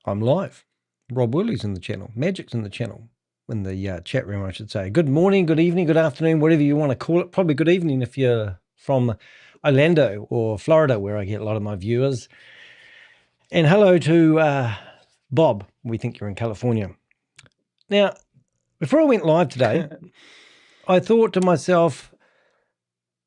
I'm live. Rob Worley's in the channel. Magic's in the channel. In the chat room, I should say. Good morning, good evening, good afternoon, whatever you want to call it. Probably good evening if you're from Orlando or Florida, where I get a lot of my viewers. And hello to Bob. We think you're in California. Now, before I went live today, I thought to myself,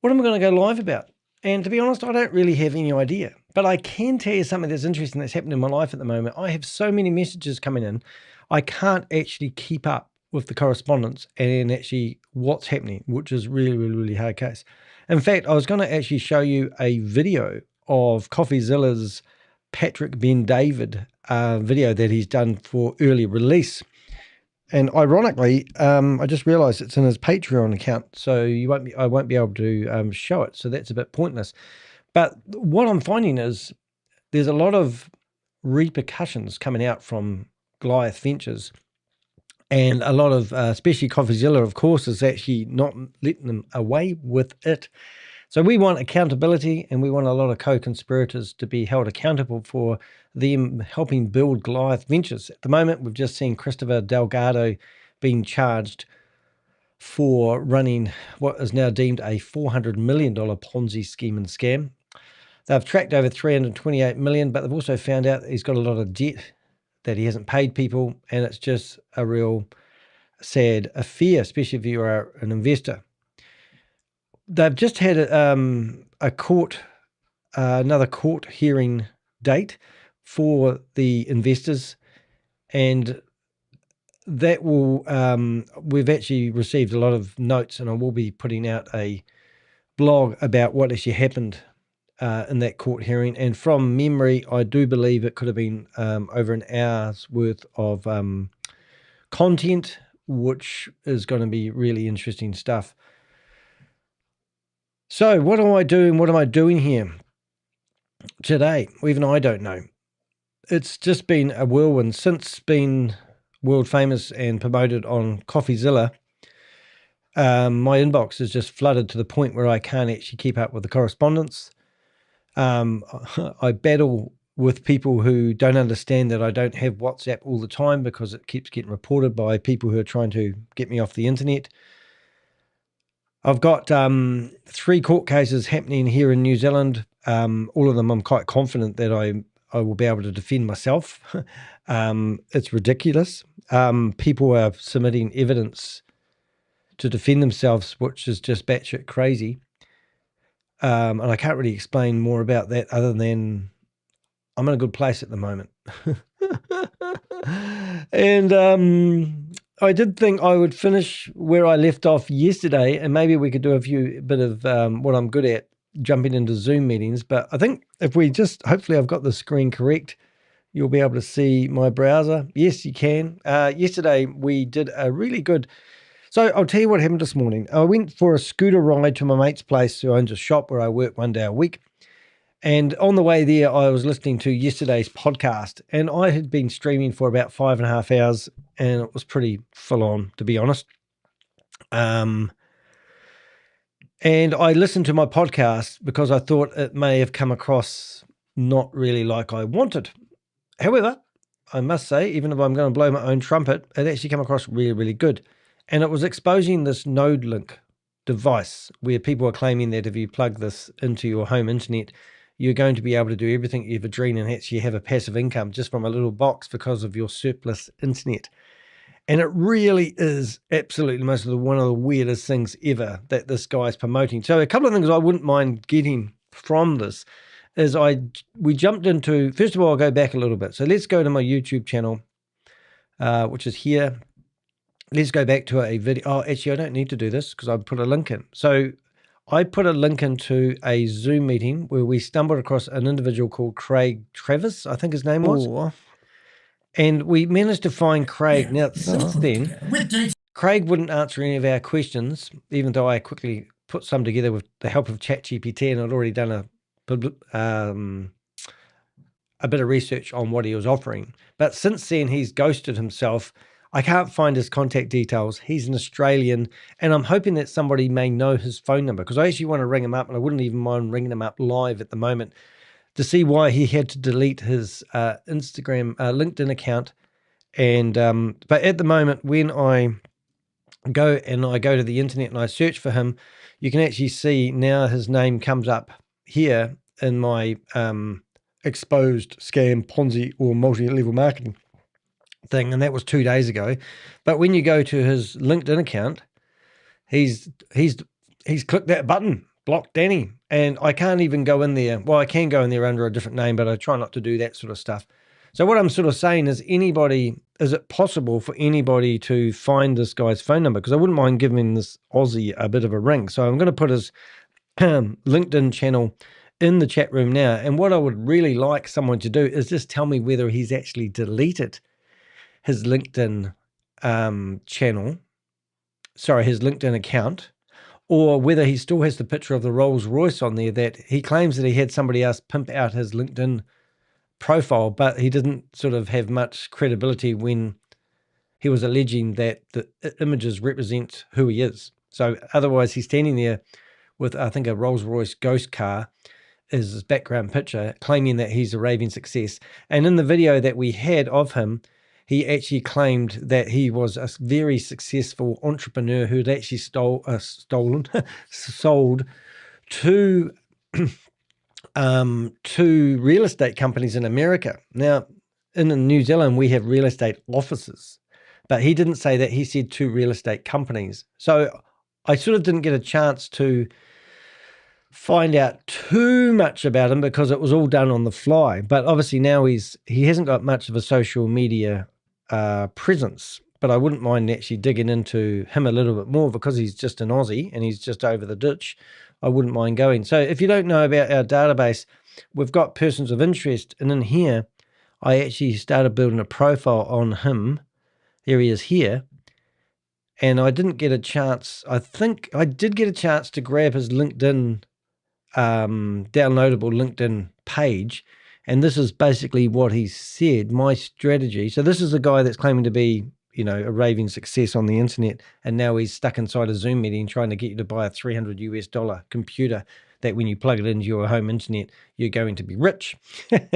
what am I going to go live about? And to be honest, I don't really have any idea. But I can tell you something that's interesting that's happening in my life at the moment. I have so many messages coming in, I can't actually keep up with the correspondence and actually what's happening, which is really, really, really hard case. In fact, I was going to actually show you a video of Coffeezilla's Patrick Ben David video that he's done for early release. And ironically, I just realized it's in his Patreon account, so I won't be able to show it. So that's a bit pointless. But what I'm finding is there's a lot of repercussions coming out from Goliath Ventures, and a lot of, especially Coffeezilla, of course, is actually not letting them away with it. So we want accountability, and we want a lot of co-conspirators to be held accountable for them helping build Goliath Ventures. At the moment, we've just seen Christopher Delgado being charged for running what is now deemed a $400 million Ponzi scheme and scam. They've tracked over 328 million, but they've also found out that he's got a lot of debt that he hasn't paid people, and it's just a real sad affair, especially if you are an investor. They've just had another court hearing date for the investors, and that will, we've actually received a lot of notes, and I will be putting out a blog about what actually happened in that court hearing. And from memory, I do believe it could have been over an hour's worth of content, which is going to be really interesting stuff. So what am I doing? What am I doing here today? Even I don't know. It's just been a whirlwind since being world famous and promoted on Coffeezilla. My inbox is just flooded to the point where I can't actually keep up with the correspondence. I battle with people who don't understand that I don't have WhatsApp all the time because it keeps getting reported by people who are trying to get me off the internet. I've got 3 court cases happening here in New Zealand. All of them I'm quite confident that I will be able to defend myself. It's ridiculous. People are submitting evidence to defend themselves, which is just batshit crazy. And I can't really explain more about that other than I'm in a good place at the moment. And I did think I would finish where I left off yesterday, and maybe we could do a bit of what I'm good at, jumping into Zoom meetings. But I think if we just, hopefully I've got the screen correct, you'll be able to see my browser. Yes, you can. Yesterday we did a really good, so I'll tell you what happened this morning. I went for a scooter ride to my mate's place who owns a shop where I work 1 day a week. And on the way there, I was listening to yesterday's podcast, and I had been streaming for about 5.5 hours, and it was pretty full on, to be honest. And I listened to my podcast because I thought it may have come across not really like I wanted. However, I must say, even if I'm going to blow my own trumpet, it actually came across really, really good. And it was exposing this node link device where people are claiming that if you plug this into your home internet, you're going to be able to do everything you ever dream and actually have a passive income just from a little box because of your surplus internet. And it really is absolutely one of the weirdest things ever that this guy's promoting. So a couple of things I wouldn't mind getting from this is we jumped into, first of all, I'll go back a little bit. So let's go to my YouTube channel, which is here. Let's go back to a video. Oh, actually, I don't need to do this because I put a link in. So I put a link into a Zoom meeting where we stumbled across an individual called Craig Travis, I think his name was. And we managed to find Craig. Now, since then, Craig wouldn't answer any of our questions, even though I quickly put some together with the help of ChatGPT, and I'd already done a bit of research on what he was offering. But since then, he's ghosted himself. I can't find his contact details. He's an Australian, and I'm hoping that somebody may know his phone number because I actually want to ring him up, and I wouldn't even mind ringing him up live at the moment. to see why he had to delete his LinkedIn account. And but at the moment, when I go to the internet and I search for him, you can actually see now his name comes up here in my exposed scam, Ponzi, or multi-level marketing thing, and that was 2 days ago. But when you go to his LinkedIn account, he's clicked that button, block Danny, and I can't even go in there. Well, I can go in there under a different name, but I try not to do that sort of stuff. So what I'm sort of saying is, is it possible for anybody to find this guy's phone number? Because I wouldn't mind giving this Aussie a bit of a ring. So I'm going to put his LinkedIn channel in the chat room now. And what I would really like someone to do is just tell me whether he's actually deleted his LinkedIn his LinkedIn account, or whether he still has the picture of the Rolls Royce on there that he claims that he had somebody else pimp out his LinkedIn profile, but he didn't sort of have much credibility when he was alleging that the images represent who he is. So otherwise he's standing there with, I think, a Rolls Royce ghost car as his background picture, claiming that he's a raving success. And in the video that we had of him, he actually claimed that he was a very successful entrepreneur who had actually sold two real estate companies in America. Now, in New Zealand, we have real estate offices, but he didn't say that. He said two real estate companies. So I sort of didn't get a chance to find out too much about him because it was all done on the fly. But obviously now he hasn't got much of a social media presence, but I wouldn't mind actually digging into him a little bit more because he's just an Aussie and he's just over the ditch. I wouldn't mind going. So if you don't know about our database, we've got persons of interest, and in here I actually started building a profile on him. There he is here. And I didn't get a chance. I think I did get a chance to grab his LinkedIn, downloadable LinkedIn page. And this is basically what he said, my strategy. So this is a guy that's claiming to be, a raving success on the internet. And now he's stuck inside a Zoom meeting trying to get you to buy a $300 computer that when you plug it into your home internet, you're going to be rich. But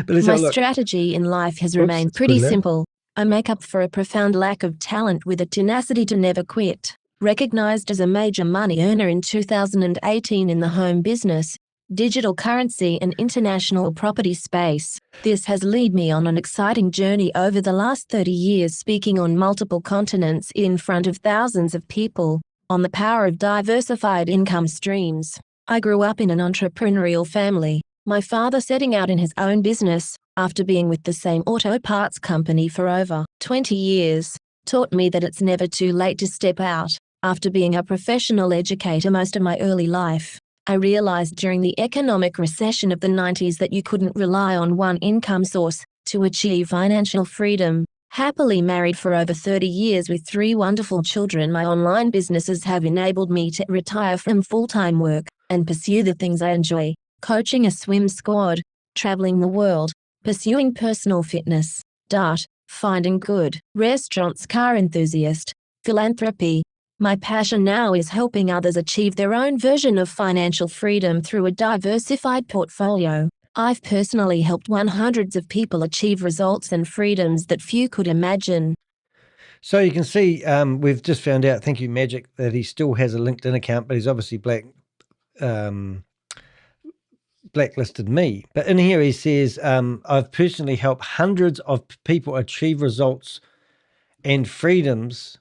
my strategy in life has remained pretty simple. I make up for a profound lack of talent with a tenacity to never quit. Recognized as a major money earner in 2018 in the home business, digital currency and international property space, this has led me on an exciting journey over the last 30 years, speaking on multiple continents in front of thousands of people, on the power of diversified income streams. I grew up in an entrepreneurial family, my father setting out in his own business, after being with the same auto parts company for over 20 years, taught me that it's never too late to step out. After being a professional educator most of my early life, I realized during the economic recession of the 90s that you couldn't rely on one income source to achieve financial freedom. Happily married for over 30 years with 3 wonderful children, my online businesses have enabled me to retire from full-time work and pursue the things I enjoy: coaching a swim squad, traveling the world, pursuing personal fitness, finding good restaurants, car enthusiast, philanthropy. My passion now is helping others achieve their own version of financial freedom through a diversified portfolio. I've personally helped hundreds of people achieve results and freedoms that few could imagine. So you can see, we've just found out, thank you Magic, that he still has a LinkedIn account, but he's obviously blacklisted me. But in here he says, I've personally helped hundreds of people achieve results and freedoms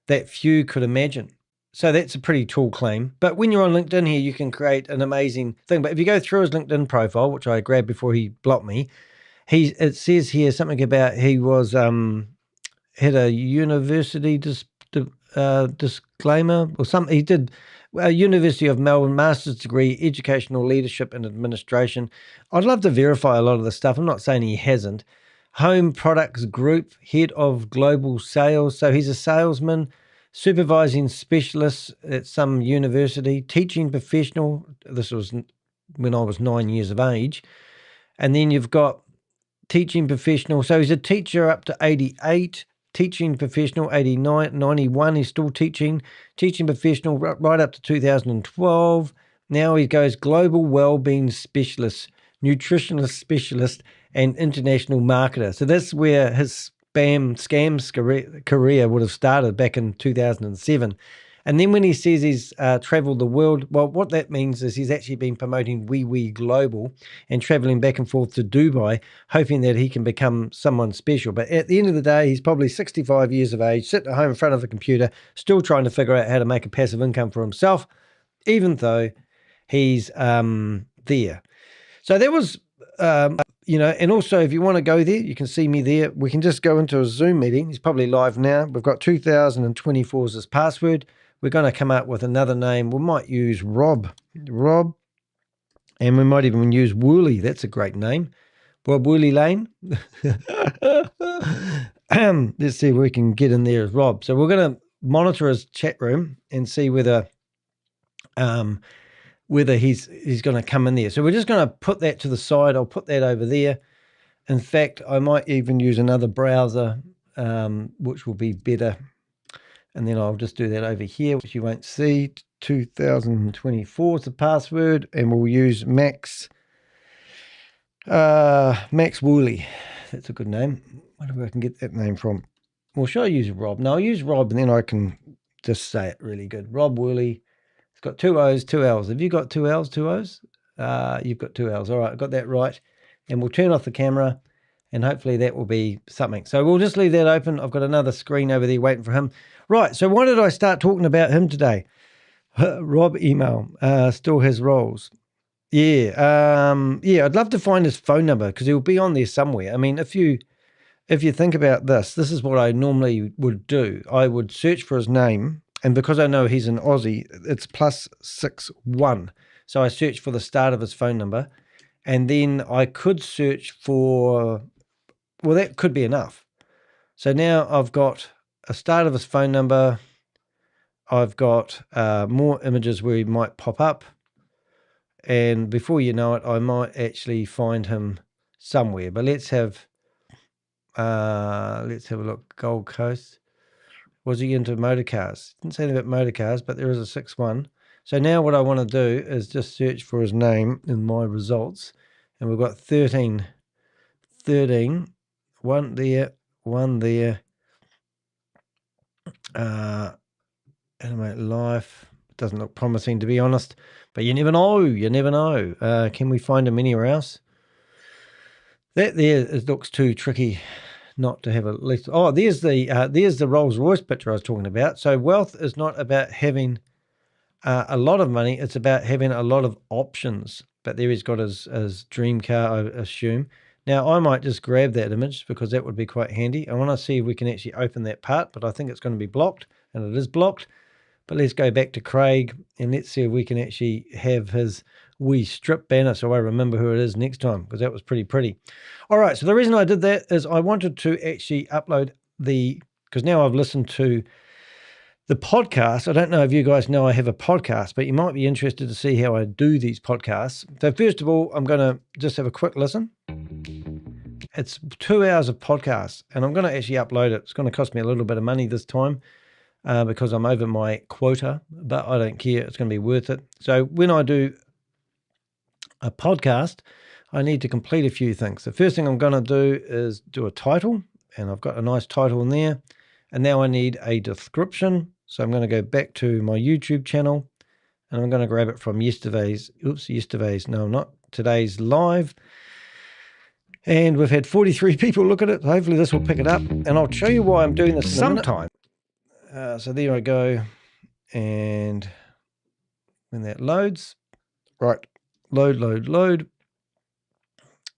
that few could imagine. So that's a pretty tall claim. But when you're on LinkedIn here, you can create an amazing thing. But if you go through his LinkedIn profile, which I grabbed before he blocked me, it says here something about he was had a university disclaimer or something. He did a University of Melbourne master's degree, educational leadership and administration. I'd love to verify a lot of this stuff. I'm not saying he hasn't. Home Products Group, head of global sales. So he's a salesman, supervising specialist at some university, teaching professional. This was when I was 9 years of age. And then you've got teaching professional. So he's a teacher up to 88, teaching professional 89, 91. He's still teaching professional right up to 2012. Now he goes global wellbeing specialist, nutritionist specialist, and international marketer. So that's where his scams career would have started back in 2007. And then when he says he's traveled the world, well, what that means is he's actually been promoting Wee Global and traveling back and forth to Dubai, hoping that he can become someone special. But at the end of the day, he's probably 65 years of age, sitting at home in front of a computer, still trying to figure out how to make a passive income for himself, even though he's there. So that was, and also if you want to go there, you can see me there. We can just go into a Zoom meeting. He's probably live now. We've got 2024 as his password. We're going to come up with another name. We might use Rob, and we might even use Wooly. That's a great name. Rob Wooly Lane. Let's see if we can get in there as Rob. So we're going to monitor his chat room and see whether he's going to come in there. So we're just going to put that to the side. I'll put that over there. In fact, I might even use another browser, which will be better. And then I'll just do that over here, which you won't see. 2024 is the password, and we'll use Max Wooly. That's a good name. I wonder where I can get that name from. Well, should I use Rob? No, I'll use Rob, and then I can just say it really good. Rob Wooly. It's got 2 O's, 2 L's. Have you got 2 L's, 2 O's? You've got 2 L's. All right, I got that right. And we'll turn off the camera, and hopefully that will be something. So we'll just leave that open. I've got another screen over there waiting for him. Right, so why did I start talking about him today? Rob email still has roles. Yeah, I'd love to find his phone number because he'll be on there somewhere. I mean, if you think about this is what I normally would do. I would search for his name, and because I know he's an Aussie, it's +61. So I search for the start of his phone number, and then I could search for, well, that could be enough. So now I've got a start of his phone number. I've got more images where he might pop up. And before you know it, I might actually find him somewhere. But let's have a look. Gold Coast. Was he into motor cars? Didn't say anything about motor cars, but there is a 61. So now what I want to do is just search for his name in my results. And we've got 13. 1 there, 1 there. Animate life. Doesn't look promising, to be honest. But you never know. You never know. Can we find him anywhere else? That there looks too tricky not to have a list. Oh, there's the Rolls Royce picture I was talking about. So wealth is not about having a lot of money. It's about having a lot of options. But there he's got his dream car, I assume. Now, I might just grab that image because that would be quite handy. I want to see if we can actually open that part, but I think it's going to be blocked, and it is blocked. But let's go back to Craig, and let's see if we can actually have his wee strip banner so I remember who it is next time, because that was pretty. All right, so the reason I did that is I wanted to actually upload because now I've listened to the podcast. I don't know if you guys know I have a podcast, but you might be interested to see how I do these podcasts. So first of all, I'm going to just have a quick listen. It's 2 hours of podcast, and I'm going to actually upload it. It's going to cost me a little bit of money this time because I'm over my quota, but I don't care. It's going to be worth it. So when I do a podcast, I need to complete a few things. The first thing I'm going to do is do a title, and I've got a nice title in there. And now I need a description. So I'm going to go back to my YouTube channel, and I'm going to grab it from today's live. And we've had 43 people look at it. Hopefully this will pick it up, and I'll show you why I'm doing this sometime. So there I go. And when that loads, right, load,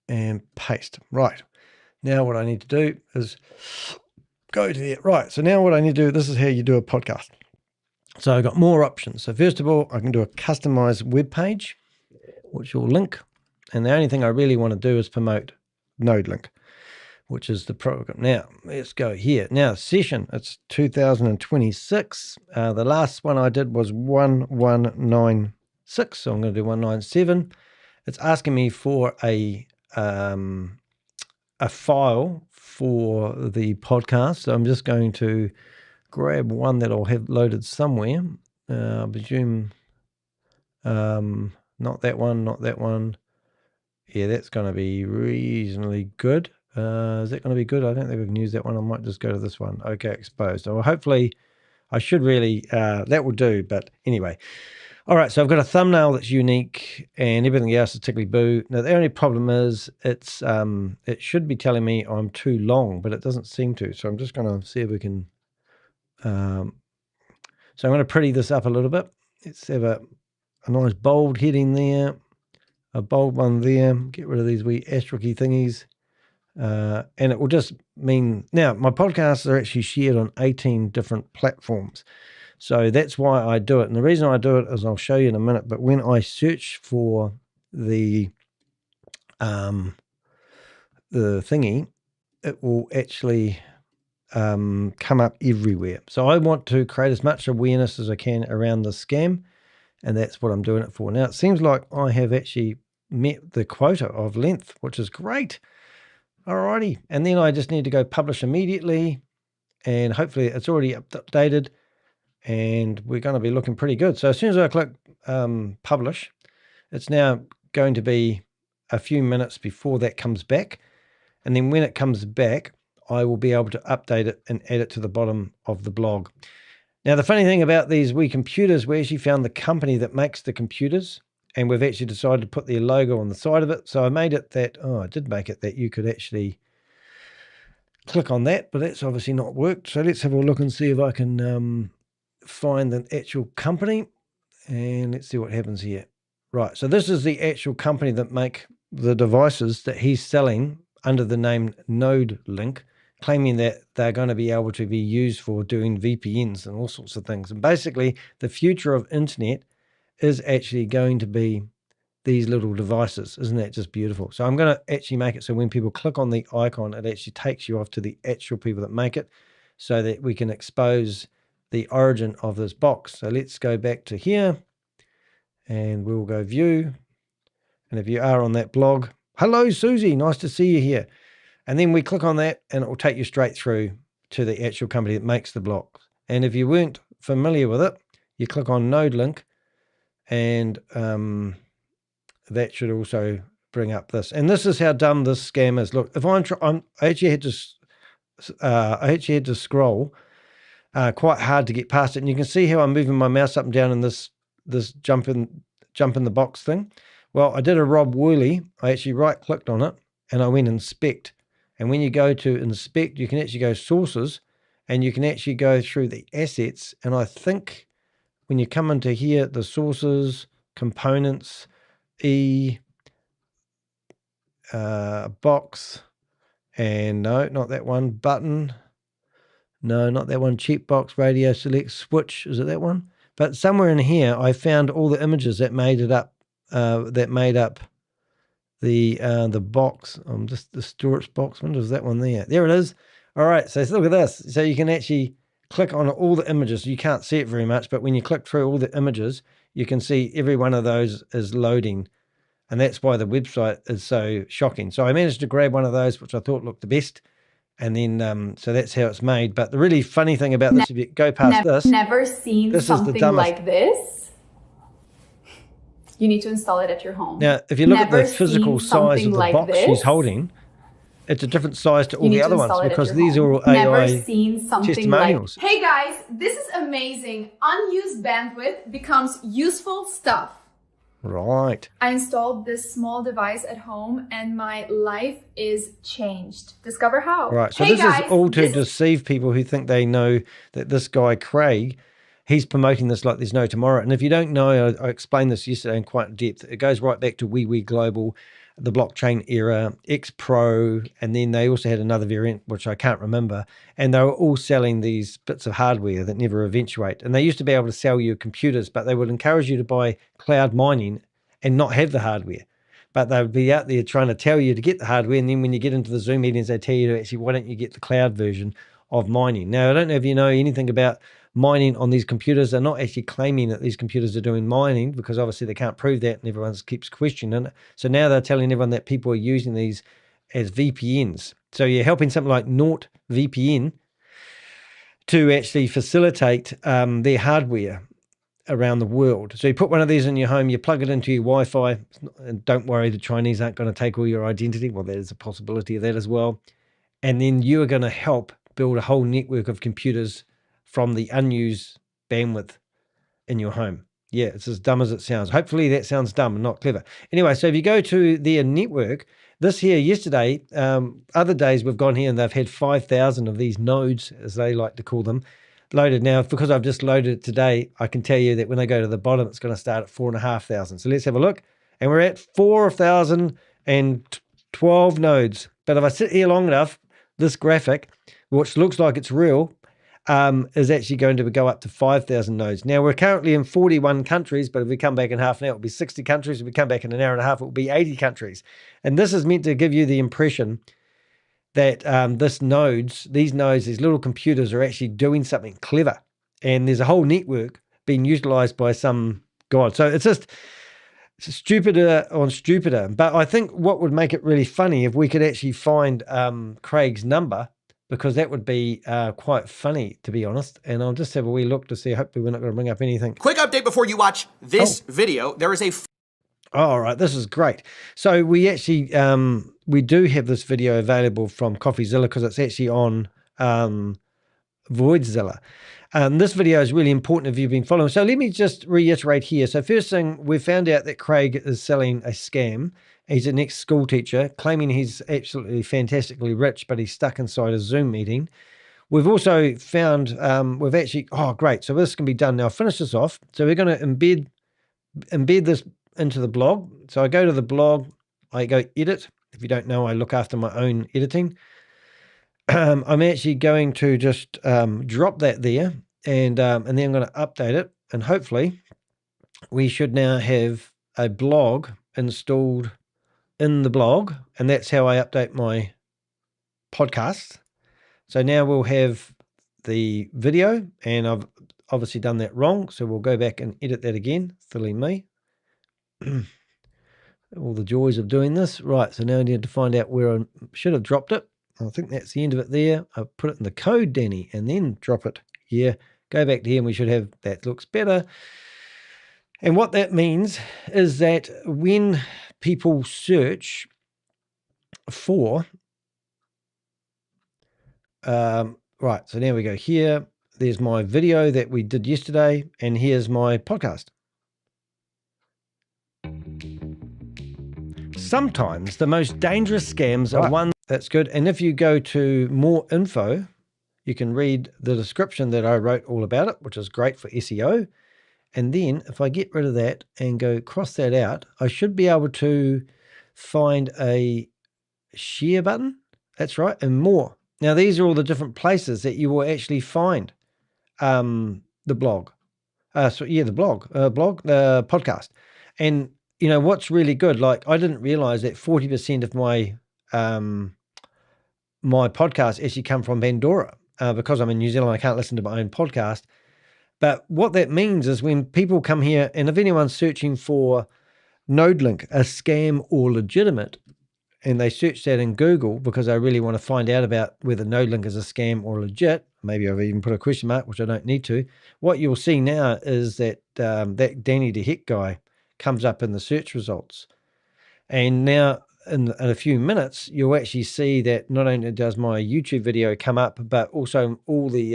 and paste. Right. Now what I need to do is go to there. Right. So now what I need to do, this is how you do a podcast. So I've got more options. So first of all, I can do a customized web page, which will link. And the only thing I really want to do is promote Node Link, which is the program. Now, let's go here. Now, session, it's 2026. The last one I did was 1196, so I'm going to do 197. It's asking me for a file for the podcast, so I'm just going to grab one that I'll have loaded somewhere. I presume not that one. Yeah, that's going to be reasonably good. Is that going to be good? I don't think we can use that one. I might just go to this one. Okay, exposed. So hopefully I should really, that will do. But anyway. All right, so I've got a thumbnail that's unique and everything else is tickly boo. Now, the only problem is it's it should be telling me I'm too long, but it doesn't seem to. So I'm just going to see if we can. So I'm going to pretty this up a little bit. Let's have a nice bold heading there, a bold one there. Get rid of these wee asterisk thingies. And it will just mean, now my podcasts are actually shared on 18 different platforms. So that's why I do it. And the reason I do it is I'll show you in a minute, but when I search for the thingy, it will actually come up everywhere. So I want to create as much awareness as I can around the scam, and that's what I'm doing it for. Now, it seems like I have actually met the quota of length, which is great. Alrighty. And then I just need to go publish immediately, and hopefully it's already updated. And we're going to be looking pretty good. So as soon as I click publish, it's now going to be a few minutes before that comes back. And then when it comes back, I will be able to update it and add it to the bottom of the blog. Now, the funny thing about these wee computers, we actually found the company that makes the computers, and we've actually decided to put their logo on the side of it. So I made it that, I did make it that you could actually click on that, but that's obviously not worked. So let's have a look and see if I can find the actual company, and let's see what happens here. Right, so this is the actual company that make the devices that he's selling under the name Node Link, claiming that they're going to be able to be used for doing VPNs and all sorts of things. And basically, the future of internet is actually going to be these little devices. Isn't that just beautiful? So I'm going to actually make it so when people click on the icon, it actually takes you off to the actual people that make it, so that we can expose the origin of this box. So let's go back to here, and we'll go view. And if you are on that blog, hello Susie, nice to see you here. And then we click on that, and it will take you straight through to the actual company that makes the blocks. And if you weren't familiar with it, you click on Node Link, and that should also bring up this. And this is how dumb this scam is. Look, if I actually had to scroll quite hard to get past it, and you can see how I'm moving my mouse up and down in this jump in the box thing. Well, I did a Rob Worley. I actually right-clicked on it, and I went inspect. And when you go to inspect, you can actually go sources, and you can actually go through the assets. And I think when you come into here, the sources, components, box, and no, not that one, button. No, not that one. Checkbox, radio select, switch. Is it that one? But somewhere in here, I found all the images that made it up. That made up the box. Just the storage box. When was that one there? There it is. All right. So look at this. So you can actually click on all the images. You can't see it very much, but when you click through all the images, you can see every one of those is loading. And that's why the website is so shocking. So I managed to grab one of those, which I thought looked the best. And then, so that's how it's made. But the really funny thing about this, if you go past this, never seen this something is the dumbest. like this. You need to install it at your home. Now, if you look at the physical size of the box she's holding, it's a different size to all the other ones, because these are all AI testimonials. Hey guys, this is amazing. Unused bandwidth becomes useful stuff. Right. I installed this small device at home and my life is changed. Discover how. Right. So this is all to deceive people who think they know that this guy, Craig, he's promoting this like there's no tomorrow. And if you don't know, I explained this yesterday in quite depth. It goes right back to WeWe Global, the blockchain era, X Pro, and then they also had another variant, which I can't remember. And they were all selling these bits of hardware that never eventuate. And they used to be able to sell you computers, but they would encourage you to buy cloud mining and not have the hardware. But they would be out there trying to tell you to get the hardware. And then when you get into the Zoom meetings, they tell you to actually, why don't you get the cloud version of mining? Now, I don't know if you know anything about mining on these computers. They're not actually claiming that these computers are doing mining, because obviously they can't prove that, and everyone keeps questioning it. So now they're telling everyone that people are using these as VPNs. So you're helping something like NordVPN to actually facilitate their hardware. around the world. So you put one of these in your home, you plug it into your Wi-Fi, and don't worry, the Chinese aren't going to take all your identity. Well, there's a possibility of that as well. And then you are going to help build a whole network of computers from the unused bandwidth in your home. Yeah, it's as dumb as it sounds. Hopefully that sounds dumb and not clever. Anyway, so if you go to their network, this here yesterday, other days we've gone here and they've had 5,000 of these nodes, as they like to call them, loaded. Now, because I've just loaded it today, I can tell you that when I go to the bottom, it's going to start at 4,500. So let's have a look. And we're at 4,012 nodes. But if I sit here long enough, this graphic, which looks like it's real, is actually going to go up to 5,000 nodes. Now, we're currently in 41 countries, but if we come back in half an hour, it'll be 60 countries. If we come back in an hour and a half, it will be 80 countries. And this is meant to give you the impression that these nodes, these little computers are actually doing something clever. And there's a whole network being utilized by some god. So it's just stupider on stupider. But I think what would make it really funny if we could actually find Craig's number, because that would be quite funny, to be honest. And I'll just have a wee look to see. Hopefully we're not going to bring up anything. Quick update before you watch this video. There is a... All right, this is great. So we actually, we do have this video available from Coffeezilla because it's actually on Voidzilla. This video is really important if you've been following. So let me just reiterate here. So first thing, we found out that Craig is selling a scam. He's an ex-school teacher claiming he's absolutely fantastically rich, but he's stuck inside a Zoom meeting. We've also found, we've actually, oh, great. So this can be done now. Finish this off. So we're going to embed this into the blog. So I go to the blog, I go edit. If you don't know, I look after my own editing. I'm actually going to just drop that there, and then I'm going to update it, and hopefully we should now have a blog installed in the blog, and that's how I update my podcast. So now we'll have the video, and I've obviously done that wrong, so we'll go back and edit that again. Silly me. All the joys of doing this. Right, so now I need to find out where I should have dropped it. I think that's the end of it there. I'll put it in the code, Danny, and then drop it here. Go back to here and we should have, that looks better. And what that means is that when people search for, right, so now we go here. There's my video that we did yesterday, and here's my podcast. Sometimes the most dangerous scams are one that's good. And if you go to more info, you can read the description that I wrote all about it, which is great for SEO. And then if I get rid of that and go cross that out, I should be able to find a share button. That's right. And more. Now, these are all the different places that you will actually find the blog. The podcast. And you know, what's really good, like I didn't realize that 40% of my my podcasts actually come from Pandora. Because I'm in New Zealand, I can't listen to my own podcast. But what that means is when people come here, and if anyone's searching for NodeLink, a scam or legitimate, and they search that in Google because they really want to find out about whether NodeLink is a scam or legit, maybe I've even put a question mark, which I don't need to, what you'll see now is that that Danny the Heck guy comes up in the search results. And now in a few minutes, you'll actually see that not only does my YouTube video come up, but also all the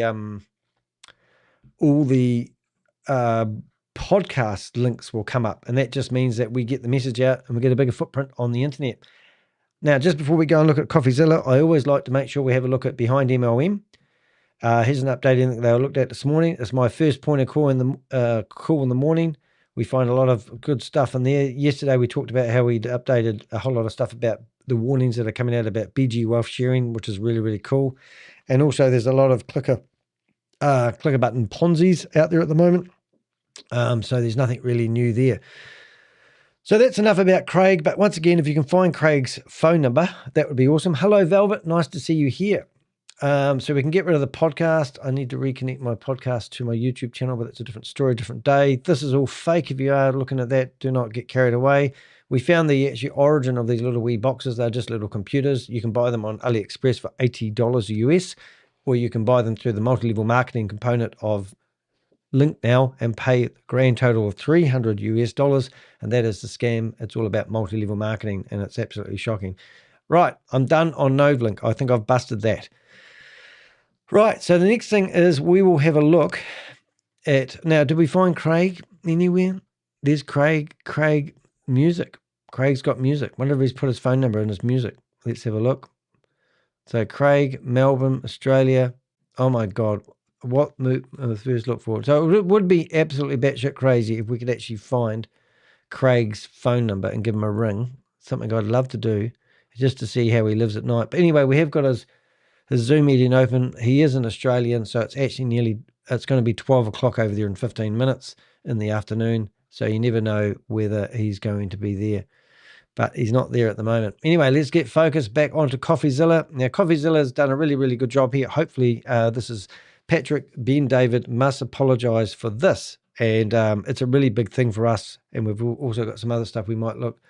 podcast links will come up. And that just means that we get the message out and we get a bigger footprint on the internet. Now, just before we go and look at Coffeezilla, I always like to make sure we have a look at Behind MLM. Here's an update that I looked at this morning. It's my first point of call in the morning. We find a lot of good stuff in there. Yesterday, we talked about how we'd updated a whole lot of stuff about the warnings that are coming out about BG wealth sharing, which is really, really cool. And also there's a lot of clicker button Ponzi's out there at the moment. So there's nothing really new there. So that's enough about Craig. But once again, if you can find Craig's phone number, that would be awesome. Hello, Velvet. Nice to see you here. So we can get rid of the podcast. I need to reconnect my podcast to my YouTube channel, but it's a different story, different day. This is all fake. If you are looking at that, do not get carried away. We found the actual origin of these little wee boxes. They're just little computers. You can buy them on AliExpress for $80 US, or you can buy them through the multi-level marketing component of link now and pay a grand total of $300 US, and that is the scam. It's all about multi-level marketing, and it's absolutely shocking. Right, I'm done on Nodelink. I think I've busted that. Right, so the next thing is we will have a look at, now, did we find Craig anywhere? There's Craig music. Craig's got music. Wonder if he's put his phone number in his music. Let's have a look. So Craig, Melbourne, Australia. Oh my God. What move first look for? So it would be absolutely batshit crazy if we could actually find Craig's phone number and give him a ring. Something I'd love to do just to see how he lives at night. But anyway, we have got his Zoom meeting open. He is an Australian, so it's actually it's going to be 12 o'clock over there in 15 minutes in the afternoon. So you never know whether he's going to be there. But he's not there at the moment. Anyway, let's get focused back onto Coffeezilla. Now, Coffeezilla has done a really, really good job here. Hopefully, this is Patrick Ben David must apologize for this. And it's a really big thing for us. And we've also got some other stuff we might look.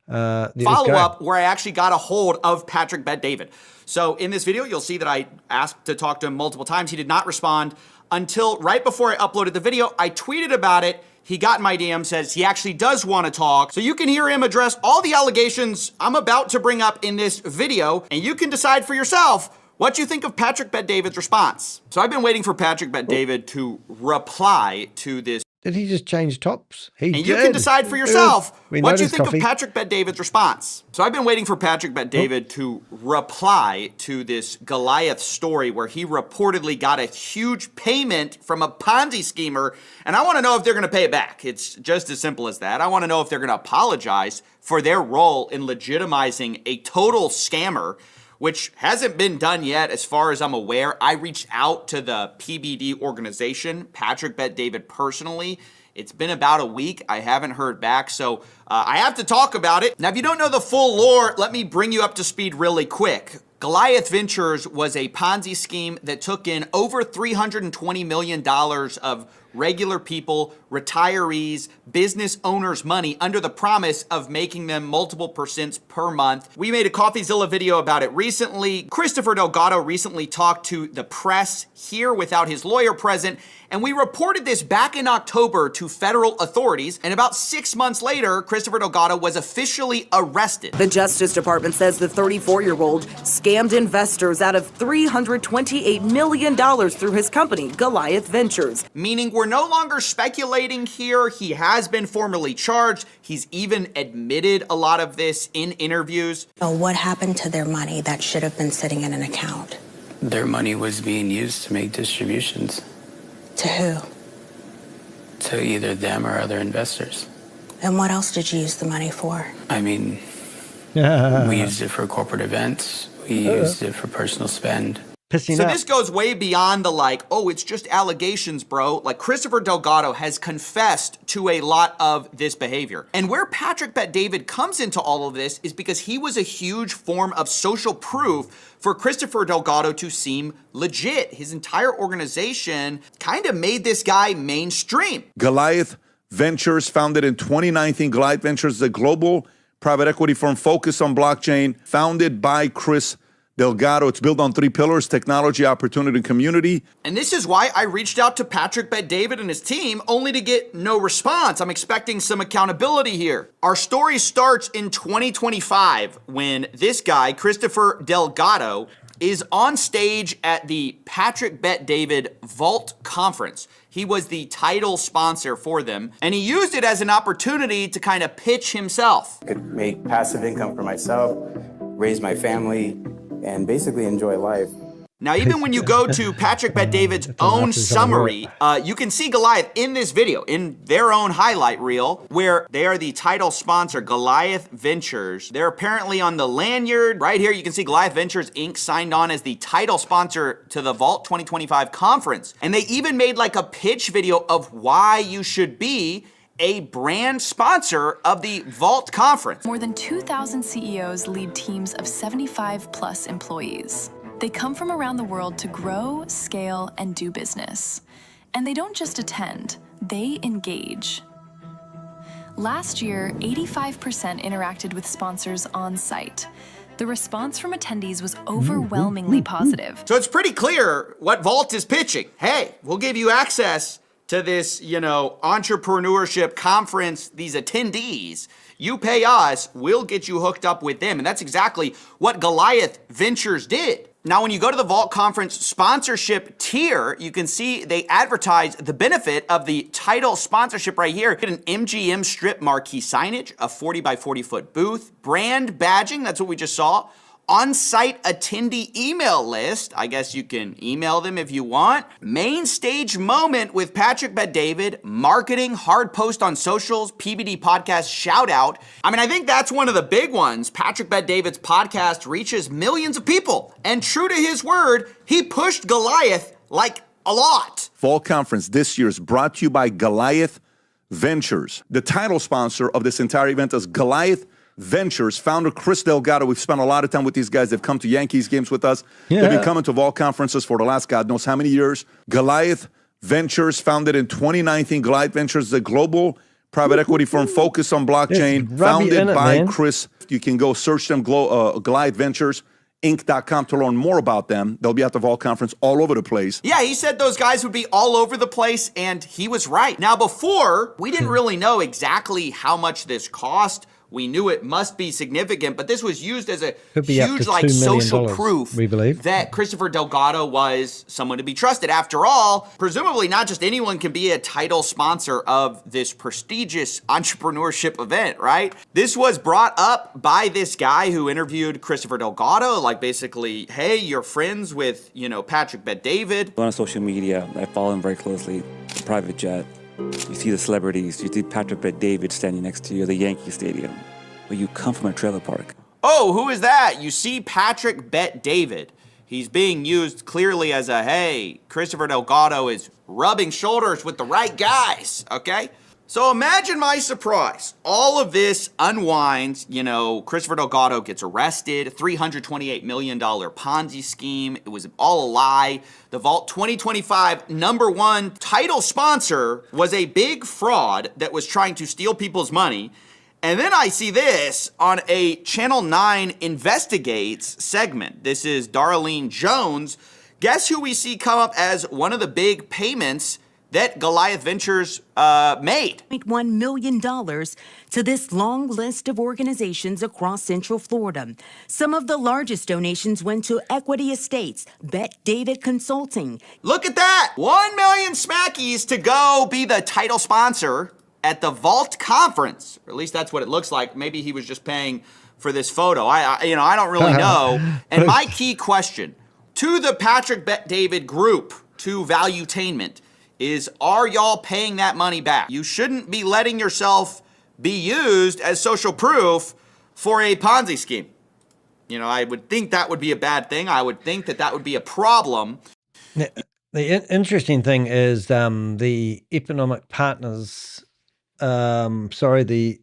Follow up where I actually got a hold of Patrick Bet David. So in this video, you'll see that I asked to talk to him multiple times. He did not respond until right before I uploaded the video. I tweeted about it. He got in my DM, says he actually does want to talk. So you can hear him address all the allegations I'm about to bring up in this video, and you can decide for yourself what you think of Patrick Bet David's response. So I've been waiting for Patrick Bet David to reply to this. Did he just change tops? He did. You can decide for yourself what you think Coffee. of Patrick Bet David's response. So I've been waiting for Patrick Bet David to reply to this Goliath story where he reportedly got a huge payment from a Ponzi schemer, and I want to know if they're going to pay it back. It's just as simple as that. I want to know if they're going to apologize for their role in legitimizing a total scammer, which hasn't been done yet as far as I'm aware. I reached out to the PBD organization, Patrick Bet David personally. It's been about a week. I haven't heard back, so I have to talk about it. Now, if you don't know the full lore, let me bring you up to speed really quick. Goliath Ventures was a Ponzi scheme that took in over $320 million of regular people, retirees, business owners' money under the promise of making them multiple percents per month. We made a Coffeezilla video about it recently. Christopher Delgado recently talked to the press here without his lawyer present, and we reported this back in October to federal authorities, and about 6 months later, Christopher Delgado was officially arrested. The Justice Department says the 34-year-old scammed investors out of $328 million through his company, Goliath Ventures. Meaning we're no longer speculating here. He has been formally charged. He's even admitted a lot of this in interviews. So what happened to their money that should have been sitting in an account? Their money was being used to make distributions. To who? To either them or other investors. And what else did you use the money for? I mean, we used it for corporate events. We used it for personal spend. Pissing So up. this goes way beyond the like, oh, it's just allegations, bro. Like Christopher Delgado has confessed to a lot of this behavior. And where Patrick Bet David comes into all of this is because he was a huge form of social proof for Christopher Delgado to seem legit. His entire organization kind of made this guy mainstream. Goliath Ventures, founded in 2019. Goliath Ventures is a global private equity firm focused on blockchain, founded by Chris Delgado. It's built on 3 pillars: technology, opportunity, and community. And this is why I reached out to Patrick Bet David and his team only to get no response. I'm expecting some accountability here. Our story starts in 2025 when this guy, Christopher Delgado, is on stage at the Patrick Bet David Vault Conference. He was the title sponsor for them, and he used it as an opportunity to kind of pitch himself. I could make passive income for myself, raise my family, and basically enjoy life. Now, even when you go to Patrick Bet David's own summary, you can see Goliath in this video, in their own highlight reel, where they are the title sponsor, Goliath Ventures. They're apparently on the lanyard. Right here, you can see Goliath Ventures, Inc. signed on as the title sponsor to the Vault 2025 conference. And they even made like a pitch video of why you should be a brand sponsor of the Vault Conference. More than 2,000 CEOs lead teams of 75 plus employees. They come from around the world to grow, scale, and do business. And they don't just attend, they engage. Last year, 85% interacted with sponsors on site. The response from attendees was overwhelmingly positive. So it's pretty clear what Vault is pitching. Hey, we'll give you access to this, entrepreneurship conference, these attendees. You pay us, we'll get you hooked up with them. And that's exactly what Goliath Ventures did. Now, when you go to the Vault Conference sponsorship tier, you can see they advertise the benefit of the title sponsorship right here. Get an MGM strip marquee signage, a 40 by 40 foot booth, brand badging, that's what we just saw, on-site attendee email list. I guess you can email them if you want. Main stage moment with Patrick Bet-David, marketing, hard post on socials, PBD podcast shout out. I think that's one of the big ones. Patrick Bet-David's podcast reaches millions of people. And true to his word, he pushed Goliath like a lot. Fall Conference this year is brought to you by Goliath Ventures. The title sponsor of this entire event is Goliath Ventures. Founder Chris Delgado. We've spent a lot of time with these guys. They've come to Yankees games with us. Yeah. They've been coming to Vault Conferences for the last God knows how many years. Goliath Ventures, founded in 2019. Goliath Ventures is a global private equity firm focused on blockchain, founded by Chris. You can go search them, Goliath Ventures. Inc.com to learn more about them. They'll be at the Vault Conference all over the place. Yeah, he said those guys would be all over the place, and he was right. Now, before, we didn't really know exactly how much this cost. We knew it must be significant, but this was used as a huge, social proof we believe, that Christopher Delgado was someone to be trusted. After all, presumably not just anyone can be a title sponsor of this prestigious entrepreneurship event, right? This was brought up by this guy who interviewed Christopher Delgado, like basically, hey, you're friends with, Patrick Bet-David. On social media, I follow him very closely, private jet. You see the celebrities, you see Patrick Bet-David standing next to you at the Yankee Stadium, but you come from a trailer park. Oh, who is that? You see Patrick Bet-David. He's being used clearly as hey, Christopher Delgado is rubbing shoulders with the right guys, okay? So imagine my surprise. All of this unwinds, Christopher Delgado gets arrested, $328 million Ponzi scheme. It was all a lie. The Vault 2025 #1 title sponsor was a big fraud that was trying to steal people's money. And then I see this on a Channel 9 Investigates segment. This is Darlene Jones. Guess who we see come up as one of the big payments that Goliath Ventures made? $1 million to this long list of organizations across Central Florida. Some of the largest donations went to Equity Estates, Bet-David Consulting. Look at that! 1 million smackies to go be the title sponsor at the Vault Conference. Or at least that's what it looks like. Maybe he was just paying for this photo. I don't really know. And my key question to the Patrick Bet-David group, to Valuetainment, is, are y'all paying that money back? You shouldn't be letting yourself be used as social proof for a Ponzi scheme. I would think that would be a bad thing. I would think that would be a problem. The interesting thing is the economic partners, the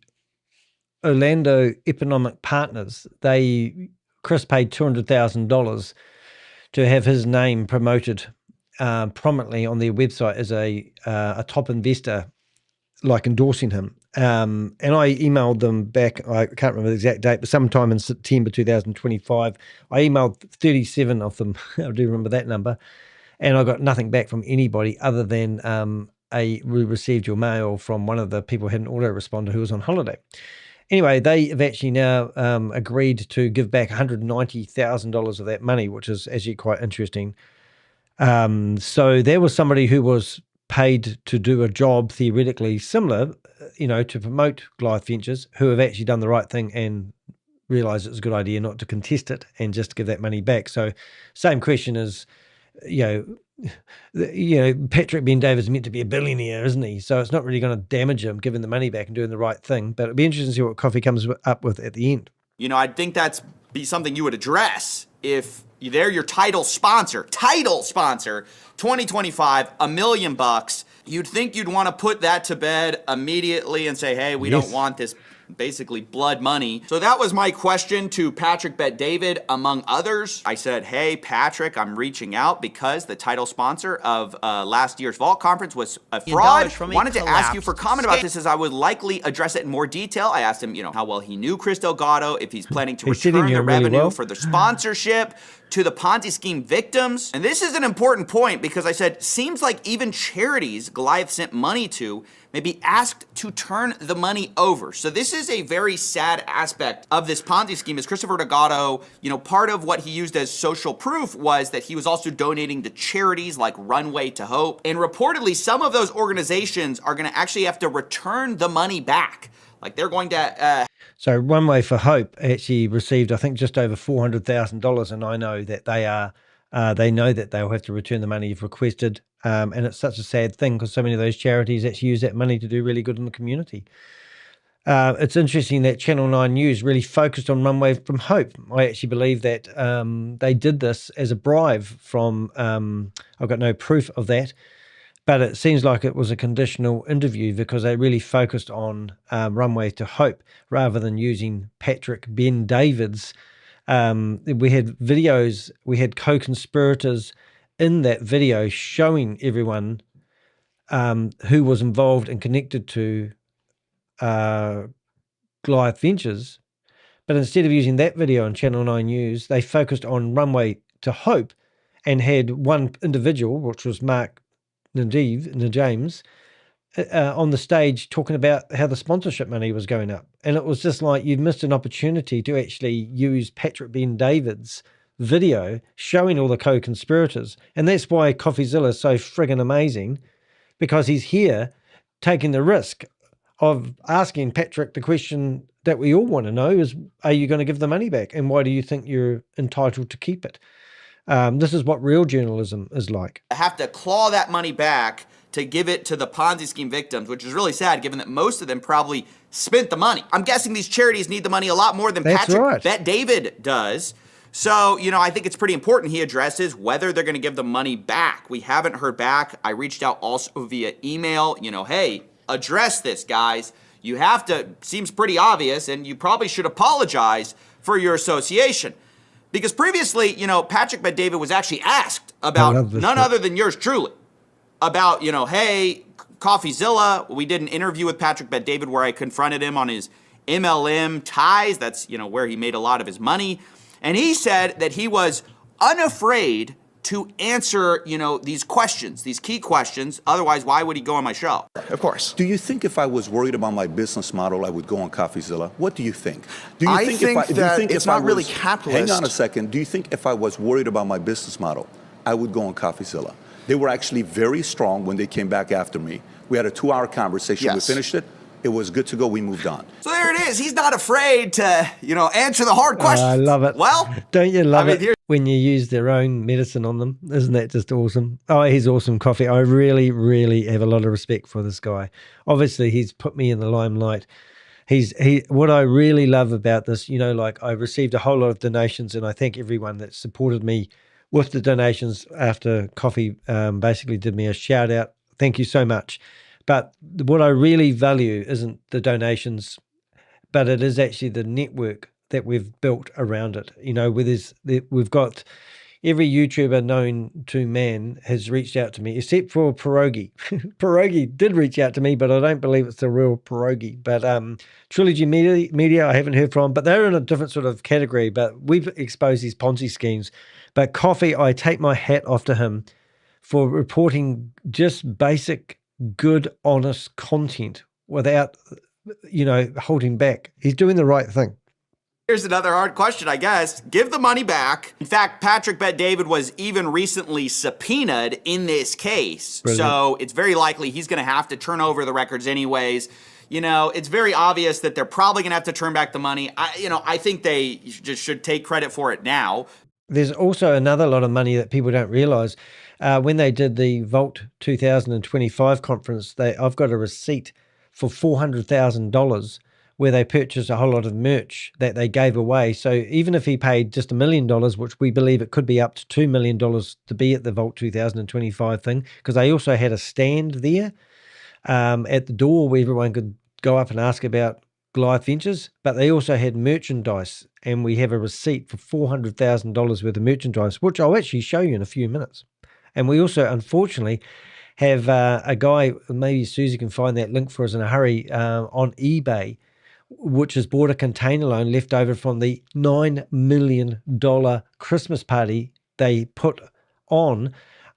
Orlando Economic Partners, Chris paid $200,000 to have his name promoted prominently on their website as a top investor, like endorsing him. And I emailed them back, I can't remember the exact date, but sometime in September 2025, I emailed 37 of them. I do remember that number. And I got nothing back from anybody other than we received your mail from one of the people who had an autoresponder who was on holiday. Anyway, they have actually now agreed to give back $190,000 of that money, which is actually quite interesting. So there was somebody who was paid to do a job theoretically similar, to promote Goliath Ventures, who have actually done the right thing and realized it was a good idea not to contest it and just give that money back. So same question is, Patrick Bet-David is meant to be a billionaire, isn't he? So it's not really going to damage him giving the money back and doing the right thing. But it'd be interesting to see what Coffee comes up with at the end. I think that's be something you would address if they're your title sponsor, 2025, $1 million. You'd think you'd want to put that to bed immediately and say, hey, we don't want this basically blood money. So that was my question to Patrick Bet-David, among others. I said, hey, Patrick, I'm reaching out because the title sponsor of last year's Vault Conference was a fraud. Wanted to ask you for comment about this, as I would likely address it in more detail. I asked him, how well he knew Chris Delgado, if he's planning to return the revenue for the sponsorship to the Ponzi scheme victims. And this is an important point because I said, seems like even charities Goliath sent money to may be asked to turn the money over. So this is a very sad aspect of this Ponzi scheme. Is Christopher Delgado, part of what he used as social proof was that he was also donating to charities like Runway to Hope. And reportedly, some of those organizations are going to actually have to return the money back. Like they're going to... So Runway for Hope actually received, I think, just over $400,000, and I know that they know that they'll have to return the money you've requested, and it's such a sad thing because so many of those charities actually use that money to do really good in the community. It's interesting that Channel 9 News really focused on Runway from Hope. I actually believe that they did this as a bribe from, I've got no proof of that, but it seems like it was a conditional interview because they really focused on Runway to Hope rather than using Patrick Ben David's. We had videos, we had co-conspirators in that video showing everyone who was involved and connected to Goliath Ventures. But instead of using that video on Channel 9 News, they focused on Runway to Hope and had one individual, which was Mark James, on the stage talking about how the sponsorship money was going up. And it was just like you've missed an opportunity to actually use Patrick Ben David's video showing all the co-conspirators. And that's why Coffeezilla is so friggin' amazing, because he's here taking the risk of asking Patrick the question that we all want to know is, are you going to give the money back? And why do you think you're entitled to keep it? This is what real journalism is like. Have to claw that money back to give it to the Ponzi scheme victims, which is really sad given that most of them probably spent the money. I'm guessing these charities need the money a lot more than Patrick Bet David does. So, I think it's pretty important he addresses whether they're going to give the money back. We haven't heard back. I reached out also via email, hey, address this, guys. You have to, seems pretty obvious, and you probably should apologize for your association. Because previously, Patrick Bet David was actually asked about none other than yours truly. About, hey, Coffeezilla. We did an interview with Patrick Bet David where I confronted him on his MLM ties. That's, where he made a lot of his money. And he said that he was unafraid to answer, these questions, these key questions. Otherwise, why would he go on my show? Of course. Do you think if I was worried about my business model, I would go on Coffeezilla? What do you think? Do you think it's not really capitalist. Hang on a second. Do you think if I was worried about my business model, I would go on Coffeezilla? They were actually very strong when they came back after me. We had a 2-hour conversation. Yes. We finished it. It was good to go. We moved on. So there it is. He's not afraid to, answer the hard questions. I love it. Well, don't you love it when you use their own medicine on them? Isn't that just awesome? Oh, he's awesome, Coffee. I really, really have a lot of respect for this guy. Obviously, he's put me in the limelight. What I really love about this, I received a whole lot of donations, and I thank everyone that supported me with the donations after Coffee basically did me a shout out. Thank you so much. But what I really value isn't the donations, but it is actually the network that we've built around it. We've got every YouTuber known to man has reached out to me, except for Pierogi. Pierogi did reach out to me, but I don't believe it's the real Pierogi. But Trilogy Media, I haven't heard from, but they're in a different sort of category. But we've exposed these Ponzi schemes. But Coffee, I take my hat off to him for reporting just basic, good, honest content without, holding back. He's doing the right thing. Here's another hard question, I guess. Give the money back. In fact, Patrick Bet David was even recently subpoenaed in this case. Brilliant. So it's very likely he's going to have to turn over the records anyways. It's very obvious that they're probably going to have to turn back the money. I think they just should take credit for it now. There's also another lot of money that people don't realize. When they did the Vault 2025 conference, I've got a receipt for $400,000 where they purchased a whole lot of merch that they gave away. So even if he paid just $1 million, which we believe it could be up to $2 million to be at the Vault 2025 thing, because they also had a stand there at the door where everyone could go up and ask about Goliath Ventures, but they also had merchandise, and we have a receipt for $400,000 worth of merchandise, which I'll actually show you in a few minutes. And we also, unfortunately, have a guy, maybe Susie can find that link for us in a hurry, on eBay, which has bought a container loan left over from the $9 million Christmas party they put on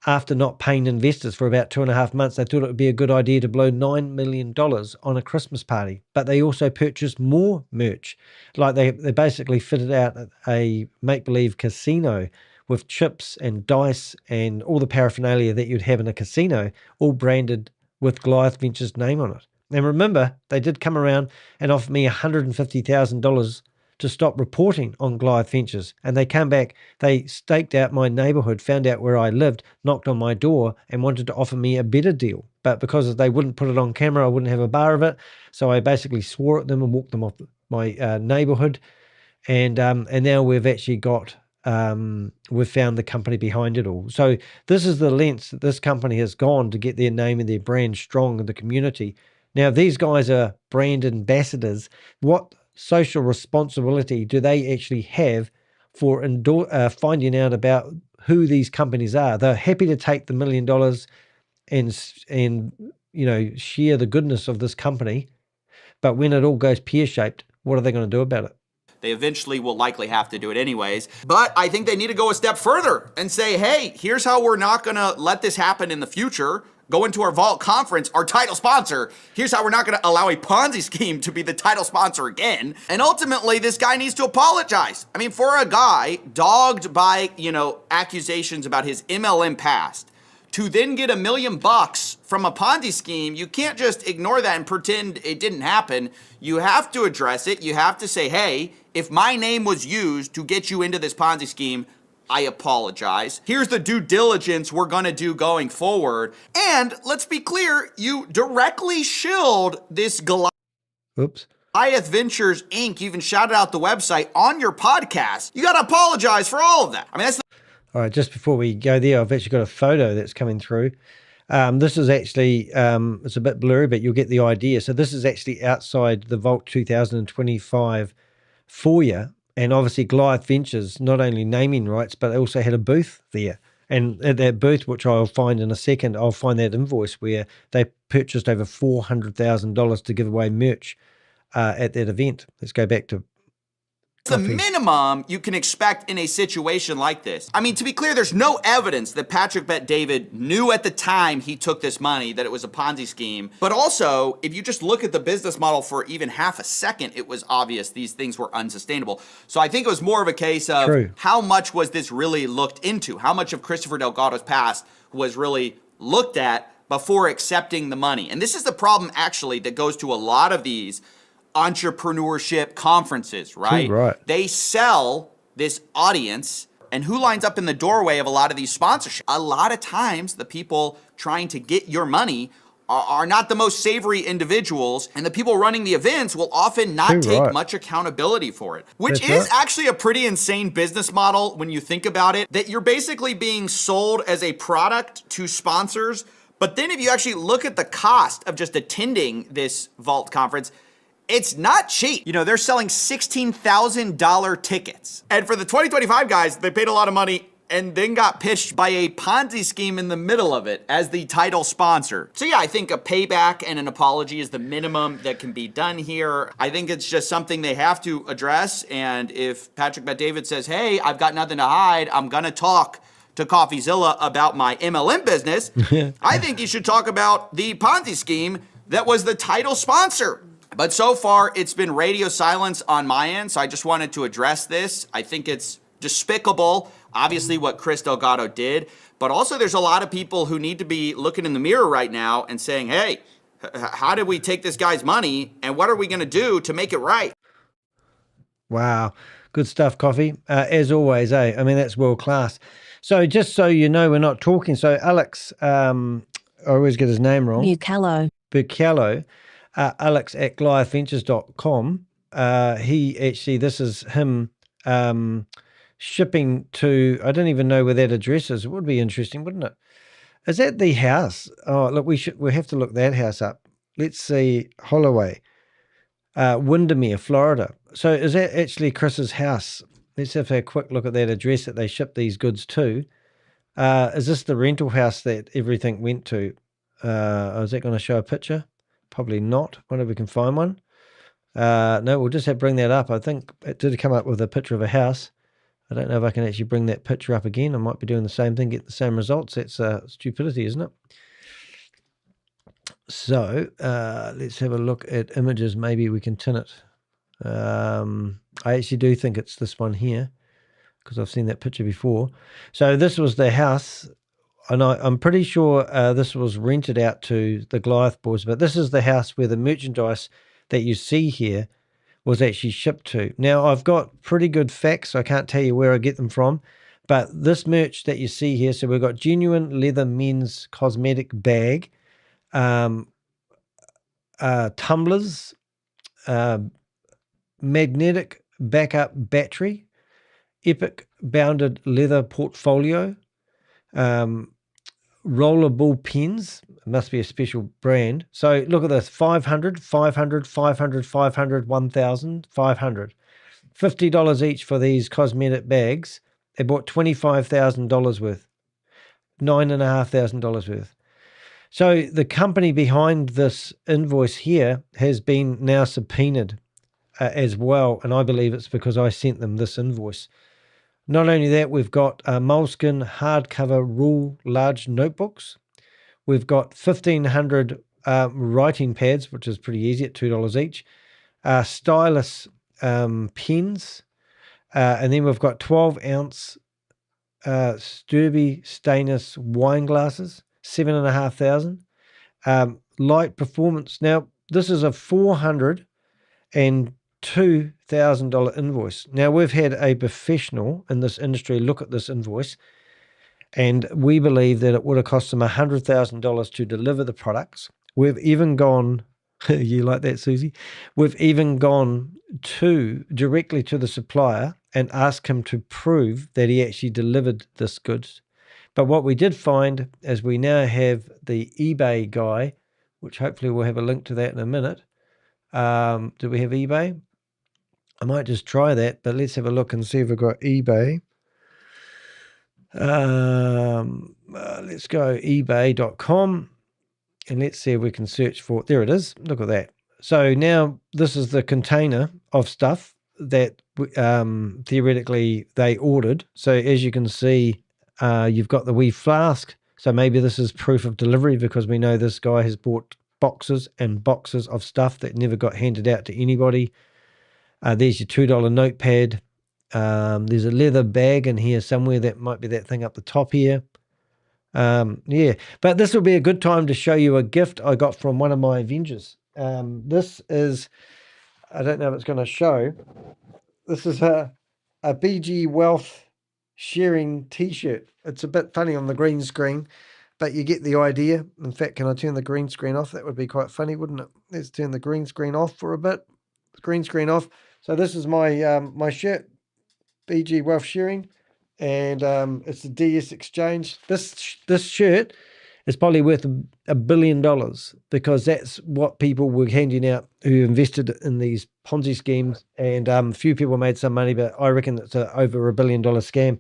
after not paying investors for about 2.5 months. They thought it would be a good idea to blow $9 million on a Christmas party. But they also purchased more merch. Like they basically fitted out a make-believe casino with chips and dice and all the paraphernalia that you'd have in a casino, all branded with Goliath Ventures' name on it. And remember, they did come around and offer me $150,000 to stop reporting on Goliath Ventures. And they came back, they staked out my neighborhood, found out where I lived, knocked on my door and wanted to offer me a better deal. But because they wouldn't put it on camera, I wouldn't have a bar of it. So I basically swore at them and walked them off my neighborhood. And now we've actually got, we've found the company behind it all. So this is the lengths that this company has gone to get their name and their brand strong in the community. Now, these guys are brand ambassadors. What social responsibility do they actually have for finding out about who these companies are? They're happy to take the $1 million and share the goodness of this company, but when it all goes pear-shaped, what are they going to do about it? They eventually will likely have to do it anyways. But I think they need to go a step further and say, hey, here's how we're not going to let this happen in the future. Go into our Vault conference, our title sponsor. Here's how we're not going to allow a Ponzi scheme to be the title sponsor again. And ultimately, this guy needs to apologize. I mean, for a guy dogged by, accusations about his MLM past, to then get $1 million from a Ponzi scheme, you can't just ignore that and pretend it didn't happen. You have to address it. You have to say, hey, if my name was used to get you into this Ponzi scheme, I apologize. Here's the due diligence we're going to do going forward. And let's be clear, you directly shilled this Goliath Ventures Inc. You even shouted out the website on your podcast. You got to apologize for all of that. I mean, that's all right, just before we go there, I've actually got a photo that's coming through. This is actually, it's a bit blurry, but you'll get the idea. So this is actually outside the Vault 2025 foyer. And obviously Goliath Ventures, not only naming rights, but they also had a booth there. And at that booth, which I'll find in a second, I'll find that invoice where they purchased over $400,000 to give away merch at that event. Let's go back to the minimum you can expect in a situation like this. I mean, to be clear, there's no evidence that Patrick Bet David knew at the time he took this money that it was a Ponzi scheme. But also, if you just look at the business model for even half a second, it was obvious these things were unsustainable. So I think it was more of a case of how much was this really looked into? How much of Christopher Delgado's past was really looked at before accepting the money? And this is the problem, actually, that goes to a lot of these entrepreneurship conferences, right? They sell this audience, and who lines up in the doorway of a lot of these sponsorships? A lot of times, the people trying to get your money are not the most savory individuals, and the people running the events will often not take much accountability for it, which is actually a pretty insane business model when you think about it, that you're basically being sold as a product to sponsors. But then if you actually look at the cost of just attending this Vault conference, it's not cheap. They're selling $16,000 tickets. And for the 2025 guys, they paid a lot of money and then got pitched by a Ponzi scheme in the middle of it as the title sponsor. So yeah, I think a payback and an apology is the minimum that can be done here. I think it's just something they have to address. And if Patrick Bet David says, hey, I've got nothing to hide, I'm gonna talk to Coffeezilla about my MLM business, I think you should talk about the Ponzi scheme that was the title sponsor. But so far, it's been radio silence on my end, so I just wanted to address this. I think it's despicable, obviously, what Chris Delgado did, but also there's a lot of people who need to be looking in the mirror right now and saying, hey, how did we take this guy's money, and what are we going to do to make it right? Wow. Good stuff, Coffee. As always, I mean, that's world class. So just so you know, we're not talking. So Alex, I always get his name wrong. Bucalo. Alex at goliathventures.com. He actually, this is him shipping to, I don't even know where that address is. It would be interesting, wouldn't it? Is that the house? Oh, look, we have to look that house up. Let's see, Holloway, Windermere, Florida. So is that actually Chris's house? Let's have a quick look at that address that they ship these goods to. Is this the rental house that everything went to? Is that going to show a picture? Probably not. Wonder if we can find one. No, we'll just have to bring that up. I think it did come up with a picture of a house. I don't know if I can actually bring that picture up again. I might be doing the same thing, get the same results. That's stupidity, isn't it? So let's have a look at images. Maybe we can tin it. I actually do think it's this one here because I've seen that picture before. So this was the house, and I'm pretty sure this was rented out to the Goliath boys, but this is the house where the merchandise that you see here was actually shipped to. Now, I've got pretty good facts. I can't tell you where I get them from, but this merch that you see here, so we've got genuine leather men's cosmetic bag, tumblers, magnetic backup battery, epic bounded leather portfolio, rollerball pens. It must be a special brand. So look at this: 500, 500, 500, 500, 1,000, 500. $50 each for these cosmetic bags. They bought $25,000 worth, $9,500 worth. So the company behind this invoice here has been now subpoenaed as well, and I believe it's because I sent them this invoice. Not only that, we've got moleskin hardcover rule large notebooks. We've got 1,500 writing pads, which is pretty easy at $2 each. Stylus pens. And then we've got 12-ounce Sturby stainless wine glasses, 7,500. Light performance. Now, this is a $402,000 invoice. Now, we've had a professional in this industry look at this invoice, and we believe that it would have cost them $100,000 to deliver the products. We've even gone, you like that, Susie? We've even gone directly to the supplier and asked him to prove that he actually delivered this goods. But what we did find is we now have the eBay guy, which hopefully we'll have a link to that in a minute. Do we have eBay? I might just try that, but let's have a look and see if we've got eBay. Let's go ebay.com and let's see if we can search for it. There it is. Look at that. So now this is the container of stuff that theoretically they ordered. So as you can see, you've got the wee flask. So maybe this is proof of delivery because we know this guy has bought boxes and boxes of stuff that never got handed out to anybody. There's your $2 notepad. There's a leather bag in here somewhere. That might be that thing up the top here. Yeah, but this will be a good time to show you a gift I got from one of my Avengers. This is, I don't know if it's going to show. This is a BG Wealth sharing t-shirt. It's a bit funny on the green screen, but you get the idea. In fact, can I turn the green screen off? That would be quite funny, wouldn't it? Let's turn the green screen off for a bit. Green screen off. So this is my my shirt, BG Wealth Sharing, and it's the DS Exchange. This shirt is probably worth $1 billion because that's what people were handing out who invested in these Ponzi schemes, and a few people made some money, but I reckon it's over $1 billion scam.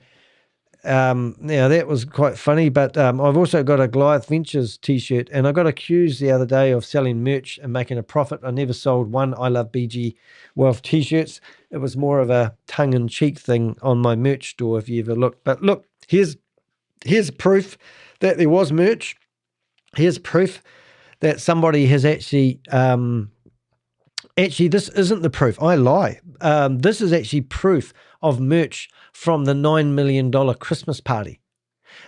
Now that was quite funny, but I've also got a Goliath Ventures t-shirt, and I got accused the other day of selling merch and making a profit. I never sold one I Love BG Wealth t-shirts. It was more of a tongue-in-cheek thing on my merch store if you ever look. But look, here's proof that there was merch. Here's proof that somebody has actually this isn't the proof. I lie. This is actually proof of merch from the $9 million Christmas party.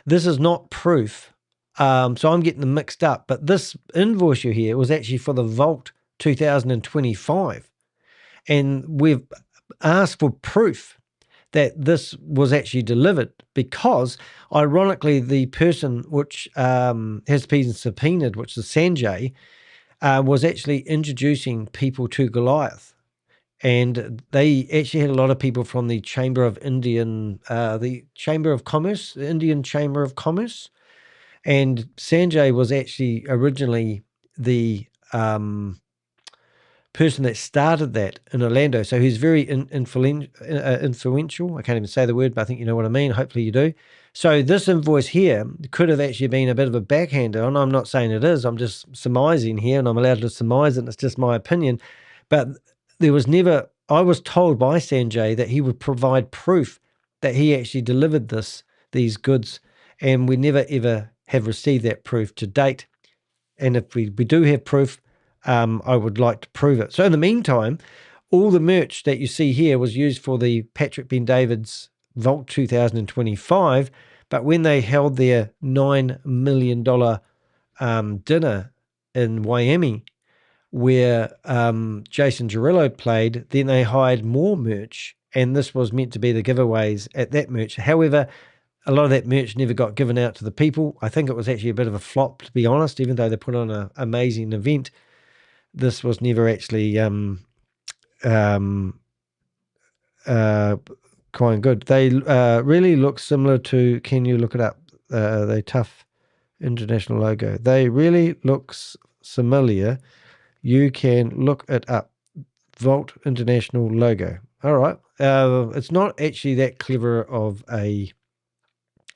This is not proof. So I'm getting them mixed up. But this invoice you hear was actually for the Vault 2025. And we've asked for proof that this was actually delivered because, ironically, the person which has been subpoenaed, which is Sanjay, was actually introducing people to Goliath. And they actually had a lot of people from the Chamber of the Chamber of Commerce, the Indian Chamber of Commerce. And Sanjay was actually originally the person that started that in Orlando. So he's very influential. I can't even say the word, but I think you know what I mean. Hopefully you do. So this invoice here could have actually been a bit of a backhander, and I'm not saying it is. I'm just surmising here, and I'm allowed to surmise it, and it's just my opinion. But there was never, I was told by Sanjay that he would provide proof that he actually delivered these goods, and we never ever have received that proof to date. And if we do have proof, I would like to prove it. So in the meantime, all the merch that you see here was used for the Patrick Bet-David's Vault 2025, but when they held their $9 million dinner in Miami, where Jason Derulo played, then they hired more merch, and this was meant to be the giveaways at that merch. However, a lot of that merch never got given out to the people. I think it was actually a bit of a flop, to be honest, even though they put on an amazing event. This was never actually quite good. They really look similar to, can you look it up? They tough international logo. They really look familiar. You can look it up. Vault International logo. All right. It's not actually that clever of a,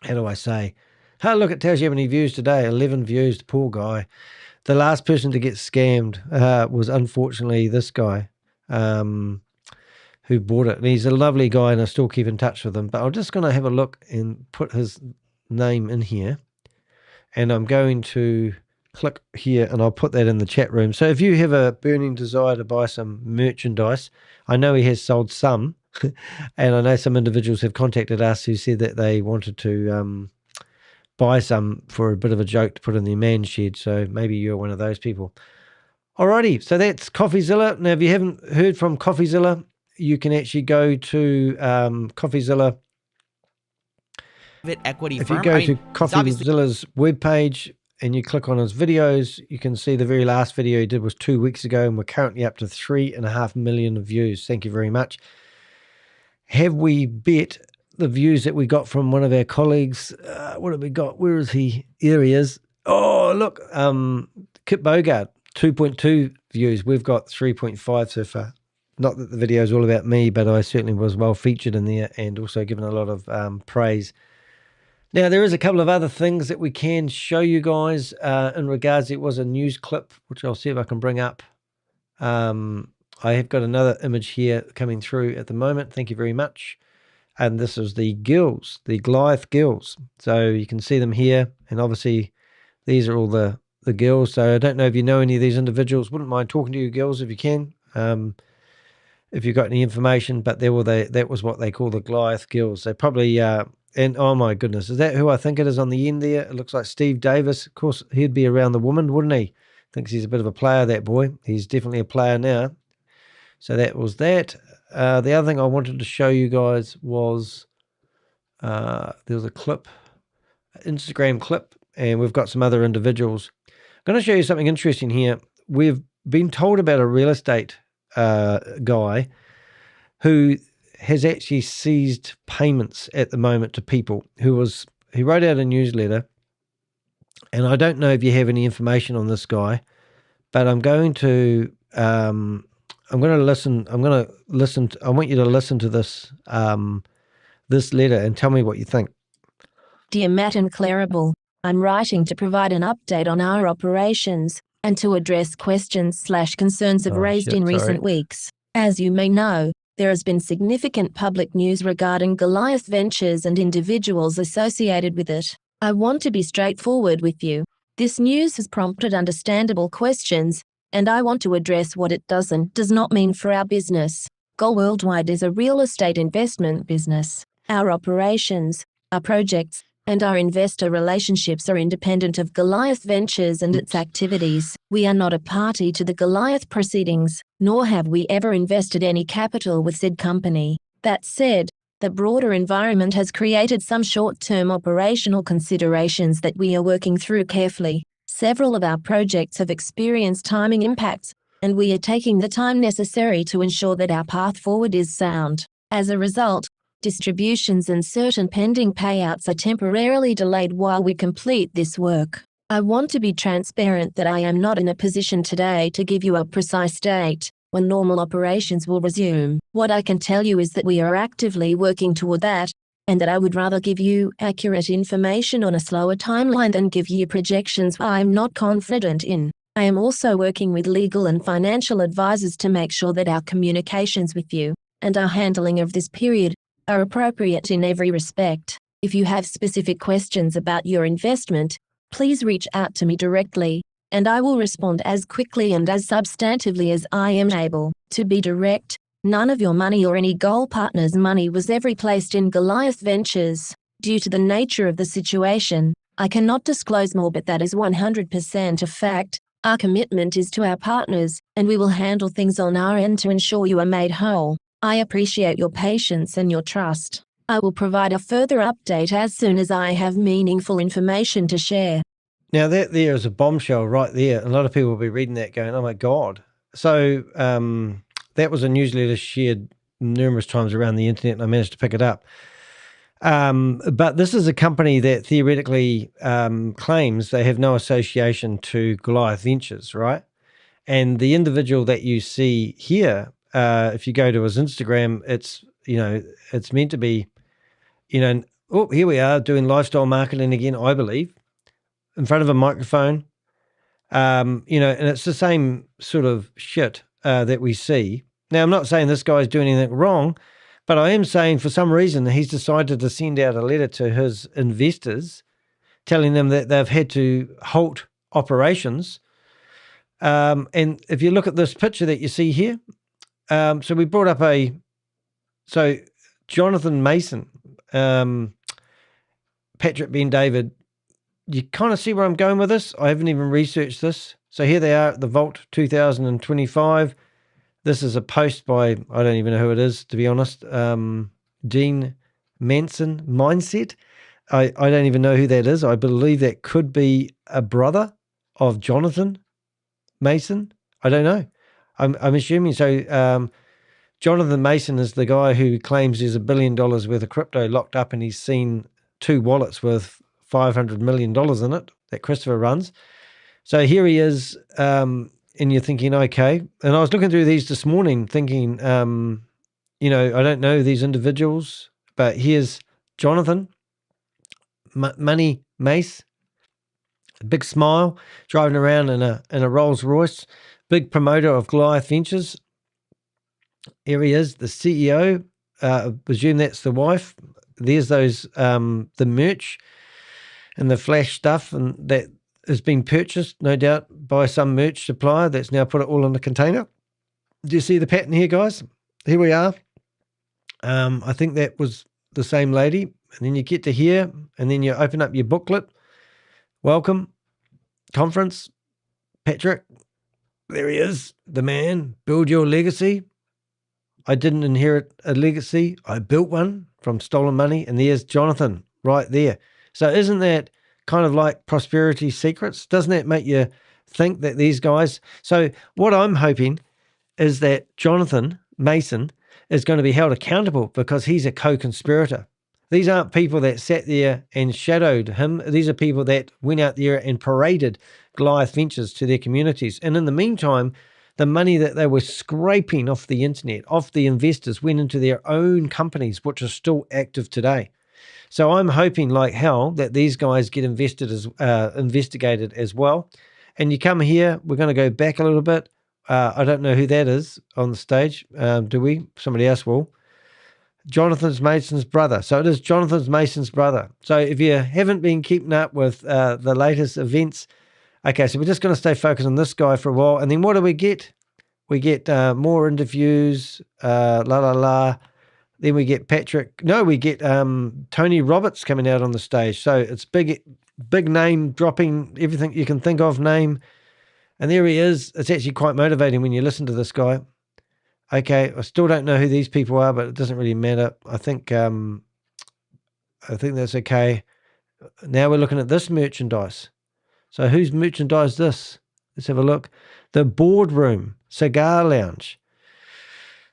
how do I say? Oh, look, it tells you how many views today. 11 views, the poor guy. The last person to get scammed was unfortunately this guy who bought it. And he's a lovely guy, and I still keep in touch with him. But I'm just going to have a look and put his name in here. And I'm going to click here, and I'll put that in the chat room. So if you have a burning desire to buy some merchandise, I know he has sold some, and I know some individuals have contacted us who said that they wanted to buy some for a bit of a joke to put in their man shed. So maybe you're one of those people. Alrighty, so that's Coffeezilla. Now, if you haven't heard from Coffeezilla, you can actually go to Coffeezilla. If you go to Coffeezilla's webpage and you click on his videos, you can see the very last video he did was 2 weeks ago, and we're currently up to 3.5 million views. Thank you very much. Have we bet the views that we got from one of our colleagues? What have we got? Where is he? Here he is. Oh, look, Kip Bogart, 2.2 views. We've got 3.5 so far. Not that the video is all about me, but I certainly was well featured in there and also given a lot of praise. Now, there is a couple of other things that we can show you guys in regards. It was a news clip, which I'll see if I can bring up. I have got another image here coming through at the moment. Thank you very much. And this is the gills, the Goliath gills. So you can see them here. And obviously, these are all the gills. So I don't know if you know any of these individuals. Wouldn't mind talking to you, gills, if you can. If you've got any information. But that was what they call the Goliath gills. They probably... and oh my goodness, is that who I think it is on the end there? It looks like Steve Davis. Of course, he'd be around the woman, wouldn't he? Thinks he's a bit of a player, that boy. He's definitely a player now. So that was that. The other thing I wanted to show you guys was there was a clip, Instagram clip, and we've got some other individuals. I'm going to show you something interesting here. We've been told about a real estate guy who has actually seized payments at the moment to people. He wrote out a newsletter, and I don't know if you have any information on this guy, but I'm going to listen. I want you to listen to this this letter and tell me what you think. Dear Matt and Clarabelle, I'm writing to provide an update on our operations and to address questions/concerns raised in recent weeks. As you may know, there has been significant public news regarding Goliath Ventures and individuals associated with it. I want to be straightforward with you. This news has prompted understandable questions, and I want to address what it does not mean for our business. Gol Worldwide is a real estate investment business. Our operations, our projects, and our investor relationships are independent of Goliath Ventures and its activities. We are not a party to the Goliath proceedings, nor have we ever invested any capital with said company. That said, the broader environment has created some short-term operational considerations that we are working through carefully. Several of our projects have experienced timing impacts, and we are taking the time necessary to ensure that our path forward is sound. As a result, distributions and certain pending payouts are temporarily delayed while we complete this work. I want to be transparent that I am not in a position today to give you a precise date when normal operations will resume. What I can tell you is that we are actively working toward that, and that I would rather give you accurate information on a slower timeline than give you projections I'm not confident in. I am also working with legal and financial advisors to make sure that our communications with you and our handling of this period are appropriate in every respect. If you have specific questions about your investment, please reach out to me directly, and I will respond as quickly and as substantively as I am able. To be direct, none of your money or any Goal partner's money was ever placed in Goliath Ventures. Due to the nature of the situation, I cannot disclose more, but that is 100% a fact. Our commitment is to our partners, and we will handle things on our end to ensure you are made whole. I appreciate your patience and your trust. I will provide a further update as soon as I have meaningful information to share. Now that there is a bombshell right there. A lot of people will be reading that going, oh my God. So that was a newsletter shared numerous times around the internet, and I managed to pick it up. But this is a company that theoretically claims they have no association to Goliath Ventures, right? And the individual that you see here, if you go to his Instagram, it's meant to be, oh, here we are doing lifestyle marketing again, I believe, in front of a microphone, and it's the same sort of shit that we see. Now, I'm not saying this guy's doing anything wrong, but I am saying for some reason he's decided to send out a letter to his investors telling them that they've had to halt operations. And if you look at this picture that you see here, so we brought up Jonathan Mason, Patrick Ben David, you kind of see where I'm going with this. I haven't even researched this. So here they are at the Vault 2025. This is a post by, I don't even know who it is, to be honest, Dean Manson Mindset. I don't even know who that is. I believe that could be a brother of Jonathan Mason. I don't know. I'm assuming so. Jonathan Mason is the guy who claims there's $1 billion worth of crypto locked up, and he's seen 2 wallets with $500 million in it that Christopher runs. So here he is, and you're thinking, okay. And I was looking through these this morning thinking, I don't know these individuals, but here's Jonathan, Money Mace, big smile, driving around in a Rolls Royce, big promoter of Goliath Ventures. Here he is, the CEO. I presume that's the wife. There's those, the merch and the flash stuff, and that has been purchased, no doubt, by some merch supplier that's now put it all in a container. Do you see the pattern here, guys? Here we are. I think that was the same lady. And then you get to here, and then you open up your booklet. Welcome, conference, Patrick. There he is, the man. Build your legacy. I didn't inherit a legacy. I built one from stolen money. And there's Jonathan right there. So isn't that kind of like prosperity secrets? Doesn't that make you think that these guys... So what I'm hoping is that Jonathan Mason is going to be held accountable because he's a co-conspirator. These aren't people that sat there and shadowed him. These are people that went out there and paraded Goliath Ventures to their communities. And in the meantime, the money that they were scraping off the internet, off the investors, went into their own companies, which are still active today. So I'm hoping like hell that these guys get investigated as well. And you come here, we're going to go back a little bit. I don't know who that is on the stage. Do we? Somebody else will. Jonathan Mason's brother. So it is Jonathan Mason's brother. So if you haven't been keeping up with the latest events, okay, so we're just going to stay focused on this guy for a while. And then what do we get? We get more interviews, Then we get we get Tony Roberts coming out on the stage. So it's big name dropping, everything you can think of name. And there he is. It's actually quite motivating when you listen to this guy. Okay, I still don't know who these people are, but it doesn't really matter. I think that's okay. Now we're looking at this merchandise. So whose merchandise this? Let's have a look. The Boardroom Cigar Lounge.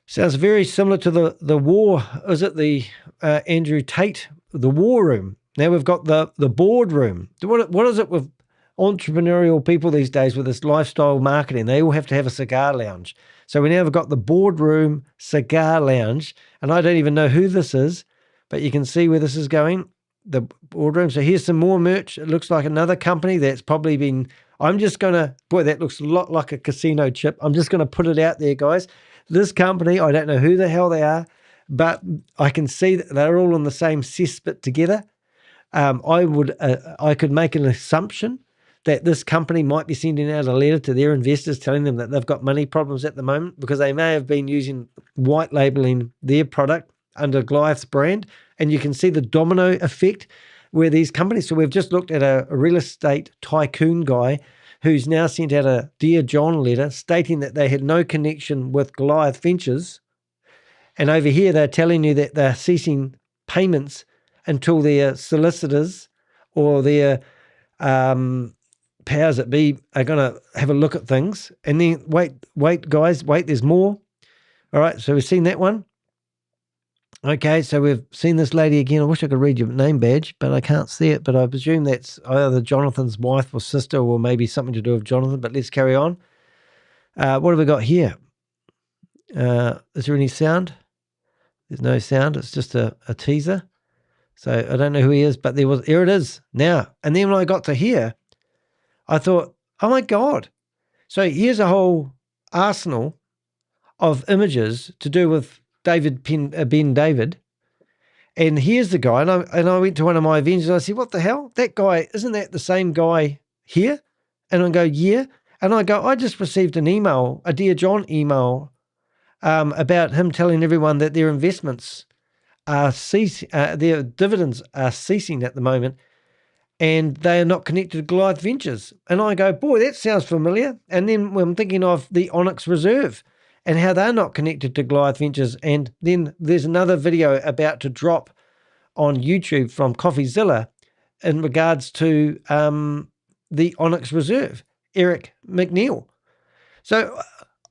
Sounds very similar to the war. Is it the Andrew Tate, the War Room? Now we've got the Boardroom. What is it with entrepreneurial people these days with this lifestyle marketing? They all have to have a cigar lounge. So we now have got the Boardroom Cigar Lounge, and I don't even know who this is, but you can see where this is going. the boardroom. So here's some more merch. It looks like another company that's probably been, I'm just going to, boy, that looks a lot like a casino chip. I'm just going to put it out there, guys. This company, I don't know who the hell they are, but I can see that they're all on the same cesspit together. I could make an assumption that this company might be sending out a letter to their investors telling them that they've got money problems at the moment because they may have been using white labeling their product under Goliath's brand. And you can see the domino effect where these companies, so we've just looked at a real estate tycoon guy who's now sent out a Dear John letter stating that they had no connection with Goliath Ventures. And over here, they're telling you that they're ceasing payments until their solicitors or their powers that be are going to have a look at things. And then, wait, guys, wait, there's more. All right, so we've seen that one. Okay, so we've seen this lady again. I wish I could read your name badge, but I can't see it. But I presume that's either Jonathan's wife or sister or maybe something to do with Jonathan. But let's carry on. What have we got here? Is there any sound? There's no sound. It's just a teaser. So I don't know who he is, but here it is now. And then when I got to here, I thought, oh my God. So here's a whole arsenal of images to do with Ben David. And here's the guy. And I went to one of my events and I said, what the hell? That guy, isn't that the same guy here? And I go, yeah. And I go, I just received an email, a Dear John email, about him telling everyone that their investments are ceasing, their dividends are ceasing at the moment, and they are not connected to Goliath Ventures. And I go, boy, that sounds familiar. And then I'm thinking of the Onyx Reserve and how they're not connected to Goliath Ventures. And then there's another video about to drop on YouTube from Coffeezilla in regards to the Onyx Reserve, Eric McNeil. So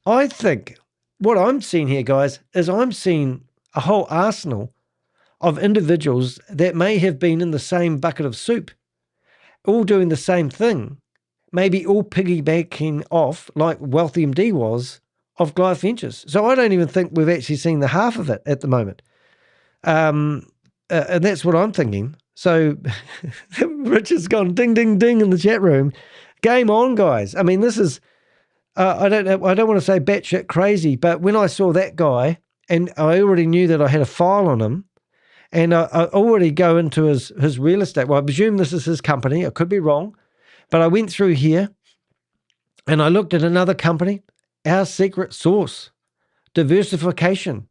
I think what I'm seeing here, guys, is I'm seeing a whole arsenal of individuals that may have been in the same bucket of soup, all doing the same thing, maybe all piggybacking off, like Wealthy MD was, of Goliath Ventures. So I don't even think we've actually seen the half of it at the moment. And that's what I'm thinking. So Richard's gone ding, ding, ding in the chat room. Game on, guys. I mean, this is, I don't want to say batshit crazy, but when I saw that guy, and I already knew that I had a file on him, and I already go into his real estate. Well, I presume this is his company. I could be wrong. But I went through here and I looked at another company, Our Secret Source, diversification.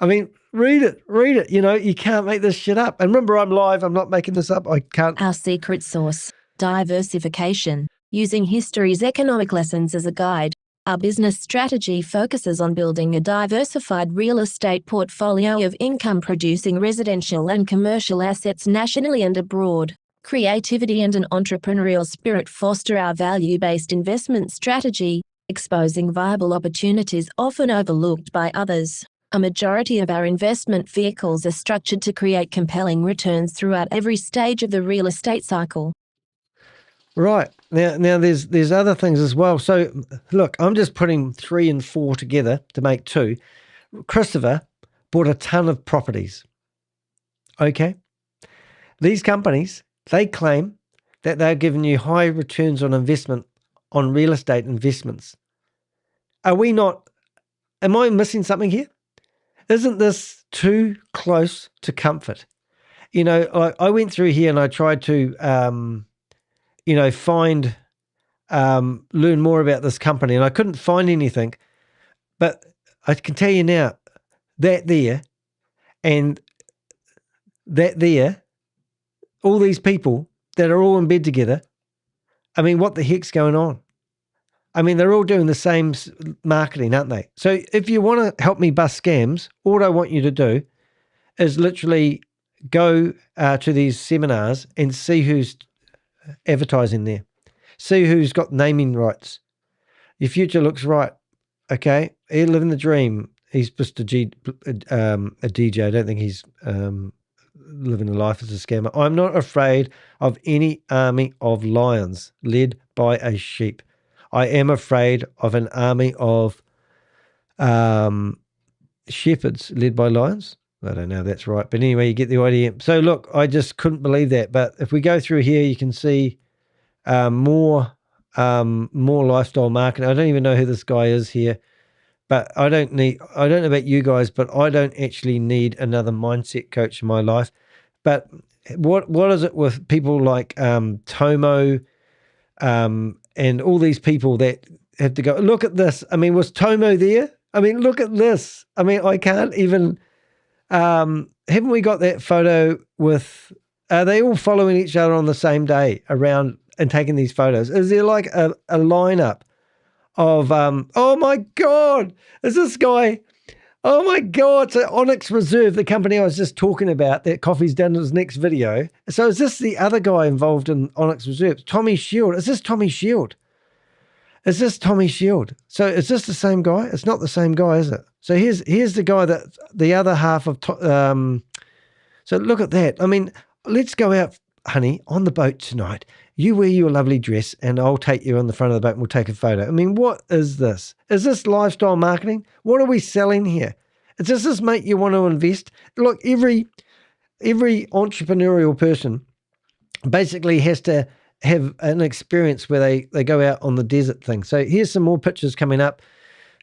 I mean, read it. You know, you can't make this shit up. And remember, I'm live. I'm not making this up. I can't. Our Secret Source, diversification, using history's economic lessons as a guide. Our business strategy focuses on building a diversified real estate portfolio of income-producing residential and commercial assets nationally and abroad. Creativity and an entrepreneurial spirit foster our value-based investment strategy, exposing viable opportunities often overlooked by others. A majority of our investment vehicles are structured to create compelling returns throughout every stage of the real estate cycle. Right. Now there's other things as well. So look, I'm just putting 3 and 4 together to make 2. Christopher bought a ton of properties. Okay. These companies, they claim that they're giving you high returns on investment on real estate investments. Am I missing something here? Isn't this too close to comfort? You know, I went through here and I tried to, learn more about this company, and I couldn't find anything. But I can tell you now, that there and that there, all these people that are all in bed together, I mean, what the heck's going on? I mean, they're all doing the same marketing, aren't they? So if you want to help me bust scams, all I want you to do is literally go to these seminars and see who's advertising there. See who's got naming rights. Your future looks right. Okay. He's living the dream. He's just a DJ. I don't think he's living a life as a scammer. I'm not afraid of any army of lions led by a sheep. I am afraid of an army of shepherds led by lions. I don't know if that's right. But anyway, you get the idea. So look, I just couldn't believe that. But if we go through here, you can see more lifestyle marketing. I don't even know who this guy is here. But I don't know about you guys, but I don't actually need another mindset coach in my life. But what is it with people like Tomo and all these people that have to go, look at this. I mean, was Tomo there? I mean, look at this. I mean, I can't even, haven't we got that photo with, are they all following each other on the same day around and taking these photos? Is there like a lineup of, oh my God, is this guy, oh my God, so Onyx Reserve, the company I was just talking about, that Coffee's done in his next video. So is this the other guy involved in Onyx Reserve? Tommy Shield. Is this Tommy Shield? Is this Tommy Shield? So is this the same guy? It's not the same guy, is it? So here's the guy that the other half of, so look at that. I mean, let's go out, honey, on the boat tonight. You wear your lovely dress and I'll take you on the front of the boat and we'll take a photo. I mean, what is this? Is this lifestyle marketing? What are we selling here? Does this make you want to invest? Look, every entrepreneurial person basically has to have an experience where they go out on the desert thing. So here's some more pictures coming up.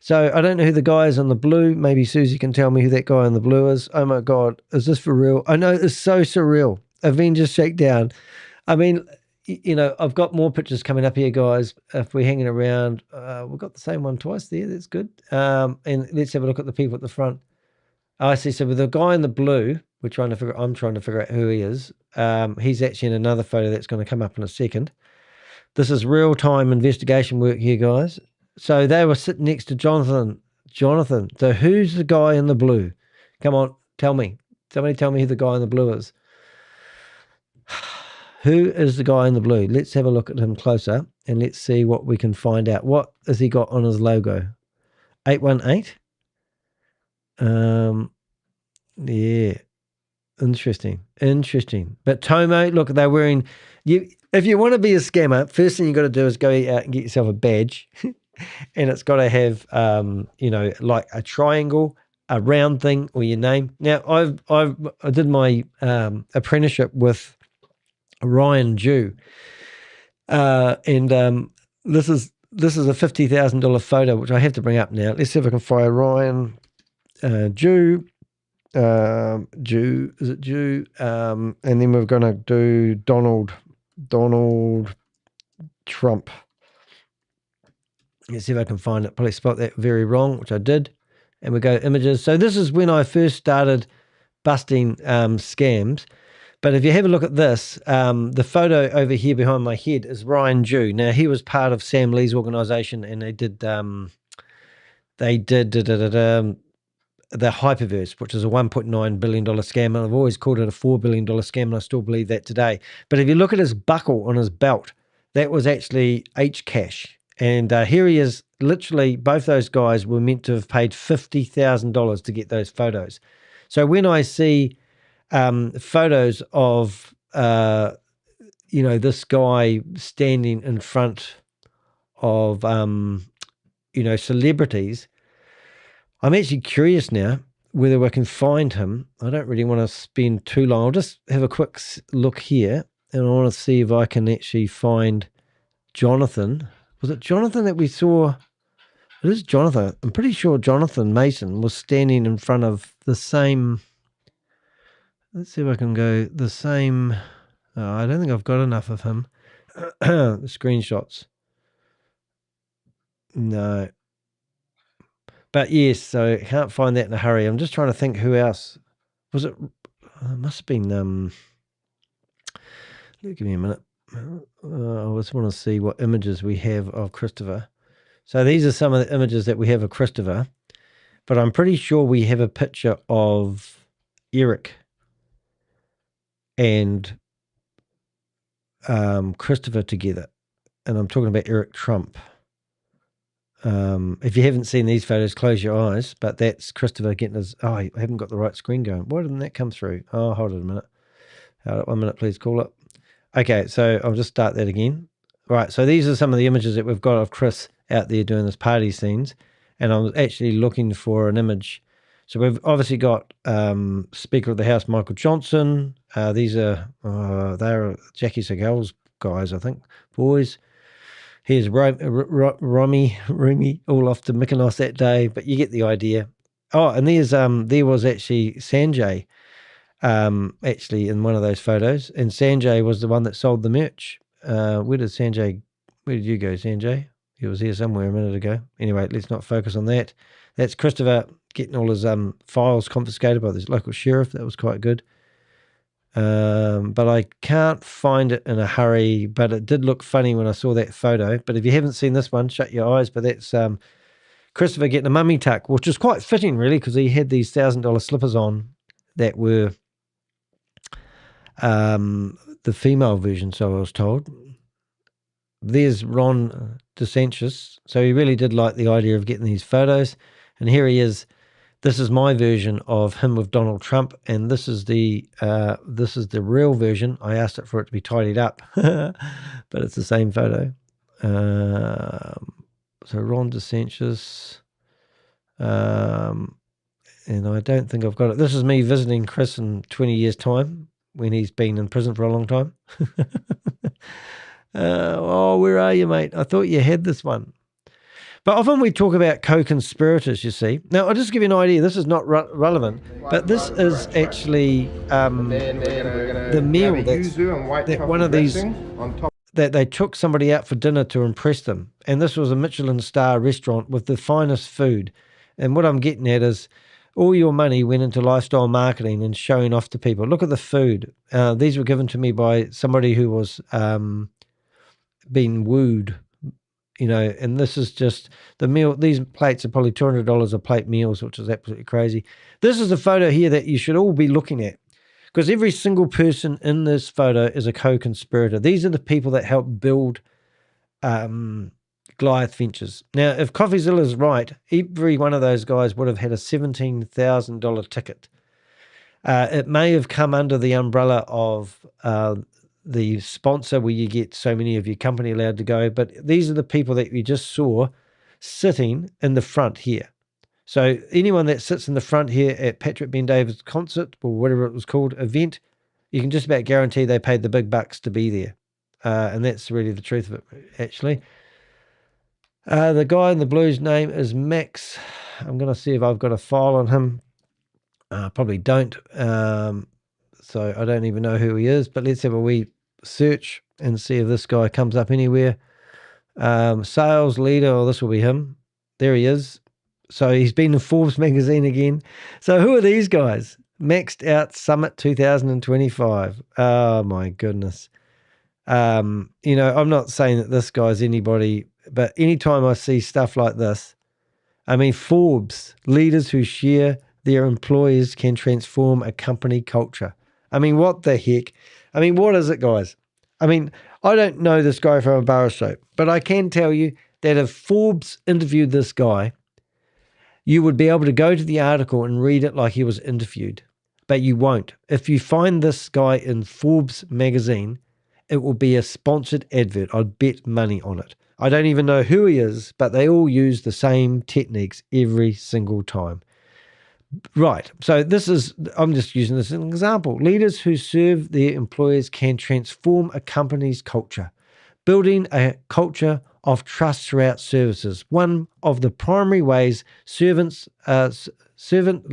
So I don't know who the guy is on the blue. Maybe Susie can tell me who that guy on the blue is. Oh my God, is this for real? I know it's so surreal. Avengers Shakedown. I mean, you know, I've got more pictures coming up here, guys. If we're hanging around, we've got the same one twice there. That's good. And let's have a look at the people at the front. Oh, I see. So with the guy in the blue, I'm trying to figure out who he is. He's actually in another photo that's going to come up in a second. This is real-time investigation work here, guys. So they were sitting next to Jonathan. So who's the guy in the blue? Come on, tell me. Somebody tell me who the guy in the blue is. Who is the guy in the blue? Let's have a look at him closer and let's see what we can find out. What has he got on his logo? 818? Yeah. Interesting. But Tomo, look, they're wearing, if you want to be a scammer, first thing you got to do is go out and get yourself a badge. And it's got to have, like a triangle, a round thing, or your name. Now, I did my apprenticeship with Ryan Jew, and this is a $50,000 photo, which I have to bring up now. Let's see if I can find Ryan Jew. Is it Jew? And then we're going to do Donald Trump. Let's see if I can find it. Probably spelled that very wrong, which I did. And we go images. So this is when I first started busting scams. But if you have a look at this, the photo over here behind my head is Ryan Jew. Now, he was part of Sam Lee's organization, and they did the Hyperverse, which is a $1.9 billion scam. And I've always called it a $4 billion scam, and I still believe that today. But if you look at his buckle on his belt, that was actually Hcash. And here he is. Literally, both those guys were meant to have paid $50,000 to get those photos. So when I see photos of, this guy standing in front of, celebrities, I'm actually curious now whether I can find him. I don't really want to spend too long. I'll just have a quick look here, and I want to see if I can actually find Jonathan. Was it Jonathan that we saw? It is Jonathan. I'm pretty sure Jonathan Mason was standing in front of the same. Let's see if I can go the same. I don't think I've got enough of him. The screenshots. No. But yes, so I can't find that in a hurry. I'm just trying to think who else. Was it? It must have been. Give me a minute. I just want to see what images we have of Christopher. So these are some of the images that we have of Christopher. But I'm pretty sure we have a picture of Eric and Christopher together. And I'm talking about Eric Trump. If you haven't seen these photos, close your eyes. But that's Christopher getting his... Oh, I haven't got the right screen going. Why didn't that come through? Oh, hold on a minute. Hold on 1 minute, please. Call it. Okay, so I'll just start that again. Right, so these are some of the images that we've got of Chris out there doing this party scenes. And I was actually looking for an image. So we've obviously got Speaker of the House, Michael Johnson. These are, they're Jackie Segal's guys, I think, boys. Here's Rumi, all off to Mykonos that day, but you get the idea. Oh, and there was actually Sanjay, actually in one of those photos, and Sanjay was the one that sold the merch. Where did you go, Sanjay? He was here somewhere a minute ago. Anyway, let's not focus on that. That's Christopher getting all his files confiscated by this local sheriff. That was quite good. But I can't find it in a hurry, but it did look funny when I saw that photo. But if you haven't seen this one, shut your eyes. But that's Christopher getting a mummy tuck, which is quite fitting, really, because he had these $1,000 slippers on that were the female version, so I was told. There's Ron DeSantis. So he really did like the idea of getting these photos. And here he is. This is my version of him with Donald Trump, and this is the real version. I asked it for it to be tidied up, but it's the same photo. So Ron DeSantis, and I don't think I've got it. This is me visiting Chris in 20 years' time when he's been in prison for a long time. Oh, where are you, mate? I thought you had this one. But often we talk about co-conspirators, you see. Now, I'll just give you an idea. This is not relevant, but this is actually the meal that one of these, that they took somebody out for dinner to impress them. And this was a Michelin star restaurant with the finest food. And what I'm getting at is all your money went into lifestyle marketing and showing off to people. Look at the food. These were given to me by somebody who was being wooed. You know, and this is just the meal. These plates are probably $200 a plate meals, which is absolutely crazy. This is a photo here that you should all be looking at, because every single person in this photo is a co-conspirator. These are the people that helped build Goliath Ventures. Now, if Coffeezilla is right, every one of those guys would have had a $17,000 ticket. It may have come under the umbrella of the sponsor where you get so many of your company allowed to go, but these are the people that we just saw sitting in the front here. So anyone that sits in the front here at Patrick Ben-David's concert, or whatever it was called, event, you can just about guarantee they paid the big bucks to be there. And that's really the truth of it, actually. The guy in the blue's name is Max. I'm going to see if I've got a file on him. Probably don't. So I don't even know who he is, but let's have a wee search and see if this guy comes up anywhere. Sales leader, oh, this will be him. There he is. So he's been in Forbes magazine again. So who are these guys? Maxed Out Summit 2025. Oh my goodness. You know, I'm not saying that this guy's anybody, but anytime I see stuff like this, I mean, Forbes, leaders who share their employees can transform a company culture. I mean, what the heck? I mean, what is it, guys? I mean, I don't know this guy from a bar of soap, but I can tell you that if Forbes interviewed this guy, you would be able to go to the article and read it like he was interviewed, but you won't. If you find this guy in Forbes magazine, it will be a sponsored advert. I'd bet money on it. I don't even know who he is, but they all use the same techniques every single time. Right. So this is, I'm just using this as an example. Leaders who serve their employers can transform a company's culture, building a culture of trust throughout services. One of the primary ways servant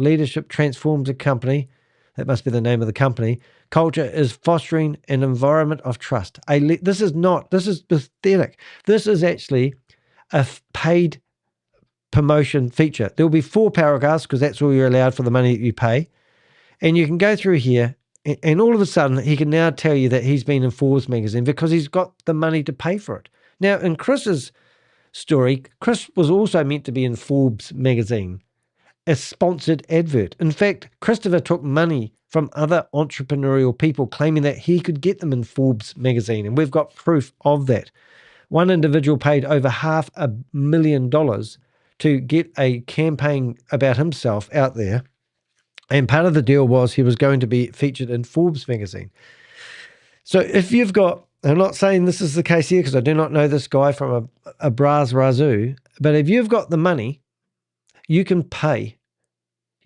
leadership transforms a company, that must be the name of the company, culture, is fostering an environment of trust. This is pathetic. This is actually a paid promotion feature. There'll be 4 paragraphs because that's all you're allowed for the money that you pay. And you can go through here and all of a sudden he can now tell you that he's been in Forbes magazine because he's got the money to pay for it. Now, in Chris's story, Chris was also meant to be in Forbes magazine, a sponsored advert. In fact, Christopher took money from other entrepreneurial people claiming that he could get them in Forbes magazine. And we've got proof of that. One individual paid over $500,000 to get a campaign about himself out there. And part of the deal was he was going to be featured in Forbes magazine. So if you've got, I'm not saying this is the case here because I do not know this guy from a Bras Razoo, but if you've got the money, you can pay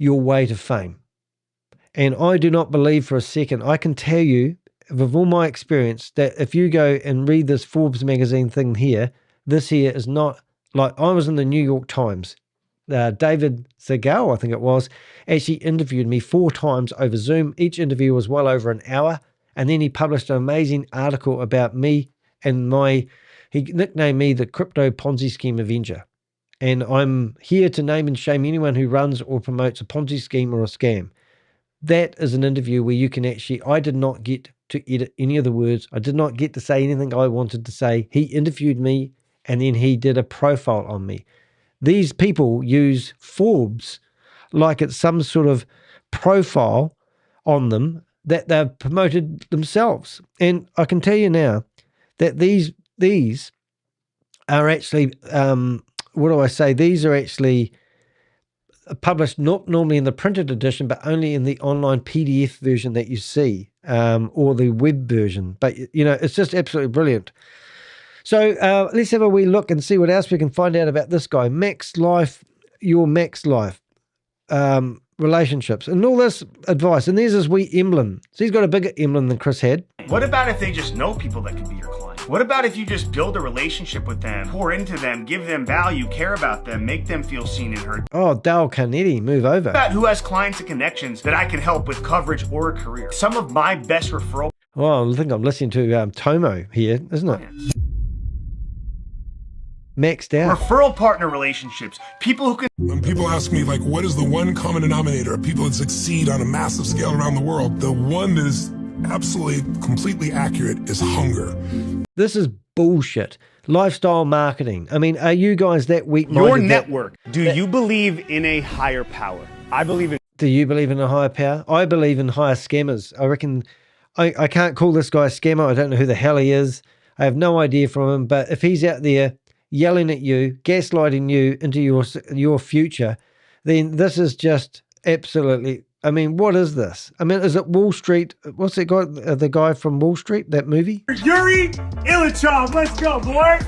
your way to fame. And I do not believe for a second, I can tell you, with all my experience, that if you go and read this Forbes magazine thing here, this here is not, like, I was in the New York Times. David Segal, I think it was, actually interviewed me 4 times over Zoom. Each interview was well over an hour. And then he published an amazing article about me and he nicknamed me the crypto Ponzi scheme Avenger. And I'm here to name and shame anyone who runs or promotes a Ponzi scheme or a scam. That is an interview where you can actually, I did not get to edit any of the words. I did not get to say anything I wanted to say. He interviewed me and then he did a profile on me. These people use Forbes like it's some sort of profile on them that they've promoted themselves. And I can tell you now that these are actually, these are actually published not normally in the printed edition, but only in the online PDF version that you see, or the web version. But, you know, it's just absolutely brilliant. So let's have a wee look and see what else we can find out about this guy. Max Life, your Max Life, relationships, and all this advice. And there's this wee emblem. So he's got a bigger emblem than Chris had. What about if they just know people that could be your client? What about if you just build a relationship with them, pour into them, give them value, care about them, make them feel seen and heard? Oh, Dale Carnegie, move over. What about who has clients and connections that I can help with coverage or a career? Some of my best referral. Oh, I think I'm listening to Tomo here, isn't it? Maxed out. Referral partner relationships. People who can... When people ask me, like, what is the one common denominator of people that succeed on a massive scale around the world? The one that is absolutely, completely accurate is hunger. This is bullshit. Lifestyle marketing. I mean, are you guys that weak-minded? Your network. Do you believe in a higher power? I believe in... Do you believe in a higher power? I believe in higher scammers. I reckon... I can't call this guy a scammer. I don't know who the hell he is. I have no idea from him. But if he's out there yelling at you, gaslighting you into your future, then this is just absolutely... I mean, what is this? I mean, is it Wall Street? What's that guy, the guy from Wall Street, that movie? Yuri Illichov, let's go, boy!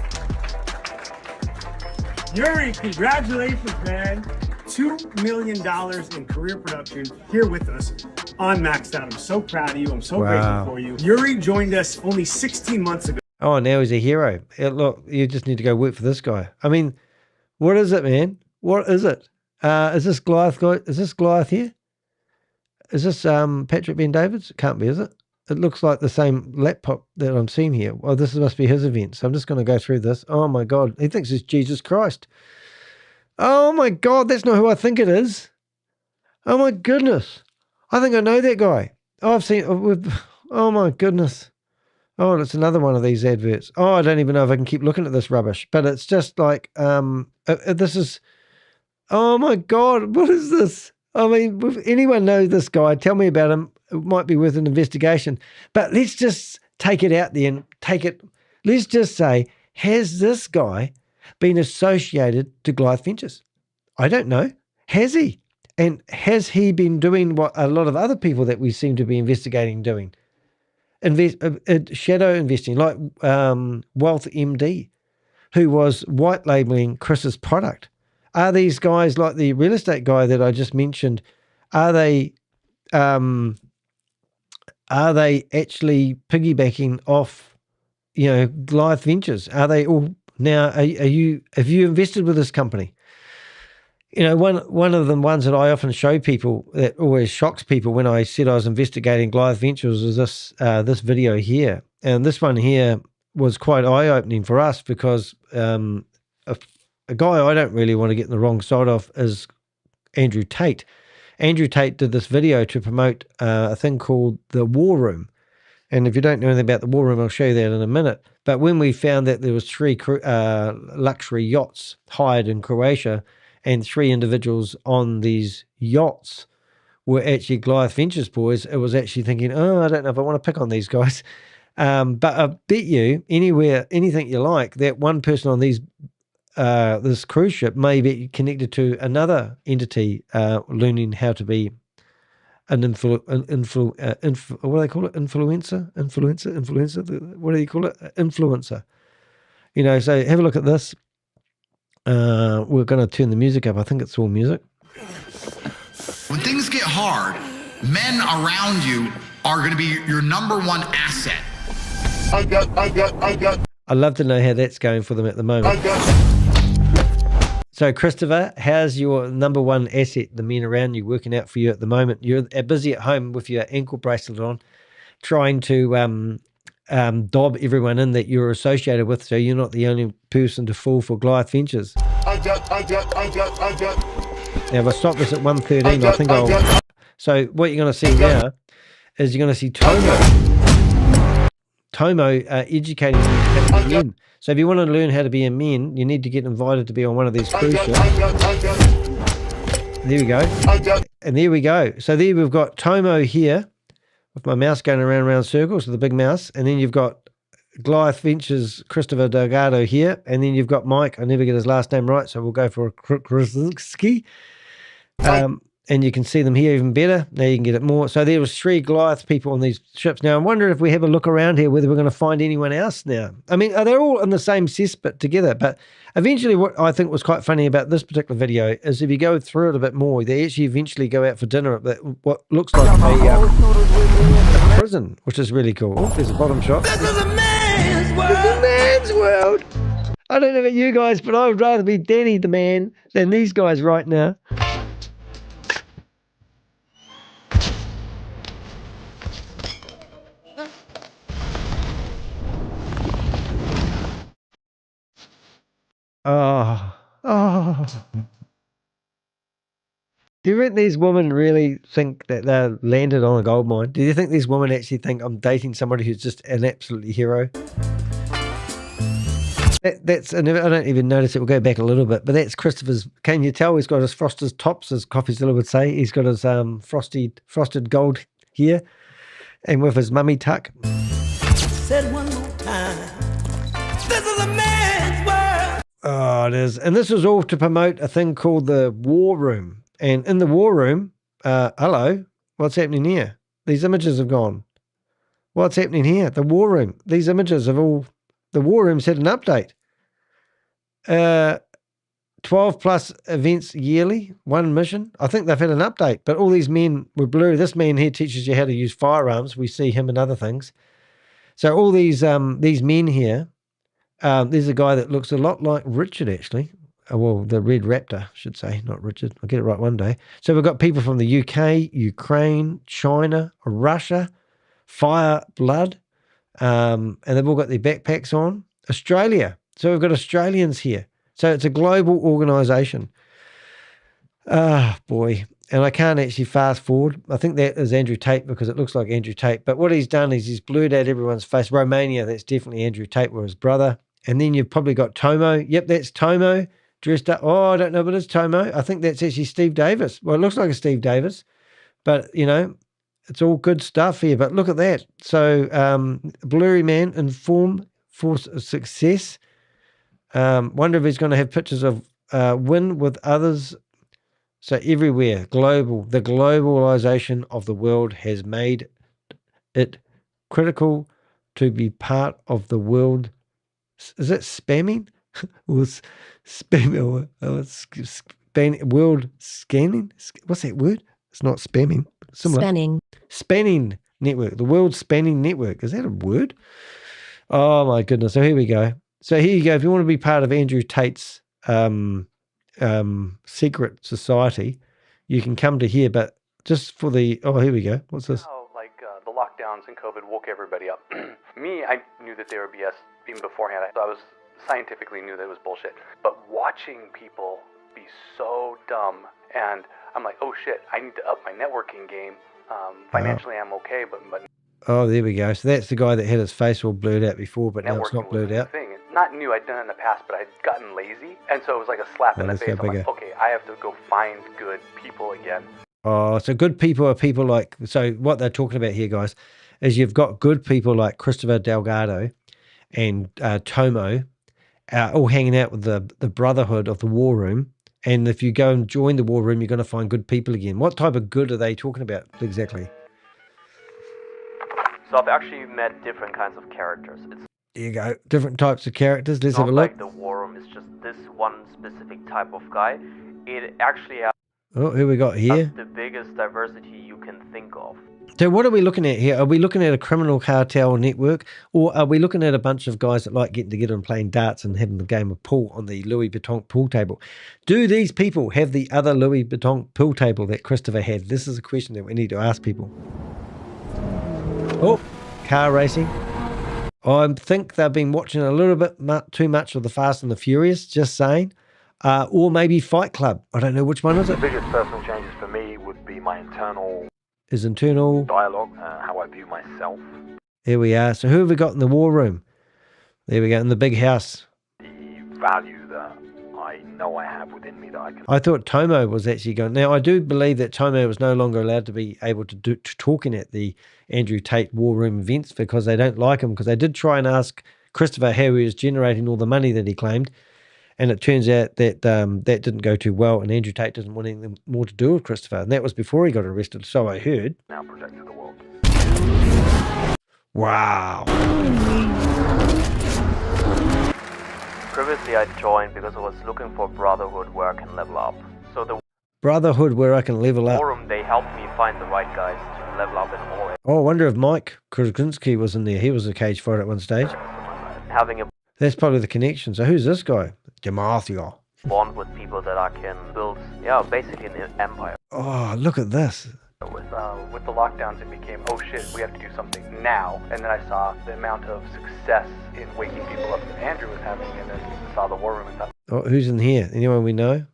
Yuri, congratulations, man. $2 million in career production here with us on Maxed Out. I'm so proud of you. I'm so grateful for you. Yuri joined us only 16 months ago. Oh, now he's a hero. Look, you just need to go work for this guy. I mean, what is it, man? What is it? Is this Goliath guy? Is this Goliath here? Is this Patrick Ben Davids? It can't be, is it? It looks like the same laptop that I'm seeing here. Well, this must be his event. So I'm just going to go through this. Oh, my God. He thinks it's Jesus Christ. Oh, my God. That's not who I think it is. Oh, my goodness. I think I know that guy. Oh, I've seen... Oh, my goodness. Oh, it's another one of these adverts. Oh, I don't even know if I can keep looking at this rubbish. But it's just like... this is... Oh, my God. What is this? I mean, if anyone knows this guy, tell me about him. It might be worth an investigation. But let's just take it out there and take it. Let's just say, has this guy been associated to Goliath Ventures? I don't know. Has he? And has he been doing what a lot of other people that we seem to be investigating doing? Shadow investing, like Wealth MD, who was white labeling Chris's product. Are these guys like the real estate guy that I just mentioned? Are they actually piggybacking off, Goliath Ventures? Are they all now? Have you invested with this company? One of the ones that I often show people that always shocks people when I said I was investigating Goliath Ventures was this video here, and this one here was quite eye opening for us because a guy I don't really want to get in the wrong side of is Andrew Tate. Andrew Tate did this video to promote a thing called the War Room. And if you don't know anything about the War Room, I'll show you that in a minute. But when we found that there was 3 luxury yachts hired in Croatia and 3 individuals on these yachts were actually Goliath Ventures boys, it was actually thinking, I don't know if I want to pick on these guys. But I bet you anything you like, that one person on this cruise ship may be connected to another entity learning how to be an what do they call it? Influencer? What do you call it? Influencer. So have a look at this. We're going to turn the music up. I think it's all music. When things get hard, men around you are going to be your number one asset. I'd love to know how that's going for them at the moment. So, Christopher, how's your number one asset, the men around you, working out for you at the moment? You're busy at home with your ankle bracelet on, trying to dob everyone in that you're associated with, so you're not the only person to fall for Goliath Ventures. Now, if I stop this at 1:13, I think I'll... So, what you're going to see now is you're going to see Tomo educating you how to be men. So if you want to learn how to be a man, you need to get invited to be on one of these cruise ships. There we go. And there we go. So there we've got Tomo here, with my mouse going around circles with the big mouse. And then you've got Goliath Ventures, Christopher Delgado here. And then you've got Mike. I never get his last name right, so we'll go for a Krzyzewski. And you can see them here even better. Now you can get it more. So there was 3 Goliath people on these ships. Now, I'm wondering if we have a look around here, whether we're going to find anyone else now. I mean, they're all in the same cesspit together. But eventually what I think was quite funny about this particular video is if you go through it a bit more, they actually eventually go out for dinner at what looks like a prison, which is really cool. Oh, there's a bottom shot. This is a man's world. This is a man's world. I don't know about you guys, but I would rather be Danny the man than these guys right now. Oh. Do you think these women really think that they're landed on a gold mine? Do you think these women actually think I'm dating somebody who's just an absolutely hero? That's I don't even notice it. We'll go back a little bit, but that's Christopher's. Can you tell he's got his frosted tops, as Coffeezilla would say? He's got his frosted gold here, and with his mummy tuck. Said one more time. This is a man's world. Oh, it is. And this was all to promote a thing called the War Room. And in the War Room, hello, what's happening here? These images have gone. What's happening here? The War Room. These images have all... The War Room's had an update. 12 plus events yearly, 1 mission. I think they've had an update, but all these men were blurry. This man here teaches you how to use firearms. We see him and other things. So all these men here, there's a guy that looks a lot like Richard, actually. Well, the Red Raptor, I should say, not Richard. I'll get it right one day. So we've got people from the UK, Ukraine, China, Russia, Fire, Blood, and they've all got their backpacks on. Australia. So we've got Australians here. So it's a global organisation. Ah, boy. And I can't actually fast forward. I think that is Andrew Tate because it looks like Andrew Tate. But what he's done is he's blurred out everyone's face. Romania, that's definitely Andrew Tate or his brother. And then you've probably got Tomo. Yep, that's Tomo dressed up. Oh, I don't know, but it's Tomo. I think that's actually Steve Davis. Well, it looks like a Steve Davis. But, you know, it's all good stuff here. But look at that. So, blurry man in form for success. Wonder if he's going to have pictures of win with others. So everywhere, global, the globalization of the world has made it critical to be part of the world. Is it spamming? Or spam? World scanning? What's that word? It's not spamming. Similar. Spanning network. The world spanning network. Is that a word? Oh my goodness. So here we go. So here you go. If you want to be part of Andrew Tate's secret society, you can come to here, but just for the, oh, here we go. What's this? The lockdowns and COVID woke everybody up. Me, I knew that they were BS even beforehand. I was scientifically knew that it was bullshit. But watching people be so dumb, and I'm like, oh shit, I need to up my networking game. Financially, I'm okay, but oh, there we go. So that's the guy that had his face all blurred out before, but now it's not blurred out. Thing. Not new, I'd done it in the past, but I'd gotten lazy, and so it was like a slap in the face. I'm like, okay, I have to go find good people again. Oh, so good people are people like, so what they're talking about here, guys, is you've got good people like Christopher Delgado and Tomo all hanging out with the brotherhood of the War Room. And if you go and join the War Room, you're going to find good people again. What type of good are they talking about exactly? So I've actually met different kinds of characters. There you go. Different types of characters. Let's have a look. Like the War Room is just this one specific type of guy. It actually Oh, who we got here? That's the biggest diversity you can think of. So what are we looking at here? Are we looking at a criminal cartel network, or are we looking at a bunch of guys that like getting together and playing darts and having a game of pool on the Louis Vuitton pool table? Do these people have the other Louis Vuitton pool table that Christopher had? This is a question that we need to ask people. Oh, car racing. I think they've been watching a little bit too much of the Fast and the Furious, just saying. Or maybe Fight Club. I don't know which one is it. The biggest personal changes for me would be my internal dialogue, how I view myself. Here we are. So who have we got in the war room? There we go, in the big house. The value that I know I have within me that I can... I thought Tomo was actually going... Now, I do believe that Tomo was no longer allowed to be able to talking at the Andrew Tate war room events because they don't like him, because they did try and ask Christopher how he was generating all the money that he claimed. And it turns out that that didn't go too well, and Andrew Tate didn't want anything more to do with Christopher. And that was before he got arrested, so I heard. Now protect the world. Wow. Previously, I joined because I was looking for brotherhood where I can level up. So the Brotherhood where I can level up. forum, they helped me find the right guys to level up in more. Oh, I wonder if Mike Krasinski was in there. He was a cage fighter at one stage. Having a That's probably the connection. So who's this guy? Demarthia. bond with people that I can build, basically an empire. Oh, look at this. With the lockdowns, it became, oh shit, we have to do something now. And then I saw the amount of success in waking people up that Andrew was having, and then saw the war room and thought, Oh, who's in here? Anyone we know?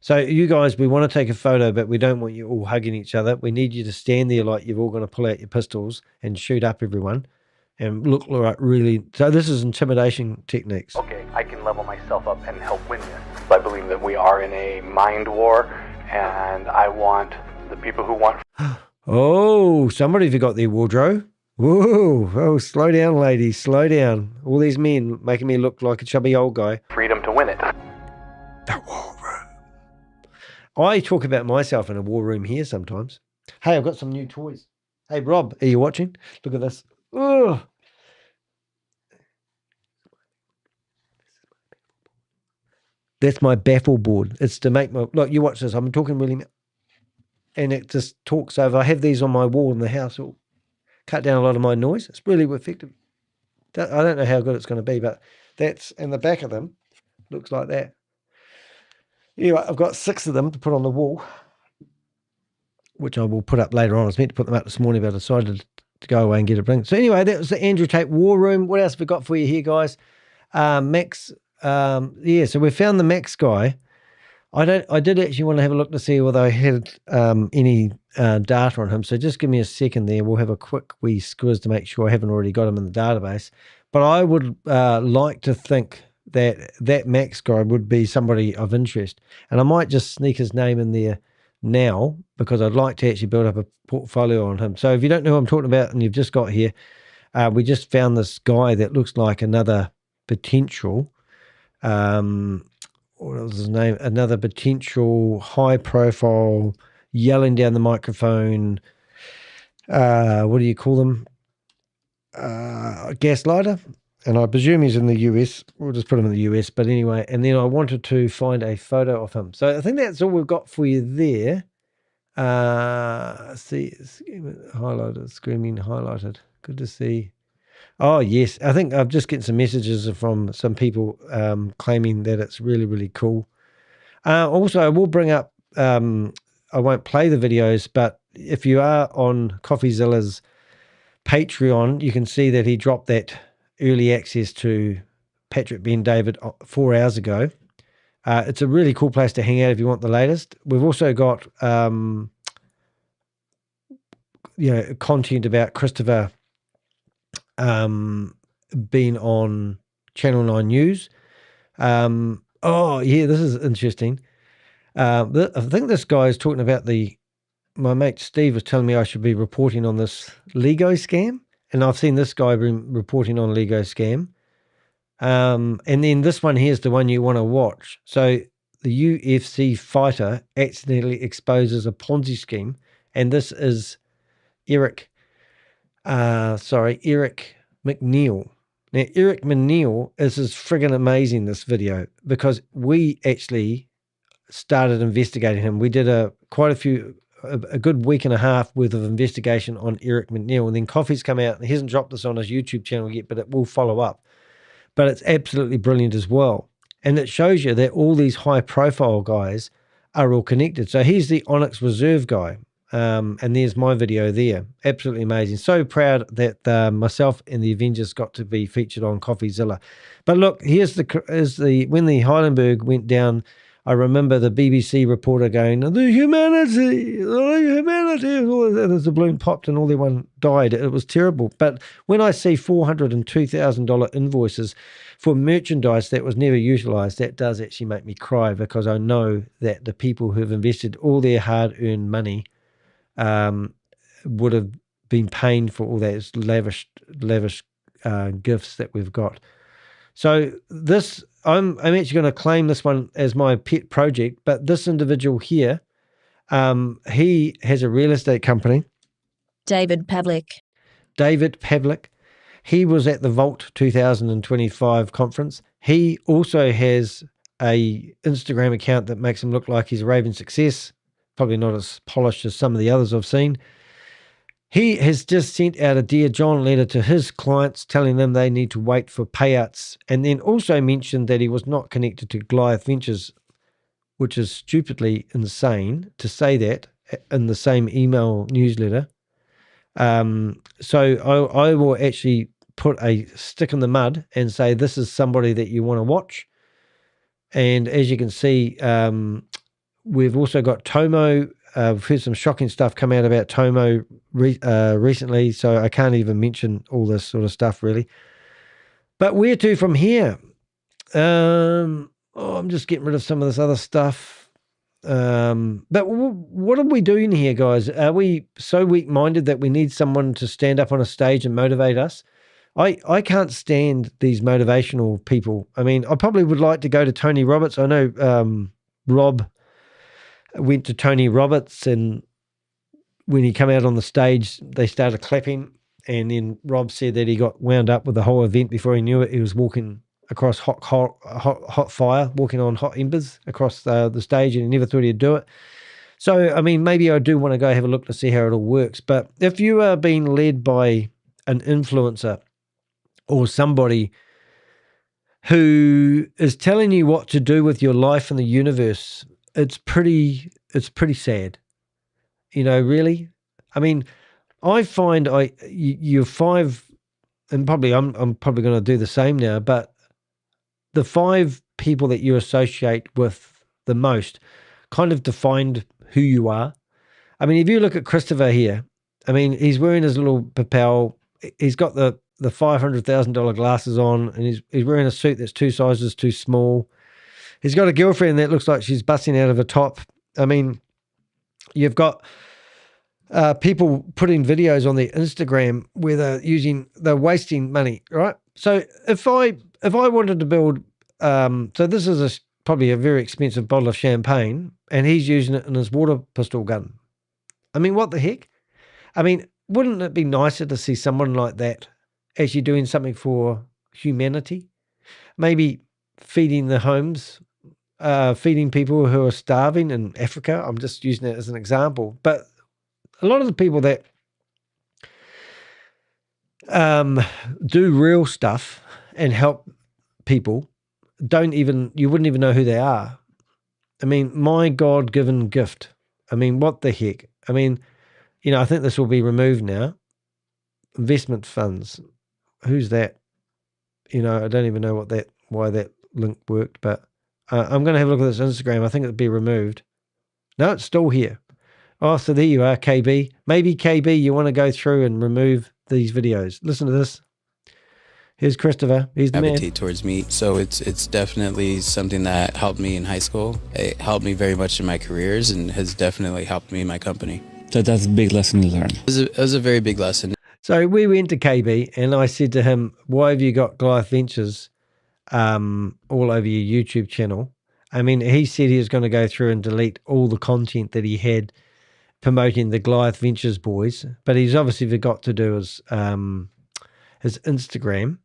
So you guys, we want to take a photo, but we don't want you all hugging each other. We need you to stand there like you're all going to pull out your pistols and shoot up everyone and look like really... So this is intimidation techniques. okay, I can level myself up and help win this. I believe that we are in a mind war, and I want the people who want... Oh, somebody forgot their wardrobe. Whoa, oh, slow down, ladies, slow down. All these men making me look like a chubby old guy. freedom to win it. I talk about myself in a war room here sometimes. Hey, I've got some new toys. Hey, Rob, are you watching? Look at this. Ugh. That's my baffle board. It's to make my... Look, you watch this. I'm talking really... And it just talks over. I have these on my wall in the house. It'll cut down a lot of my noise. It's really effective. I don't know how good it's going to be, but that's... And the back of them looks like that. Anyway, I've got 6 of them to put on the wall, which I will put up later on. I was meant to put them up this morning, but I decided to go away and get a drink. So anyway, that was the Andrew Tate War Room. What else have we got for you here, guys? Max, yeah, so we found the Max guy. I did actually want to have a look to see whether I had any data on him. So just give me a second there. We'll have a quick wee squiz to make sure I haven't already got him in the database. But I would like to think that Max guy would be somebody of interest. And I might just sneak his name in there now because I'd like to actually build up a portfolio on him. So if you don't know who I'm talking about and you've just got here, we just found this guy that looks like another potential, what was his name? Another potential high profile, yelling down the microphone, what do you call them? Gaslighter. And I presume he's in the US. We'll just put him in the US. But anyway, and then I wanted to find a photo of him. So I think that's all we've got for you there. See, highlighted, screaming, highlighted. Good to see. Oh, yes. I think I'm just getting some messages from some people claiming that it's really, really cool. Also, I will bring up, I won't play the videos, but if you are on Coffeezilla's Patreon, you can see that he dropped that early access to Patrick Ben David 4 hours ago. It's a really cool place to hang out if you want the latest. We've also got content about Christopher being on Channel 9 News. Oh yeah, this is interesting. I think this guy is talking about my mate Steve was telling me I should be reporting on this Lego scam. And I've seen this guy been reporting on Lego scam. And then this one here is the one you want to watch. So the UFC fighter accidentally exposes a Ponzi scheme. And this is Eric McNeil. Now, Eric McNeil is friggin' amazing, this video, because we actually started investigating him. We did a good week and a half worth of investigation on Eric McNeil, and then Coffee's come out, and he hasn't dropped this on his YouTube channel yet, but it will follow up. But it's absolutely brilliant as well. And it shows you that all these high-profile guys are all connected. So he's the Onyx Reserve guy, and there's my video there. Absolutely amazing. So proud that myself and the Avengers got to be featured on Coffeezilla. But look, here's when the Heidelberg went down. I remember the BBC reporter going, the humanity, and as the balloon popped and everyone died. It was terrible. But when I see $402,000 invoices for merchandise that was never utilised, that does actually make me cry, because I know that the people who have invested all their hard-earned money would have been paying for all those lavish gifts that we've got. So this, I'm actually going to claim this one as my pet project, but this individual here, he has a real estate company. David Pavlik. He was at the Vault 2025 conference. He also has a Instagram account that makes him look like he's a raving success, probably not as polished as some of the others I've seen. He has just sent out a Dear John letter to his clients telling them they need to wait for payouts, and then also mentioned that he was not connected to Goliath Ventures, which is stupidly insane to say that in the same email newsletter. So I will actually put a stick in the mud and say this is somebody that you want to watch. And as you can see, we've also got Tomo. We've heard some shocking stuff come out about Tomo recently, so I can't even mention all this sort of stuff really. But where to from here? I'm just getting rid of some of this other stuff. But what are we doing here, guys? Are we so weak-minded that we need someone to stand up on a stage and motivate us? I can't stand these motivational people. I mean, I probably would like to go to Tony Roberts. I know Rob went to Tony Roberts, and when he came out on the stage, they started clapping, and then Rob said that he got wound up with the whole event. Before he knew it, he was walking across hot fire, walking on hot embers across the stage, and he never thought he'd do it. So, I mean, maybe I do want to go have a look to see how it all works. But if you are being led by an influencer or somebody who is telling you what to do with your life and the universe, it's pretty sad, you know, really. I mean, I find you're five, and probably I'm probably going to do the same now, but the five people that you associate with the most kind of defined who you are. I mean, if you look at Christopher here, I mean, he's wearing his little papel, he's got the $500,000 glasses on, and he's wearing a suit that's 2 sizes too small. He's got a girlfriend that looks like she's busting out of a top. I mean, you've got people putting videos on their Instagram where they're wasting money, right? So if I wanted to build, so this is probably a very expensive bottle of champagne, and he's using it in his water pistol gun. I mean, what the heck? I mean, wouldn't it be nicer to see someone like that actually doing something for humanity? Maybe feeding the homes, feeding people who are starving in Africa. I'm just using that as an example. But a lot of the people that do real stuff and help people you wouldn't even know who they are. I mean, my God-given gift. I mean, what the heck? I mean, you know, I think this will be removed now. Investment funds. Who's that? You know, I don't even know why that link worked, but I'm going to have a look at this Instagram. I think it'll be removed. No, it's still here. Oh, so there you are, KB. Maybe KB, you want to go through and remove these videos. Listen to this. Here's Christopher. He's the man. Gravitate towards me. So it's definitely something that helped me in high school. It helped me very much in my careers and has definitely helped me in my company. So that's a big lesson you learned. It was a very big lesson. So we went to KB and I said to him, why have you got Goliath Ventures all over your YouTube channel? I mean, he said he was going to go through and delete all the content that he had promoting the Goliath Ventures boys, but he's obviously forgot to do his Instagram,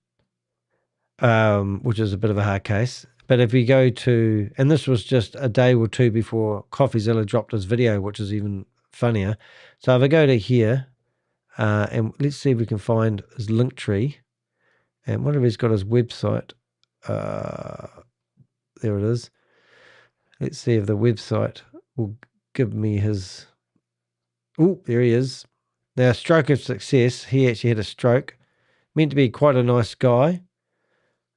which is a bit of a hard case. But if we go to, and this was just a day or two before Coffeezilla dropped his video, which is even funnier. So if I go to here, and let's see if we can find his link tree. And what if he's got his website? There it is. Let's see if the website will give me his. Oh, there he is. Now, stroke of success. He actually had a stroke. Meant to be quite a nice guy.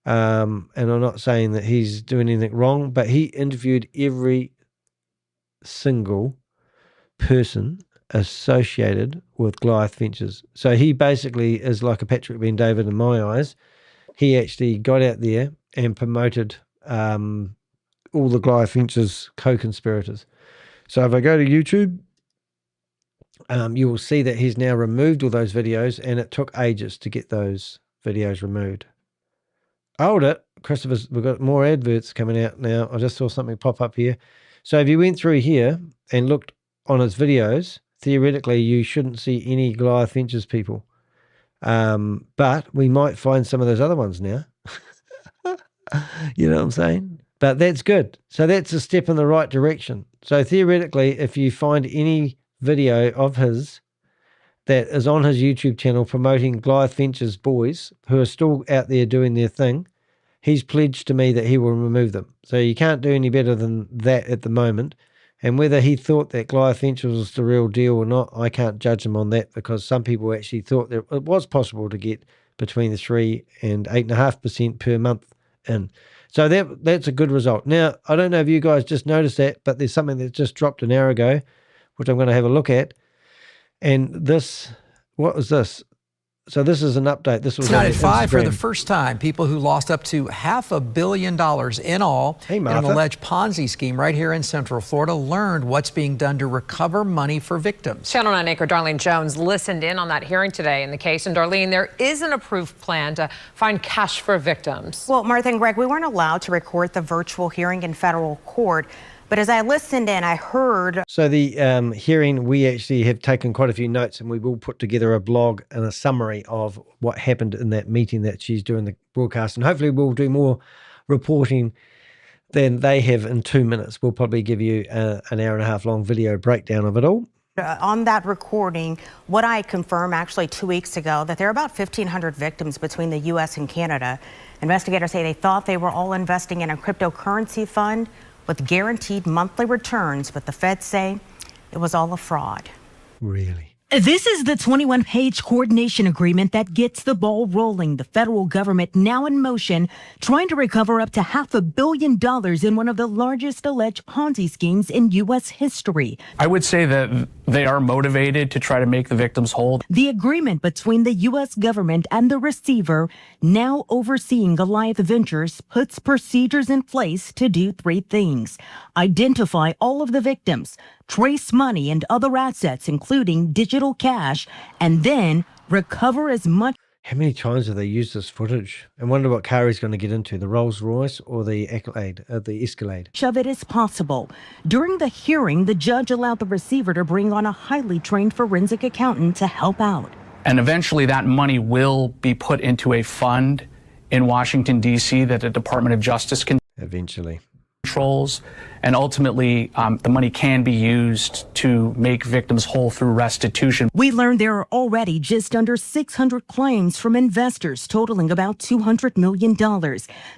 And I'm not saying that he's doing anything wrong, but he interviewed every single person associated with Goliath Ventures. So he basically is like a Patrick Ben David in my eyes. He actually got out there and promoted all the Goliath Ventures co-conspirators. So if I go to YouTube, you will see that he's now removed all those videos, and it took ages to get those videos removed. Hold it, Christopher, we've got more adverts coming out now. I just saw something pop up here. So if you went through here and looked on his videos, theoretically you shouldn't see any Goliath Ventures people. But we might find some of those other ones now. You know what I'm saying? But that's good. So that's a step in the right direction. So theoretically, if you find any video of his that is on his YouTube channel promoting Goliath Ventures boys who are still out there doing their thing, he's pledged to me that he will remove them. So you can't do any better than that at the moment. And whether he thought that Goliath Ventures was the real deal or not, I can't judge him on that, because some people actually thought that it was possible to get between the 3 and 8.5% per month in. So that's a good result. Now, I don't know if you guys just noticed that, but there's something that just dropped an hour ago, which I'm going to have a look at. And this, what was this? So this is an update. This was Tonight at 5 for the first time, people who lost up to $500 million in all in an alleged Ponzi scheme right here in Central Florida learned what's being done to recover money for victims. Channel 9 anchor Darlene Jones listened in on that hearing today in the case. And Darlene, there is an approved plan to find cash for victims. Well, Martha and Greg, we weren't allowed to record the virtual hearing in federal court. But as I listened in, I heard... So the hearing, we actually have taken quite a few notes, and we will put together a blog and a summary of what happened in that meeting that she's doing the broadcast. And hopefully we'll do more reporting than they have in 2 minutes. We'll probably give you an hour and a half long video breakdown of it all. On that recording, what I confirmed actually 2 weeks ago, that there are about 1,500 victims between the U.S. and Canada. Investigators say they thought they were all investing in a cryptocurrency fund with guaranteed monthly returns, but the feds say it was all a fraud. Really? This is the 21-page coordination agreement that gets the ball rolling. The federal government now in motion, trying to recover up to $500 million in one of the largest alleged Ponzi schemes in U.S. history. I would say that they are motivated to try to make the victims whole. The agreement between the U.S. government and the receiver, now overseeing Goliath Ventures, puts procedures in place to do 3 things. Identify all of the victims, trace money and other assets, including digital cash, and then recover as much. How many times have they used this footage? I wonder what car he's going to get into, the Rolls Royce or the Escalade? Of it as possible. During the hearing, the judge allowed the receiver to bring on a highly trained forensic accountant to help out. And eventually that money will be put into a fund in Washington, D.C. that the Department of Justice eventually controls, and ultimately the money can be used to make victims whole through restitution. We learned there are already just under 600 claims from investors totaling about $200 million.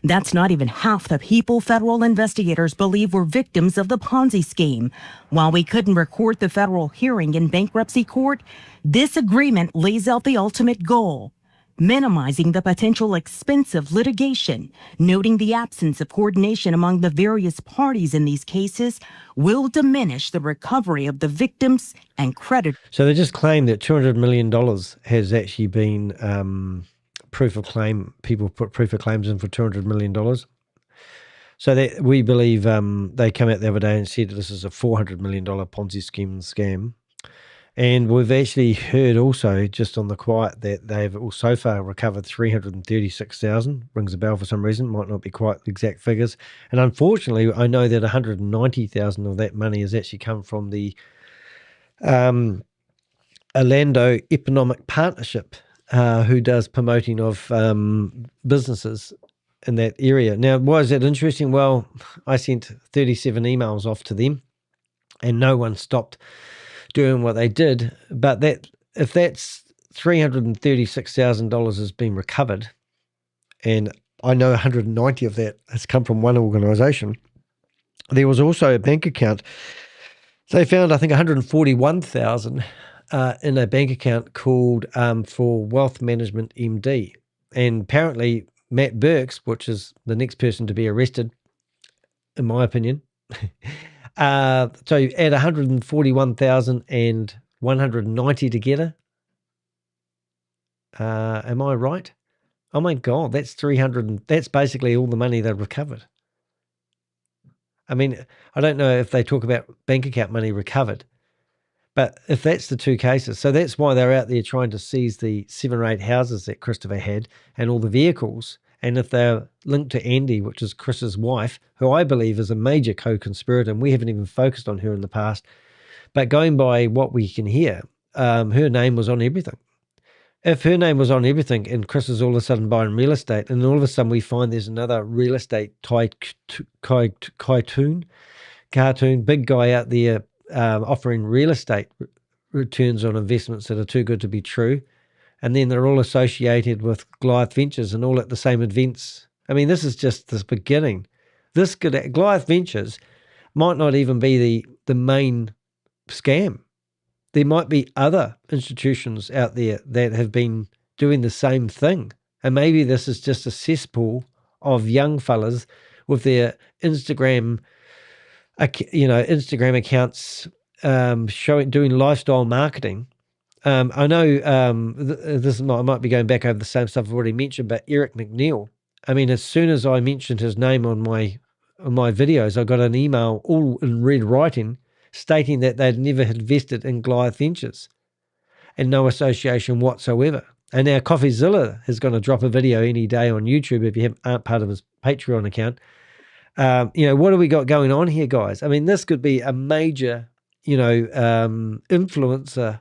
That's not even half the people federal investigators believe were victims of the Ponzi scheme. While we couldn't record the federal hearing in bankruptcy court, this agreement lays out the ultimate goal: minimizing the potential expense of litigation, noting the absence of coordination among the various parties in these cases will diminish the recovery of the victims and creditors. So they just claim that $200 million has actually been proof of claim. People put proof of claims in for $200 million. So that we believe they came out the other day and said this is a $400 million Ponzi scheme scam. And we've actually heard also, just on the quiet, that they've so far recovered $336,000. Rings a bell for some reason. Might not be quite the exact figures. And unfortunately, I know that $190,000 of that money has actually come from the Orlando Economic Partnership, who does promoting of businesses in that area. Now, why is that interesting? Well, I sent 37 emails off to them, and no one stopped doing what they did. But if that's $336,000 has been recovered, and I know 190 of that has come from one organisation, there was also a bank account. They found, I think, 141,000 in a bank account called for Wealth Management MD. And apparently Matt Burks, which is the next person to be arrested, in my opinion, so add 141,000 and 190 together. Am I right? Oh my God, that's 300. That's basically all the money they've recovered. I mean, I don't know if they talk about bank account money recovered, but if that's the two cases, so that's why they're out there trying to seize the 7 or 8 houses that Christopher had and all the vehicles. And if they're linked to Andy, which is Chris's wife, who I believe is a major co-conspirator, and we haven't even focused on her in the past, but going by what we can hear, her name was on everything. If her name was on everything and Chris is all of a sudden buying real estate, and all of a sudden we find there's another real estate cartoon, big guy out there offering real estate returns on investments that are too good to be true, and then they're all associated with Goliath Ventures and all at the same events. I mean, this is just the beginning. Goliath Ventures might not even be the main scam. There might be other institutions out there that have been doing the same thing. And maybe this is just a cesspool of young fellas with their Instagram accounts doing lifestyle marketing. I know this might be going back over the same stuff I've already mentioned, but Eric McNeil, I mean, as soon as I mentioned his name on my videos, I got an email all in red writing stating that they'd never invested in Goliath Ventures and no association whatsoever. And now Coffeezilla is going to drop a video any day on YouTube if you aren't part of his Patreon account. What do we got going on here, guys? I mean, this could be a major, influencer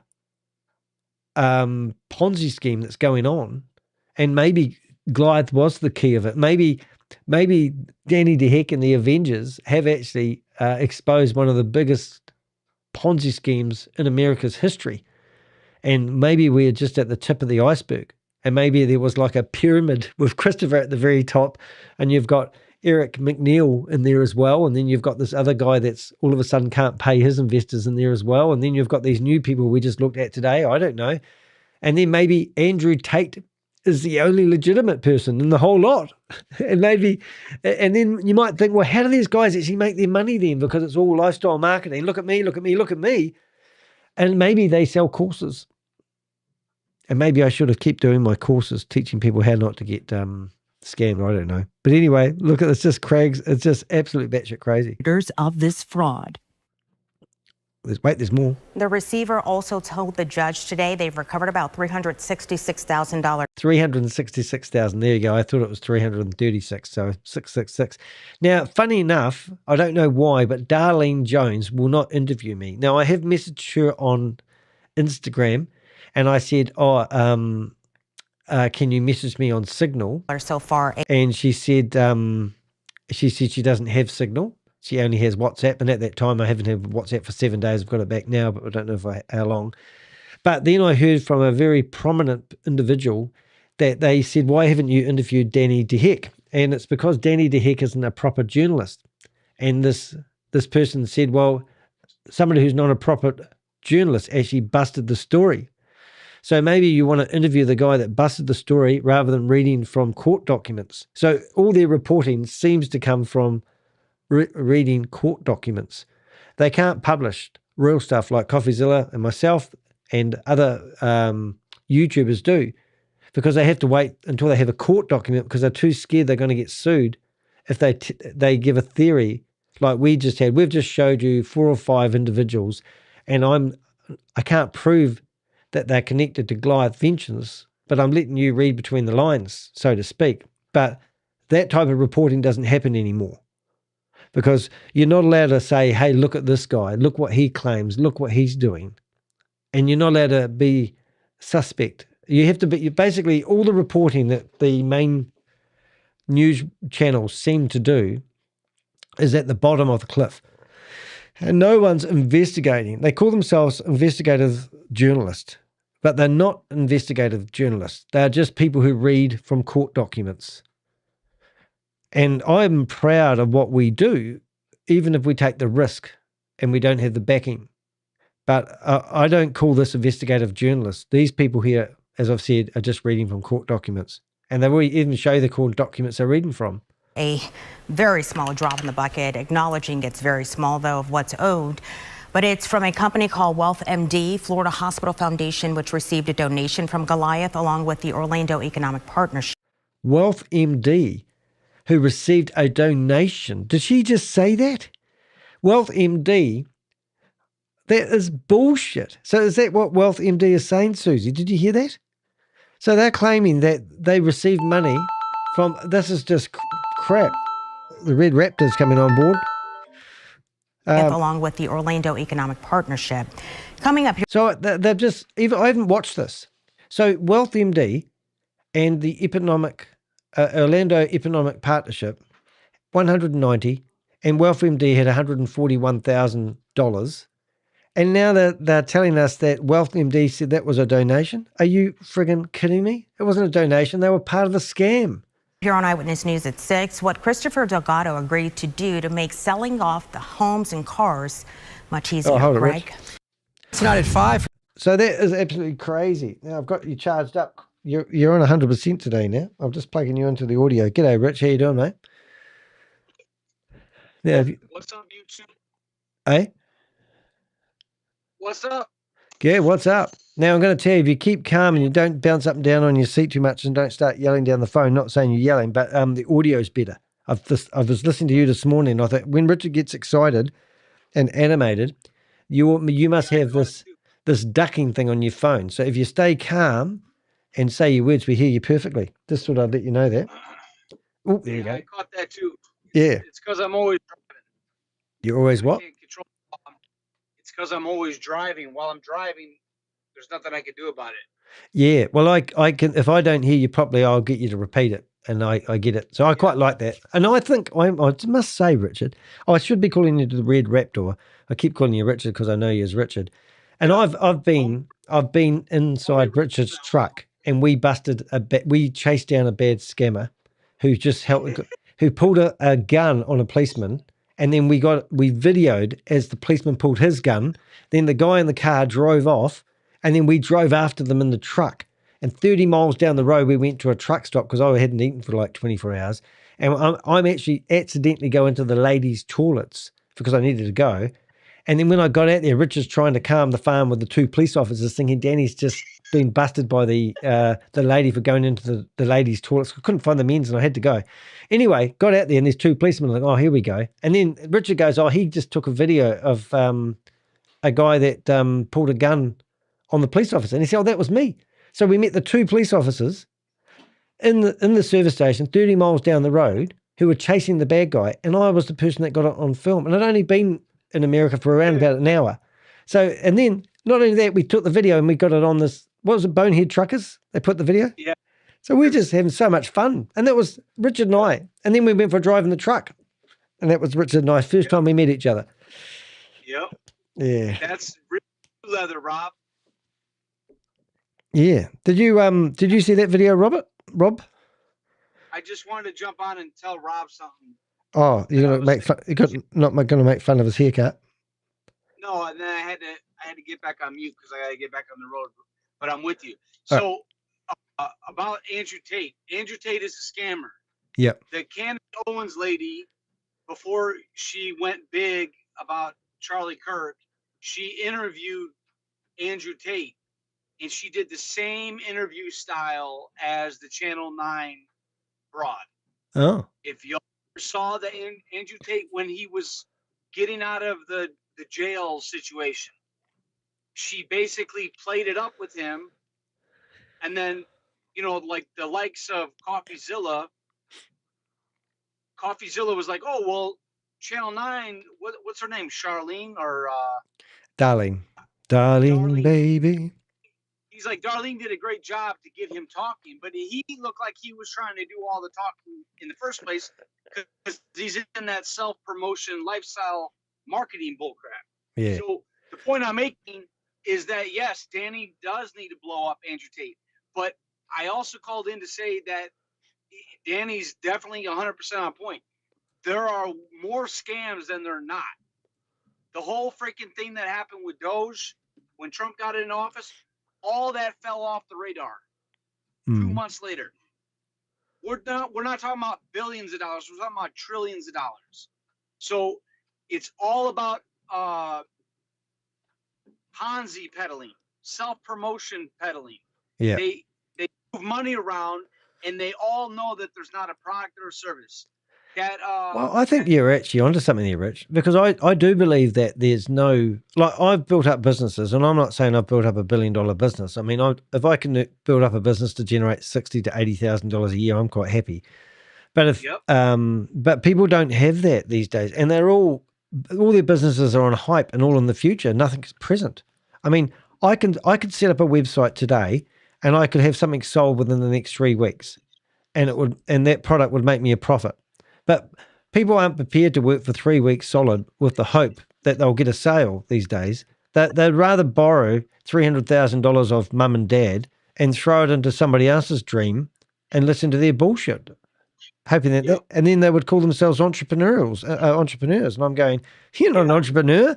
Ponzi scheme that's going on. And maybe Goliath was the key of it. Maybe Danny DeHeck and the Avengers have actually exposed one of the biggest Ponzi schemes in America's history. And maybe we're just at the tip of the iceberg. And maybe there was like a pyramid with Christopher at the very top, and you've got Eric McNeil in there as well. And then you've got this other guy that's all of a sudden can't pay his investors in there as well. And then you've got these new people we just looked at today. I don't know. And then maybe Andrew Tate is the only legitimate person in the whole lot. And then you might think, well, how do these guys actually make their money then? Because it's all lifestyle marketing. Look at me, look at me, look at me. And maybe they sell courses. And maybe I should have kept doing my courses, teaching people how not to get scammed. I don't know. But anyway, look at this. It's just absolute batshit crazy. Of this fraud. There's more. The receiver also told the judge today they've recovered about $366,000. 366,000. There you go. I thought it was 336, so 666. Now, funny enough, I don't know why, but Darlene Jones will not interview me. Now, I have messaged her on Instagram, and I said, can you message me on Signal? So far, and she said she doesn't have Signal. She only has WhatsApp, and at that time I haven't had WhatsApp for 7 days. I've got it back now, but I don't know how long. But then I heard from a very prominent individual that they said, why haven't you interviewed Danny DeHeck? And it's because Danny DeHeck isn't a proper journalist. And this person said, well, somebody who's not a proper journalist actually busted the story. So maybe you want to interview the guy that busted the story rather than reading from court documents. So all their reporting seems to come from reading court documents. They can't publish real stuff like Coffeezilla and myself and other YouTubers do, because they have to wait until they have a court document because they're too scared they're going to get sued if they give a theory like we just had. We've just showed you 4 or 5 individuals, and I can't prove that they're connected to Goliath Ventures, but I'm letting you read between the lines, so to speak. But that type of reporting doesn't happen anymore, because you're not allowed to say, hey, look at this guy, look what he claims, look what he's doing. And you're not allowed to be suspect. You have to be, basically all the reporting that the news channels seem to do is at the bottom of the cliff. And no one's investigating. They call themselves investigative journalists, but they're not investigative journalists. They're just people who read from court documents. And I'm proud of what we do, even if we take the risk and we don't have the backing. But I don't call this investigative journalists. These people here, as I've said, are just reading from court documents. And they will even show the court documents they're reading from. A very small drop in the bucket, acknowledging it's very small, though, of what's owed. But it's from a company called Wealth MD, Florida Hospital Foundation, which received a donation from Goliath, along with the Orlando Economic Partnership. Wealth MD, who received a donation. Did she just say that? Wealth MD, that is bullshit. So is that what Wealth MD is saying, Susie? Did you hear that? So they're claiming that they received money from, this is just crap. The Red Raptor's coming on board. Along with the Orlando Economic Partnership. Coming up here. So they've just, even I haven't watched this. So Wealth MD and the Orlando Economic Partnership, 190, and Wealth MD had $141,000. And now they're telling us that Wealth MD said that was a donation. Are you friggin' kidding me? It wasn't a donation. They were part of the scam. Here on Eyewitness News at 6, what Christopher Delgado agreed to do to make selling off the homes and cars much easier. Hold it, Greg. Rich. It's not at 5. So that is absolutely crazy. Now I've got you charged up. You're on 100% today now. I'm just plugging you into the audio. G'day, Rich. How you doing, mate? Yeah. What's up, YouTube? Hey? What's up? Yeah, what's up? Now, I'm going to tell you, if you keep calm and you don't bounce up and down on your seat too much and don't start yelling down the phone, not saying you're yelling, but the audio's better. I was listening to you this morning, and I thought when Richard gets excited and animated, you must have this ducking thing on your phone. So if you stay calm and say your words, we hear you perfectly. Just thought I'd let you know that. Oh, there you go. I caught that too. Yeah. It's because I'm always driving. You're always what? It's because I'm always driving. While I'm driving, there's nothing I can do about it. Yeah. Well, I can, if I don't hear you properly, I'll get you to repeat it. And I get it. So I quite like that. And I think, I must say, Richard, I should be calling you the Red Raptor. I keep calling you Richard because I know you as Richard. And I've been inside Richard's truck, and we chased down a bad scammer who just who pulled a gun on a policeman. And then we videoed as the policeman pulled his gun. Then the guy in the car drove off, and then we drove after them in the truck. And 30 miles down the road, we went to a truck stop because I hadn't eaten for like 24 hours. And I'm actually accidentally go into the ladies' toilets because I needed to go. And then when I got out there, Richard's trying to calm the farm with the 2 police officers, thinking Danny's just been busted by the lady for going into the ladies' toilets. I couldn't find the men's and I had to go. Anyway, got out there and there's 2 policemen like, oh, here we go. And then Richard goes, oh, he just took a video of a guy that pulled a gun on the police officer. And he said, oh, that was me. So we met the 2 police officers in the service station 30 miles down the road who were chasing the bad guy. And I was the person that got it on film. And I'd only been in America for around about an hour. So, and then not only that, we took the video and we got it on this, what was it, Bonehead Truckers? They put the video? Yeah. So we're just having so much fun. And that was Richard and I. And then we went for a drive in the truck. And that was Richard and I, first time we met each other. Yep. Yeah. That's real leather, Rob. Yeah. Did you see that video, Rob? I just wanted to jump on and tell Rob something. Oh, you're gonna make fun. You're not going to make fun of his haircut. No, and then I had to get back on mute because I got to get back on the road. But I'm with you. So about Andrew Tate. Andrew Tate is a scammer. Yep. The Candace Owens lady, before she went big about Charlie Kirk, she interviewed Andrew Tate. And she did the same interview style as the Channel 9 broad. Oh. If you saw the Andrew Tate when he was getting out of the jail situation, she basically played it up with him. And then, like the likes of Coffeezilla was like, oh, well, Channel 9, what's her name? Charlene or... Darling, baby. he's like, Darlene did a great job to get him talking, but he looked like he was trying to do all the talking in the first place because he's in that self-promotion lifestyle marketing bullcrap. Yeah. So the point I'm making is that, yes, Danny does need to blow up Andrew Tate, but I also called in to say that Danny's definitely 100% on point. There are more scams than there are not. The whole freaking thing that happened with Doge when Trump got in office, all that fell off the radar. 2 months later. We're not talking about billions of dollars. We're talking about trillions of dollars. So it's all about Ponzi peddling, self-promotion peddling. Yeah. They move money around, and they all know that there's not a product or a service. Well, I think you're actually onto something there, Rich, because I do believe that there's no, like, I've built up businesses, and I'm not saying I've built up $1 billion business. I mean, if I can build up a business to generate $60,000 to $80,000 a year, I'm quite happy. But if but people don't have that these days, and they're all their businesses are on hype and all in the future. Nothing's present. I mean, I could set up a website today, and I could have something sold within the next 3 weeks, and that product would make me a profit. But people aren't prepared to work for 3 weeks solid with the hope that they'll get a sale these days. They'd rather borrow $300,000 off mum and dad and throw it into somebody else's dream and listen to their bullshit, hoping that, and then they would call themselves entrepreneurs. And I'm going, you're not an entrepreneur.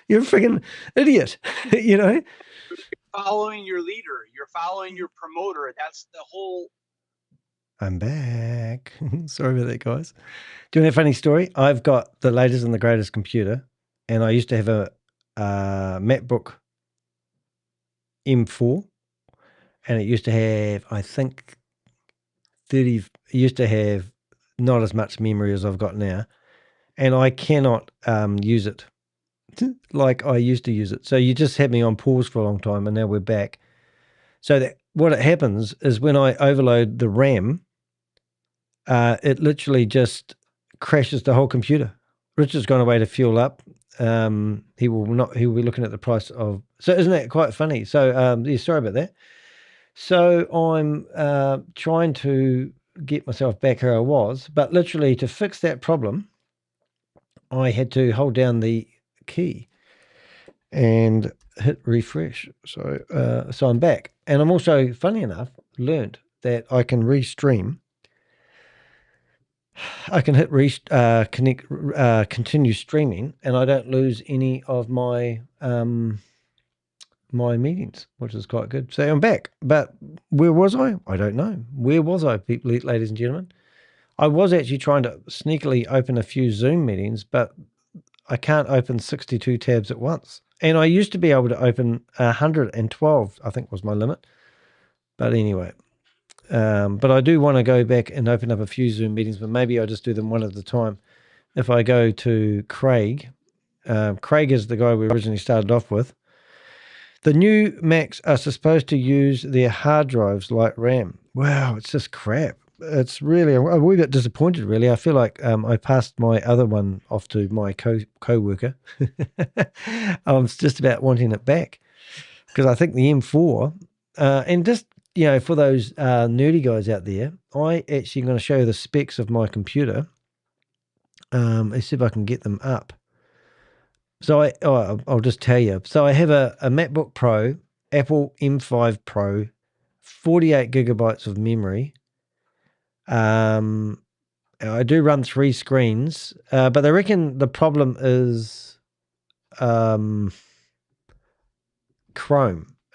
You're a freaking idiot, you know? You're following your leader. You're following your promoter. That's the whole... I'm back. Sorry about that, guys. Do you want a funny story? I've got the latest and the greatest computer, and I used to have a MacBook M4, and it used to have, I think, it used to have not as much memory as I've got now, and I cannot use it like I used to use it. So you just had me on pause for a long time, and now we're back. So what happens is when I overload the RAM, it literally just crashes the whole computer. Richard's gone away to fuel up. He will be looking at the price of, so isn't that quite funny? So yeah, sorry about that. So I'm trying to get myself back where I was, but literally to fix that problem, I had to hold down the key and hit refresh. So I'm back. And I'm also, funny enough, learned that I can restream. I can hit continue streaming, and I don't lose any of my my meetings, which is quite good. So I'm back. But where was I? I don't know. Where was I, people, ladies and gentlemen? I was actually trying to sneakily open a few Zoom meetings, but I can't open 62 tabs at once. And I used to be able to open 112, I think was my limit. But anyway, but I do want to go back and open up a few Zoom meetings, but maybe I just do them one at a time. If I go to Craig, Craig is the guy we originally started off with. The new Macs are supposed to use their hard drives like RAM. Wow, it's just crap. It's really, I'm a wee bit disappointed, really. I feel like I passed my other one off to my co-worker. I'm just about wanting it back because I think the M4, and just, you know, for those nerdy guys out there, I actually am going to show you the specs of my computer. Let's see if I can get them up. So I'll just tell you. So I have a MacBook Pro, Apple M5 Pro, 48 gigabytes of memory. I do run 3 screens, but they reckon the problem is Chrome,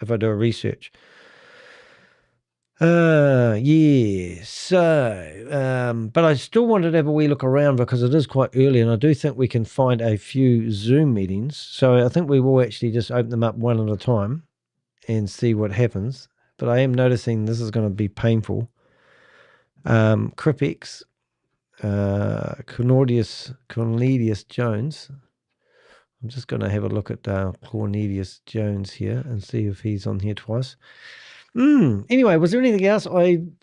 if I do a research. Yeah, so, but I still wanted to have a wee look around because it is quite early, and I do think we can find a few Zoom meetings. So I think we will actually just open them up one at a time and see what happens. But I am noticing this is going to be painful. Cripex, Cornelius Jones. I'm just going to have a look at Cornelius Jones here and see if he's on here twice. Anyway, was there anything else?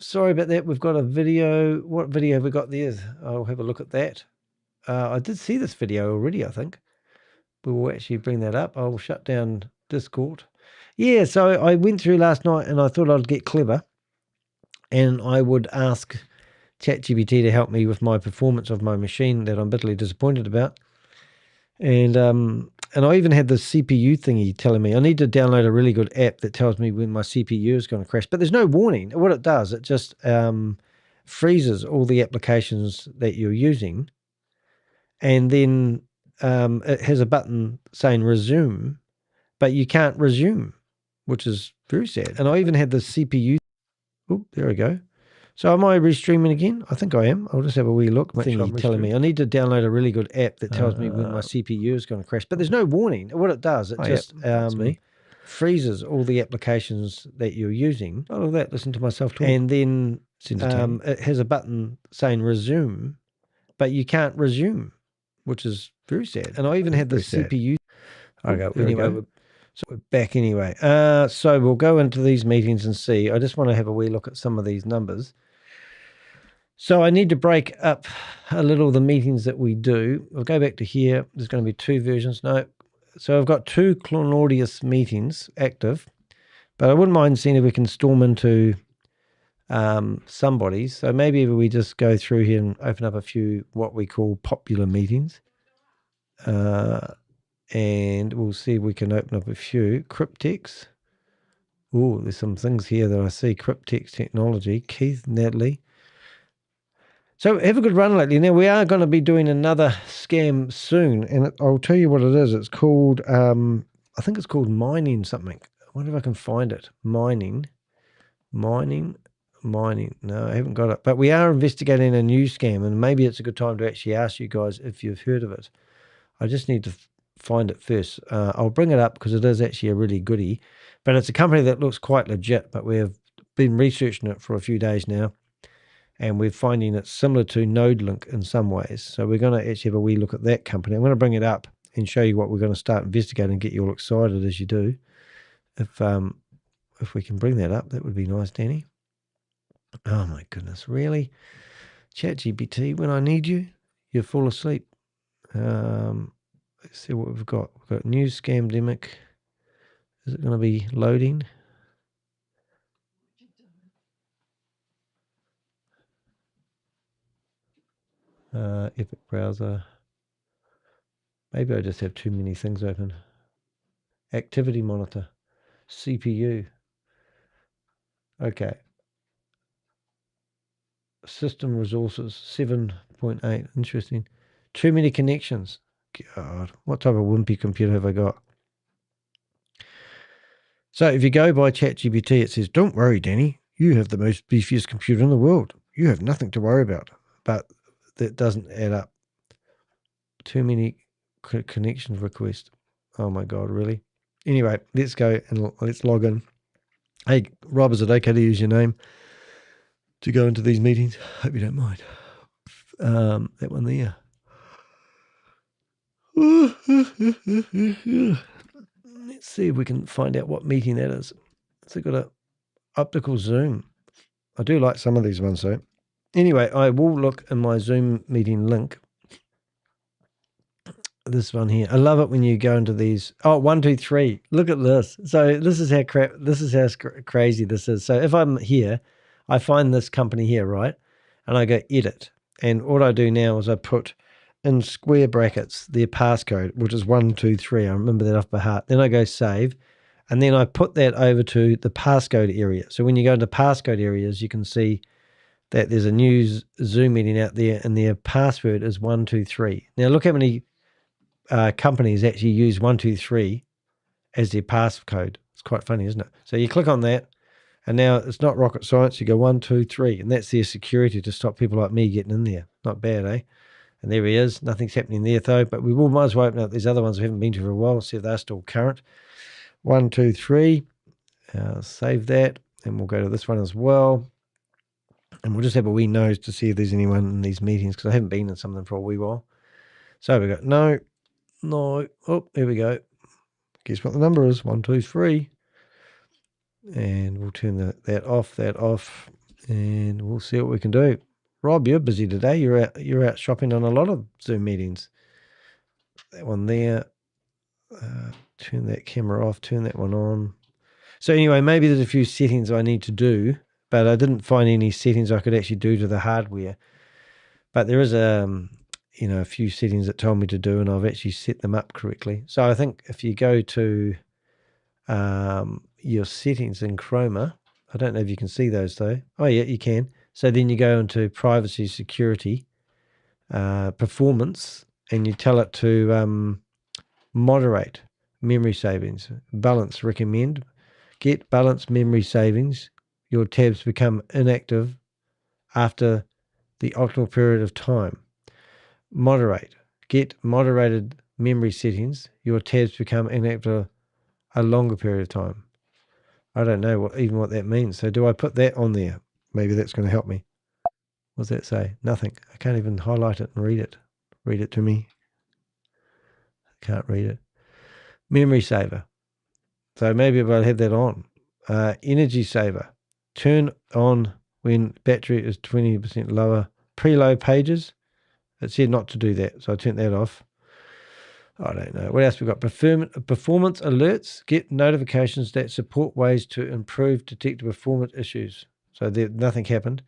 Sorry about that. We've got a video. What video have we got there? I'll have a look at that. I did see this video already, I think. We will actually bring that up. I'll shut down Discord. Yeah, so I went through last night and I thought I'd get clever and I would ask ChatGPT to help me with my performance of my machine that I'm bitterly disappointed about. And I even had the CPU thingy telling me I need to download a really good app that tells me when my CPU is going to crash. But there's no warning. What it does, it just freezes all the applications that you're using. And then it has a button saying resume, but you can't resume, which is very sad. And I even had the CPU. Oh, there we go. So am I restreaming again? I think I am. I'll just have a wee look. Thingy telling me I need to download a really good app that tells me when my CPU is going to crash. But there's no warning. What it does, it just freezes all the applications that you're using. Oh, look at that. Listen to myself talk. And then it has a button saying resume, but you can't resume, which is very sad. And I even had the CPU. Okay, anyway, so we're back anyway. So we'll go into these meetings and see. I just want to have a wee look at some of these numbers. So I need to break up a little of the meetings that we do. I'll go back to here. There's going to be two versions. No. So I've got two Claudius meetings active, but I wouldn't mind seeing if we can storm into somebody's. So maybe if we just go through here and open up a few what we call popular meetings. And we'll see if we can open up a few. Cryptex. Oh, there's some things here that I see. Cryptex Technology. Keith, Natalie. So have a good run lately. Now, we are going to be doing another scam soon, and I'll tell you what it is. It's called, I think it's called mining something. I wonder if I can find it. Mining. No, I haven't got it. But we are investigating a new scam, and maybe it's a good time to actually ask you guys if you've heard of it. I just need to find it first. I'll bring it up because it is actually a really goodie. But it's a company that looks quite legit, but we have been researching it for a few days now. And we're finding it similar to NodeLink in some ways. So we're going to actually have a wee look at that company. I'm going to bring it up and show you what we're going to start investigating and get you all excited as you do. If we can bring that up, that would be nice, Danny. Oh my goodness, really? ChatGPT, when I need you, you're full asleep. Let's see what we've got. We've got new scamdemic. Is it going to be loading? Epic browser. Maybe I just have too many things open. Activity monitor. CPU. Okay. System resources. 7.8. Interesting. Too many connections. God, what type of wimpy computer have I got? So if you go by ChatGPT, it says, don't worry, Danny. You have the most beefiest computer in the world. You have nothing to worry about. But that doesn't add up. Too many connection requests. Oh my God, really? Anyway, let's go and let's log in. Hey, Rob, is it okay to use your name to go into these meetings? Hope you don't mind. That one there. Let's see if we can find out what meeting that is. It's got an optical zoom. I do like some of these ones though. Anyway, I will look in my Zoom meeting link. This one here. I love it when you go into these. Oh, 1, 2, 3. Look at this. So this is how crazy this is. So if I'm here, I find this company here, right? And I go edit. And what I do now is I put in square brackets their passcode, which is 1, 2, 3. I remember that off by heart. Then I go save. And then I put that over to the passcode area. So when you go into passcode areas, you can see that there's a new Zoom meeting out there and their password is 1, 2, 3. Now look how many companies actually use 1, 2, 3 as their passcode. It's quite funny, isn't it? So you click on that and now it's not rocket science. You go 1, 2, 3 and that's their security to stop people like me getting in there. Not bad, eh? And there he is. Nothing's happening there though, but we will might as well open up these other ones we haven't been to for a while, see if they're still current. 1, 2, 3. Save that and we'll go to this one as well. And we'll just have a wee nose to see if there's anyone in these meetings because I haven't been in some of them for a wee while. So we got no. Oh, here we go. Guess what the number is? 1, 2, 3. And we'll turn that off, and we'll see what we can do. Rob, you're busy today. You're out shopping on a lot of Zoom meetings. That one there. Turn that camera off. Turn that one on. So anyway, maybe there's a few settings I need to do, but I didn't find any settings I could actually do to the hardware. But there is a few settings that told me to do, and I've actually set them up correctly. So I think if you go to your settings in Chroma, I don't know if you can see those though. Oh yeah, you can. So then you go into privacy, security, performance, and you tell it to moderate memory savings, balance, recommend, get balanced memory savings. Your tabs become inactive after the optimal period of time. Moderate, get moderated memory settings. Your tabs become inactive a longer period of time. I don't know what that means. So do I put that on there? Maybe that's going to help me. What does that say? Nothing. I can't even highlight it and read it. Read it to me. I can't read it. Memory saver. So maybe if I have that on. Energy saver. Turn on when battery is 20% lower. Preload pages. It said not to do that, so I turned that off. I don't know. What else we got? Performance alerts. Get notifications that support ways to improve detected performance issues. So nothing happened.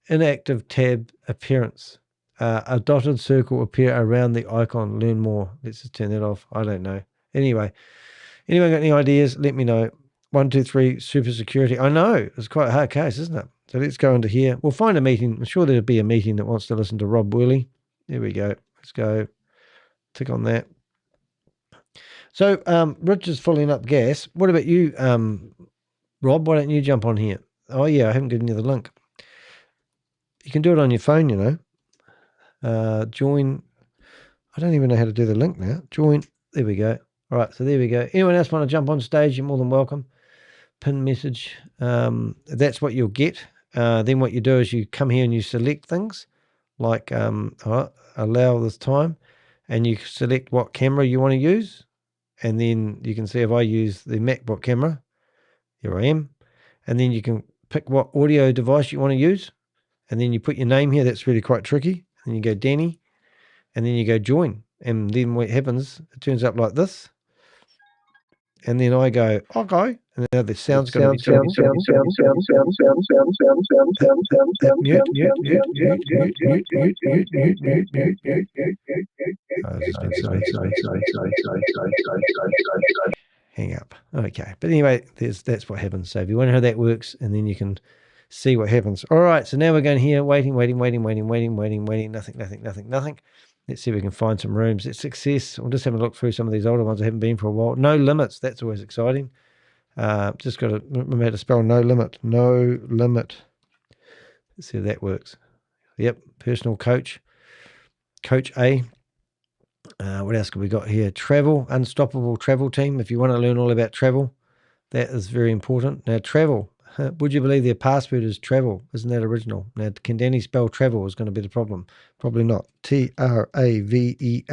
Inactive tab appearance. A dotted circle appear around the icon. Learn more. Let's just turn that off. I don't know. Anyway, anyone got any ideas? Let me know. 1, 2, 3, super security. I know. It's quite a hard case, isn't it? So let's go into here. We'll find a meeting. I'm sure there'll be a meeting that wants to listen to Rob Worley. There we go. Let's go. Tick on that. So Rich is filling up gas. What about you, Rob? Why don't you jump on here? Oh, yeah, I haven't given you the link. You can do it on your phone, you know. Join. I don't even know how to do the link now. Join. There we go. All right, so there we go. Anyone else want to jump on stage? You're more than welcome. Pin message. That's what you'll get. Then what you do is you come here and you select things like allow this time, and you select what camera you want to use. And then you can see if I use the MacBook camera, here I am. And then you can pick what audio device you want to use. And then you put your name here. That's really quite tricky. And you go Danny, and then you go join. And then what happens, it turns up like this. And then I go, okay. And now the sound's going to be hang up. Okay. But anyway, that's what happens. So if you wonder how that works, and then you can see what happens. All right. So now we're going here, waiting. Nothing. Let's see if we can find some rooms. It's success. We'll just have a look through some of these older ones I haven't been for a while. No limits. That's always exciting. Just got to remember how to spell no limit. No limit. Let's see if that works. Yep. Personal coach. Coach A. What else have we got here? Travel. Unstoppable travel team. If you want to learn all about travel, that is very important. Now, travel. Would you believe their password is travel? Isn't that original? Now, can Danny spell travel is going to be the problem. Probably not. Travel. It's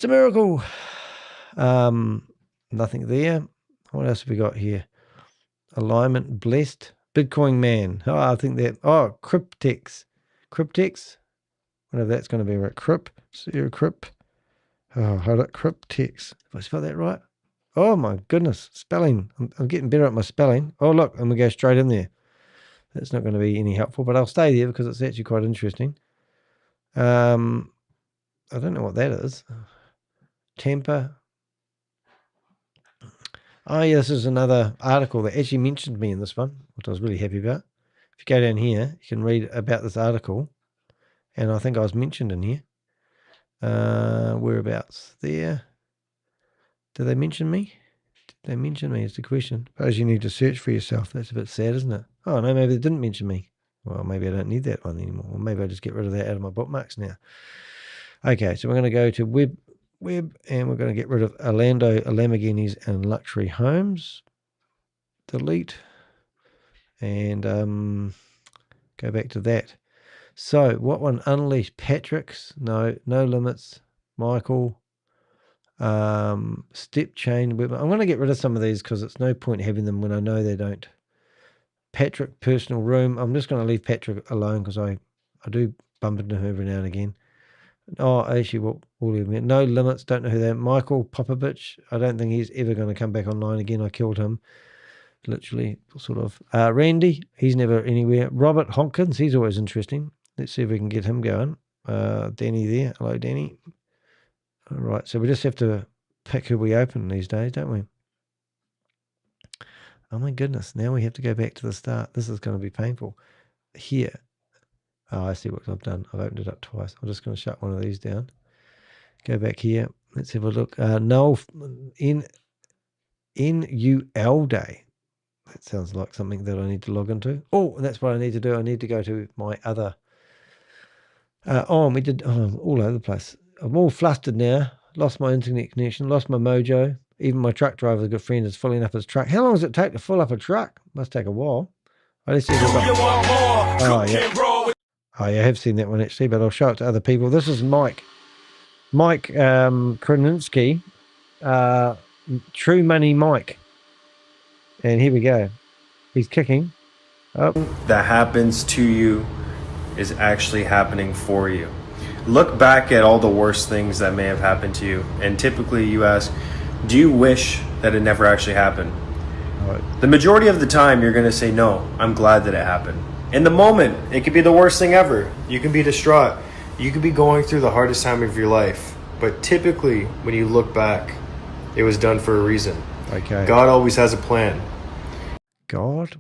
a miracle. Nothing there. What else have we got here? Alignment, blessed. Bitcoin man. Oh, I think that. Oh, Cryptex. Cryptex. Whatever that's going to be right. Crypt. Oh, hold it. Cryptex. Have I spelled that right? Oh my goodness, spelling. I'm getting better at my spelling. Oh look, and we go straight in there. That's not going to be any helpful, but I'll stay there because it's actually quite interesting. I don't know what that is. Tampa. Oh yeah, this is another article that actually mentioned me in this one, which I was really happy about. If you go down here, you can read about this article, and I think I was mentioned in here. Whereabouts? There. Did they mention me? Did they mention me is the question. Suppose you need to search for yourself. That's a bit sad, isn't it? Oh, no, maybe they didn't mention me. Well, maybe I don't need that one anymore. Or maybe I just get rid of that out of my bookmarks now. Okay, so we're going to go to web, and we're going to get rid of Orlando, Lamborghinis, and luxury homes. Delete. And go back to that. So, what one? Unleash Patrick's. No limits. Michael. Step chain. I'm going to get rid of some of these because it's no point having them when I know they don't. Patrick, personal room. I'm just going to leave Patrick alone because I do bump into him every now and again. Oh, actually, no limits. Don't know who that. Michael Popovich. I don't think he's ever going to come back online again. I killed him. Literally, sort of. Randy, he's never anywhere. Robert Hopkins, he's always interesting. Let's see if we can get him going. Danny there. Hello, Danny. All right, so we just have to pick who we open these days, don't we? Oh my goodness, now we have to go back to the start. This is going to be painful. Here. Oh, I see what I've done. I've opened it up twice. I'm just going to shut one of these down. Go back here. Let's have a look. Noel, NUL Day. That sounds like something that I need to log into. Oh, that's what I need to do. I need to go to my other. We did all over the place. I'm all flustered now. Lost my internet connection. Lost my mojo. Even my truck driver, a good friend, is filling up his truck. How long does it take to fill up a truck? Must take a while. Let's see. Oh, yeah. Oh, yeah, I have seen that one actually, but I'll show it to other people. This is Mike. Mike Kroninsky. True Money Mike. And here we go. He's kicking. Oh. That happens to you is actually happening for you. Look back at all the worst things that may have happened to you, and typically you ask, do you wish that it never actually happened? Right. The majority of the time you're going to say, no, I'm glad that it happened. In the moment, it could be the worst thing ever. You can be distraught. You could be going through the hardest time of your life. But typically, when you look back, it was done for a reason. Okay. God always has a plan. God?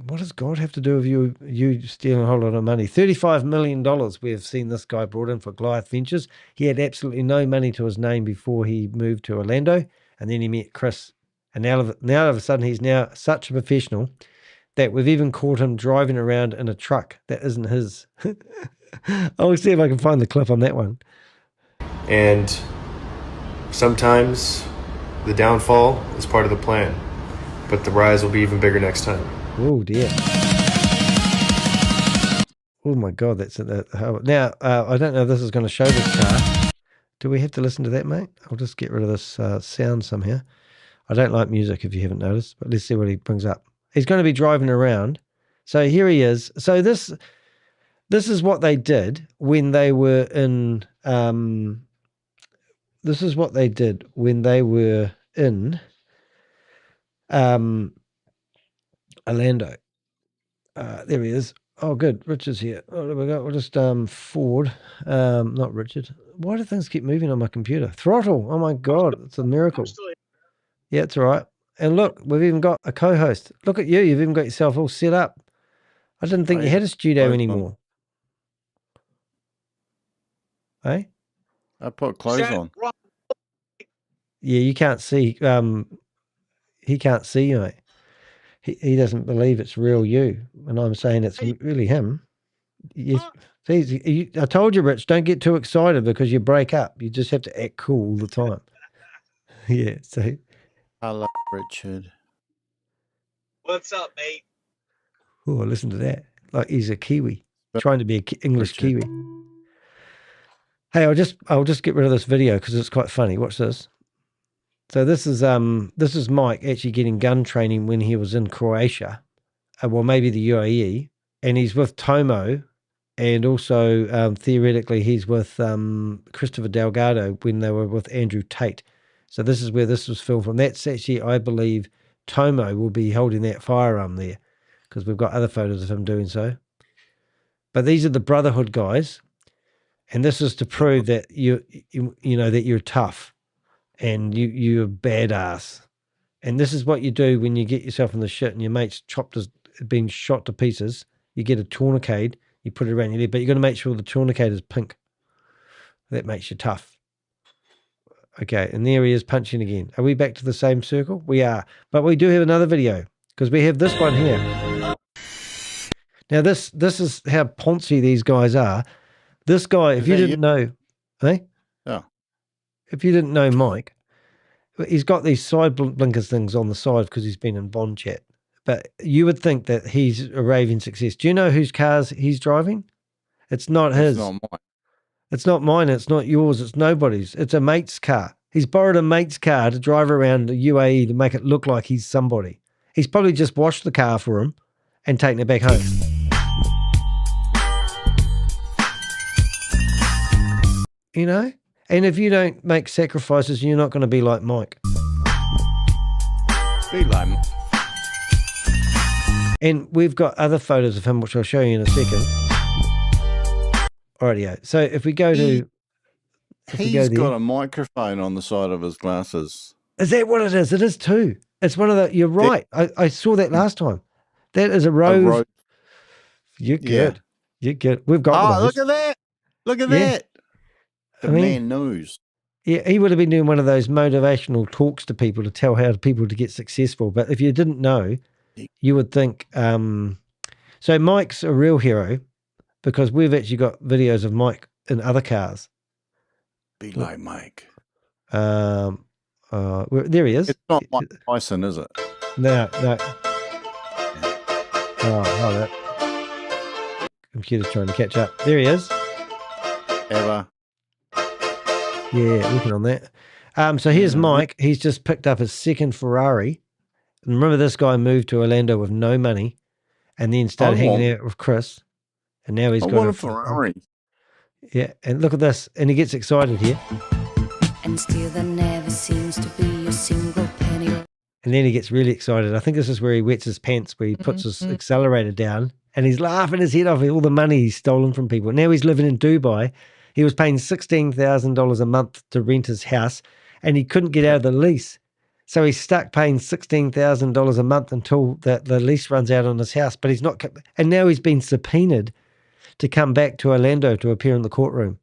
What does God have to do with you stealing a whole lot of money? $35 million we have seen this guy brought in for Goliath Ventures. He had absolutely no money to his name before he moved to Orlando, and then he met Chris. And now all of a sudden he's now such a professional that we've even caught him driving around in a truck that isn't his. I'll see if I can find the clip on that one. And sometimes the downfall is part of the plan, but the rise will be even bigger next time. Oh dear. Oh my God, that's it. Now, I don't know if this is going to show this car. Do we have to listen to that, mate? I'll just get rid of this sound somehow. I don't like music, if you haven't noticed, but let's see what he brings up. He's going to be driving around. So here he is. So this is what they did when they were in. This is what they did when they were in Orlando. There he is. Oh, good. Richard's here. Oh, there we go. We'll just forward. Not Richard. Why do things keep moving on my computer? Throttle. Oh my God, it's a miracle. Yeah, it's all right. And look, we've even got a co-host. Look at you. You've even got yourself all set up. I didn't think you had a studio anymore. Hey? I put clothes on. Yeah, you can't see. He can't see you, mate. He doesn't believe it's real you. And I'm saying it's really him. Yes. See, I told you, Rich, don't get too excited because you break up. You just have to act cool all the time. Yeah, so. Hello, Richard. What's up, mate? Oh, listen to that. Like he's a Kiwi. Trying to be an English Kiwi. Hey, I'll just get rid of this video because it's quite funny. Watch this. So this is Mike actually getting gun training when he was in Croatia, well maybe the UAE, and he's with Tomo, and also theoretically he's with Christopher Delgado when they were with Andrew Tate. So this is where this was filmed from. That's actually, I believe, Tomo will be holding that firearm there because we've got other photos of him doing so. But these are the Brotherhood guys, and this is to prove that you know that you're tough. And you're a badass. And this is what you do when you get yourself in the shit and your mate's been shot to pieces. You get a tourniquet, you put it around your leg, but you've got to make sure the tourniquet is pink. That makes you tough. Okay, and there he is punching again. Are we back to the same circle? We are. But we do have another video because we have this one here. Now this is how Ponzi these guys are. This guy, if you didn't know, eh? Oh. If you didn't know Mike, he's got these side blinkers things on the side because he's been in Bond chat. But you would think that he's a raving success. Do you know whose cars he's driving? It's not his. It's not mine. It's not mine. It's not yours. It's nobody's. It's a mate's car. He's borrowed a mate's car to drive around the UAE to make it look like he's somebody. He's probably just washed the car for him and taken it back home. you know? And if you don't make sacrifices, you're not going to be like Mike. Be like Mike. And we've got other photos of him, which I'll show you in a second. Alrighty, so if we go to... He's got a microphone on the side of his glasses. Is that what it is? It is too. It's one of the... You're right. I saw that last time. That is a Rode. You're good. Yeah. You're good. We've got look at that. Look at that. The man knows. Yeah, he would have been doing one of those motivational talks to people to tell how people to get successful. But if you didn't know, you would think... so Mike's a real hero because we've actually got videos of Mike in other cars. Be like Mike. There he is. It's not Mike Tyson, is it? No. Oh, that computer's trying to catch up. There he is. Ever. Yeah, working on that. So here's Mike. He's just picked up his second Ferrari. And remember, this guy moved to Orlando with no money, and then started hanging out with Chris. And now he's got a Ferrari. Yeah, and look at this. And he gets excited here. And still there never seems to be a single penny. And then he gets really excited. I think this is where he wets his pants, where he puts his accelerator down, and he's laughing his head off at all the money he's stolen from people. Now he's living in Dubai. He was paying $16,000 a month to rent his house, and he couldn't get out of the lease. So he's stuck paying $16,000 a month until the lease runs out on his house. But he's not, and now he's been subpoenaed to come back to Orlando to appear in the courtroom.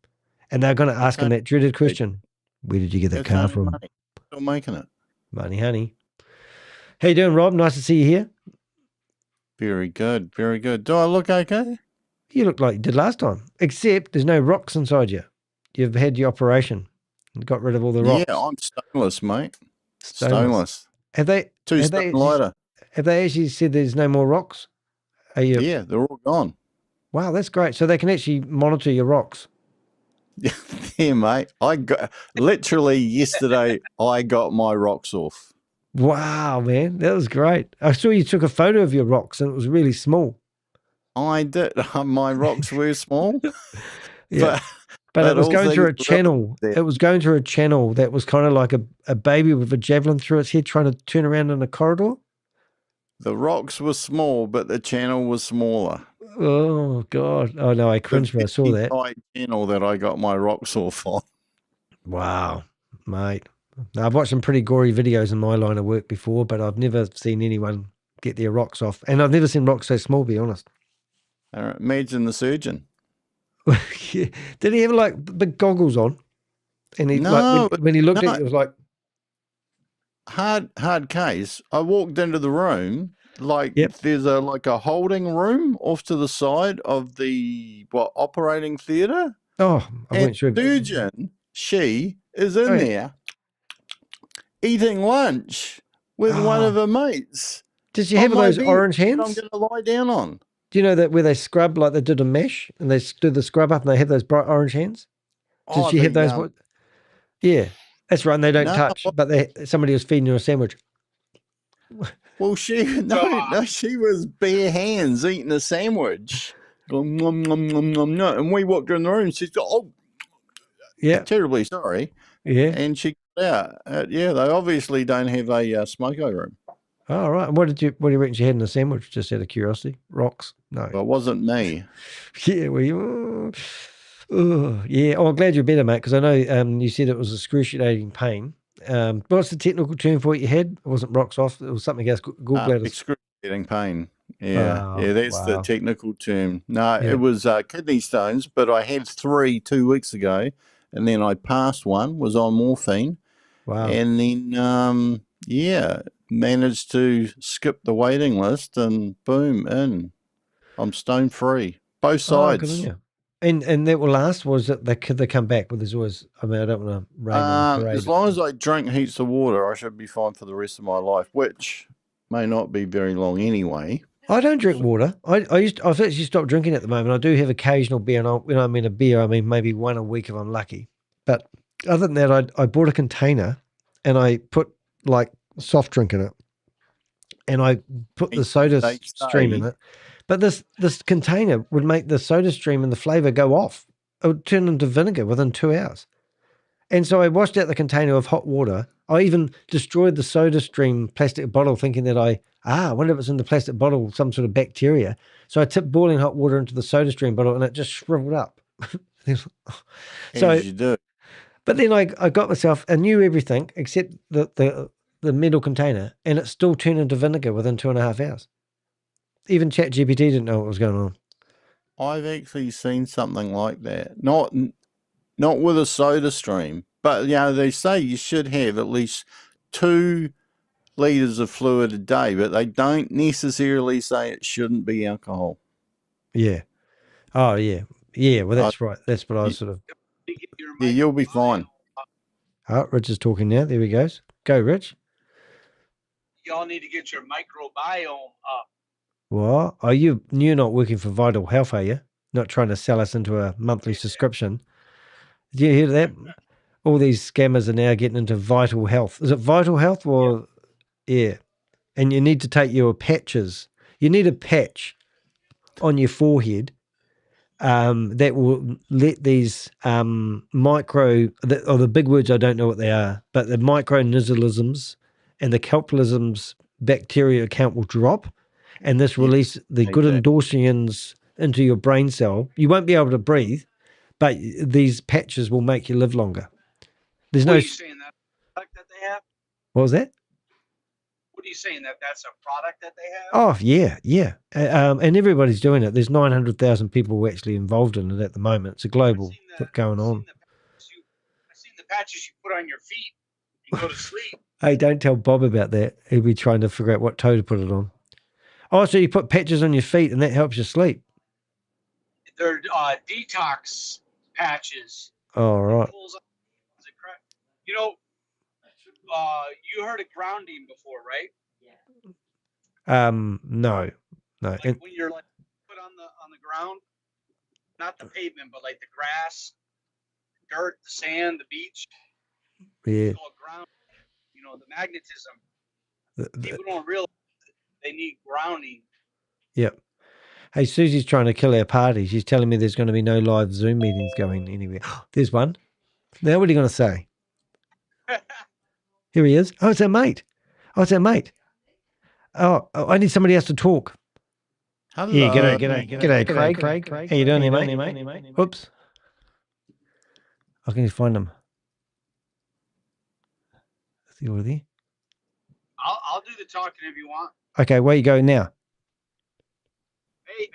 And they're going to ask him that dreaded question. Where did you get that car from? Still making it. Money, honey. How you doing, Rob? Nice to see you here. Very good. Very good. Do I look okay? You look like you did last time, except there's no rocks inside you. You've had your operation and got rid of all the rocks. Yeah, I'm stoneless, mate. Stoneless. Have they actually said there's no more rocks? Yeah, they're all gone. Wow, that's great. So they can actually monitor your rocks. Yeah, mate. I got literally yesterday. I got my rocks off. Wow, man, that was great. I saw you took a photo of your rocks, and it was really small. I did. My rocks were small. Yeah, but it was going through a channel. It was going through a channel that was kind of like a baby with a javelin through its head, trying to turn around in a corridor. The rocks were small, but the channel was smaller. Oh God! Oh no, I cringed when I saw that. The channel that I got my rocks off on. Wow, mate. Now, I've watched some pretty gory videos in my line of work before, but I've never seen anyone get their rocks off, and I've never seen rocks so small. To be honest. Imagine the surgeon. Yeah. Did he have like big goggles on? And he when he looked at it, it was like hard case. I walked into the room. There's a holding room off to the side of the operating theatre. Oh, I went sure. Surgeon, she is in there eating lunch with one of her mates. Did she have those orange hands? I'm going to lie down on. Do you know that where they scrub like they did a mesh and they do the scrub up and they have those bright orange hands? Did she have those? Yeah, that's right. And they don't touch, but somebody was feeding her a sandwich. Well, she was bare hands eating a sandwich. And we walked in the room. She's got, terribly sorry. Yeah. And she got out. They obviously don't have a smoko room. Oh, right. What do you reckon she had in the sandwich? Just out of curiosity. Rocks? No. Well, it wasn't me. Yeah. Well, yeah. Oh, I'm glad you're better, mate, because I know you said it was excruciating pain. What's the technical term for what you had? It wasn't rocks off. It was something else. Gallbladder. Excruciating pain. Yeah. That's the technical term. No, it was kidney stones, but I had 3 2 weeks ago, and then I passed one, was on morphine. Wow. And then, managed to skip the waiting list and boom, in. I'm stone free. Both sides. And that will last, was it they come back? But there's always, I don't want to rain on the parade. As long as I drink heaps of water, I should be fine for the rest of my life, which may not be very long anyway. I don't drink water. I've actually stopped drinking at the moment. I do have occasional beer, and when I mean a beer, I mean maybe one a week if I'm lucky. But other than that, I bought a container and I put like soft drink in it, and I put the soda stream in it. But this container would make the soda stream and the flavor go off would turn into vinegar within 2 hours. And so I washed out the container of hot water. I even destroyed the soda stream plastic bottle thinking that I wonder if it's in the plastic bottle, some sort of bacteria. So I tipped boiling hot water into the soda stream bottle and it just shriveled up. So, as you do. but then I got myself, I knew everything except the metal container, and it still turned into vinegar within 2.5 hours. Even ChatGPT didn't know what was going on. I've actually seen something like that. Not with a soda stream, but they say you should have at least 2 liters of fluid a day, but they don't necessarily say it shouldn't be alcohol. Yeah. Oh, yeah. Yeah, well, that's right. That's what I was sort of... Yeah, you'll be fine. Oh, Rich is talking now. There he goes. Go, Rich. Y'all need to get your microbiome up. What? Are you're not working for Vital Health, are you? Not trying to sell us into a monthly subscription. Did you hear that? All these scammers are now getting into Vital Health. Is it Vital Health or... Yeah. And you need to take your patches. You need a patch on your forehead that will let these the big words, I don't know what they are, but the micronisms and the calpulisms bacteria count will drop, and this release the good endorsions into your brain cell. You won't be able to breathe, but these patches will make you live longer. There's no... What are you saying, that product that they have? What was that? What are you saying, that that's a product that they have? Oh, yeah. And everybody's doing it. There's 900,000 people actually involved in it at the moment. It's a global thing going on. I've seen the patches you put on your feet and go to sleep. Hey, don't tell Bob about that. He'll be trying to figure out what toe to put it on. Oh, so you put patches on your feet and that helps you sleep? They're detox patches. Oh, right. You know, you heard of grounding before, right? No. Like when you're like put on the ground, not the pavement, but like the grass, dirt, the sand, the beach. Yeah. Ground, the magnetism. People don't realize they need grounding. Yep. Hey, Susie's trying to kill our party. She's telling me there's going to be no live Zoom meetings going anywhere. There's one. Now what are you going to say? Here he is. Oh, it's our mate. Oh, I need somebody else to talk. Hello. Yeah, g'day, Craig. How you doing there, mate? Oops. I can just find him. Is he already there? I'll do the talking if you want. Okay, where you go now? Hey,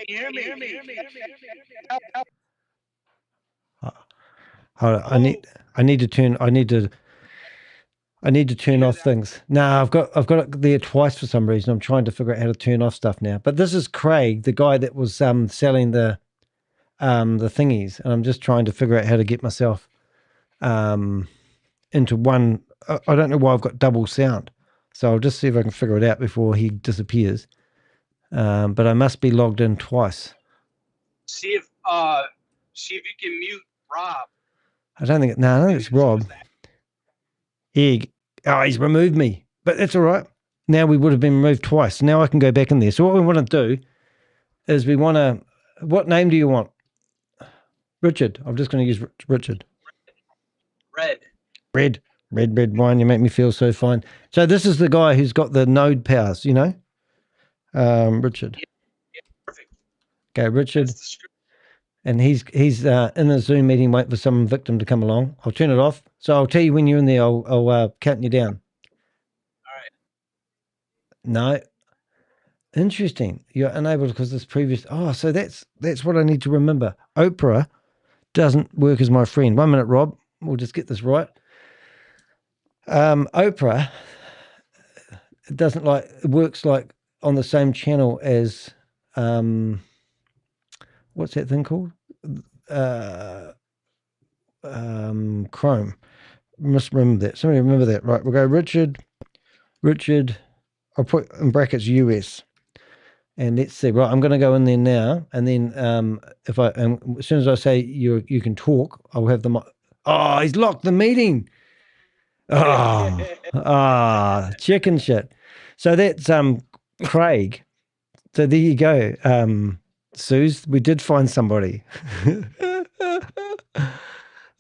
hear me. Hold on, I need to turn off things. No, I've got it there twice for some reason. I'm trying to figure out how to turn off stuff now. But this is Craig, the guy that was selling the thingies, and I'm just trying to figure out how to get myself into one. I don't know why I've got double sound, so I'll just see if I can figure it out before he disappears. But I must be logged in twice. See if you can mute Rob. I don't think it's Rob. He's removed me, but that's all right. Now we would have been removed twice. Now I can go back in there. So what we want to do is what name do you want? Richard. I'm just going to use Richard. Red wine. You make me feel so fine. So this is the guy who's got the node powers, Richard. Yeah, perfect. Okay, Richard. And he's in a Zoom meeting waiting for some victim to come along. I'll turn it off. So I'll tell you when you're in there. I'll count you down. All right. No. Interesting. You're unable because this previous... Oh, so that's what I need to remember. Oprah doesn't work as my friend. 1 minute, Rob. We'll just get this right. Oprah works like on the same channel as... what's that thing called? Chrome. Must remember that. Somebody remember that. Right, we'll go Richard. I'll put in brackets US. And let's see. Right, I'm going to go in there now. And then as soon as I say you can talk, I'll have them. Oh, he's locked the meeting. Chicken shit. So that's Craig. So there you go. Suze, we did find somebody.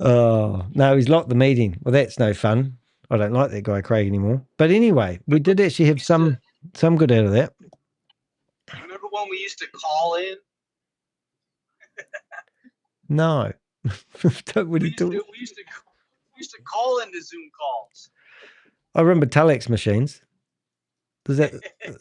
Oh, no, he's locked the meeting. Well, that's no fun. I don't like that guy Craig anymore. But anyway, we did actually have some good out of that. You remember when we used to call in? No. Don't really do it. We used to call into Zoom calls. I remember telex machines. Is that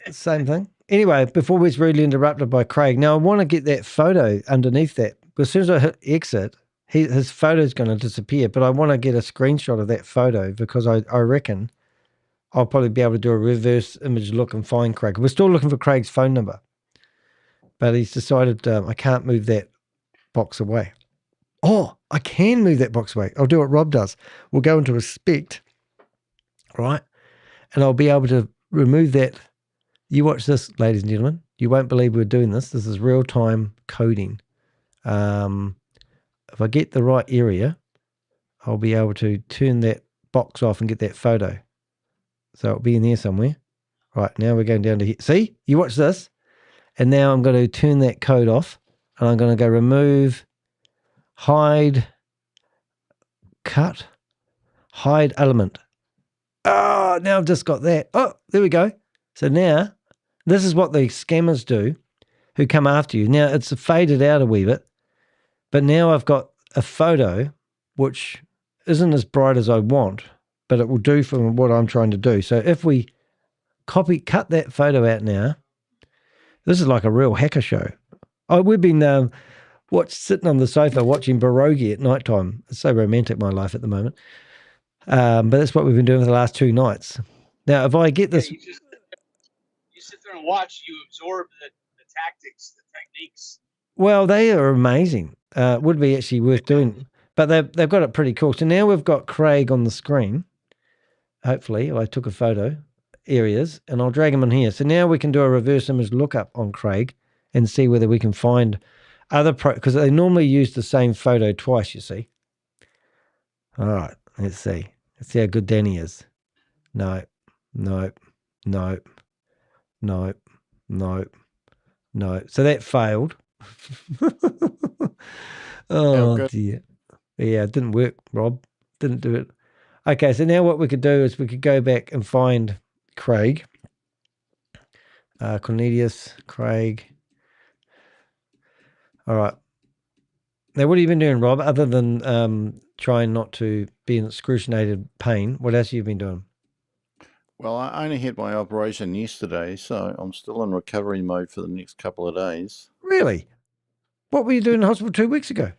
the same thing? Anyway, before we was rudely interrupted by Craig, now I want to get that photo underneath that. As soon as I hit exit, his photo's going to disappear, but I want to get a screenshot of that photo because I reckon I'll probably be able to do a reverse image look and find Craig. We're still looking for Craig's phone number, but he's decided I can't move that box away. Oh, I can move that box away. I'll do what Rob does. We'll go into respect, right? And I'll be able to remove that. You watch this, ladies and gentlemen. You won't believe we're doing this. This is real-time coding. If I get the right area, I'll be able to turn that box off and get that photo. So it'll be in there somewhere. Right, now we're going down to here. See? You watch this. And now I'm going to turn that code off. And I'm going to go remove, hide, cut, hide element. Oh, now I've just got that. Oh, there we go. So now, this is what the scammers do who come after you. Now, it's faded out a wee bit. But now I've got a photo which isn't as bright as I want, but it will do for what I'm trying to do. So if we cut that photo out now, this is like a real hacker show. We've been sitting on the sofa watching Barogi at nighttime. It's so romantic, my life at the moment. But that's what we've been doing for the last 2 nights. Now, if I get this... You sit there and watch, you absorb the tactics, the techniques. Well, they are amazing. Would be actually worth doing. But they've got it pretty cool. So now we've got Craig on the screen. Hopefully, I took a photo areas, and I'll drag him in here. So now we can do a reverse image lookup on Craig and see whether we can find other because they normally use the same photo twice, you see. All right, let's see. Let's see how good Danny is. No. So that failed. Oh, dear. Yeah, it didn't work, Rob. Didn't do it. Okay, so now what we could do is we could go back and find Craig. Cornelius, Craig. All right. Now, what have you been doing, Rob, other than trying not to be in excruciating pain? What else have you been doing? Well, I only had my operation yesterday, so I'm still in recovery mode for the next couple of days. Really? What were you doing in the hospital 2 weeks ago?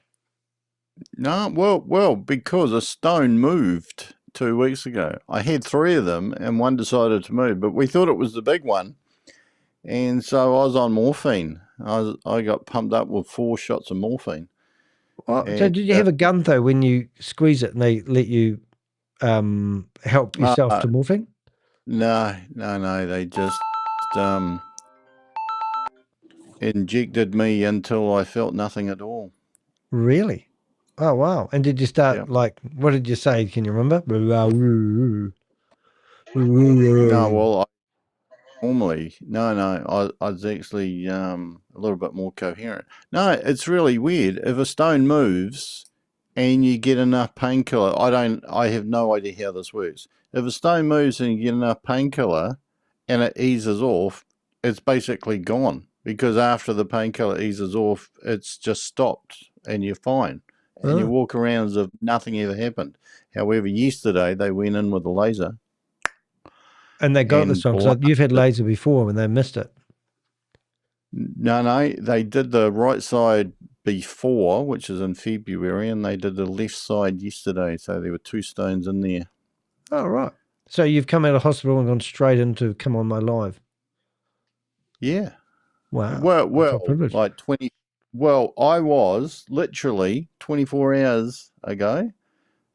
No, well, because a stone moved 2 weeks ago. I had 3 of them, and one decided to move, but we thought it was the big one, and so I was on morphine. I got pumped up with 4 shots of morphine. So did you have a gun, though, when you squeeze it and they let you help yourself to morphine? No. They just injected me until I felt nothing at all. Really? Oh, wow. And did you start, what did you say? Can you remember? No, well, I was actually a little bit more coherent. No, it's really weird. If a stone moves and you get enough painkiller, I have no idea how this works. If a stone moves and you get enough painkiller and it eases off, it's basically gone, because after the painkiller eases off, it's just stopped and you're fine. And you walk around as if nothing ever happened. However, yesterday they went in with a laser. And they got this one, because you've had laser before when they missed it. No, they did the right side before, which is in February, and they did the left side yesterday. So there were 2 stones in there. Oh, right. So you've come out of hospital and gone straight into Come On My Live. Yeah. Wow. Well, like 20. Well, I was literally 24 hours ago.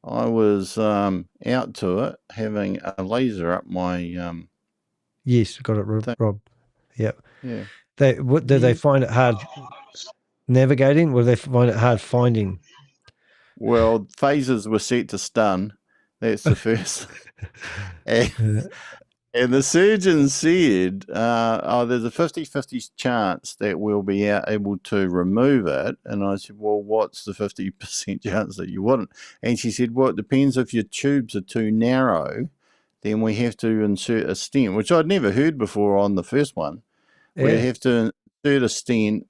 I was out to it, having a laser up my. Yes, got it, Rob. Yep. Yeah. Did they find it hard navigating, or did they find it hard finding? Well, phasers were set to stun. That's the first. And the surgeon said, there's a 50-50 chance that we'll be able to remove it. And I said, well, what's the 50% chance that you wouldn't? And she said, well, it depends if your tubes are too narrow, then we have to insert a stent, which I'd never heard before on the first one. Yeah. We have to insert a stent.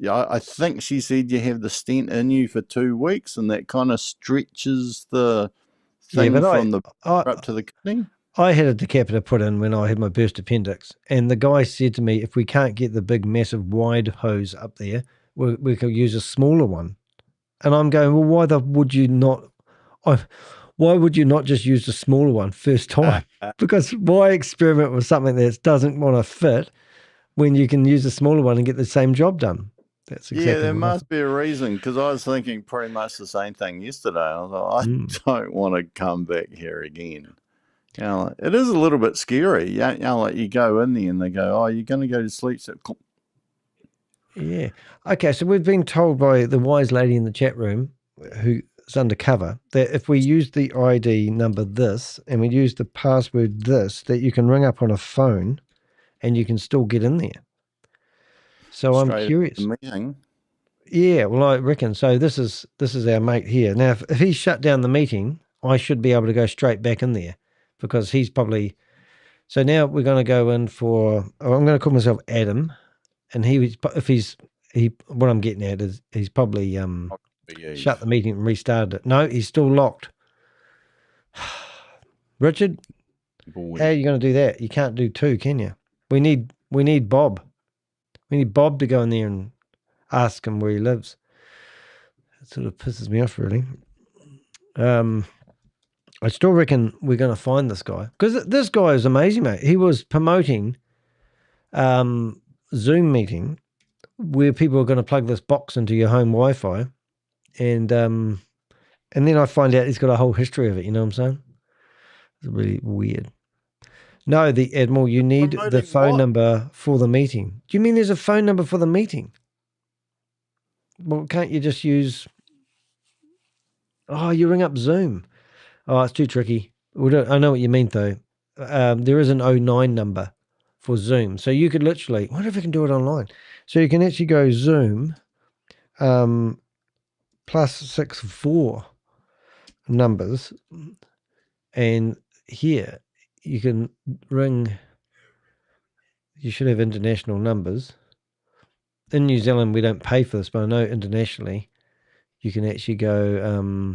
I think she said you have the stent in you for 2 weeks, and that kind of stretches the thing from the up to the kidney. I had a decapitor put in when I had my burst appendix, and the guy said to me, if we can't get the big, massive, wide hose up there, we could use a smaller one. And I'm going, well, why would you not just use the smaller one first time? Because why experiment with something that doesn't want to fit when you can use a smaller one and get the same job done? That's exactly there must be a reason, because I was thinking pretty much the same thing yesterday. I was like, I don't want to come back here again. It is a little bit scary. Like you go in there and they go, oh, you're going to go to sleep. So, yeah. Okay, so we've been told by the wise lady in the chat room who's undercover that if we use the ID number this and we use the password this, that you can ring up on a phone and you can still get in there. So I'm curious. Yeah, well, I reckon. So this is our mate here. Now, if he shut down the meeting, I should be able to go straight back in there. Because he's probably, so now we're going to go in for, I'm going to call myself Adam, and what I'm getting at is he's probably shut the meeting and restarted it. No, he's still locked. Richard, how are you going to do that? You can't do two, can you? We need Bob. We need Bob to go in there and ask him where he lives. It sort of pisses me off, really. I still reckon we're going to find this guy, because this guy is amazing, mate. He was promoting Zoom meeting where people are going to plug this box into your home Wi-Fi, and then I find out he's got a whole history of it. You know what I'm saying? It's really weird. No, the Admiral, you need the phone number for the meeting. Do you mean there's a phone number for the meeting? Well, can't you just use? Oh, you ring up Zoom. Oh, it's too tricky. I know what you mean, though. There is an 09 number for Zoom. So you could literally, I wonder if we can do it online. So you can actually go Zoom +64 numbers. And here you can ring, you should have international numbers. In New Zealand, we don't pay for this, but I know internationally you can actually go...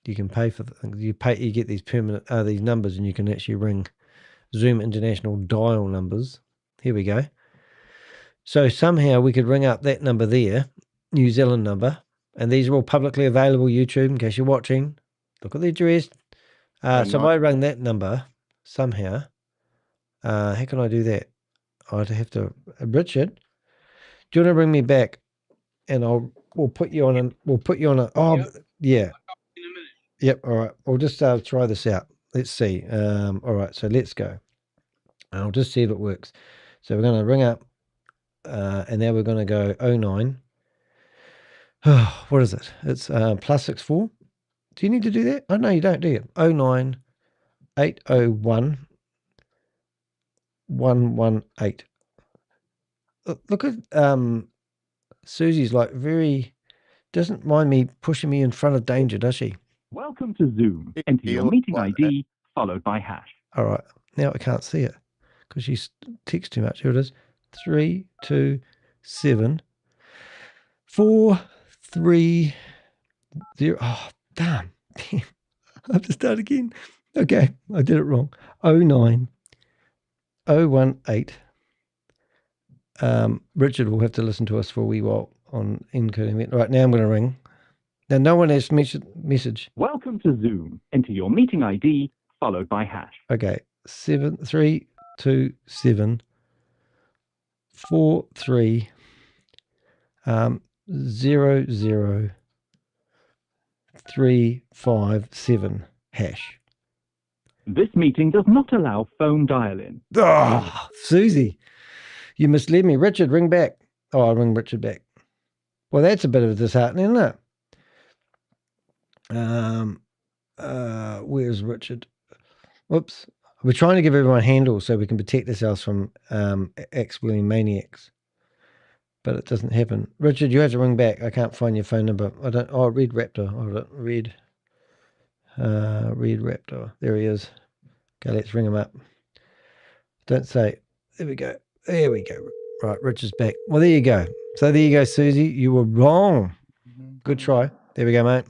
you can pay for you get these permanent these numbers, and you can actually ring Zoom international dial numbers. Here we go. So somehow we could ring up that number there, New Zealand number, and these are all publicly available YouTube in case you're watching. Look at the address. So if I rang that number somehow, how can I do that? I'd have to Richard, do you want to bring me back, and we'll put you on yeah. Yep. All right. We'll just try this out. Let's see. All right. So let's go. I'll just see if it works. So we're going to ring up, and now we're going to go 09. Oh, what is it? It's +64. Do you need to do that? Oh, no, you don't, do you? 09 801 118. Look at Susie's like doesn't mind me pushing me in front of danger, does she? Welcome to Zoom. Enter your meeting ID followed by #. All right. Now I can't see it because she texts too much. Here it is. 3 2 7 4 3 0. Oh, damn. I have to start again. Okay. I did it wrong. 09 018. Richard will have to listen to us for a wee while on encoding. Right, now I'm going to ring. Now, no one has message. Welcome to Zoom. Enter your meeting ID followed by #. Okay, 3 2 7 4 3 0 0 3 5 7 #. This meeting does not allow phone dial-in. Oh, Susie, you misled me. Richard, ring back. Oh, I'll ring Richard back. Well, that's a bit of a disheartening, isn't it? Where's Richard? Whoops. We're trying to give everyone handles so we can protect ourselves from ex-wheeling maniacs. But it doesn't happen. Richard, you have to ring back. I can't find your phone number. I don't. Oh, Red Raptor. Hold it. Red Raptor. There he is. Okay, let's ring him up. Don't say. There we go. There we go. Right, Richard's back. Well, there you go. So there you go, Susie. You were wrong. Good try. There we go, mate.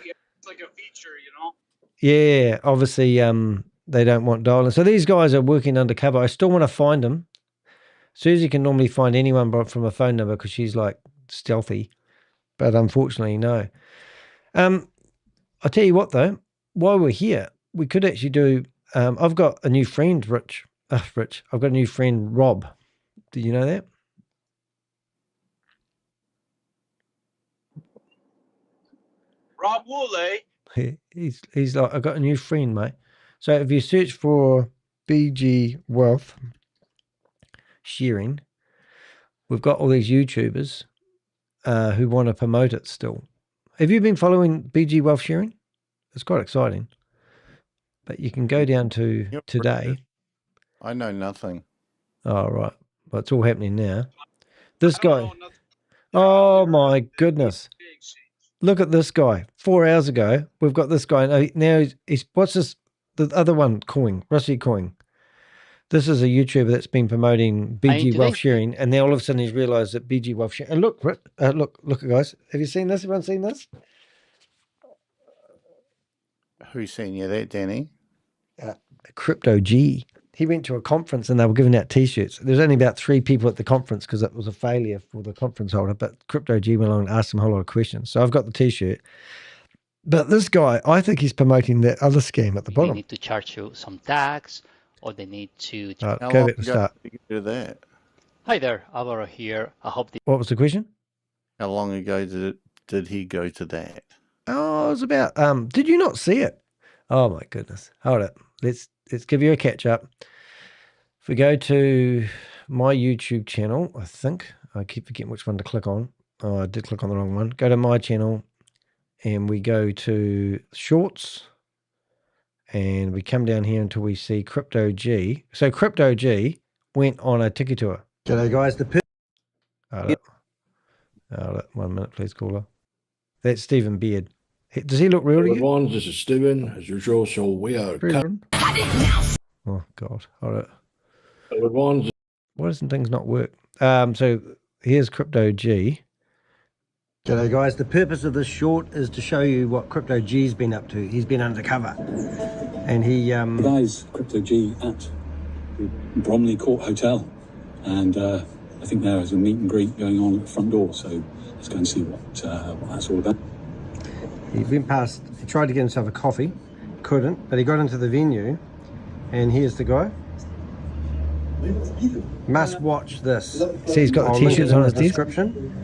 It's like a feature, you know? Yeah, obviously they don't want dialing. So these guys are working undercover. I still want to find them. Susie can normally find anyone from a phone number because she's like stealthy. But unfortunately, no. I'll tell you what, though. While we're here, we could actually do... I've got a new friend, Rich. I've got a new friend, Rob. Do you know that? Rob Woolley. He's like, I've got a new friend, mate. So if you search for BG Wealth Sharing, we've got all these YouTubers who want to promote it still. Have you been following BG Wealth Sharing? It's quite exciting. But you can go down to today. I know nothing. Oh, right. Well, it's all happening now. This guy. Oh, my goodness. Look at this guy. 4 hours ago, we've got this guy. Now he's what's this? The other one, Coin, Rusty Coin. This is a YouTuber that's been promoting BG Wealth Sharing, and now all of a sudden he's realised that BG Wealth Sharing. And look, look, guys. Have you seen this? Everyone seen this? Who's seen you that, Danny? Crypto G. He went to a conference and they were giving out T-shirts. There's only about 3 people at the conference because it was a failure for the conference holder. But Crypto G went along and asked him a whole lot of questions. So I've got the T-shirt. But this guy, I think he's promoting that other scam at the bottom. They need to charge you some tax, or they need to. Right, go back to start. Do that. Hi there, Alvaro here. I hope. What was the question? How long ago did he go to that? Oh, it was about. Did you not see it? Oh my goodness! Hold it. Let's give you a catch up. If we go to my YouTube channel, I think I keep forgetting which one to click on. Oh, I did click on the wrong one. Go to my channel, and we go to Shorts, and we come down here until we see Crypto G. So Crypto G went on a tiki tour. G'day, guys. Hold it. 1 minute, please, caller. That's Stephen Beard. Does he look real to you? Everyone, this is Stephen, as usual. So we are. Oh God, hold it. Everyone. Why doesn't things not work? So here's Crypto G. G'day, guys. The purpose of this short is to show you what Crypto G's been up to. He's been undercover, and he. Guys, Crypto G at the Bromley Court Hotel, and I think there is a meet and greet going on at the front door. So let's go and see what that's all about. He went past, he tried to get himself a coffee, couldn't, but he got into the venue, and here's the guy. Must watch this. See, he's got the T-shirts on his description,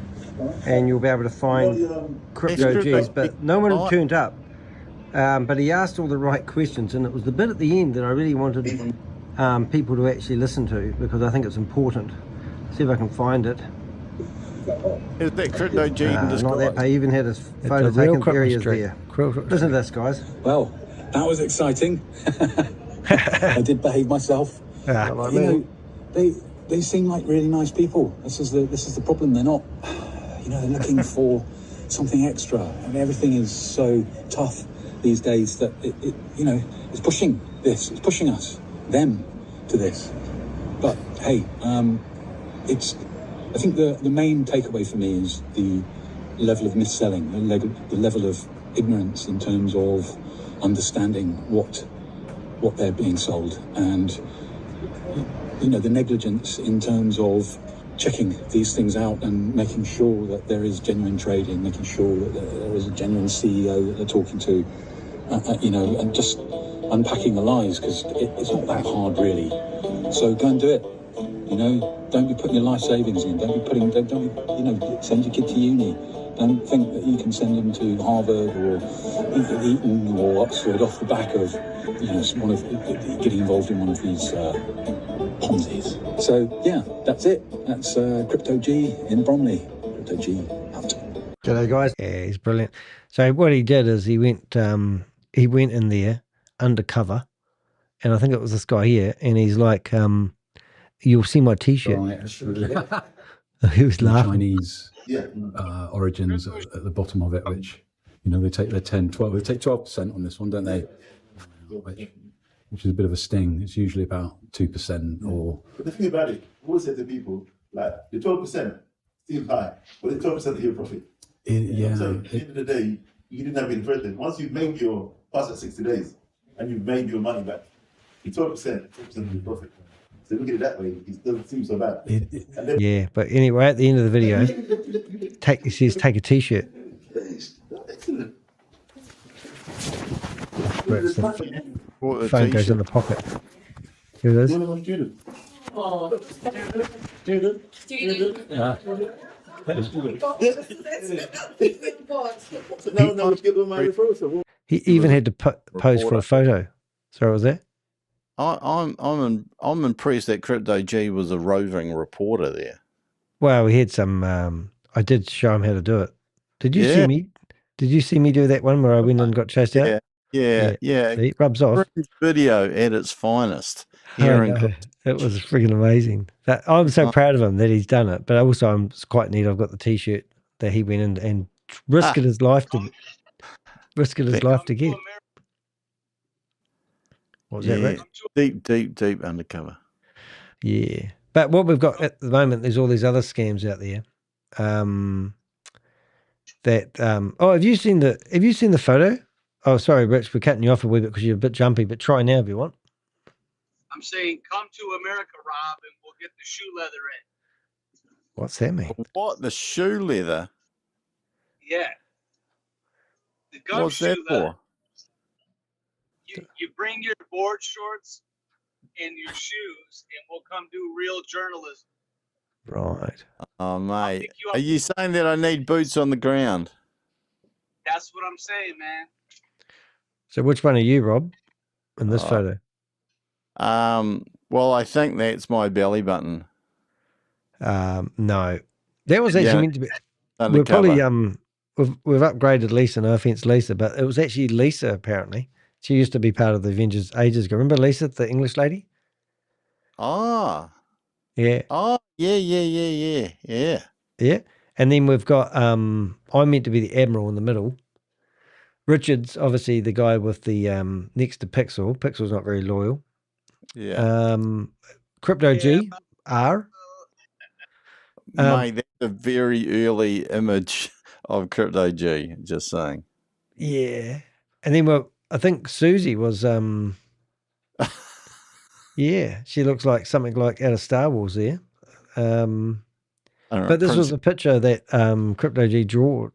and you'll be able to find Crypto G's, but no one turned up. But he asked all the right questions, and it was the bit at the end that I really wanted people to actually listen to, because I think it's important. See if I can find it. Is that Crypto G? Not that, but he even had his photo taken. There he is there. Listen to this, guys. Well, that was exciting. I did behave myself. You know, they seem like really nice people. This is the problem. They're not. You know, they're looking for something extra, and everything is so tough these days that it you know, it's pushing this. It's pushing us, them, to this. But hey, I think the main takeaway for me is the level of mis-selling, the level of ignorance in terms of understanding what they're being sold, and you know, the negligence in terms of checking these things out and making sure that there is genuine trading, making sure that there is a genuine CEO that they're talking to, you know, and just unpacking the lies, because it's not that hard really. So go and do it. You know, don't be putting your life savings in. Don't be, you know, send your kid to uni. Don't think that you can send them to Harvard or Eton or Oxford off the back of, you know, getting involved in one of these Ponzi's. So yeah, that's it. That's Crypto G in Bromley. Crypto G out. G'day, guys. Yeah, he's brilliant. So what he did is he went in there undercover, and I think it was this guy here, and he's like, "You'll see my T-shirt." Right. He was laughing. Chinese origins at the bottom of it, which, you know, they take their 10, 12, they take 12% on this one, don't they? Which is a bit of a sting. It's usually about 2% or... But the thing about it, I always say to people, like, the 12% seems high, but the 12% of your profit. So at the end of the day, you didn't have any further. Once you've made your past at 60 days and you've made your money back, the 12% of your profit. So look at it that way, it doesn't seem so bad. Yeah, but anyway, at the end of the video, he says, take a T-shirt. Excellent. Phone goes in the pocket. Here it is. He even had to pose for a photo. So what was that? I'm impressed that Crypto G was a roving reporter there. Well, we had some. I did show him how to do it. Did you see me? Did you see me do that one where I went and got chased out? Yeah. See, it rubs off. Video at its finest. It was freaking amazing. I'm so proud of him that he's done it. But also, I'm quite neat. I've got the T-shirt that he went in and risked his life to get. What was that, Rick? Deep undercover. Yeah. But what we've got at the moment, there's all these other scams out there. Have you seen the photo? Oh, sorry, Rich, we're cutting you off a wee bit because you're a bit jumpy, but try now if you want. I'm saying, come to America, Rob, and we'll get the shoe leather in. What's that mean? What? The shoe leather? Yeah. The gum What's shoe that leather. for? You bring your board shorts and your shoes, and we'll come do real journalism. Right. Oh, mate. Are you saying that I need boots on the ground? That's what I'm saying, man. So which one are you, Rob, in this photo? Well, I think that's my belly button. No. That was actually meant to be... Undercover. We're probably... We've upgraded Lisa, no offense, Lisa, but it was actually Lisa, apparently. She used to be part of the Avengers ages ago. Remember Lisa, the English lady? Ah. Yeah. Oh, yeah. Yeah. And then we've got, I'm meant to be the Admiral in the middle. Richard's obviously the guy with the, next to Pixel. Pixel's not very loyal. Yeah. Crypto G, R. Mate, that's a very early image of Crypto G, just saying. Yeah. And then I think Susie was, yeah, she looks like something like out of Star Wars there. But this was a picture that Crypto G drew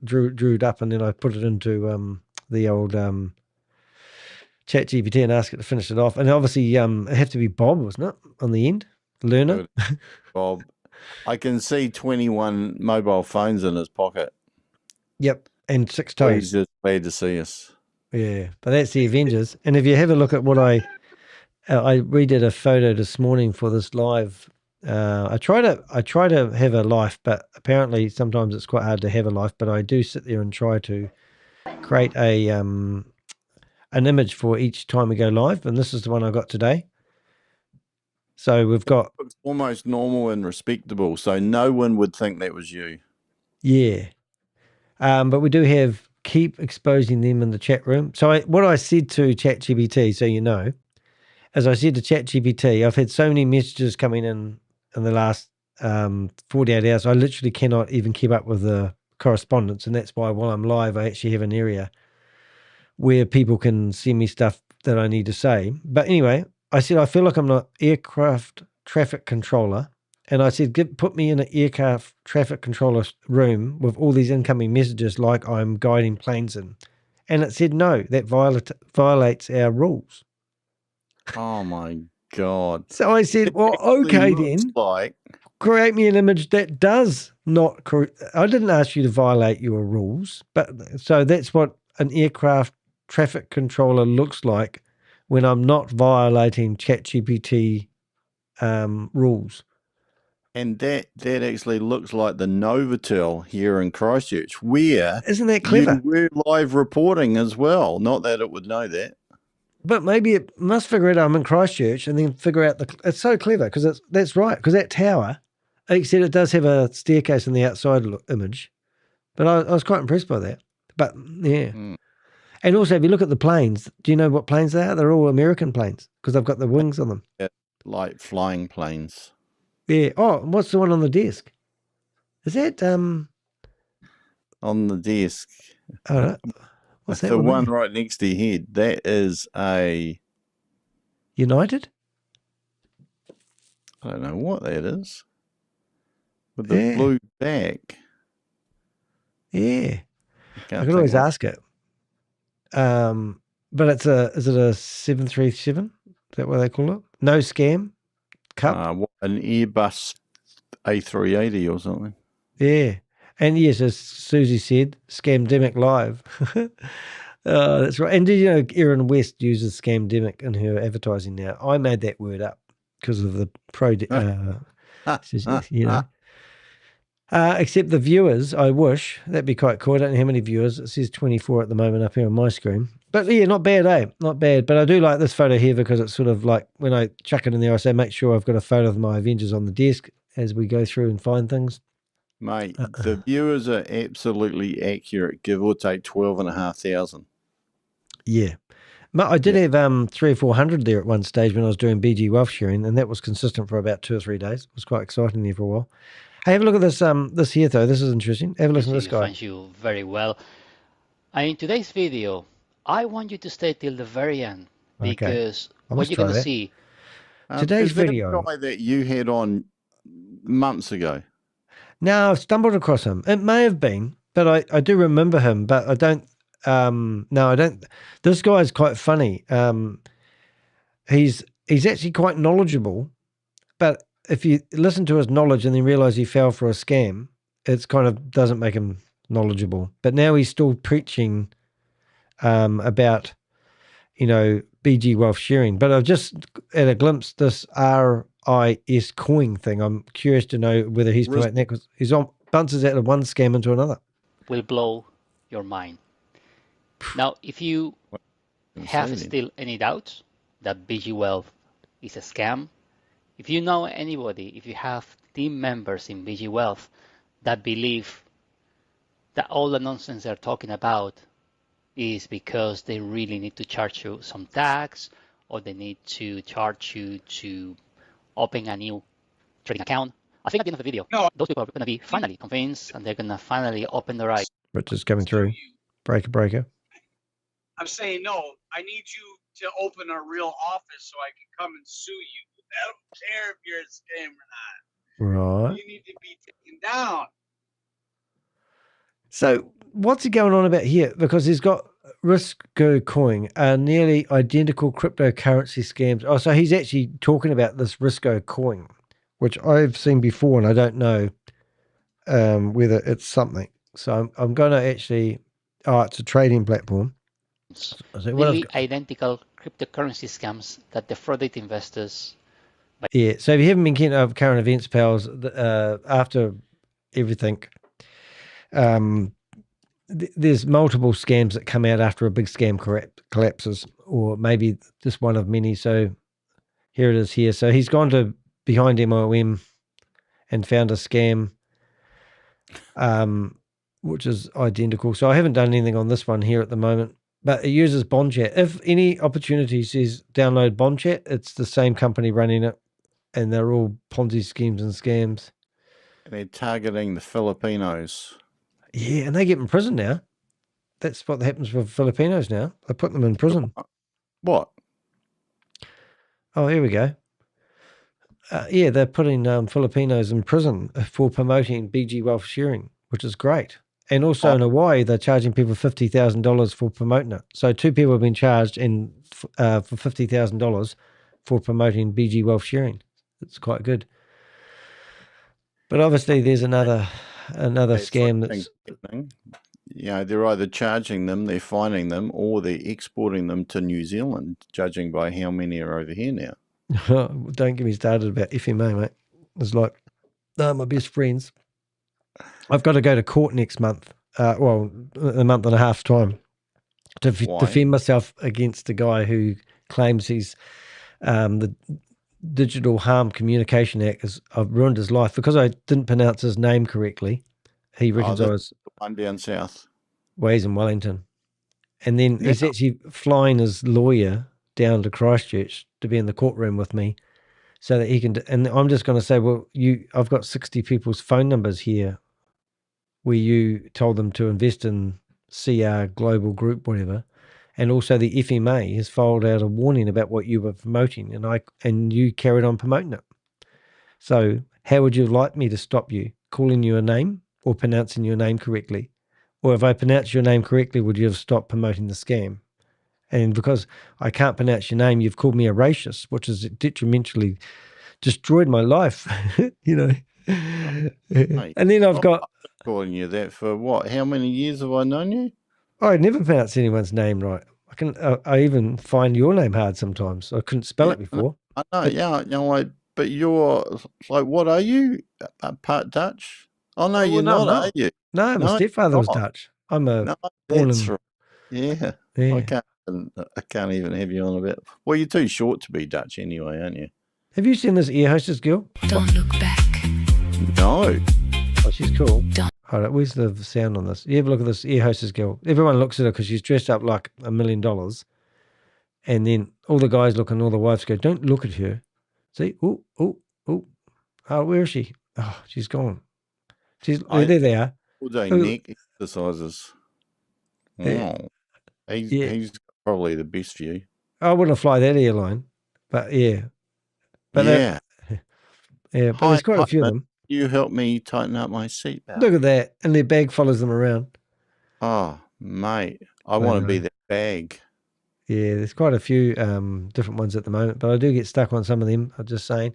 up, and then I put it into the old chat GPT and asked it to finish it off. And obviously it had to be Bob, wasn't it, on the end? Learner. Bob. I can see 21 mobile phones in his pocket. Yep, and 6 toes. He's just glad to see us. Yeah, but that's the Avengers. And if you have a look at what I redid a photo this morning for this live. I try to have a life, but apparently sometimes it's quite hard to have a life. But I do sit there and try to create an image for each time we go live, and this is the one I got today. So we've got it's almost normal and respectable, so no one would think that was you. Yeah, but we do have keep exposing them in the chat room. So what I said to ChatGPT, so you know, as I said to ChatGPT, I've had so many messages coming in the last 48 hours. I literally cannot even keep up with the correspondence, and that's why while I'm live, I actually have an area where people can send me stuff that I need to say. But anyway, I said, I feel like I'm an aircraft traffic controller. And I said, put me in an aircraft traffic controller room with all these incoming messages like I'm guiding planes in. And it said, no, that violates our rules. Oh, my God. So I said, well, okay then. Create me an image that does not... I didn't ask you to violate your rules. But so that's what an aircraft traffic controller looks like when I'm not violating ChatGPT rules. And that actually looks like the Novotel here in Christchurch, where isn't that clever? You were live reporting as well. Not that it would know that. But maybe it must figure out I'm in Christchurch and then figure out it's so clever because that's right. Because that tower, except it does have a staircase in the outside image. But I was quite impressed by that. But yeah. And also, if you look at the planes, do you know what planes they are? They're all American planes because they've got the wings on them. Yeah, like flying planes. Yeah. Oh, what's the one on the desk? Is that on the desk? Oh, what's that? The one right next to your head. That is a United. I don't know what that is. With the blue back. Yeah. I could always ask it. But is it a 737? Is that what they call it? No scam cup? An Airbus A380 or something. Yeah. And yes, as Susie said, Scamdemic Live. That's right. And did you know Erin West uses Scamdemic in her advertising now? I made that word up because of the you know. Except the viewers, I wish. That'd be quite cool. I don't know how many viewers. It says 24 at the moment up here on my screen. But yeah, not bad, eh? Not bad. But I do like this photo here because it's sort of like when I chuck it in there, I say, make sure I've got a photo of my Avengers on the desk as we go through and find things. Mate, the viewers are absolutely accurate, give or take 12,500. Yeah. I did have 300 or 400 there at one stage when I was doing BG wealth sharing, and that was consistent for about 2 or 3 days. It was quite exciting there for a while. Hey, have a look at this this here, though. This is interesting. Have a listen to this guy. Thank you very well. In today's video, I want you to stay till the very end because what you're going to see. Today's video. Is that a guy that you had on months ago? No, I've stumbled across him. It may have been, but I do remember him, but I don't. No, I don't. This guy is quite funny. He's actually quite knowledgeable, but if you listen to his knowledge and then realize he fell for a scam, it's kind of doesn't make him knowledgeable. But now he's still preaching about, BG wealth sharing. But I've just at a glimpse this RIS coin thing. I'm curious to know whether he's promoting that because he's bounces out of one scam into another. Will blow your mind. Now, if you have still any doubts that BG Wealth is a scam, if you know anybody, if you have team members in BG Wealth that believe that all the nonsense they're talking about is because they really need to charge you some tax or they need to charge you to open a new trading account, I think at the end of the video, those people are going to be finally convinced and they're going to finally open their eyes. Richard's coming through. Breaker. I'm saying, no, I need you to open a real office so I can come and sue you. I don't care if you're a scam or not. Right. You need to be taken down. So what's he going on about here? Because he's got Risco Coin, nearly identical cryptocurrency scams. Oh, so he's actually talking about this Risco Coin, which I've seen before, and I don't know whether it's something. So I'm going to actually, it's a trading platform. Nearly identical cryptocurrency scams that defrauded investors. Yeah, so if you haven't been keeping up with current events, pals, after everything, there's multiple scams that come out after a big scam collapses, or maybe just one of many. So here it is here. So he's gone to behind MOM and found a scam, which is identical. So I haven't done anything on this one here at the moment, but it uses BondChat. If any opportunity says download BondChat, it's the same company running it, and they're all Ponzi schemes and scams. And they're targeting the Filipinos. Yeah, and they get in prison now. That's what happens with Filipinos now. They put them in prison. What? Oh, here we go. Yeah, they're putting Filipinos in prison for promoting BG wealth sharing, which is great. And also in Hawaii, they're charging people $50,000 for promoting it. So 2 people have been charged for $50,000 for promoting BG wealth sharing. It's quite good. But obviously there's another scam that's happening. They're either charging them, they're fining them, or they're exporting them to New Zealand, judging by how many are over here now. Don't get me started about FMA, mate. It's like, my best friends. I've got to go to court next month, a month and a half time, to defend myself against a guy who claims he's the Digital Harm Communication Act I've ruined his life because I didn't pronounce his name correctly. He reckons I was one down south. Ways in Wellington. And then he's actually flying his lawyer down to Christchurch to be in the courtroom with me so that he can, and I'm just going to say, well, I've got 60 people's phone numbers here where you told them to invest in CR Global Group, whatever. And also the FMA has filed out a warning about what you were promoting, and you carried on promoting it. So how would you like me to stop you? Calling you a name or pronouncing your name correctly? Or if I pronounce your name correctly, would you have stopped promoting the scam? And because I can't pronounce your name, you've called me a racist, which has detrimentally destroyed my life, you know. Mate, and then I've got... calling you that for what? How many years have I known you? I never pronounce anyone's name right. I even find your name hard sometimes. I couldn't spell it before. I know, but you're like, what are you? Part Dutch? Oh no, you're not, are you? No, my stepfather was Dutch. I'm a born in... right. Yeah. I can't even have you on about. Well, you're too short to be Dutch anyway, aren't you? Have you seen this ear hostess girl? Don't look back. No. Oh, she's cool. All right, where's the sound on this? You have a look at this ear hostess girl. Everyone looks at her because she's dressed up like $1 million. And then all the guys look and all the wives go, don't look at her. See? Oh, where is she? Oh, she's gone. There they are. All day neck exercises. Wow. He's probably the best view. I wouldn't fly that airline, but yeah. But yeah. But there's quite a few of them. You help me tighten up my seatbelt. Look at that. And their bag follows them around. Oh, mate. I want to be that bag. Yeah, there's quite a few different ones at the moment, but I do get stuck on some of them. I'm just saying.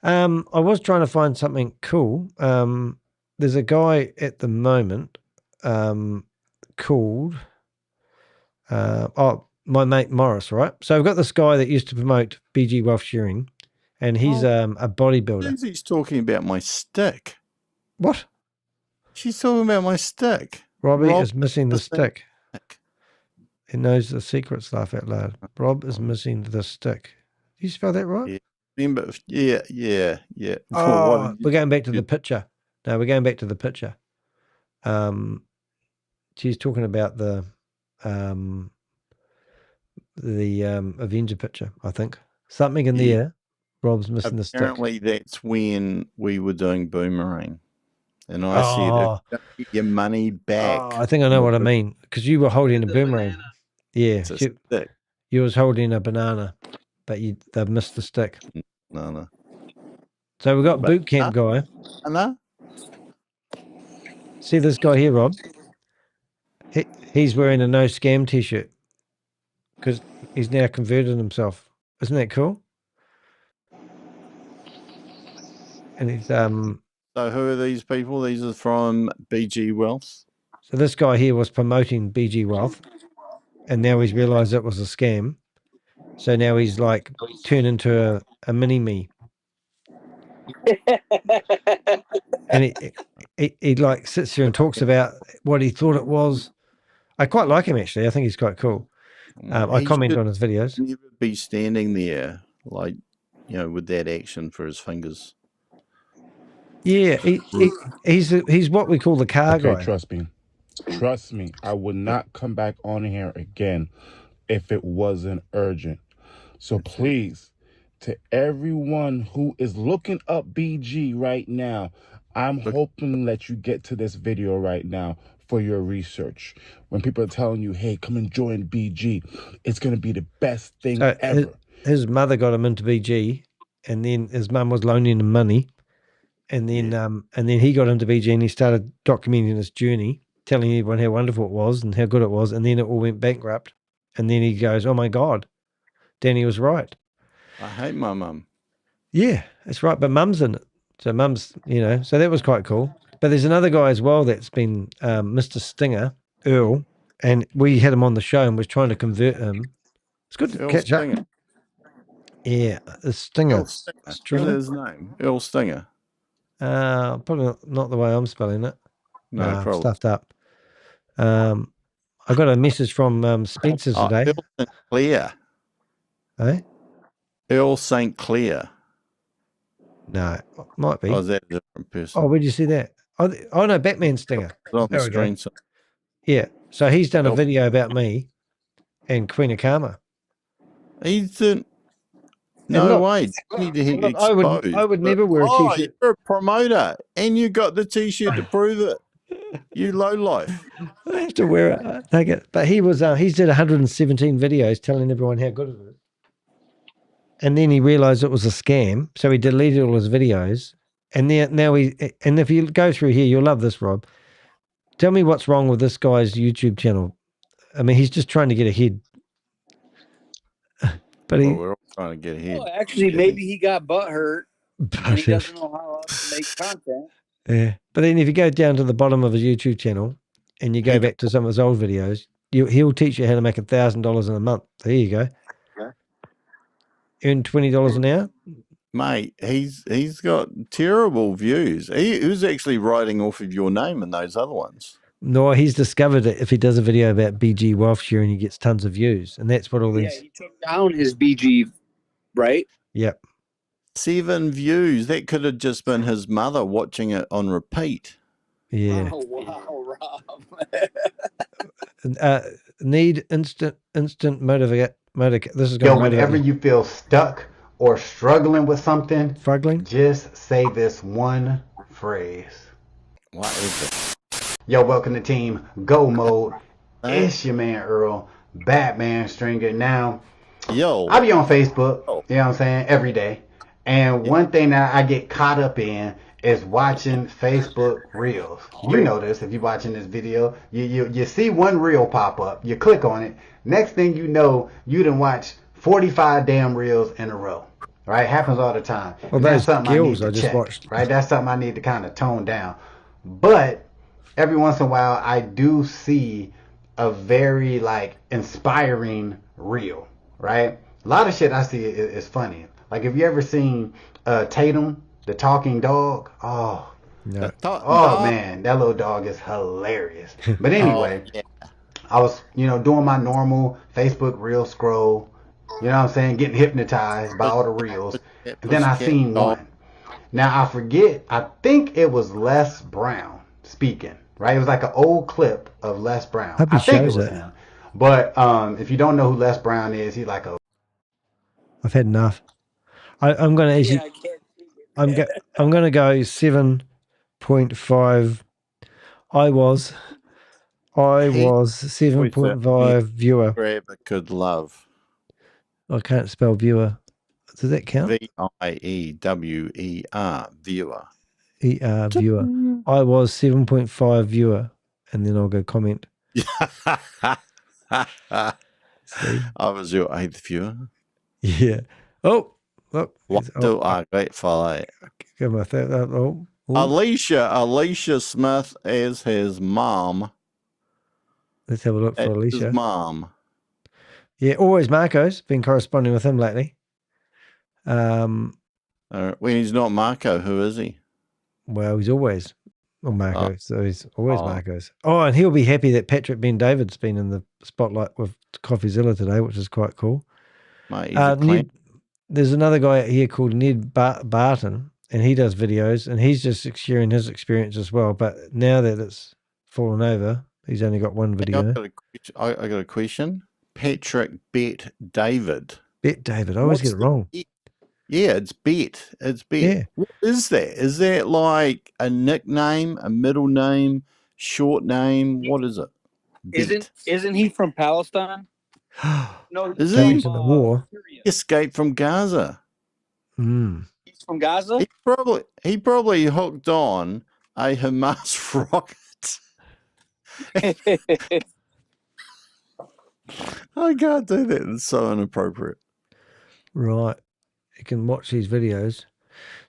I was trying to find something cool. There's a guy at the moment called my mate Morris, right? So we've got this guy that used to promote BG Wealth Sharing, and he's a bodybuilder. Susie's talking about my stick. What? She's talking about my stick. Rob is missing the stick. He knows the secret stuff out loud. Rob is missing the stick. Did you spell that right? Yeah. Remember? Yeah. Oh, we're going back to the picture. No, we're going back to the picture. She's talking about the Avenger picture, I think. Something in the air. Rob's missing the stick. Apparently, that's when we were doing Boomerang. And I said, get your money back. Oh, I think I know what I mean. Because you were holding a boomerang. Yeah. You was holding a banana, but they've missed the stick. No. So we've got boot camp guy. Hello? See this guy here, Rob? He's wearing a no scam t-shirt because he's now converted himself. Isn't that cool? And he's So who are these people? These are from BG Wealth. So this guy here was promoting BG Wealth, and now he's realised it was a scam. So now he's like turned into a mini me. And he like sits here and talks about what he thought it was. I quite like him actually. I think he's quite cool. I comment on his videos. Never be standing there like, with that action for his fingers. Yeah, he's what we call the car guy. Trust me. I would not come back on here again if it wasn't urgent. So please, to everyone who is looking up BG right now, I'm hoping that you get to this video right now for your research. When people are telling you, hey, come and join BG, it's going to be the best thing ever. His mother got him into BG, and then his mum was loaning him money. And then he got into BG and he started documenting his journey, telling everyone how wonderful it was and how good it was. And then it all went bankrupt. And then he goes, oh my God, Danny was right. I hate my mum. Yeah, that's right. But mum's in it. So mum's, so that was quite cool. But there's another guy as well that's been Mr. Stinger, Earl, and we had him on the show and was trying to convert him. It's good to catch Stinger. up. Yeah, the Stinger. Earl Stinger. What's his name? Earl Stinger. Probably not the way I'm spelling it. No, probably. Stuffed up. I got a message from Spencer's today. Earl Sinclair. Eh? Earl St. Clair. No, might be. Oh, is that a different person? Oh, where'd you see that? Oh no, Batman Stinger. It's on the There we go. screen. So. Yeah, so he's done a video about me and Queen of Karma. He's no way. You need to hit exposed. I would never wear a t-shirt. You're a promoter, and you got the t-shirt to prove it. You lowlife. I have to wear it. Take it. But he was he's did 117 videos telling everyone how good it is. And then he realized it was a scam, so he deleted all his videos. And now if you go through here, you'll love this, Rob. Tell me what's wrong with this guy's YouTube channel. I mean, he's just trying to get ahead. But we're all trying to get ahead. Well, actually, maybe he got butthurt and he doesn't know how else to make content. Yeah, but then if you go down to the bottom of his YouTube channel and you go back to some of his old videos, he'll teach you how to make $1,000 in a month. There you go. Earn $20 an hour. Mate, he's got terrible views. He was actually writing off of your name in those other ones. No, he's discovered that if he does a video about BG wealth sharing, he gets tons of views, and that's what all these. Yeah, he took down his BG, right? Yep. 7 views. That could have just been his mother watching it on repeat. Yeah. Oh wow, Rob. Need instant motivate. This is going. Yo, whenever you feel stuck or struggling with something, just say this one phrase. What is it? Yo, welcome to Team Go Mode. It's your man Earl, Batman Stringer. Now, I be on Facebook, you know what I'm saying, every day. And one thing that I get caught up in is watching Facebook Reels. You know this if you're watching this video. You see one reel pop up, you click on it. Next thing you know, you done watch 45 damn reels in a row. Right? Happens all the time. Well, that's those something gills I I need to just check, watched. right? That's something I need to kind of tone down. But every once in a while, I do see a very inspiring reel, right? A lot of shit I see is funny. Like, have you ever seen Tatum, the talking dog? Oh, no. Man, that little dog is hilarious. But anyway, I was, doing my normal Facebook reel scroll, you know what I'm saying, getting hypnotized by all the reels. And then I seen one. Now, I forget, I think it was Les Brown speaking, right? It was like an old clip of Les Brown. I think it was him. But if you don't know who Les Brown is, he's like a... I've had enough. I'm going to actually... I'm going to go 7.5. I was 7.5 viewer. Grab a good love. I can't spell viewer. Does that count? VIEWER, viewer. Viewer. I was 7.5 viewer, and then I'll go comment. I was your 8th viewer. Yeah. Oh, look. What do I get for that? Give my third. Alicia Smith is his mom. Let's have a look for Alicia. His mom. Yeah, always Marco's. Been corresponding with him lately. When he's not Marco, who is he? Well, he's always Marco, so he's always Marco's. Oh, and he'll be happy that Patrick Ben David's been in the spotlight with Coffeezilla today, which is quite cool. Mate, there's another guy here called Ned Barton, and he does videos, and he's just sharing his experience as well. But now that it's fallen over, he's only got one video. I got a question. Patrick Bet David. Bet David. I always get it wrong. Yeah, it's Bet. It's Bet. Yeah. What is that? Is that like a nickname, a middle name, short name? What is it? Isn't he from Palestine? No, is he from the war? He escaped from Gaza. He's from Gaza? He probably hooked on a Hamas rocket. I can't do that. It's so inappropriate. Right. You can watch these videos.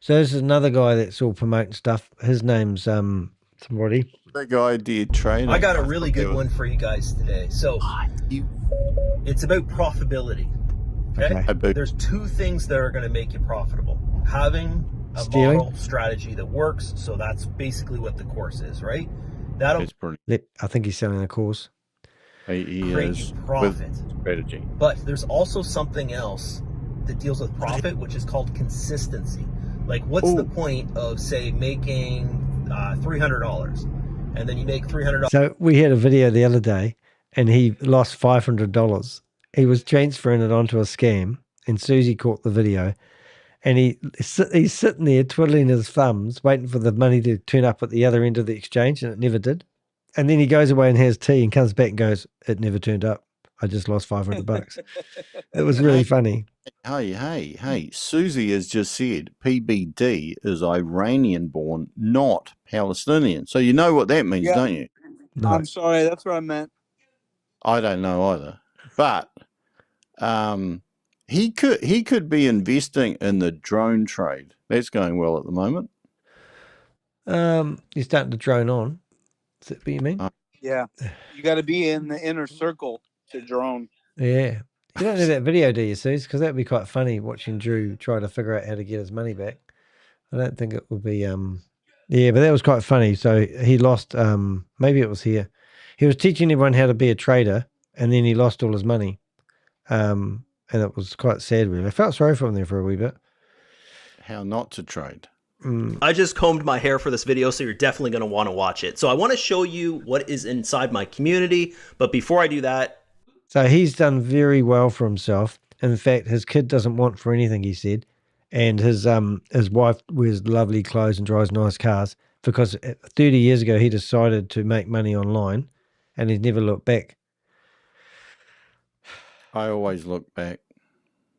So this is another guy that's all promoting stuff. His name's somebody. That guy did training. I got a really good one for you guys today. So it's about profitability. Okay? There's 2 things that are going to make you profitable. Having a model strategy that works. So that's basically what the course is, right? I think he's selling a course. He create is profit. with strategy. But there's also something else that deals with profit, which is called consistency. Like, what's the point of, say, making $300, and then you make $300? So we had a video the other day, and he lost $500. He was transferring it onto a scam, and Susie caught the video, and he's sitting there twiddling his thumbs, waiting for the money to turn up at the other end of the exchange, and it never did. And then he goes away and has tea and comes back and goes, "It never turned up. I just lost $500." It was really funny. Hey, Susie has just said PBD is Iranian born, not Palestinian. So you know what that means, don't you? No. I'm sorry, that's what I meant. I don't know either. But he could be investing in the drone trade. That's going well at the moment. You're starting to drone on. Is that what you mean? Yeah. You got to be in the inner circle to drone. Yeah. You don't know that video, do you, Suze? Because that would be quite funny watching Drew try to figure out how to get his money back. I don't think it would be yeah, but that was quite funny. So he lost maybe it was here. He was teaching everyone how to be a trader, and then he lost all his money. And it was quite sad, really. I felt sorry for him there for a wee bit. How not to trade. I just combed my hair for this video, so you're definitely going to want to watch it. So I want to show you what is inside my community, but before I do that... So he's done very well for himself. In fact, his kid doesn't want for anything, he said. And his wife wears lovely clothes and drives nice cars because 30 years ago he decided to make money online and he's never looked back. I always look back.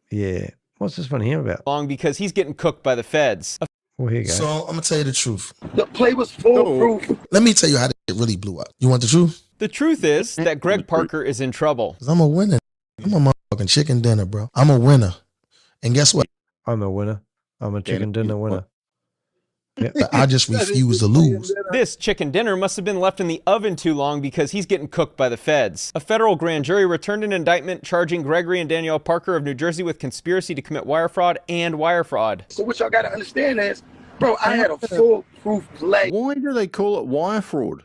Yeah. What's this one here about? Long because he's getting cooked by the feds. Well, here you go. So I'm gonna tell you the truth. The play was foolproof. Let me tell you how it really blew up. You want the truth? The truth is that Greg Parker is in trouble. 'Cause I'm a winner. I'm a motherfucking chicken dinner, bro. I'm a winner. And guess what? I'm a winner. I'm a chicken dinner winner. Yeah. I just refuse to lose. This chicken dinner must have been left in the oven too long because he's getting cooked by the feds. A federal grand jury returned an indictment charging Gregory and Danielle Parker of New Jersey with conspiracy to commit wire fraud and wire fraud. So what y'all got to understand is, bro, I had a foolproof play. Why do they call it wire fraud?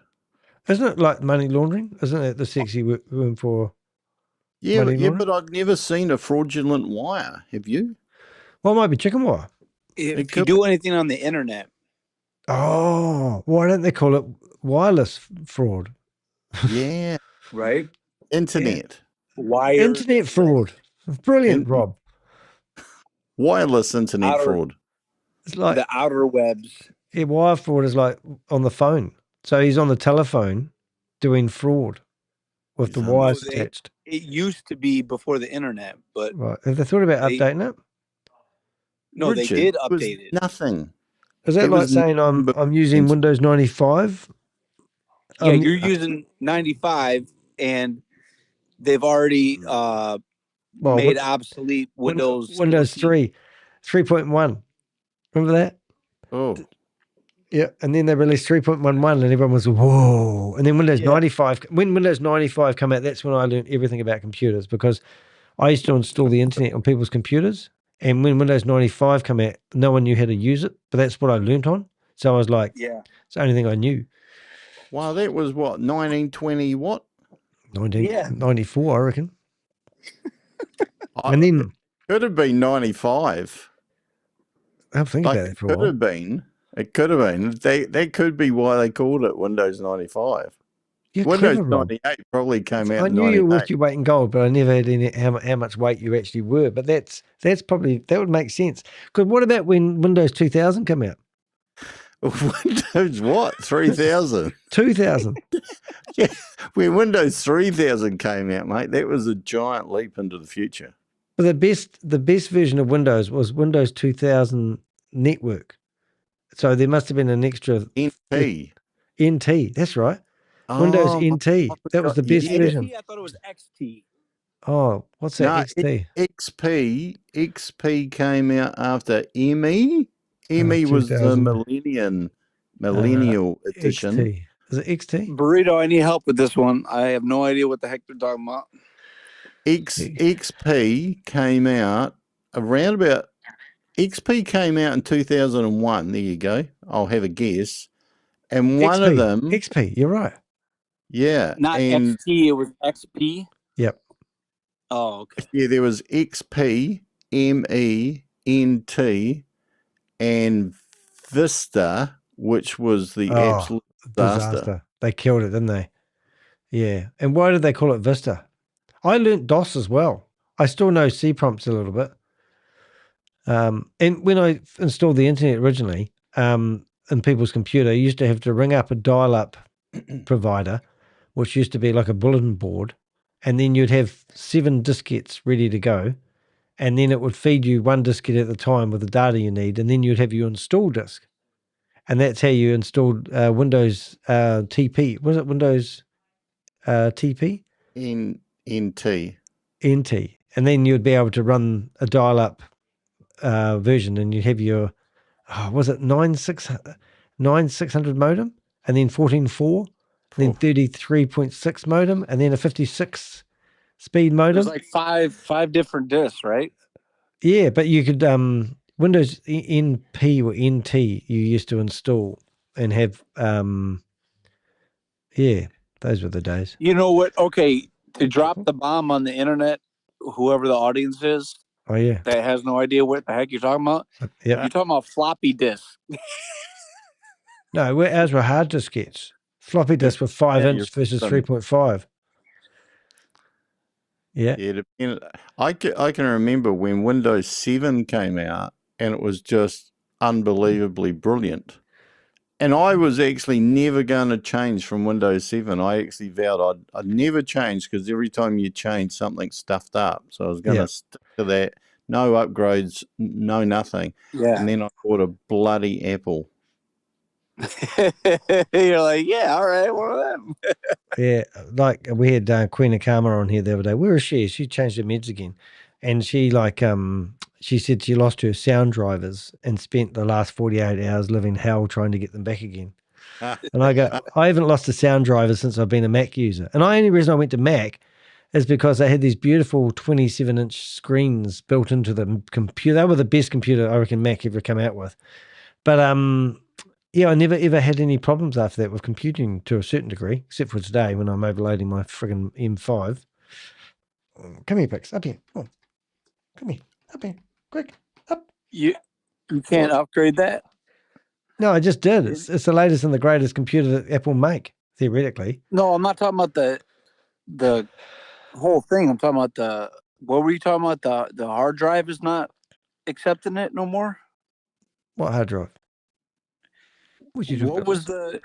Isn't it like money laundering? Isn't it the sexy room for Yeah, money laundering? but I've never seen a fraudulent wire. Have you? Well, it might be chicken wire. If you do anything on the internet. Oh, why don't they call it wireless fraud? Yeah. Right? Internet. Wire. Internet fraud. Brilliant, Rob. Wireless internet fraud. It's like the outer webs. Yeah, wire fraud is like on the phone. So he's on the telephone doing fraud with the wires attached. It used to be before the internet, but Right. Have they thought about updating it? no, Richard, they did it was update it. Nothing. Is that It like was saying I'm using Windows 95? Yeah, you're using 95, and they've already made obsolete Windows 3, 3.1. Remember that? Oh. Yeah, and then they released 3.11 and everyone was, whoa. And then Windows 95, when Windows 95 came out, that's when I learned everything about computers because I used to install the internet on people's computers. And when Windows 95 came out, no one knew how to use it, but that's what I learned on. So I was like, yeah, it's the only thing I knew. Wow, that was what, 1920 what? 1994, I reckon. And then could have been 95. I'll think about it for a while. It could have been. That could be why they called it Windows 95. You're Windows clever, Rob. 98 probably came out I in knew you were 98. worth your weight in gold, but I never had any how much weight you actually were. But that's probably, that would make sense. Because what about when Windows 2000 came out? Windows what? 3000? 2000. Yeah, when Windows 3000 came out, mate, that was a giant leap into the future. But the best version of Windows was Windows 2000 Network. So there must have been an extra NT. NT, that's right. Windows NT. That was the best version. I thought it was XT. Oh, what's that XT? XP came out after ME. ME was the millennial edition. XT. Is it XT? Burrito, I need help with this one. I have no idea what the heck they're talking about. XP came out around about. XP came out in 2001. There you go. I'll have a guess. And one of them. XP, you're right. Yeah. Not XT, it was XP. Yep. Oh, okay. Yeah, there was XP, MENT and Vista, which was the absolute disaster. They killed it, didn't they? Yeah. And why did they call it Vista? I learnt DOS as well. I still know C prompts a little bit. And when I installed the internet originally in people's computer, you used to have to ring up a dial-up provider, which used to be like a bulletin board, and then you'd have 7 diskettes ready to go, and then it would feed you 1 diskette at the time with the data you need, and then you'd have your install disk. And that's how you installed Windows TP. Was it Windows TP? NT. NT. And then you'd be able to run a dial-up version, and you'd have your, was it 9600 modem, and then 14.4, then 33.6 modem, and then a 56 speed modem. There's like five different discs, right? Yeah, but you could Windows NP or NT you used to install and have yeah, those were the days. You know what? Okay, to drop the bomb on the internet, whoever the audience is, oh yeah, that has no idea what the heck you're talking about. Yeah, you're talking about floppy disks. No, ours were hard diskettes. Floppy disks were 5-inch versus 3.5. Yeah. I can remember when Windows 7 came out, and it was just unbelievably brilliant. And I was actually never going to change from Windows 7. I actually vowed I'd never change, because every time you change, something stuffed up. So I was going to stick to that. No upgrades, no nothing. Yeah. And then I bought a bloody Apple. You're like, yeah, all right, one of them. Yeah, like we had Queen of Karma on here the other day. Where is she? She changed her meds again, and she she said she lost her sound drivers and spent the last 48 hours living hell trying to get them back again. And I go, I haven't lost a sound driver since I've been a Mac user. And the only reason I went to Mac is because they had these beautiful 27-inch screens built into the computer. They were the best computer I reckon Mac ever come out with. But yeah, I never ever had any problems after that with computing to a certain degree, except for today when I'm overloading my friggin' M5. Come here, Pix. Up here. Oh. Come here. Up here. Quick. Up. You can't upgrade that? No, I just did. It's the latest and the greatest computer that Apple make, theoretically. No, I'm not talking about the whole thing. I'm talking about what were you talking about? The hard drive is not accepting it no more? What hard drive? What was the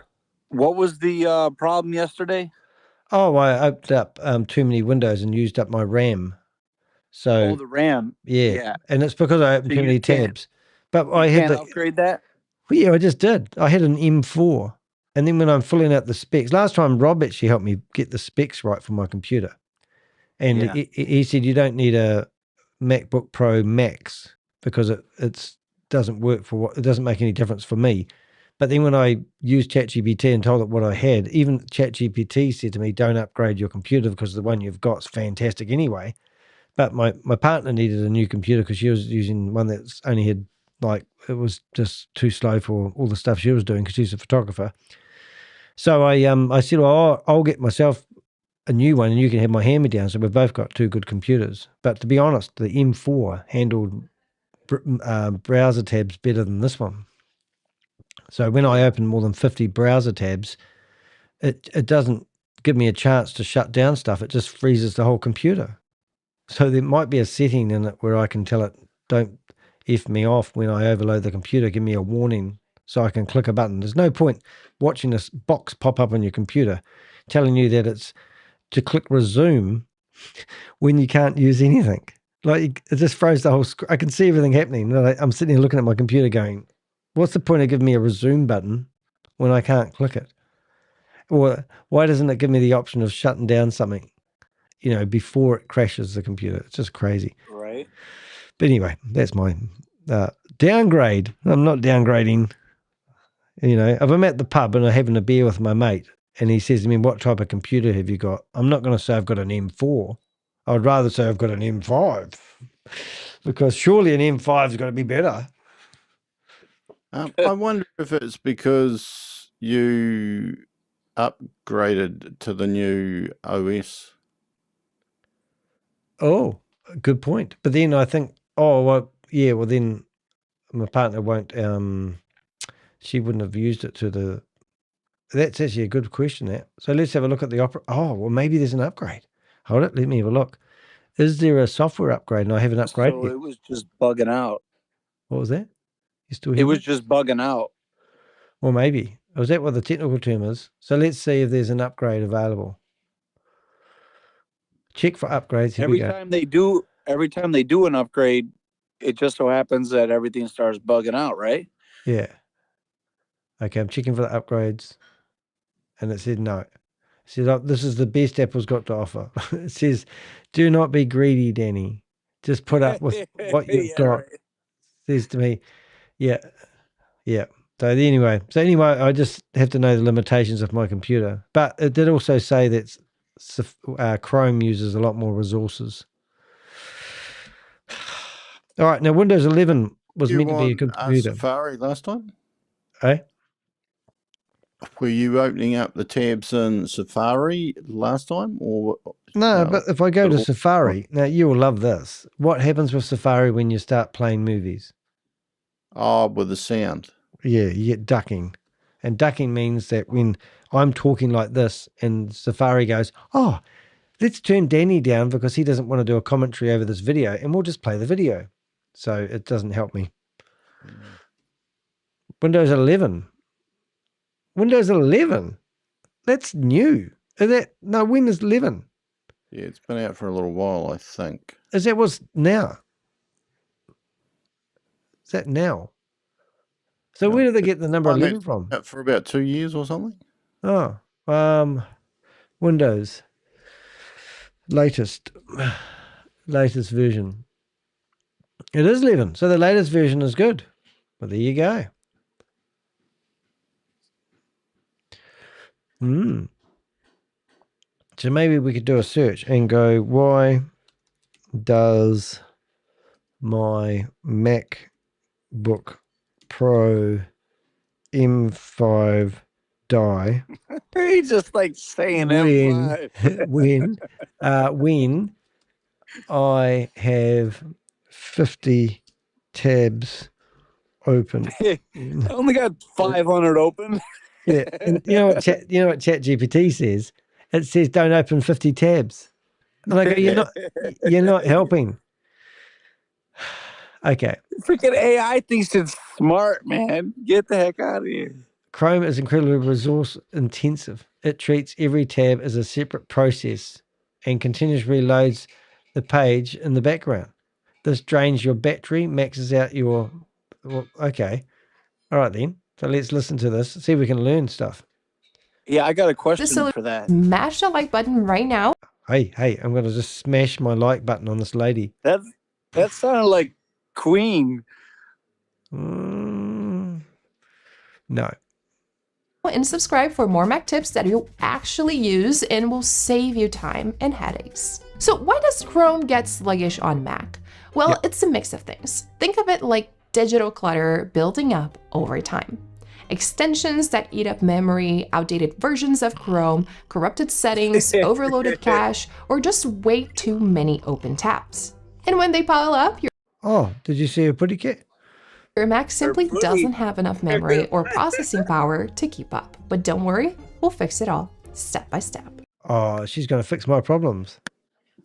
problem yesterday? Oh, I opened up too many windows and used up my RAM. So the RAM. Yeah. And it's because I opened too many tabs. But I had to upgrade that? Well, yeah, I just did. I had an M4. And then when I'm filling out the specs, last time Rob actually helped me get the specs right for my computer. And he said you don't need a MacBook Pro Max because it doesn't work it doesn't make any difference for me. But then when I used ChatGPT and told it what I had, even ChatGPT said to me, don't upgrade your computer because the one you've got's fantastic anyway. But my partner needed a new computer because she was using one that's only had, it was just too slow for all the stuff she was doing because she's a photographer. So I said, well, I'll get myself a new one and you can have my hand-me-down. So we've both got 2 good computers. But to be honest, the M4 handled browser tabs better than this one. So when I open more than 50 browser tabs, it doesn't give me a chance to shut down stuff. It just freezes the whole computer. So there might be a setting in it where I can tell it, don't F me off when I overload the computer, give me a warning so I can click a button. There's no point watching this box pop up on your computer telling you that it's to click resume when you can't use anything. It just froze the whole screen. I can see everything happening. I'm sitting here looking at my computer going, what's the point of giving me a resume button when I can't click it? Or why doesn't it give me the option of shutting down something, before it crashes the computer? It's just crazy. Right. But anyway, that's my downgrade. I'm not downgrading. If I'm at the pub and I'm having a beer with my mate and he says to me, what type of computer have you got? I'm not going to say I've got an M4. I would rather say I've got an M5 because surely an M5's got to be better. I wonder if it's because you upgraded to the new OS. Oh, good point. But then I think Oh, well, yeah, well then my partner won't, she wouldn't have used it to the, that's actually a good question, that. So let's have a look at the oh, well, maybe there's an upgrade. Hold it, let me have a look. Is there a software upgrade? And I haven't upgraded So yet. it was just bugging out. What was that? You still It hear was me? just bugging out. Well, maybe. Or is that what the technical term is? So let's see if there's an upgrade available. Check for upgrades. Here we go. Every time they do an upgrade, it just so happens that everything starts bugging out, right? Yeah. Okay, I'm checking for the upgrades. And it said no. It said, oh, this is the best Apple's got to offer. It says, do not be greedy, Danny. Just put up with what you've got. Right. Says to me, yeah. So anyway, I just have to know the limitations of my computer. But it did also say that Chrome uses a lot more resources. All right, now Windows 11 was meant to be a computer. Safari last time? Eh? Were you opening up the tabs in Safari last time? Or No, but if I go to Safari, now you will love this. What happens with Safari when you start playing movies? Oh, with the sound. Yeah, you get ducking. And ducking means that when I'm talking like this and Safari goes, oh, let's turn Danny down because he doesn't want to do a commentary over this video and we'll just play the video. So it doesn't help me. Windows 11. Windows 11? That's new. When is 11? Yeah, it's been out for a little while, I think. Is that what's now? Is that now? So where do they get the number 11 from? For about 2 years or something. Oh, Windows latest version. It is 11. So the latest version is good. Well, there you go. So maybe we could do a search and go, why does my MacBook Pro M5 die? He's just like saying M5. when I have 50 tabs open. I only got 500 open. Yeah, and you know what ChatGPT says? It says don't open 50 tabs. And I go, you're not helping. Okay. Freaking AI thinks it's smart, man. Get the heck out of here. Chrome is incredibly resource intensive. It treats every tab as a separate process and continuously reloads the page in the background. This drains your battery, maxes out your... Well, okay. All right, then. So let's listen to this, see if we can learn stuff. Yeah, I got a question for that. Smash the like button right now. Hey, I'm going to just smash my like button on this lady. That sounded like Queen. No. And subscribe for more Mac tips that you'll actually use and will save you time and headaches. So why does Chrome get sluggish on Mac? Well, it's a mix of things. Think of it like digital clutter building up over time. Extensions that eat up memory, outdated versions of Chrome, corrupted settings, overloaded cache, or just way too many open tabs. And when they pile up, did you see a pretty cat? Your Mac simply doesn't have enough memory or processing power to keep up. But don't worry, we'll fix it all, step by step. Oh, she's going to fix my problems.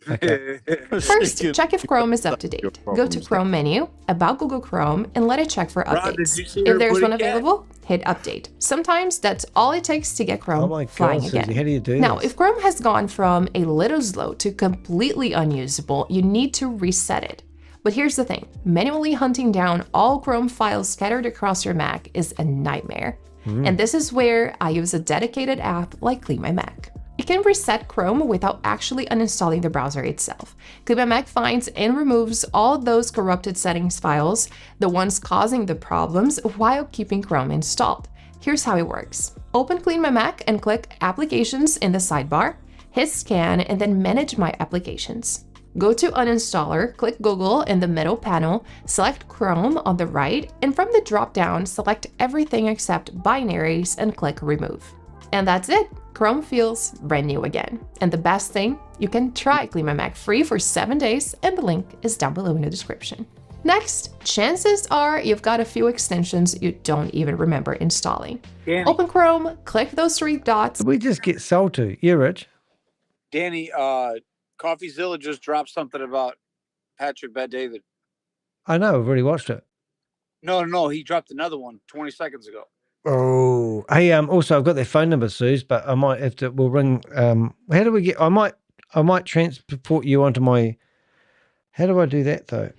Okay. First, check if Chrome is up to date. Go to Chrome menu, About Google Chrome, and let it check for updates. If there's one available, hit Update. Sometimes that's all it takes to get Chrome flying again. Susie, how do you do now, this? if Chrome has gone from a little slow to completely unusable, you need to reset it. But here's the thing, manually hunting down all Chrome files scattered across your Mac is a nightmare. And this is where I use a dedicated app like Clean My Mac. You can reset Chrome without actually uninstalling the browser itself. Clean My Mac finds and removes all those corrupted settings files, the ones causing the problems, while keeping Chrome installed. Here's how it works. Open Clean My Mac and click Applications in the sidebar, hit Scan, and then Manage My Applications. Go to Uninstaller, click Google in the middle panel, select Chrome on the right, and from the drop-down, select everything except binaries and click Remove. And that's it. Chrome feels brand new again. And the best thing, you can try Clean My Mac free for 7 days, and the link is down below in the description. Next, chances are you've got a few extensions you don't even remember installing. Danny. Open Chrome, click those 3 dots. We just get sold to. Yeah, Rich? Danny, Coffeezilla just dropped something about Patrick Bet-David. I know, I've already watched it. No, he dropped another one 20 seconds ago. Oh, hey, also I've got their phone number, Suze, but I might have to, we'll ring, how do we get, I might transport you onto my, how do I do that though?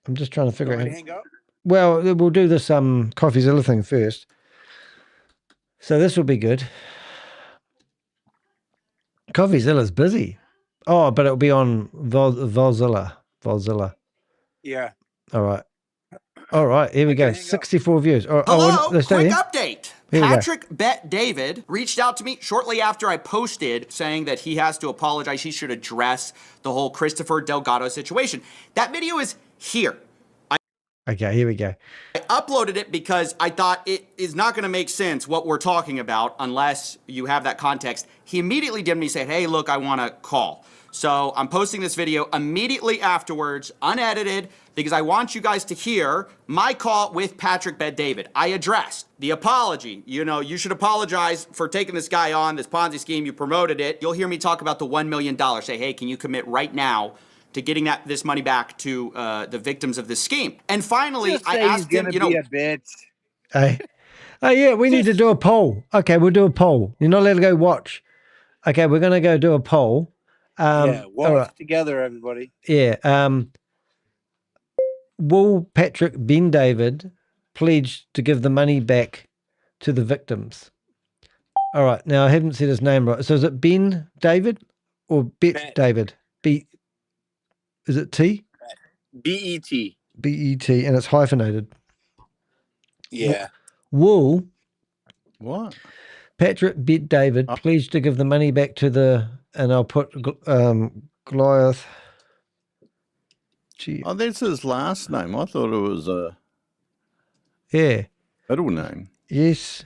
I'm just trying to figure out. Hang up? Well, we'll do this Coffeezilla thing first. So this will be good. Coffeezilla's busy. Oh, but it'll be on Volzilla. Yeah. All right. Here we go. 64 views. Hello, let's quick do update. Here we go. Patrick Bet-David reached out to me shortly after I posted saying that he has to apologize. He should address the whole Christopher Delgado situation. That video is here. Okay, here we go. I uploaded it because I thought it is not going to make sense what we're talking about unless you have that context. He immediately DM'd me saying, hey, look, I want to call. So I'm posting this video immediately afterwards, unedited, because I want you guys to hear my call with Patrick Bet-David. I addressed the apology. You know, you should apologize for taking this guy on, this Ponzi scheme. You promoted it. You'll hear me talk about the $1 million. Say, hey, can you commit right now to getting this money back to the victims of this scheme? And finally, I asked him, you know, be a bitch. Hey. Oh, yeah, we need to do a poll. Okay, we'll do a poll. You're not allowed to go watch. Okay, we're going to go do a poll. Watch together, everybody. Yeah. Will Patrick Bet-David pledge to give the money back to the victims? All right. Now, I haven't said his name right. So is it Ben David or Bet David? Is it T? B-E-T. B-E-T, and it's hyphenated. Yeah. Will What? Patrick Bet-David pledge to give the money back to the, and I'll put Goliath. Gee. Oh, that's his last name. I thought it was a middle name. Yes.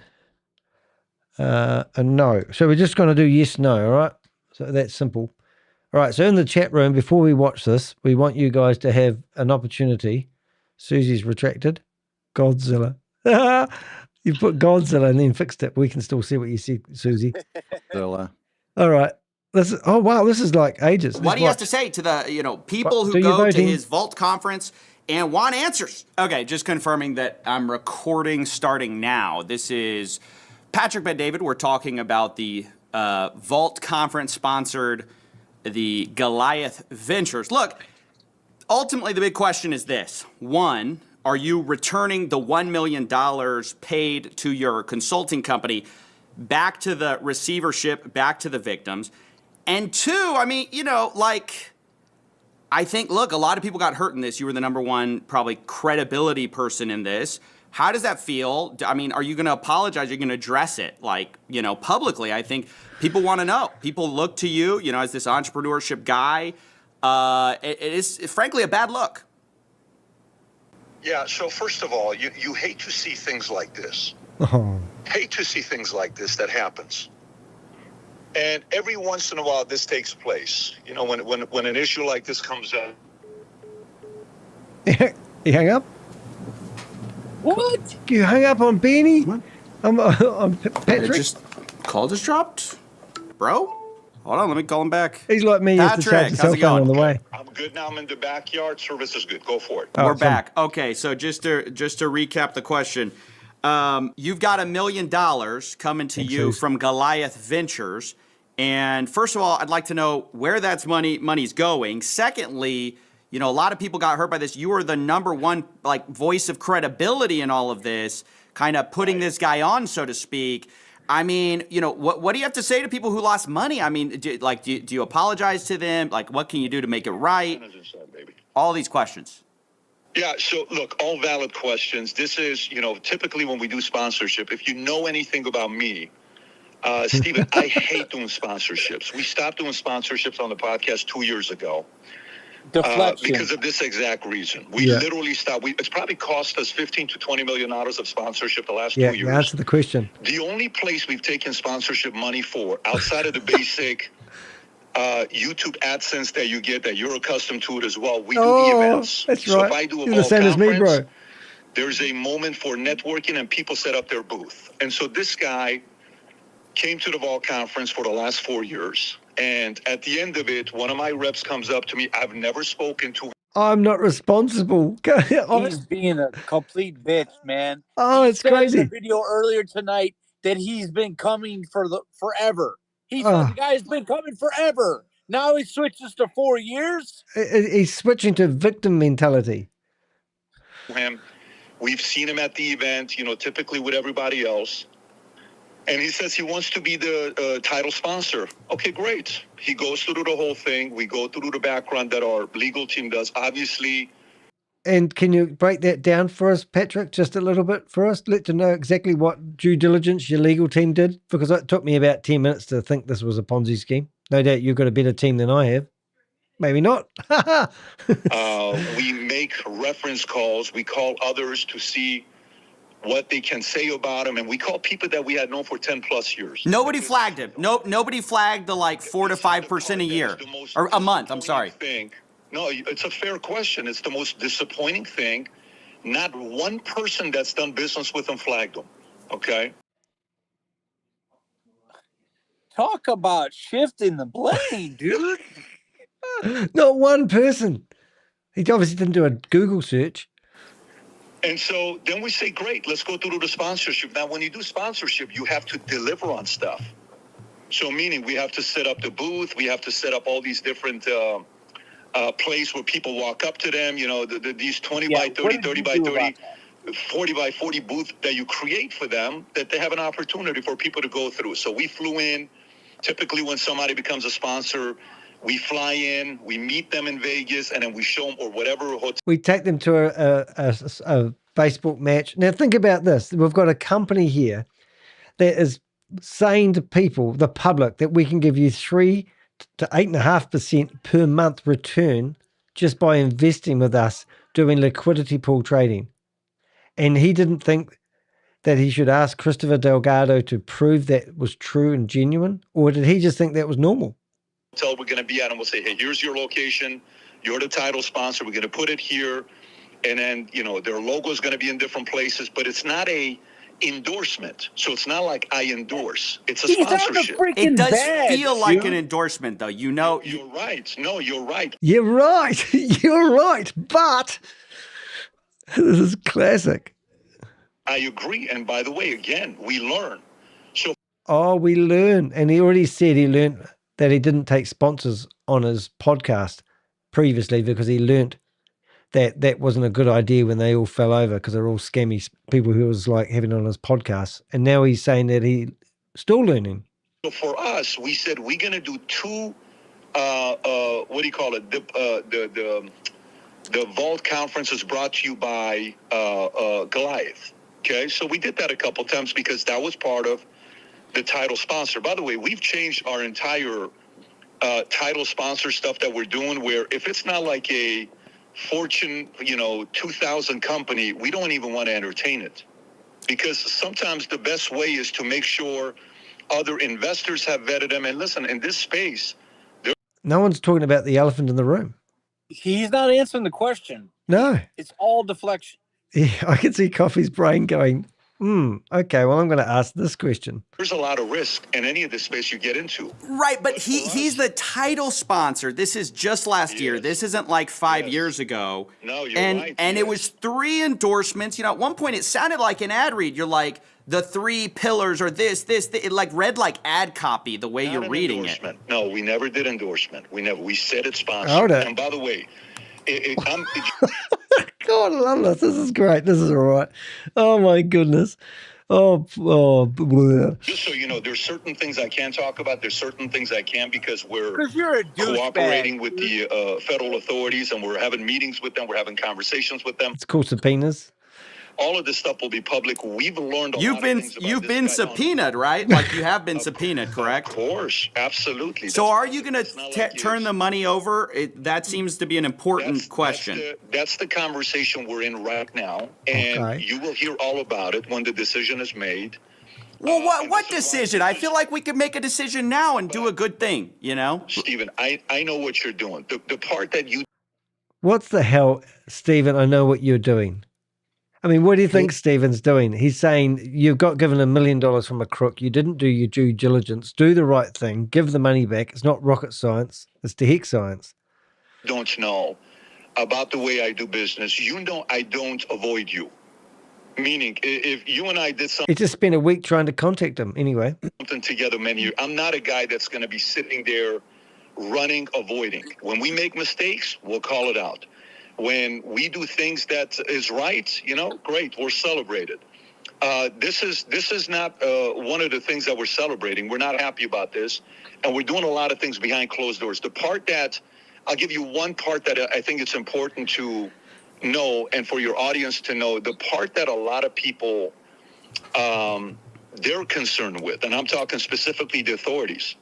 And no. So we're just going to do yes, no, all right? So that's simple. All right, so in the chat room, before we watch this, we want you guys to have an opportunity. Susie's retracted. Godzilla. You put Godzilla and then fixed it. We can still see what you said, Susie. All right. This is like ages. What he has to say to the people who go to his Vault conference and want answers. Okay, just confirming that I'm recording starting now. This is Patrick Bet-David. We're talking about the Vault conference sponsored the Goliath Ventures. Look, ultimately the big question is this. One, are you returning the $1 million paid to your consulting company back to the receivership, back to the victims? And two, I mean, I think, look, a lot of people got hurt in this. You were the number one, probably, credibility person in this. How does that feel? I mean, are you going to apologize? Are you going to address it, publicly? I think people want to know. People look to you, as this entrepreneurship guy. It is, frankly, a bad look. Yeah, so first of all, you hate to see things like this. Oh. Hate to see things like this that happens. And every once in a while, this takes place. When an issue like this comes up. You hang up? What? You hung up on Beanie? What? I'm Patrick. Call just dropped, bro. Hold on, let me call him back. He's like me. Patrick, how's it going? On the way. I'm good now. I'm in the backyard. Service is good. Go for it. We're back. Okay, so just to recap the question, you've got $1 million coming to you from Goliath Ventures, and first of all, I'd like to know where that's money's going. Secondly, a lot of people got hurt by this. You are the number one voice of credibility in all of this, kind of putting this guy on, so to speak. I mean, what do you have to say to people who lost money? I mean, do you apologize to them? What can you do to make it right? All these questions. Yeah, so look, all valid questions. This is, typically when we do sponsorship, if you know anything about me, Steven, I hate doing sponsorships. We stopped doing sponsorships on the podcast 2 years ago. Deflection. Because of this exact reason. We literally stopped. It's probably cost us $15 to $20 million of sponsorship the last 2 years. Yeah, answer the question. The only place we've taken sponsorship money for, outside of the basic YouTube AdSense that you get, that you're accustomed to it as well. We do the events. That's so right. if I do a You're the Vault same as me, conference, bro. there's a moment for networking and people set up their booth. And so this guy came to the Vault conference for the last 4 years. And at the end of it, one of my reps comes up to me. I've never spoken to him. I'm not responsible. He's being a complete bitch, man. Oh, he it's said crazy. in the video earlier tonight that he's been coming for forever. He said the guy's been coming forever. Now he switches to 4 years. He's switching to victim mentality. Him. We've seen him at the event, typically with everybody else. And he says he wants to be the title sponsor. Okay, great. He goes through the whole thing. We go through the background that our legal team does. Obviously. And can you break that down for us, Patrick, just a little bit for us? Let to know exactly what due diligence your legal team did, because it took me about 10 minutes to think this was a Ponzi scheme. No doubt you've got a better team than I have. Maybe not. We make reference calls. We call others to see what they can say about him. And we call people that we had known for 10 plus years. Nobody flagged him. Nope. Nobody flagged the 4 to 5% a year or a month. I'm sorry. No, it's a fair question. It's the most disappointing thing. Not one person that's done business with him flagged him. Okay. Talk about shifting the blame, dude. Not one person. He obviously didn't do a Google search. And so then we say, great, let's go through the sponsorship. Now, when you do sponsorship, you have to deliver on stuff. So meaning we have to set up the booth. We have to set up all these different place where people walk up to them, these 20 by 30, 30 by 30, 40 by 40 booth that you create for them, that they have an opportunity for people to go through. So we flew in. Typically when somebody becomes a sponsor, we fly in, we meet them in Vegas, and then we show them, or whatever hotel. We take them to a Facebook match. Now think about this. We've got a company here that is saying to people, the public, that we can give you 3 to 8.5% per month return just by investing with us, doing liquidity pool trading. And he didn't think that he should ask Christopher Delgado to prove that was true and genuine? Or did he just think that was normal? Hotel we're going to be at, and we'll say, hey, here's your location. You're the title sponsor. We're going to put it here. And then, their logo is going to be in different places, but it's not a endorsement. So it's not like I endorse. It's a sponsorship. It does feel like an endorsement, though. You're right. No, you're right. You're right. You're right. But this is classic. I agree. And by the way, again, we learn. We learn. And he already said he learned that he didn't take sponsors on his podcast previously because he learned that that wasn't a good idea when they all fell over because they're all scammy people who was having on his podcast. And now he's saying that he's still learning. So for us, we said we're going to do 2, what do you call it? The Vault conference is brought to you by Goliath. Okay, so we did that a couple times because that was part of the title sponsor. By the way, we've changed our entire title sponsor stuff that we're doing, where if it's not like a Fortune, 2000 company, we don't even want to entertain it. Because sometimes the best way is to make sure other investors have vetted them. And listen, in this space, no one's talking about the elephant in the room. He's not answering the question. No. It's all deflection. Yeah, I can see Coffee's brain going, okay, well, I'm going to ask this question. There's a lot of risk in any of this space you get into. Right, but he's the title sponsor. This is just last year. This isn't like 5 years ago. No, you're right. And it was 3 endorsements. At one point it sounded like an ad read. You're like, the 3 pillars or this. It read like ad copy the way you're reading it. No, we never did endorsement. We said it's sponsored. And by the way, God, I love this. This is great. This is all right. Oh, my goodness. Just so you know, there's certain things I can't talk about. There's certain things I can because you're a cooperating with the federal authorities, and we're having meetings with them. We're having conversations with them. It's called subpoenas. All of this stuff will be public. We've learned a lot of things about You've been subpoenaed, right? Like you have been subpoenaed, correct? Of course, absolutely. So are you going to turn the money over? That seems to be an important question. That's the conversation we're in right now, and you will hear all about it when the decision is made. Well, what decision? I feel like we could make a decision now and do a good thing, you know? Stephen, I know what you're doing. The part that you... What the hell, Stephen? I know what you're doing. I mean, what do you think Stephen's doing? He's saying you've got given $1 million from a crook. You didn't do your due diligence. Do the right thing. Give the money back. It's not rocket science. It's the heck science. Don't know about the way I do business. You know I don't avoid you. Meaning, if you and I did something... He just spent a week trying to contact him anyway. Something together many years. I'm not a guy that's going to be sitting there running, avoiding. When we make mistakes, we'll call it out. When we do things that is right, you know, great, we're celebrated. This is not one of the things that we're celebrating. We're not happy about this, and we're doing a lot of things behind closed doors. The part that, I'll give you one part that I think it's important to know, and for your audience to know, the part that a lot of people, they're concerned with, and I'm talking specifically the authorities,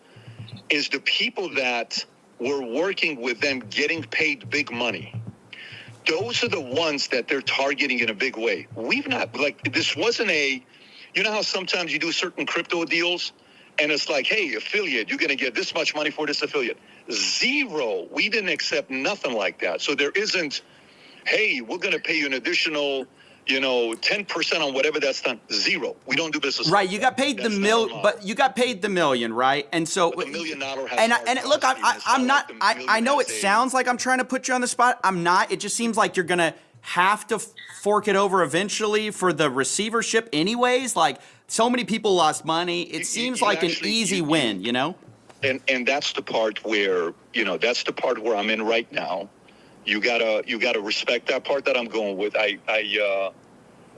is the people that were working with them getting paid big money. Those are the ones that they're targeting in a big way. We've not, like, this wasn't a, you know how sometimes you do certain crypto deals and it's like, hey, affiliate, you're going to get this much money for this affiliate. Zero. We didn't accept nothing like that. So there isn't, hey, we're going to pay you an additional, 10% on whatever that's done. Zero. We don't do business. Right. You got paid but you got paid the million, right? And so, but the $1 million has and look, I'm not, I know it sounds like I'm trying to put you on the spot. I'm not. It just seems like you're going to have to fork it over eventually for the receivership anyways. Like, so many people lost money. It seems like an easy win, you know? And that's the part where, that's the part where I'm in right now. You gotta respect that part that I'm going with. I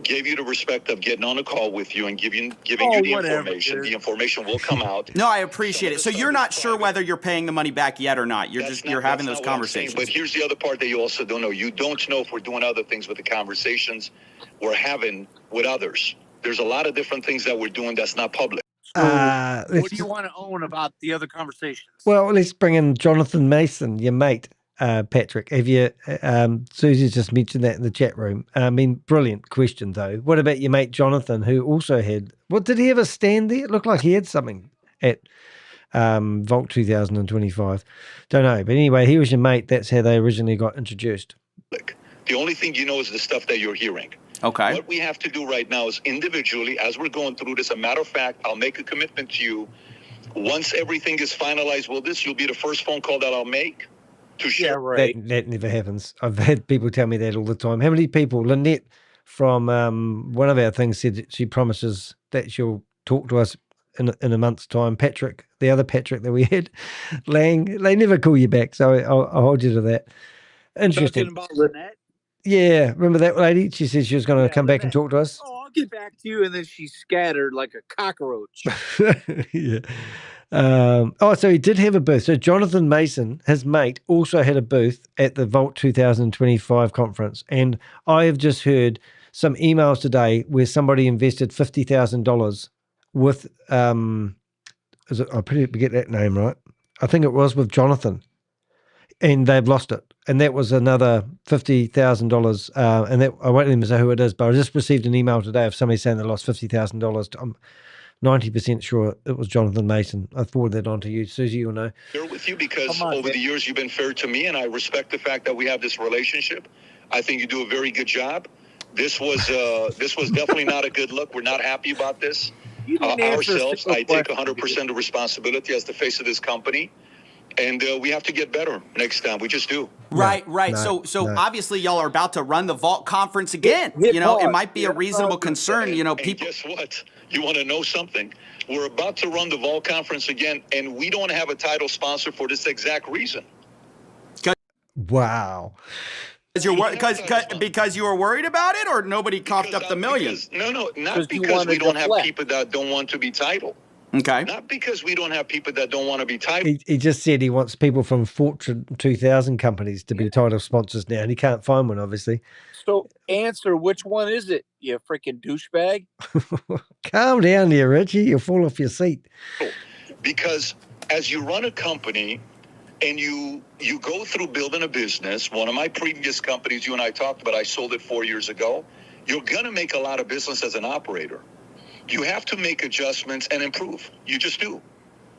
gave you the respect of getting on a call with you and giving you the information. Dude. The information will come out. No, I appreciate it. So you're not sure whether you're paying the money back yet or not. You're having those conversations. But here's the other part that you also don't know. You don't know if we're doing other things with the conversations we're having with others. There's a lot of different things that we're doing that's not public. What do you want to own about the other conversations? Well, let's bring in Jonathan Mason, your mate. Patrick, have you, Susie's just mentioned that in the chat room. I mean, brilliant question though. What about your mate Jonathan, who also had, did he have a stand there? It looked like he had something at Vault 2025. Don't know. But anyway, he was your mate. That's how they originally got introduced. The only thing you know is the stuff that you're hearing. Okay. What we have to do right now is individually, as we're going through this, a matter of fact, I'll make a commitment to you. Once everything is finalized with this, you'll be the first phone call that I'll make. Yeah, right. That never happens. I've had people tell me that all the time. How many people? Lynette from one of our things said that she promises that she'll talk to us in a month's time. Patrick, the other Patrick that we had, Lang, they never call you back. So I'll hold you to that. Interesting. Talking about Lynette? Yeah, remember that lady? She said she was going to come back and talk to us. Oh, I'll get back to you, and then she scattered like a cockroach. Yeah. So he did have a booth. So Jonathan Mason, his mate, also had a booth at the Vault 2025 conference. And I have just heard some emails today where somebody invested $50,000 with, I forget that name, right? I think it was with Jonathan. And they've lost it. And that was another $50,000. And that, I won't even say who it is, but I just received an email today of somebody saying they lost $50,000. I'm 90% sure it was Jonathan Mason. I forwarded that on to you. Susie, you'll know. They're with you because over the years you've been fair to me, and I respect the fact that we have this relationship. I think you do a very good job. This was definitely not a good look. We're not happy about this. Ourselves, I take 100% of responsibility as the face of this company. And we have to get better next time. We just do. Right. So obviously y'all are about to run the Vault conference again. It might be a reasonable concern. People. And guess what? You want to know something? We're about to run the Vault conference again, and we don't have a title sponsor for this exact reason. Wow. Because you were worried about it, or nobody coughed up the million? Not because we don't have people that don't want to be titled. Okay. Not because we don't have people that don't want to be titled. He just said he wants people from Fortune 2000 companies to be title sponsors now, and he can't find one, obviously. So answer, which one is it, you freaking douchebag? Calm down there, Richie. You'll fall off your seat. Because as you run a company and you go through building a business, one of my previous companies you and I talked about, I sold it 4 years ago, you're going to make a lot of business as an operator. You have to make adjustments and improve. You just do.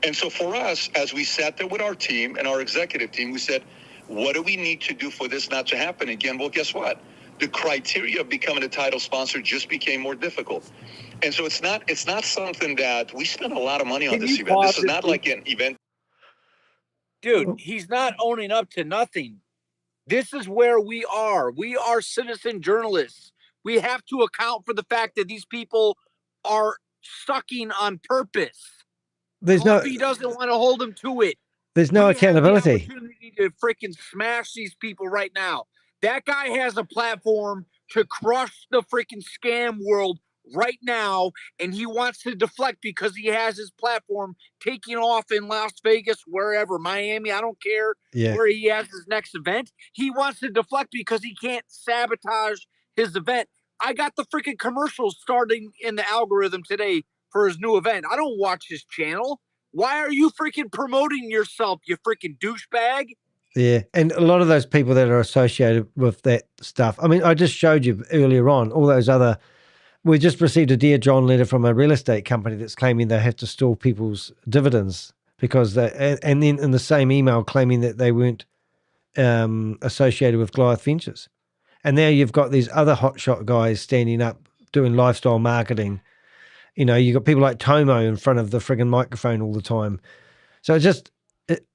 And so for us, as we sat there with our team and our executive team, we said, what do we need to do for this not to happen again? Well, guess what? The criteria of becoming a title sponsor just became more difficult. And so it's not something that we spend a lot of money on this event. This is not like an event. Dude, he's not owning up to nothing. This is where we are. We are citizen journalists. We have to account for the fact that these people are sucking on purpose. He doesn't want to hold them to it. There's no accountability. We have the opportunity to freaking smash these people right now. That guy has a platform to crush the freaking scam world right now, and he wants to deflect because he has his platform taking off in Las Vegas, wherever, Miami, I don't care where he has his next event. He wants to deflect because he can't sabotage his event. I got the freaking commercials starting in the algorithm today for his new event. I don't watch his channel. Why are you freaking promoting yourself, you freaking douchebag? Yeah, and a lot of those people that are associated with that stuff. I mean, I just showed you earlier on all those other. We just received a Dear John letter from a real estate company that's claiming they have to store people's dividends because and then in the same email claiming that they weren't associated with Goliath Ventures. And now you've got these other hotshot guys standing up doing lifestyle marketing. You know, you've got people like Tomo in front of the friggin' microphone all the time. So it's just,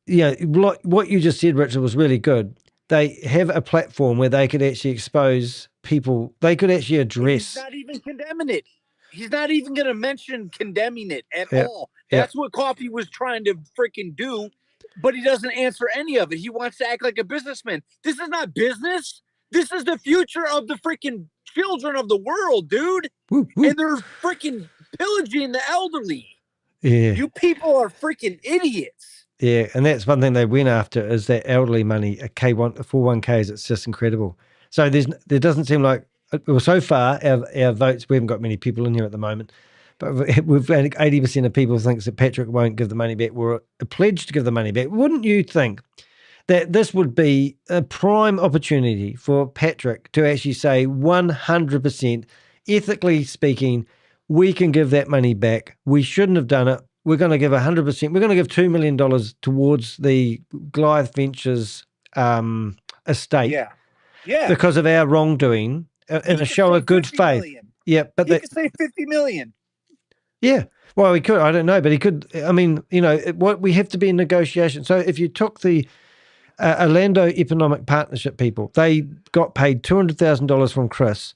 what you just said, Richard, was really good. They have a platform where they could actually expose people. They could actually address. He's not even condemning it. He's not even going to mention condemning it at all. Yep. That's what Coffee was trying to freaking do, but he doesn't answer any of it. He wants to act like a businessman. This is not business. This is the future of the freaking children of the world, dude. Woo, woo. And they're freaking pillaging the elderly. Yeah. You people are freaking idiots. Yeah, and that's one thing they went after is that elderly money, a K1, 401ks. It's just incredible. So there doesn't seem like, well, so far our votes, we haven't got many people in here at the moment, but we've had 80% of people thinks that Patrick won't give the money back. We're pledged to give the money back. Wouldn't you think that this would be a prime opportunity for Patrick to actually say 100%, ethically speaking, we can give that money back. We shouldn't have done it. We're going to give 100%. We're going to give $2 million towards the Goliath Ventures estate. Yeah. Because of our wrongdoing in a show of good faith. Million. Yeah. But he could say 50 million. Yeah. Well, he could. I don't know. But he could. I mean, what we have to be in negotiation. So if you took the Orlando Economic Partnership people, they got paid $200,000 from Chris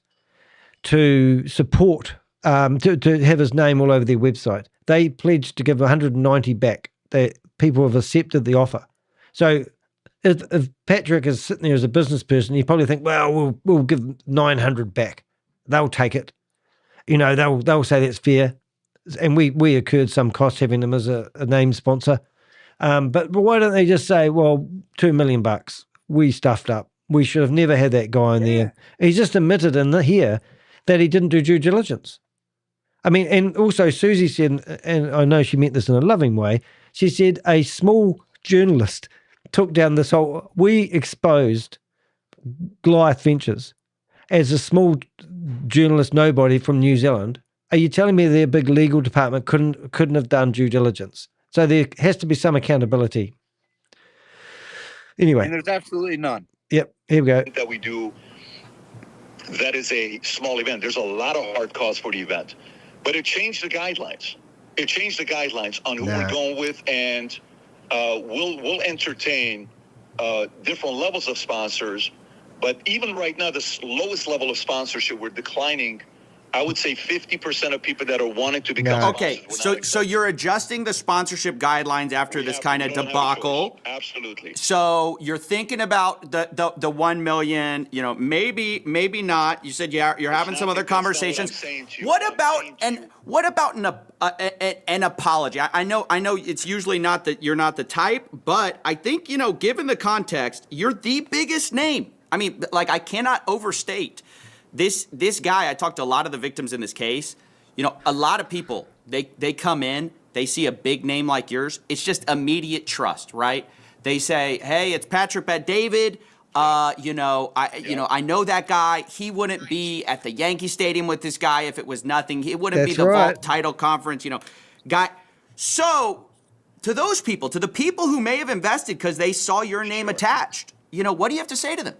to support, to have his name all over their website. They pledged to give 190 back. People have accepted the offer. So if Patrick is sitting there as a business person, you probably think, well, we'll give 900 back. They'll take it. They'll say that's fair. And we incurred some cost having them as a name sponsor. But why don't they just say, well, $2 million, we stuffed up. We should have never had that guy in there. He's just admitted in here that he didn't do due diligence. I mean, and also Susie said, and I know she meant this in a loving way, she said a small journalist took down this whole, we exposed Goliath Ventures as a small journalist nobody from New Zealand. Are you telling me their big legal department couldn't have done due diligence? So there has to be some accountability. Anyway. And there's absolutely none. Yep, here we go. That we do, that is a small event. There's a lot of hard costs for the event. But it changed the guidelines. It changed the guidelines on who we're going with, and we'll entertain different levels of sponsors. But even right now, the lowest level of sponsorship, we're declining. I would say 50% of people that are wanting to become sponsors. So you're adjusting the sponsorship guidelines after this kind of debacle. Absolutely. So you're thinking about the 1 million, maybe not. You said you're having some other conversations. What about an apology? I know it's usually not that you're not the type, but I think, given the context, you're the biggest name. I mean, I cannot overstate this guy. I talked to a lot of the victims in this case. A lot of people, they come in, they see a big name like yours. It's just immediate trust, right? They say, hey, it's Patrick Bet David. I know that guy. He wouldn't be at the Yankee Stadium with this guy if it was nothing. It wouldn't be the Vault title conference, guy. So to those people, to the people who may have invested because they saw your name attached, what do you have to say to them?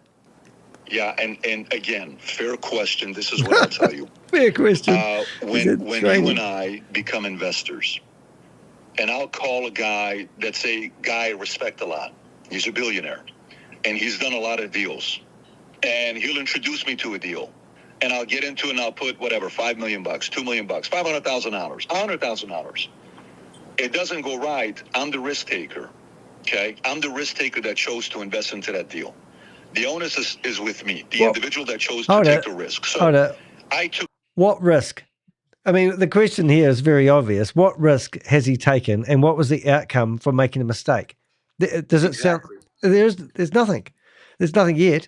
Yeah, and again, fair question. This is what I'll tell you. Fair question. When you and I become investors, and I'll call a guy that's a guy I respect a lot. He's a billionaire, and he's done a lot of deals. And he'll introduce me to a deal, and I'll get into it, and I'll put whatever, $5 million, $2 million, $500,000, $100,000. It doesn't go right. I'm the risk taker. Okay, I'm the risk taker that chose to invest into that deal. The onus is with me, the individual that chose to take the risk. So I took. What risk? I mean, the question here is very obvious. What risk has he taken, and what was the outcome for making a mistake? Does it sound? There's nothing. There's nothing yet.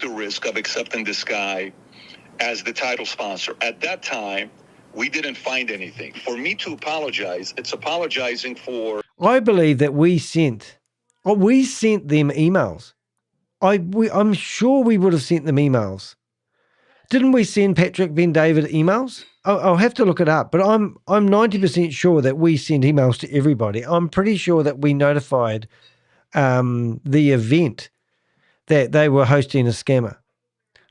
The risk of accepting this guy as the title sponsor. At that time, we didn't find anything. For me to apologize, it's apologizing for. I believe that we sent them emails. I'm sure we would have sent them emails. Didn't we send Patrick Ben David emails? I'll have to look it up, but I'm 90% sure that we sent emails to everybody. I'm pretty sure that we notified the event that they were hosting a scammer.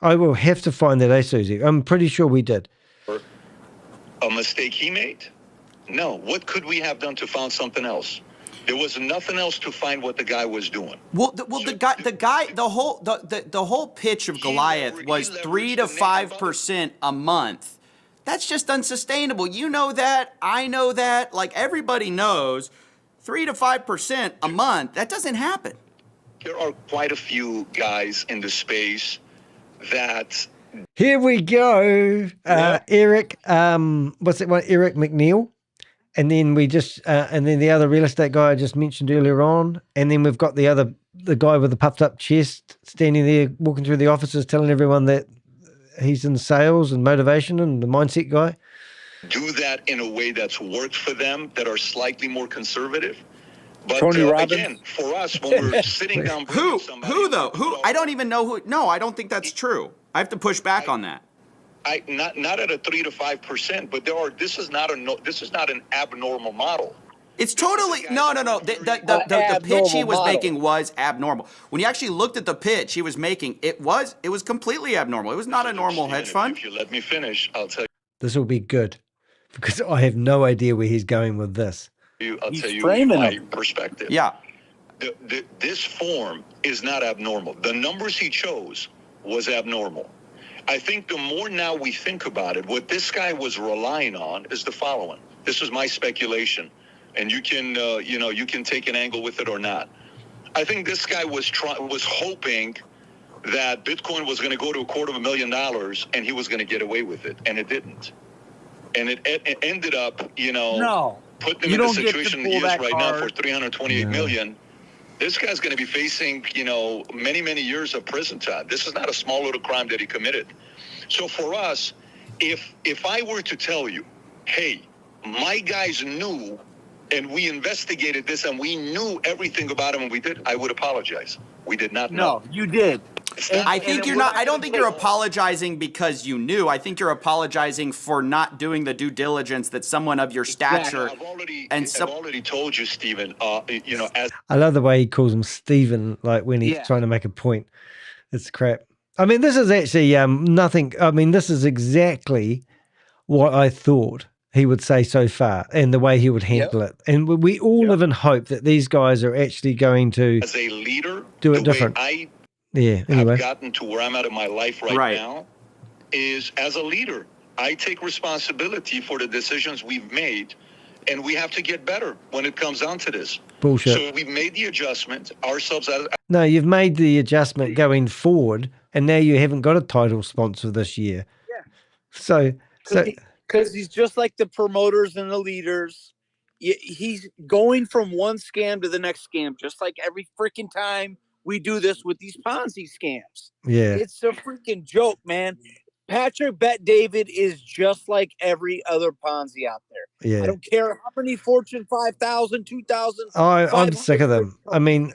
I will have to find that, Susie. I'm pretty sure we did. A mistake he made? No. What could we have done to find something else? There was nothing else to find what the guy was doing. The whole pitch of Goliath was 3 to 5% a month. That's just unsustainable. You know that. I know that. Like everybody knows, 3 to 5% a month. That doesn't happen. There are quite a few guys in the space that. Here we go. Eric, what's that one? Eric McNeil. And then and then the other real estate guy I just mentioned earlier on. And then we've got the guy with the puffed up chest standing there, walking through the offices, telling everyone that he's in sales and motivation and the mindset guy. Do that in a way that's worked for them, that are slightly more conservative. But Tony Robbins? Again, for us, when we're sitting down. Who though? Who? I don't even know who. No, I don't think that's true. I have to push back on that. Not at a 3 to 5%, but this is not an abnormal model. It's totally no. The pitch he was making was abnormal. When you actually looked at the pitch he was making, it was completely abnormal. It was not a normal hedge fund. If you let me finish, I'll tell you. This will be good because I have no idea where he's going with this. I'll tell you my perspective. Yeah. This form is not abnormal. The numbers he chose was abnormal. I think the more now we think about it, what this guy was relying on is the following. This is my speculation, and you can take an angle with it or not. I think this guy was hoping that Bitcoin was going to go to $250,000 and he was going to get away with it, and it didn't. And it ended up, putting him in the situation he is right now for $328 million. This guy's going to be facing, many, many years of prison time. This is not a small little crime that he committed. So for us, if I were to tell you, hey, my guys knew and we investigated this and we knew everything about him and we did, I would apologize. We did not know. No, you did. I don't think you're apologizing because you knew. I think you're apologizing for not doing the due diligence that someone of your stature. I've already told you, Stephen. As I love the way he calls him Stephen, like when he's trying to make a point. It's crap. I mean, this is actually nothing. I mean, this is exactly what I thought he would say so far, and the way he would handle it. And we all live in hope that these guys are actually going to, as a leader, do it different. Anyway. I've gotten to where I'm at in my life right now is as a leader, I take responsibility for the decisions we've made, and we have to get better when it comes down to this. Bullshit. So we've made the adjustment ourselves. No, you've made the adjustment going forward, and now you haven't got a title sponsor this year. Yeah. So because he's just like the promoters and the leaders. He's going from one scam to the next scam, just like every freaking time we do this with these Ponzi scams. Yeah. It's a freaking joke, man. Patrick Bet David is just like every other Ponzi out there. Yeah. I don't care how many Fortune 5,000, 2,000. I'm sick of them. I mean,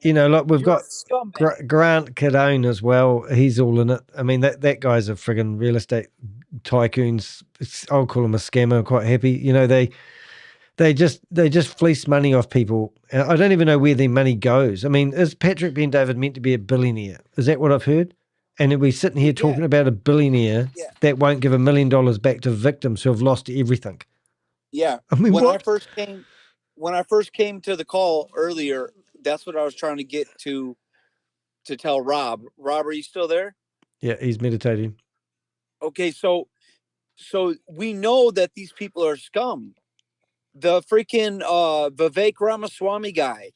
You know, like we've You're got a scumbag. Grant Cardone as well. He's all in it. I mean, that guy's a friggin' real estate tycoon. I'll call him a scammer. I'm quite happy. You know, they just fleece money off people. I don't even know where their money goes. I mean, is Patrick Ben David meant to be a billionaire? Is that what I've heard? And are we sitting here talking about a billionaire that won't give $1 million back to victims who have lost everything? Yeah. I mean, when I first came to the call earlier, that's what I was trying to get to tell Rob. Rob, are you still there? Yeah, he's meditating. Okay, so we know that these people are scum. The freaking Vivek Ramaswamy guy,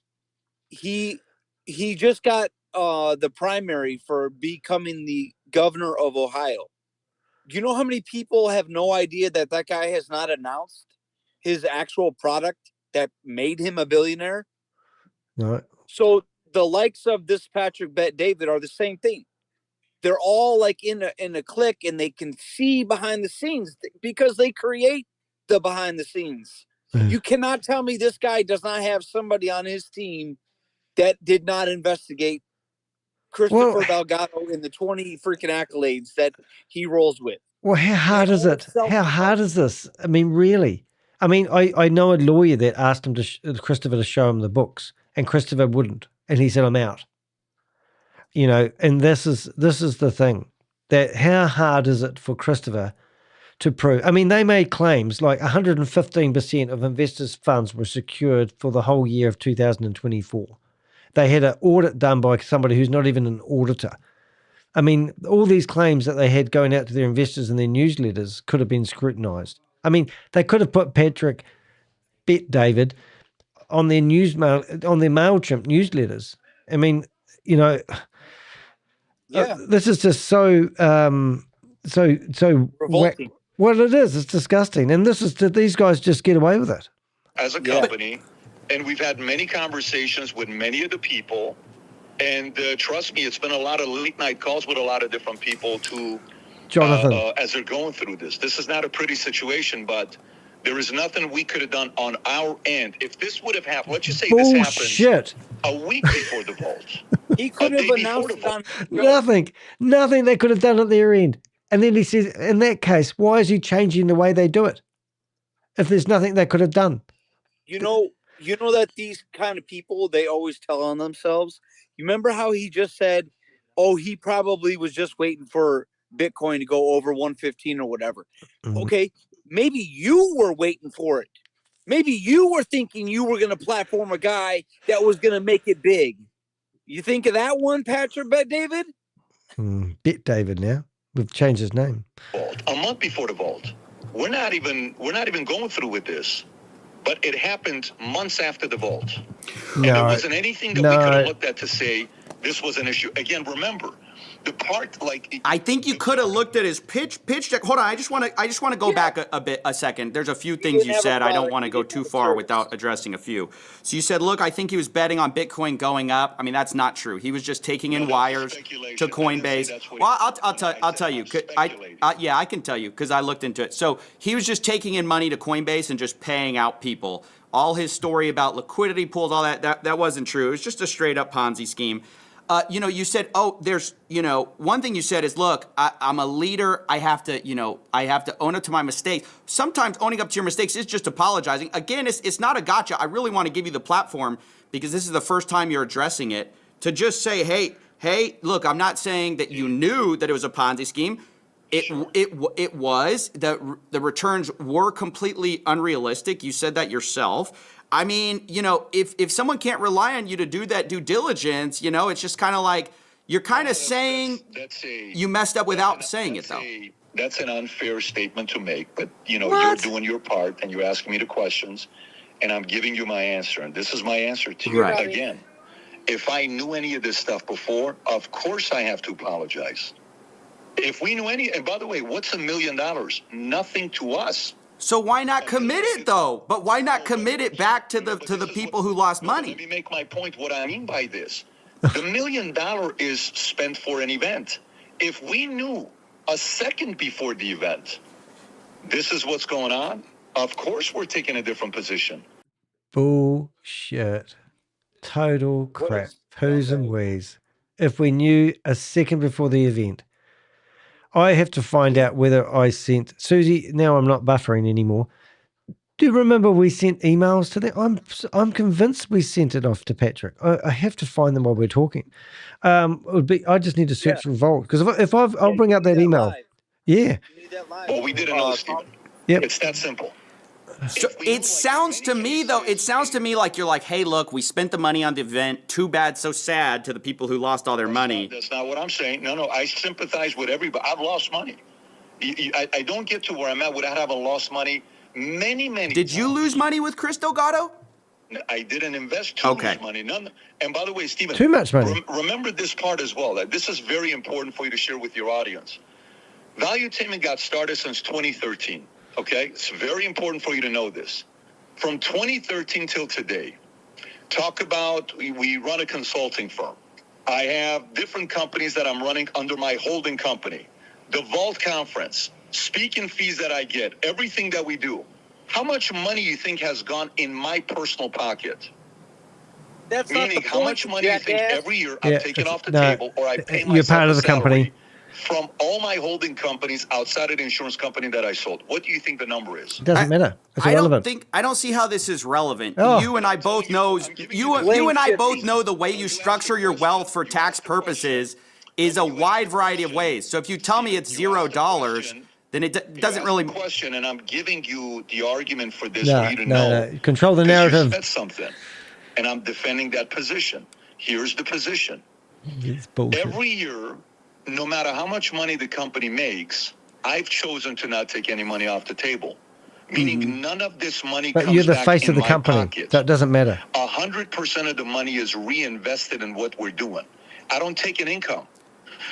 he just got the primary for becoming the governor of Ohio. Do you know how many people have no idea that guy has not announced his actual product that made him a billionaire? No. So the likes of this Patrick Bet David are the same thing. They're all like in a clique, and they can see behind the scenes because they create the behind the scenes. You cannot tell me this guy does not have somebody on his team that did not investigate Christopher Delgado in the 20 freaking accolades that he rolls with. Well, how hard is it? How hard is this? I mean, really? I mean, I know a lawyer that asked him Christopher to show him the books, and Christopher wouldn't, and he said, "I'm out." You know, and this is the thing, that how hard is it for Christopher to prove? I mean, they made claims like 115% of investors' funds were secured for the whole year of 2024. They had an audit done by somebody who's not even an auditor. I mean, all these claims that they had going out to their investors in their newsletters could have been scrutinized. I mean, they could have put Patrick Bet David on their MailChimp newsletters. I mean, you know, this is just so revolting. Well, it is. It's disgusting. And did these guys just get away with it? As a company, and we've had many conversations with many of the people, and trust me, it's been a lot of late night calls with a lot of different people to Jonathan, as they're going through this. This is not a pretty situation, but there is nothing we could have done on our end. If this would have happened, let's just say this happened a week before the vault. He could have announced it on nothing they could have done at their end. And then he says, in that case, why is he changing the way they do it? If there's nothing they could have done. You know that these kind of people, they always tell on themselves. You remember how he just said, oh, he probably was just waiting for Bitcoin to go over 115 or whatever. Mm-hmm. Okay, maybe you were waiting for it. Maybe you were thinking you were going to platform a guy that was going to make it big. You think of that one, Patrick Bet David? Bet David now. We've changed his name. A month before the vault. We're not even going through with this. But it happened months after the vault. And there wasn't anything that we could have looked at to say this was an issue. Again, remember, the part I think you could have looked at his pitch deck. Hold on, I just want to go back a second. There's a few things you said. I don't want to go too far without addressing a few. So you said, look, I think he was betting on Bitcoin going up. I mean, that's not true. He was just taking in wires to Coinbase. Well, I'll tell you. I can tell you because I looked into it. So he was just taking in money to Coinbase and just paying out people. All his story about liquidity pools, all that wasn't true. It was just a straight up Ponzi scheme. You said, one thing you said is, look, I'm a leader. I have to own up to my mistakes. Sometimes owning up to your mistakes is just apologizing. Again, it's not a gotcha. I really want to give you the platform because this is the first time you're addressing it to just say, hey, look, I'm not saying that you knew that it was a Ponzi scheme. It was the returns were completely unrealistic. You said that yourself. I mean, if someone can't rely on you to do that due diligence, it's just kind of like you're kind of saying you messed up without saying it, though. That's an unfair statement to make, but you're doing your part and you're asking me the questions, and I'm giving you my answer, and this is my answer to you. Right. Again, if I knew any of this stuff before, of course I have to apologize. If we knew and by the way, what's $1 million? Nothing to us. So why not commit it, though? But why not commit it back to the people who lost money? Let me make my point. What I mean by this, the $1 million is spent for an event. If we knew a second before the event, this is what's going on, of course we're taking a different position. Bullshit. Total crap. Who's and wheeze. If we knew a second before the event. I have to find out whether I sent... Susie, now I'm not buffering anymore. Do you remember we sent emails to them? I'm convinced we sent it off to Patrick. I have to find them while we're talking. It would be. I just need to search for Vault because I'll bring up that email. Live. Yeah. Well, we didn't know, Stephen. Yep. It's that simple. So it sounds to me, though, like you're like, hey, look, we spent the money on the event. Too bad, so sad to the people who lost all their money. That's not what I'm saying. No, I sympathize with everybody. I've lost money. I don't get to where I'm at without having lost money many Did you lose money with Chris Delgado? I didn't invest too much money. None. And by the way, Stephen, too much money. Remember this part as well. This is very important for you to share with your audience. Valuetainment got started since 2013. Okay, it's very important for you to know this. From 2013 till today, talk about we run a consulting firm. I have different companies that I'm running under my holding company. The Vault Conference, speaking fees that I get, everything that we do. How much money you think has gone in my personal pocket? That's meaning not the how point, much money you think every year I'm taking off the no, table, or I pay myself you're part of the salary company. from all my holding companies outside of the insurance company that I sold. What do you think the number is? It doesn't matter. It's irrelevant. I don't see how this is relevant. Oh. You and I both know you and I both know the way you structure your wealth for tax purposes is a wide variety of ways. So if you tell me it's $0, then it doesn't really question, and I'm giving you the argument for this No, for you to no, know. no. Control the 'cause you narrative. said something, and I'm defending that position. Here's the position. It's bullshit. Every year, no matter how much money the company makes, I've chosen to not take any money off the table. Meaning none of this money But comes you're the back face in of the my company. pocket. So it doesn't matter. 100% of the money is reinvested in what we're doing. I don't take an income.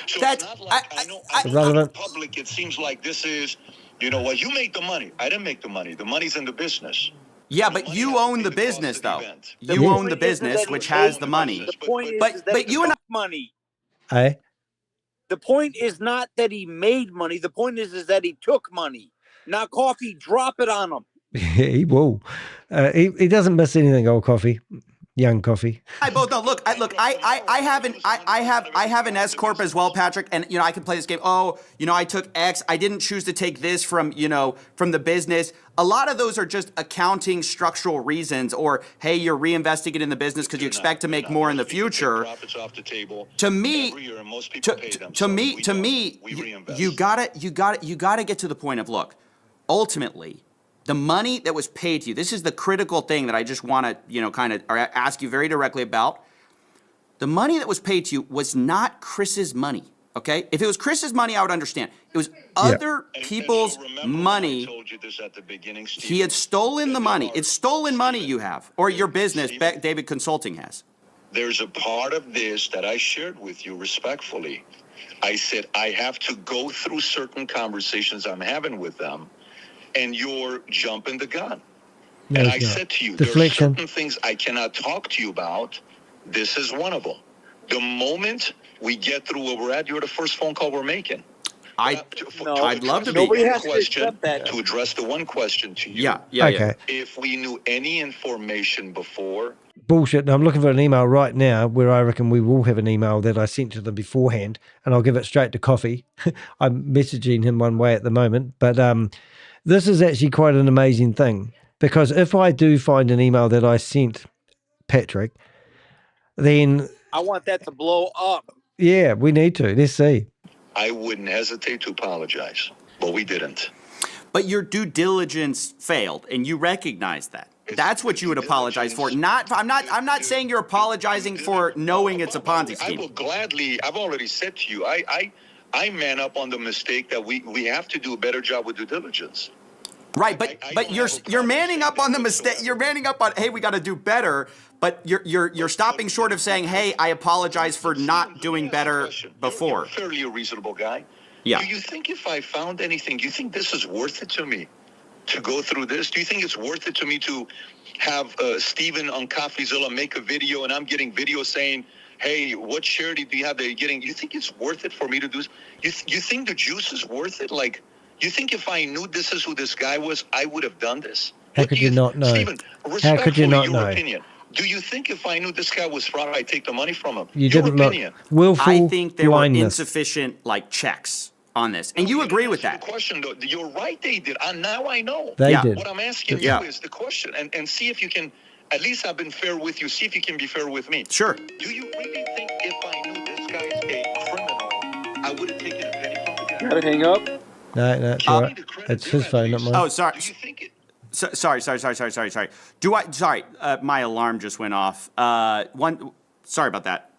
So That's it's not like I know irrelevant. in public it seems like this is, well, you make the money. I didn't make the money. The money's in the business. Yeah, but you own the business, though. You own the business, which has the money. The point is that But you and I, money. Eh? The point is not that he made money. The point is that he took money. Now, Coffee, drop it on him. He will. He doesn't miss anything, old Coffee. Young Coffee. I both know. Look, I have an S corp as well, Patrick, and I can play this game. Oh, I took X. I didn't choose to take this from the business. A lot of those are just accounting structural reasons, or hey, you're reinvesting it in the business because you expect to make more in the future. To me, you gotta get to the point of, look, ultimately, the money that was paid to you, this is the critical thing that I just want to, kind of ask you very directly about. The money that was paid to you was not Chris's money, okay? If it was Chris's money, I would understand. It was other people's money. I told you this at the beginning, Steve. He had stolen the money. It's stolen money you have, or your business, David Consulting has. There's a part of this that I shared with you respectfully. I said, I have to go through certain conversations I'm having with them, and you're jumping the gun. No, and it's I not. said to you, Deflection. there are certain things I cannot talk to you about. This is one of them. The moment we get through where we're at, you're the first phone call we're making. I'd love to be. Nobody has to accept that. To address the one question to you. Okay. If we knew any information before, Bullshit. I'm looking for an email right now where I reckon we will have an email that I sent to them beforehand, and I'll give it straight to Coffee. I'm messaging him one way at the moment, but this is actually quite an amazing thing, because if I do find an email that I sent Patrick, then I want that to blow up. yeah, we need to. Let's see. I wouldn't hesitate to apologize, but we didn't. But your due diligence failed, and you recognize that. That's what you would apologize for. I'm not saying you're apologizing for knowing it's a Ponzi scheme. I will gladly. I've already said to you, I man up on the mistake that we have to do a better job with due diligence. Right, but you're manning up on the mistake. You're manning up on, hey, we got to do better. But you're stopping short of saying, hey, I apologize for not doing better before. You're fairly a reasonable guy. Yeah. Do you think if I found anything, do you think this is worth it to me to go through this? Do you think it's worth it to me to have Steven on Coffeezilla make a video, and I'm getting video saying, hey, what charity do you have that you're getting? You think it's worth it for me to do this? You think the juice is worth it? Like, you think if I knew this is who this guy was, I would have done this? How could you not know? Steven, How could you not your know? opinion, Do you think if I knew this guy was fraud, I'd take the money from him? You Your didn't look. opinion. Willful I think there blindness. were insufficient like checks on this, and you agree with that. The question, though, you're right. They did. Now I know. They did. What I'm asking you is the question, and see if you can. At least I've been fair with you. See if you can be fair with me. Sure. Do you really think if I knew this guy is a criminal, I would have taken a penny from the guy? Gotta hang up. No, it's all right. It's his phone, not mine. Oh, sorry. Sorry. Sorry. My alarm just went off. Sorry about that.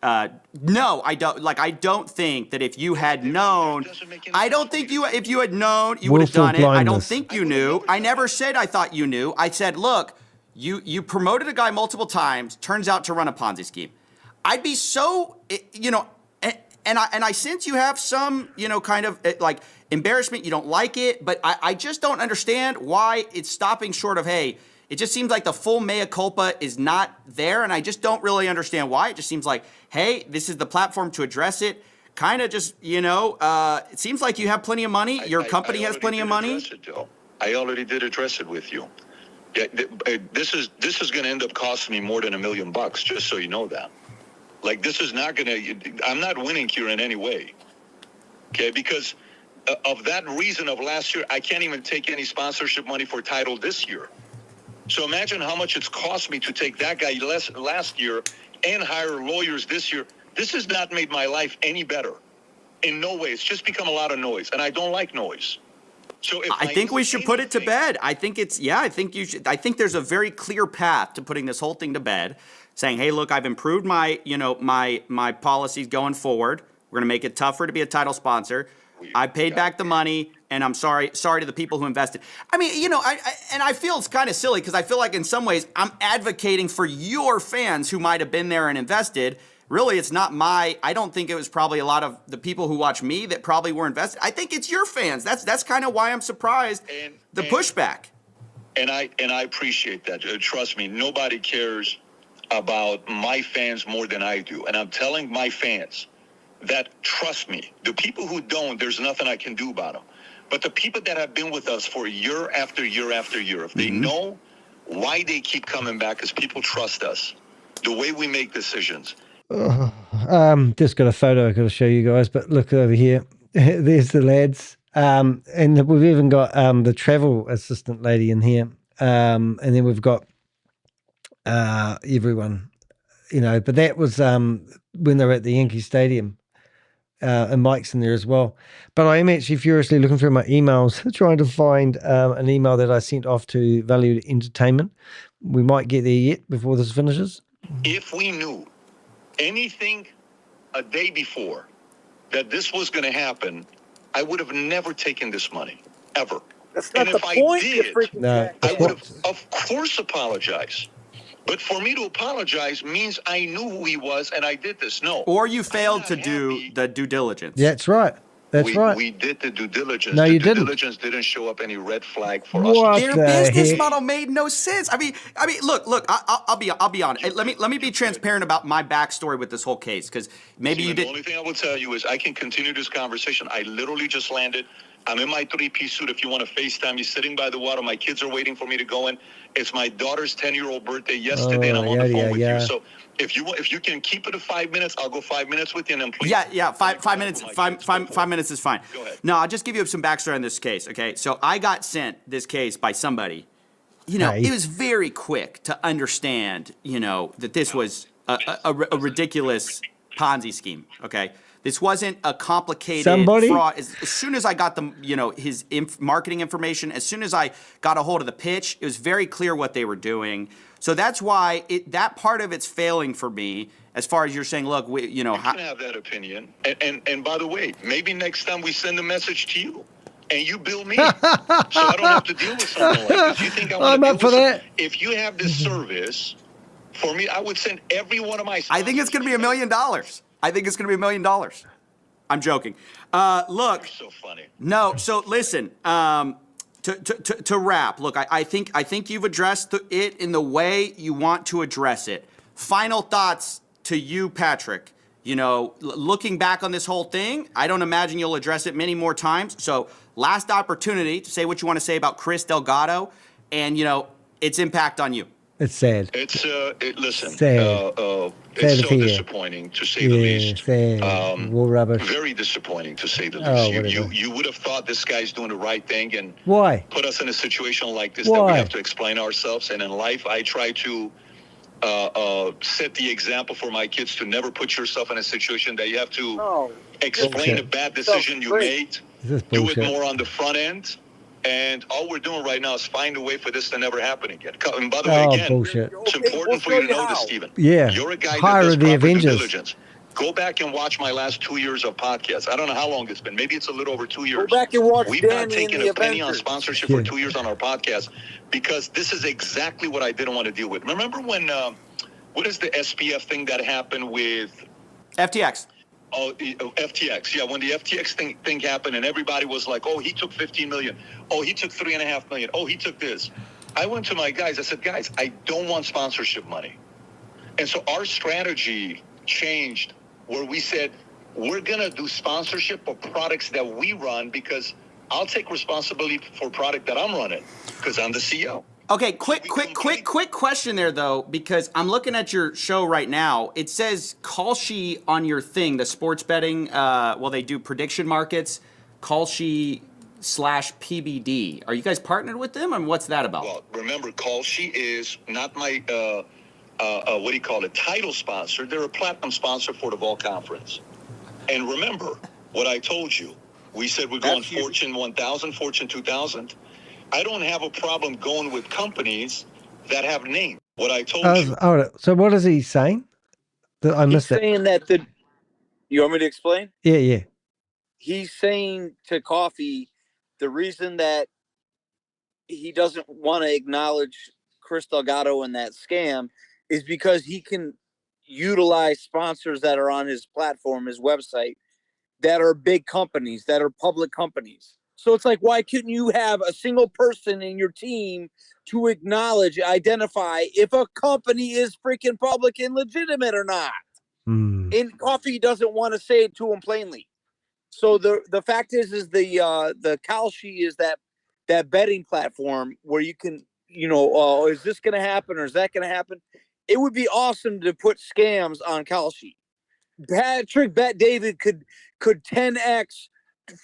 No, I don't. Like, I don't think that if you had known, if you had known, you would have done it. I don't think you knew. I never said I thought you knew. I said, look, you promoted a guy multiple times, turns out to run a Ponzi scheme. I'd be so, and I sense you have some, kind of like embarrassment. You don't like it, but I just don't understand why it's stopping short of, hey, it just seems like the full mea culpa is not there, and I just don't really understand why. It just seems like, hey, this is the platform to address it. Kind of just, it seems like you have plenty of money. Your company has plenty of money. I already did address it with you. Yeah, this is going to end up costing me more than $1 million, just so you know that. Like, this is not going to. I'm not winning here in any way. Okay, because of that reason of last year, I can't even take any sponsorship money for title this year. So imagine how much it's cost me to take that guy last year and hire lawyers this year. This has not made my life any better. In no way. It's just become a lot of noise, and I don't like noise. So if I think we should put it to bed. I think I think you should. I think there's a very clear path to putting this whole thing to bed, saying, hey, look, I've improved my policies going forward. We're going to make it tougher to be a title sponsor. I paid back the money, and I'm sorry to the people who invested. I mean, I feel it's kind of silly because I feel like in some ways I'm advocating for your fans who might have been there and invested. Really, it's not I don't think it was probably a lot of the people who watch me that probably were invested. I think it's your fans. That's kind of why I'm surprised the pushback. And I appreciate that. Trust me, nobody cares about my fans more than I do. And I'm telling my fans that, trust me, the people who don't, there's nothing I can do about them. But the people that have been with us for year after year after year, if they know why they keep coming back, is people trust us, the way we make decisions. Just got a photo I got to show you guys, but look over here. There's the lads. And we've even got the travel assistant lady in here. And then we've got everyone, but that was when they were at the Yankee Stadium. And Mike's in there as well. But I am actually furiously looking through my emails, trying to find an email that I sent off to Valued Entertainment. We might get there yet before this finishes. If we knew anything a day before that this was going to happen, I would have never taken this money, ever. That's not and the if point. I did, I would have, of course, apologized. But for me to apologize means I knew who he was and I did this. No. Or you failed to do the due diligence. Yeah, that's right. That's right. We did the due diligence. No, you didn't. didn't. Due diligence didn't show up any red flag for What us. Their business model made no sense. I mean, look. I'll be honest. Let me be transparent about my backstory with this whole case, because maybe you did. The only thing I will tell you is I can continue this conversation. I literally just landed. I'm in my 3-piece suit. If you want to FaceTime me, sitting by the water. My kids are waiting for me to go in. It's my daughter's 10-year-old birthday yesterday, and I'm on the phone with you. So if you can keep it to 5 minutes, I'll go 5 minutes with you, and then please. Yeah. 5 minutes. 5 minutes is fine. Go ahead. No, I'll just give you some backstory on this case. Okay, so I got sent this case by somebody. It was very quick to understand. That this was a ridiculous Ponzi scheme. Okay. This wasn't a complicated fraud. As soon as I got his marketing information, as soon as I got a hold of the pitch, it was very clear what they were doing. So that's why that part of it's failing for me. As far as you're saying, look, you can have that opinion. And by the way, maybe next time we send a message to you and you bill me, so I don't have to deal with something like this. You think I'm up for that? If you have this service for me, I would send every one of my. I think it's going to be $1 million. I think it's going to be $1 million. I'm joking. Look. You're so funny. No. So listen. To wrap. Look, I think you've addressed it in the way you want to address it. Final thoughts to you, Patrick. Looking back on this whole thing, I don't imagine you'll address it many more times. So last opportunity to say what you want to say about Chris Delgado and its impact on you. It's sad. It's listen. Sad. It's so disappointing to say the least. Sad. War rubbish. Very disappointing to say the least. You would have thought this guy's doing the right thing and put us in a situation like this that we have to explain ourselves. And in life, I try to set the example for my kids to never put yourself in a situation that you have to explain a bad decision you made. Do it more on the front end. And all we're doing right now is find a way for this to never happen again. And by the way, again, it's important for you to know this, Stephen. Yeah. You're a guy Hire that does the proper due Avengers. diligence. Go back and watch my last 2 years of podcasts. I don't know how long it's been. Maybe it's a little over 2 years. Go back and watch We've Danny not taken and a the penny on Avengers. sponsorship for 2 years on our podcast because this is exactly what I didn't want to deal with. Remember when, what is the SPF thing that happened with FTX? Oh, FTX. Yeah, when the FTX thing happened and everybody was like, oh, he took 15 million. Oh, he took 3.5 million. Oh, he took this. I went to my guys. I said, guys, I don't want sponsorship money. And so our strategy changed where we said, we're going to do sponsorship of products that we run because I'll take responsibility for product that I'm running because I'm the CEO. Okay, quick question there, though, because I'm looking at your show right now. It says Kalshi on your thing, the sports betting, they do prediction markets, Kalshi/PBD. Are you guys partnered with them, and what's that about? Well, remember, Kalshi is not my, title sponsor. They're a platinum sponsor for the Vol Conference. And remember what I told you. We said we're going Fortune 1000, Fortune 2000. I don't have a problem going with companies that have names. What I told you. All right. So what is he saying? I missed He's it. saying that you want me to explain? Yeah. He's saying to Coffee, the reason that he doesn't want to acknowledge Chris Delgado in that scam is because he can utilize sponsors that are on his platform, his website, that are big companies, that are public companies. So it's like, why couldn't you have a single person in your team to identify if a company is freaking public and legitimate or not? And Coffee doesn't want to say it to him plainly. So the fact is the Kalshi is that betting platform where you can, is this going to happen or is that going to happen? It would be awesome to put scams on Kalshi. Patrick Bet David could 10x,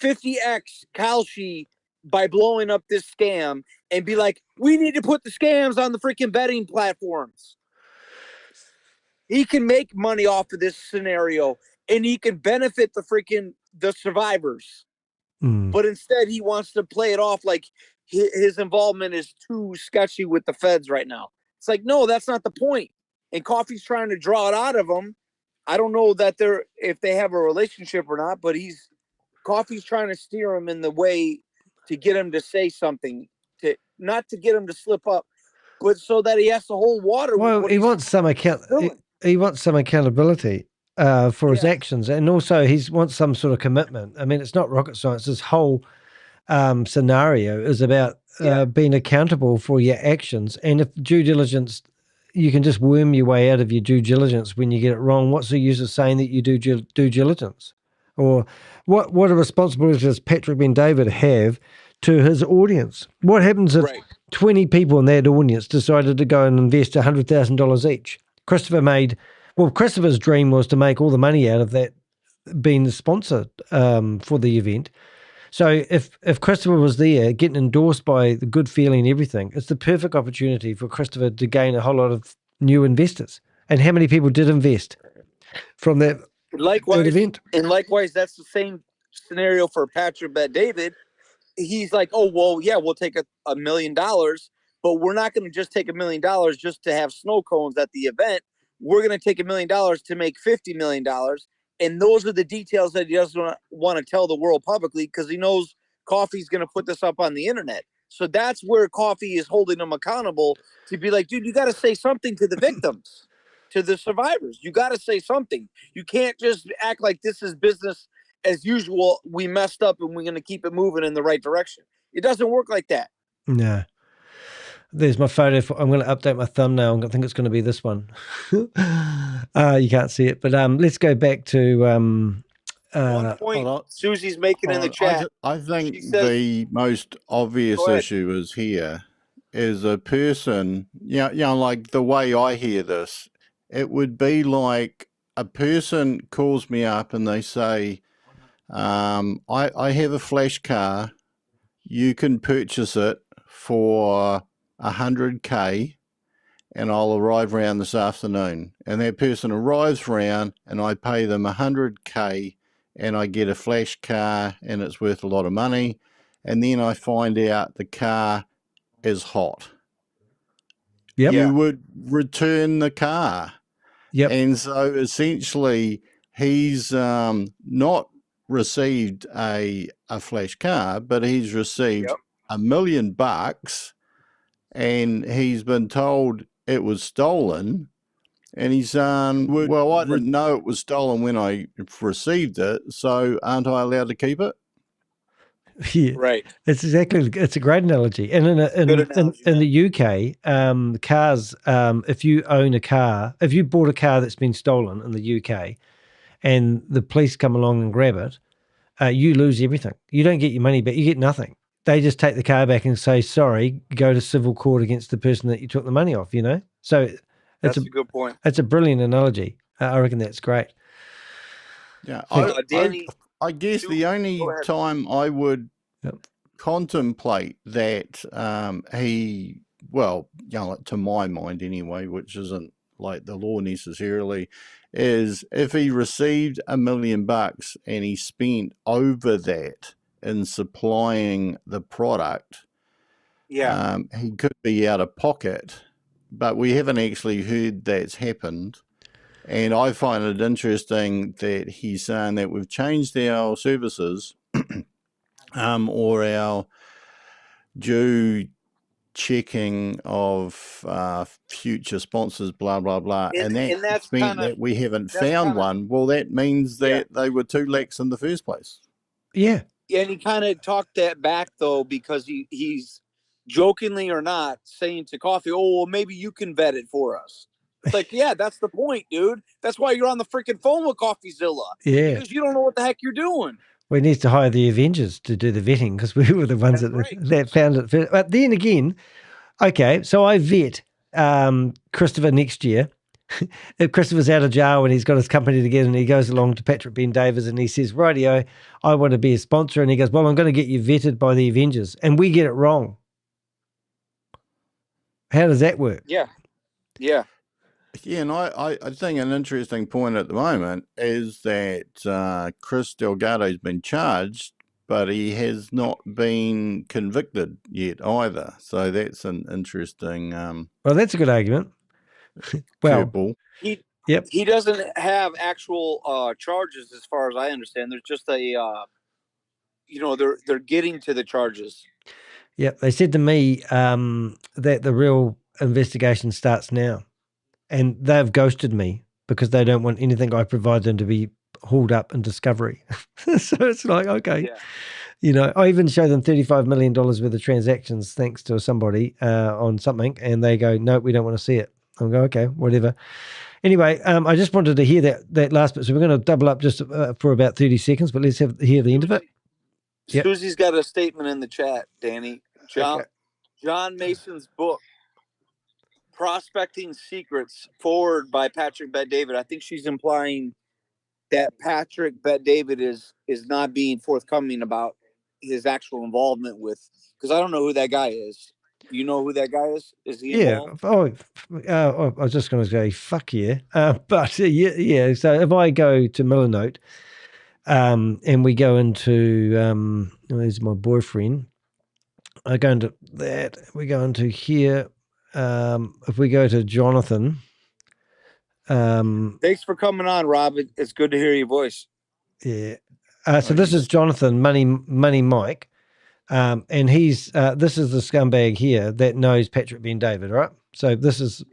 50x Kalshi by blowing up this scam and be like, we need to put the scams on the freaking betting platforms. He can make money off of this scenario and he can benefit the survivors. But instead he wants to play it off like his involvement is too sketchy with the feds right now. It's like, no, that's not the point. And Coffee's trying to draw it out of him. I don't know that if they have a relationship or not, but Coffee's trying to steer him in the way to get him to say something, not to get him to slip up, but so that he has to hold water. Well, he wants some he wants some accountability for his actions, and also he wants some sort of commitment. I mean, it's not rocket science. This whole scenario is about being accountable for your actions, and if due diligence. You can just worm your way out of your due diligence when you get it wrong. What's the use of saying that you do due diligence? Or what a responsibility does Patrick Ben David have to his audience? What happens if 20 people in that audience decided to go and invest $100,000 each? Christopher's dream was to make all the money out of that being the sponsor for the event. So if Christopher was there getting endorsed by the good feeling and everything, it's the perfect opportunity for Christopher to gain a whole lot of new investors. And how many people did invest from that event? And likewise, that's the same scenario for Patrick Bet David. He's like, oh, well, yeah, we'll take $1 million, but we're not going to just take $1 million just to have snow cones at the event. We're going to take $1 million to make $50 million. And those are the details that he doesn't want to tell the world publicly because he knows Coffee's going to put this up on the internet. So that's where Coffee is holding him accountable to be like, dude, you got to say something to the victims, to the survivors. You got to say something. You can't just act like this is business as usual. We messed up and we're going to keep it moving in the right direction. It doesn't work like that. No. There's my photo. I'm going to update my thumbnail. I think it's going to be this one. You can't see it, but let's go back to one point Susie's making in the chat. I think the most obvious issue is here is a person, like the way I hear this, it would be like a person calls me up and they say, I have a flash car. You can purchase it for $100K and I'll arrive around this afternoon. And that person arrives around and I pay them $100K and I get a flash car and it's worth a lot of money. And then I find out the car is hot. Yep. You would return the car. Yep. And so essentially he's not received a flash car, but he's received $1 million and he's been told it was stolen. And he's well, I didn't know it was stolen when I received it, so aren't I allowed to keep it? Yeah, right. It's a great analogy. And in the UK, cars, if you own a car, if you bought a car that's been stolen in the UK and the police come along and grab it, you lose everything. You don't get your money back. You get nothing. They just take the car back and say, sorry, go to civil court against the person that you took the money off, So that's a good point. It's a brilliant analogy. I reckon that's great. Yeah, I guess the only time I would contemplate that to my mind anyway, which isn't like the law necessarily, is if he received $1 million and he spent over that in supplying the product, he could be out of pocket, but we haven't actually heard that's happened. And I find it interesting that he's saying that we've changed our services or our due checking of future sponsors, blah, blah, blah. And that's meant that we haven't found one. Well, that means that they were too lax in the first place. Yeah. And he kind of talked that back, though, because he's jokingly or not saying to Coffee, oh, well, maybe you can vet it for us. It's like, yeah, that's the point, dude. That's why you're on the freaking phone with Coffeezilla. Yeah. Because you don't know what the heck you're doing. We need to hire the Avengers to do the vetting because we were the ones that found it first. But then again, okay, so I vet Christopher next year. If Christopher's out of jail and he's got his company together and he goes along to Patrick Ben Davis and he says, rightio, I want to be a sponsor. And he goes, well, I'm going to get you vetted by the Avengers. And we get it wrong. How does that work? Yeah. Yeah. Yeah, and I think an interesting point at the moment is that Chris Delgado's been charged, but he has not been convicted yet either. So that's an interesting well, that's a good argument. Well, he doesn't have actual charges as far as I understand. There's just a they're getting to the charges. Yep, they said to me that the real investigation starts now. And they've ghosted me because they don't want anything I provide them to be hauled up in discovery. So it's like, okay, I even show them $35 million worth of transactions thanks to somebody on something, and they go, no, we don't want to see it. I'll go, okay, whatever. Anyway, I just wanted to hear that last bit. So we're going to double up just for about 30 seconds, but let's hear the end of it. Yep. Susie's got a statement in the chat, Danny. John Mason's book, Prospecting Secrets, forward by Patrick Bet-David. I think she's implying that Patrick Bet-David is not being forthcoming about his actual involvement with, because I don't know who that guy is. You know who that guy is? Is he involved? I was just going to say, fuck yeah. But yeah. So if I go to Millernote and we go into, there's my boyfriend. I go into that. We go into here. If we go to Jonathan, thanks for coming on, Rob. It's good to hear your voice. Yeah. So this is Jonathan Money Mike, and he's this is the scumbag here that knows Patrick Ben David, right? So this is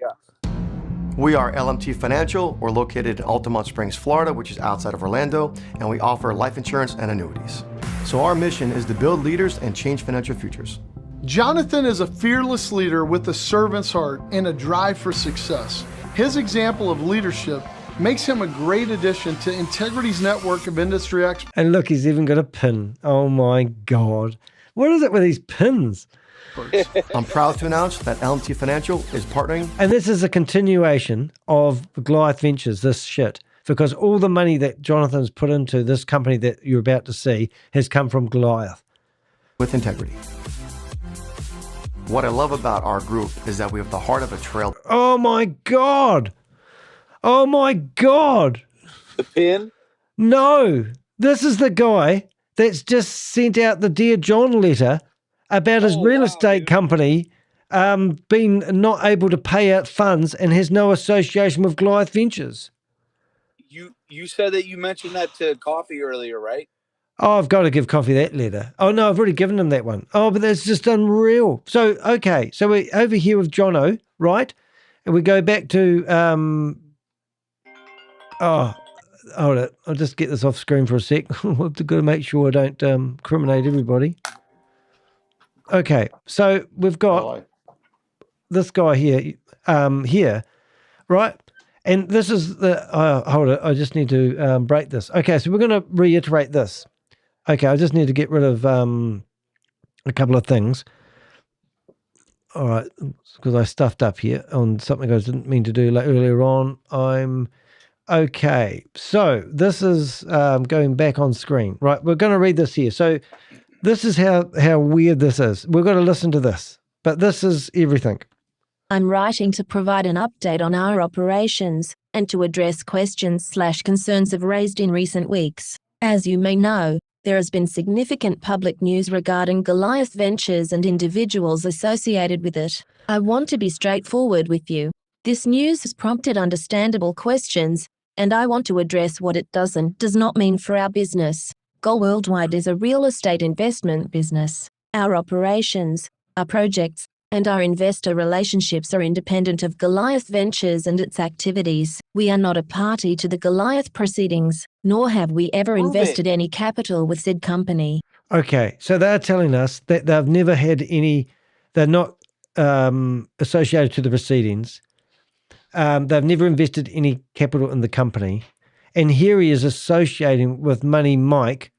We are LMT Financial. We're located in Altamont Springs, Florida, which is outside of Orlando, and we offer life insurance and annuities. So our mission is to build leaders and change financial futures. Jonathan is a fearless leader with a servant's heart and a drive for success. His example of leadership makes him a great addition to Integrity's network of industry experts. And look, he's even got a pin. Oh my God. What is it with these pins? I'm proud to announce that LMT Financial is partnering. And this is a continuation of Goliath Ventures, this shit. Because all the money that Jonathan's put into this company that you're about to see has come from Goliath. With integrity. What I love about our group is that we have the heart of a trail. Oh my God. Oh my God. The pin? No. This is the guy that's just sent out the Dear John letter about his real estate company being not able to pay out funds and has no association with Goliath Ventures. You said that you mentioned that to Coffee earlier, right? Oh, I've got to give Coffee that letter. Oh, no, I've already given him that one. Oh, but that's just unreal. So, okay. So we're over here with Jono, right? And we go back to, hold it. I'll just get this off screen for a sec. I've got to make sure I don't incriminate everybody. Okay. So we've got this guy here, right? And this is the, hold it. I just need to break this. Okay. So we're going to reiterate this. Okay, I just need to get rid of a couple of things. All right, because I stuffed up here on something I didn't mean to do earlier on. I'm okay. So this is going back on screen. Right, we're going to read this here. So this is how weird this is. We're going to listen to this, but this is everything. I'm writing to provide an update on our operations and to address questions/concerns I've raised in recent weeks. As you may know, there has been significant public news regarding Goliath Ventures and individuals associated with it. I want to be straightforward with you. This news has prompted understandable questions, and I want to address what it does not mean for our business. Gol Worldwide is a real estate investment business. Our operations, our projects, and our investor relationships are independent of Goliath Ventures and its activities. We are not a party to the Goliath proceedings, nor have we ever invested any capital with said company. Okay, so they're telling us that they've never had any, they're not associated to the proceedings. They've never invested any capital in the company. And here he is associating with Money Mike,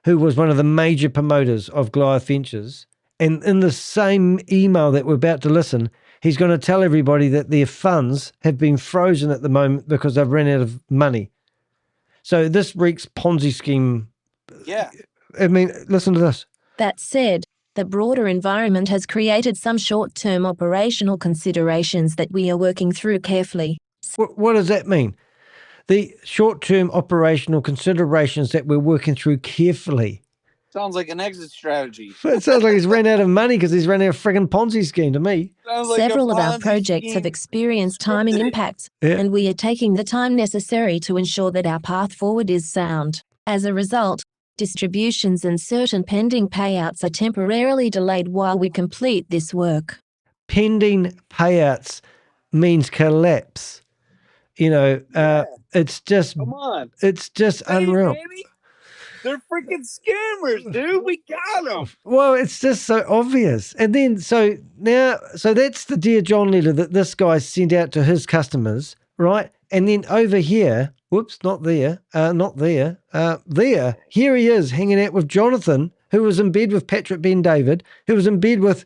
who was one of the major promoters of Goliath Ventures. And in the same email that we're about to listen, he's going to tell everybody that their funds have been frozen at the moment because they've run out of money. So this reeks Ponzi scheme. Yeah. I mean, listen to this. That said, the broader environment has created some short-term operational considerations that we are working through carefully. What does that mean? The short-term operational considerations that we're working through carefully. Sounds like an exit strategy. It sounds like he's ran out of money because he's ran out of friggin' Ponzi scheme to me. Like several of our projects have experienced timing impacts, and we are taking the time necessary to ensure that our path forward is sound. As a result, distributions and certain pending payouts are temporarily delayed while we complete this work. Pending payouts means collapse. You know, it's just, come on. It's just unreal. Baby. They're freaking scammers, dude. We got them. Well, it's just so obvious. And then, so that's the Dear John letter that this guy sent out to his customers, right? And then over here, whoops, not there, there, here he is hanging out with Jonathan, who was in bed with Patrick Ben David, who was in bed with,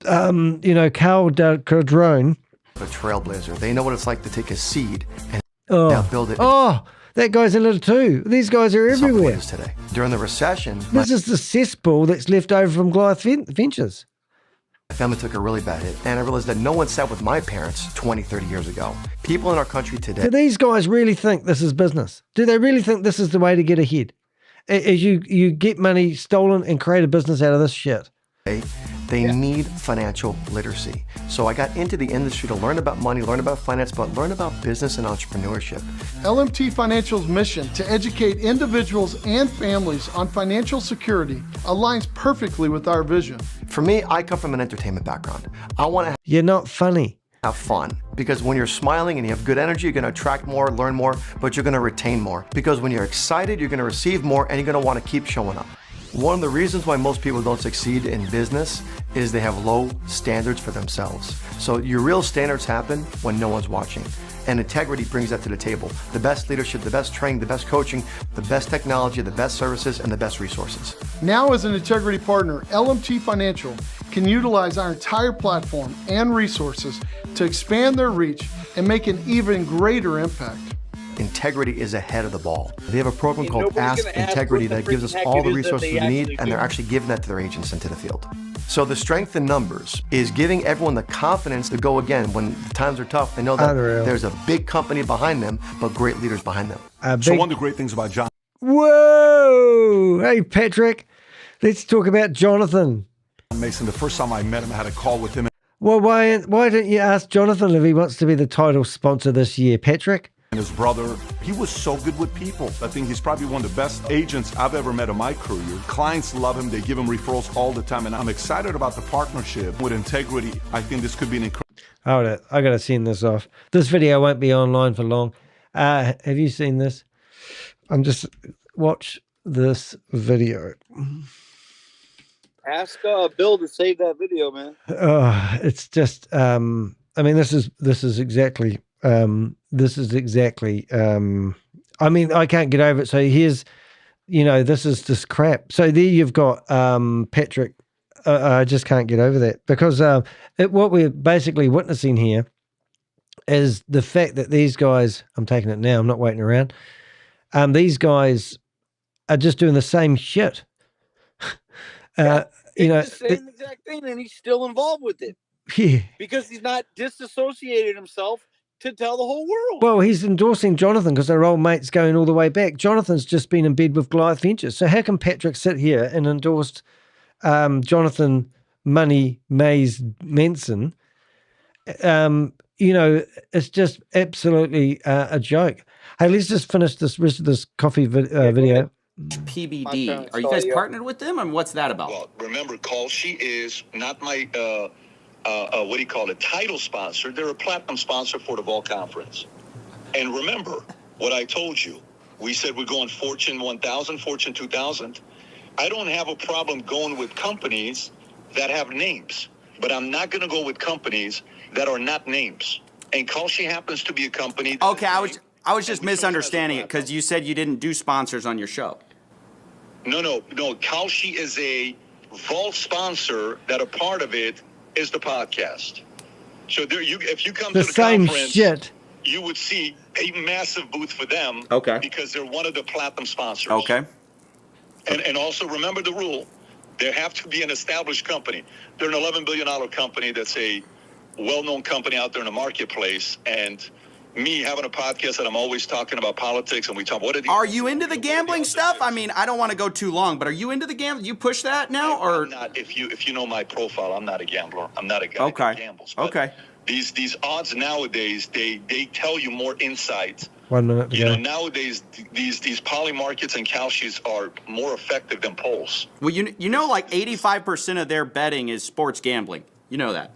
Carl Cadrone. A trailblazer. They know what it's like to take a seed and build it. Oh, that guy's in it too. These guys are everywhere. Today. During the recession, this is the cesspool that's left over from Goliath Ventures. My family took a really bad hit, and I realized that no one sat with my parents 20, 30 years ago. People in our country today. Do these guys really think this is business? Do they really think this is the way to get ahead? As you get money stolen and create a business out of this shit? They need financial literacy. So I got into the industry to learn about money, learn about finance, but learn about business and entrepreneurship. LMT Financial's mission to educate individuals and families on financial security aligns perfectly with our vision. For me, I come from an entertainment background. I want to You're not funny. Have fun, because when you're smiling and you have good energy, you're going to attract more, learn more, but you're going to retain more. Because when you're excited, you're going to receive more, and you're going to want to keep showing up. One of the reasons why most people don't succeed in business is they have low standards for themselves. So your real standards happen when no one's watching. And integrity brings that to the table. The best leadership, the best training, the best coaching, the best technology, the best services, and the best resources. Now as an integrity partner, LMT Financial can utilize our entire platform and resources to expand their reach and make an even greater impact. Integrity is ahead of the ball. They have a program called Ask Integrity that gives us all the resources we need, and they're actually giving that to their agents into the field. So the strength in numbers is giving everyone the confidence to go again when the times are tough. They know that there's a big company behind them, but great leaders behind them. So one of the great things about John. Whoa! Hey, Patrick, let's talk about Jonathan Mason. The first time I met him, I had a call with him. Well, why don't you ask Jonathan if he wants to be the title sponsor this year, Patrick? And his brother, he was so good with people. I think he's probably one of the best agents I've ever met in my career. Clients love him. They give him referrals all the time. And I'm excited about the partnership with Integrity. I think this could be an incredible. Hold it. I got to send this off. This video won't be online for long. Have you seen this? Watch this video. Ask Bill to save that video, man. It's just, I mean, this is exactly, I mean, I can't get over it. So here's, this is just crap. So there you've got Patrick. I just can't get over that because what we're basically witnessing here is the fact that these guys, I'm taking it now, I'm not waiting around. These guys are just doing the same shit. The same exact thing, and he's still involved with it. Yeah. Because he's not disassociated himself to tell the whole world. Well, he's endorsing Jonathan because they're old mates going all the way back. Jonathan's just been in bed with Goliath Ventures. So how can Patrick sit here and endorsed Jonathan Money Mays Manson? It's just absolutely a joke. Hey, let's just finish this rest of this coffee video. PBD. Are you guys partnered with them, and what's that about? Well, remember, Call, she is not my, what do you call it, title sponsor. They're a platinum sponsor for the Vol Conference. And remember what I told you. We said we're going Fortune 1000, Fortune 2000. I don't have a problem going with companies that have names, but I'm not going to go with companies that are not names. And Call, she happens to be a company. Okay, I was just misunderstanding it because you said you didn't do sponsors on your show. No. Kalshi is a vault sponsor that a part of it is the podcast. So there, if you come to the conference, shit. You would see a massive booth for them. Okay. Because they're one of the platinum sponsors. Okay. And also remember the rule. There have to be an established company. They're an $11 billion company that's a well-known company out there in the marketplace. And me having a podcast that I'm always talking about politics, and we talk. Are you into the gambling stuff? I mean, I don't want to go too long, but are you into the gambling? You push that now, or I'm not? If you know my profile, I'm not a gambler. I'm not a guy that gambles. But these odds nowadays, they tell you more insight. 1 minute to go. Nowadays these poly markets and Kalshis are more effective than polls. Well, you know, like 85% of their betting is sports gambling. You know that.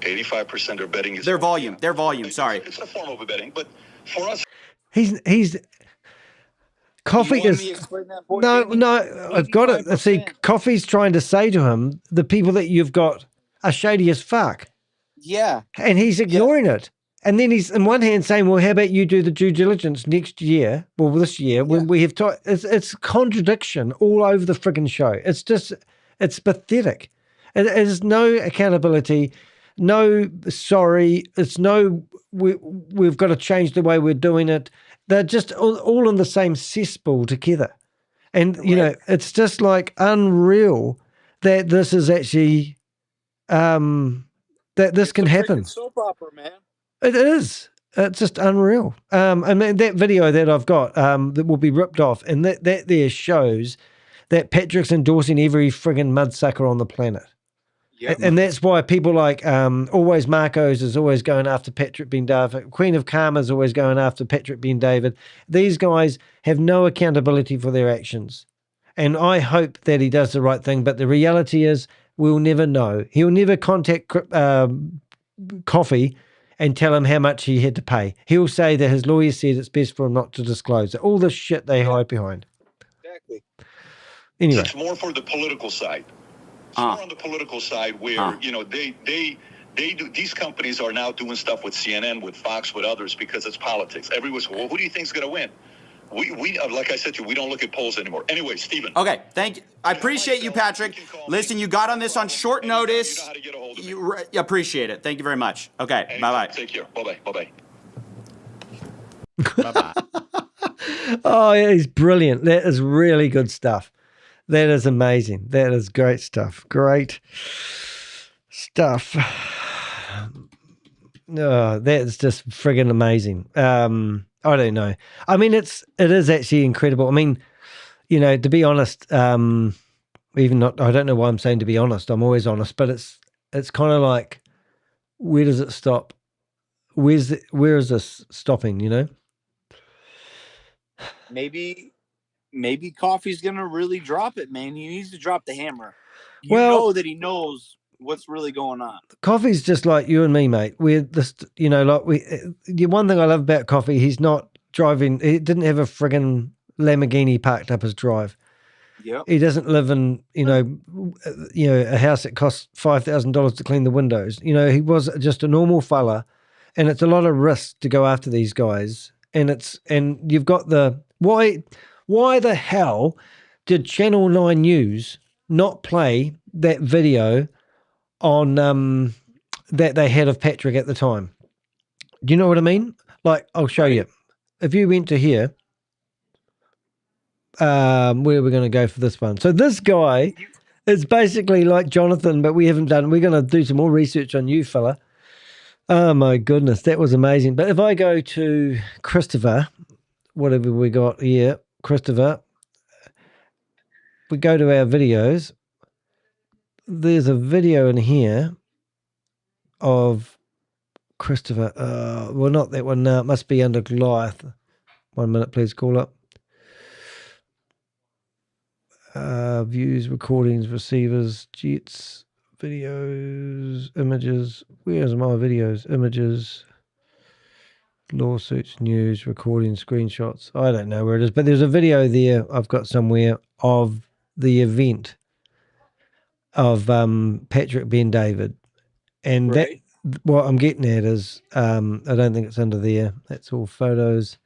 85% of their betting is their volume. Sorry, it's a form of a betting, but for us, he's Coffee is no. I've got it. See, Coffee's trying to say to him, the people that you've got are shady as fuck. Yeah, and he's ignoring it. And then he's in one hand saying, "Well, how about you do the due diligence next year? Well, this year when we have it's contradiction all over the friggin' show. It's just it's pathetic. It is no accountability. No, sorry, it's no, we've got to change the way we're doing it. They're just all in the same cesspool together. And, it's just like unreal that this is actually, that this can happen. Soap opera, man. It is. It's just unreal. I mean, that video that I've got that will be ripped off, and that there shows that Patrick's endorsing every friggin' mudsucker on the planet. Yep. And that's why people like always Marcos is always going after Patrick Ben David. Queen of Karma is always going after Patrick Ben David. These guys have no accountability for their actions. And I hope that he does the right thing. But the reality is we'll never know. He'll never contact Coffee and tell him how much he had to pay. He'll say that his lawyer said it's best for him not to disclose it. All the shit they hide behind. Exactly. Anyway. It's more for the political side. It's more on the political side where, they do, these companies are now doing stuff with CNN, with Fox, with others, because it's politics. Everyone's, well, who do you think is going to win? We like I said to you, we don't look at polls anymore. Anyway, Stephen. Okay, thank you. I appreciate you, Patrick. Listen, you got on this on short notice. You appreciate it. Thank you very much. Okay, bye-bye. Take care. Bye-bye. Bye-bye. Bye-bye. Oh, yeah, he's brilliant. That is really good stuff. That is amazing. That is great stuff. Great stuff. No, that's just friggin' amazing. I don't know. I mean, it is actually incredible. I mean, you know, to be honest, even not, I don't know why I'm saying to be honest. I'm always honest, but it's kind of like, where does it stop? Where is this stopping? You know? Maybe Coffee's gonna really drop it, man. He needs to drop the hammer. You know that he knows what's really going on. Coffee's just like you and me, mate. We're just, you know, like the one thing I love about Coffee, he's not driving. He didn't have a friggin' Lamborghini parked up his drive. Yep. He doesn't live in, you know, a house that costs $5,000 to clean the windows. You know, he was just a normal fella, and it's a lot of risk to go after these guys. And you've got the why the hell did Channel 9 News not play that video on that they had of Patrick at the time? Do you know what I mean? Like, I'll show you. If you went to here, where are we going to go for this one? So this guy is basically like Jonathan, but we haven't done. We're going to do some more research on you, fella. Oh my goodness, that was amazing. But if I go to Christopher, whatever we got here, Christopher, we go to our videos. There's a video in here of Christopher. Well, not that one now. It must be under Goliath. 1 minute, please. Call up. Views, recordings, receivers, jets, videos, images. Where's my videos? Images, lawsuits, news, recordings, screenshots. I don't know where it is, but there's a video there I've got somewhere of the event of Patrick Ben David. And that, what I'm getting at is, I don't think it's under there. That's all photos.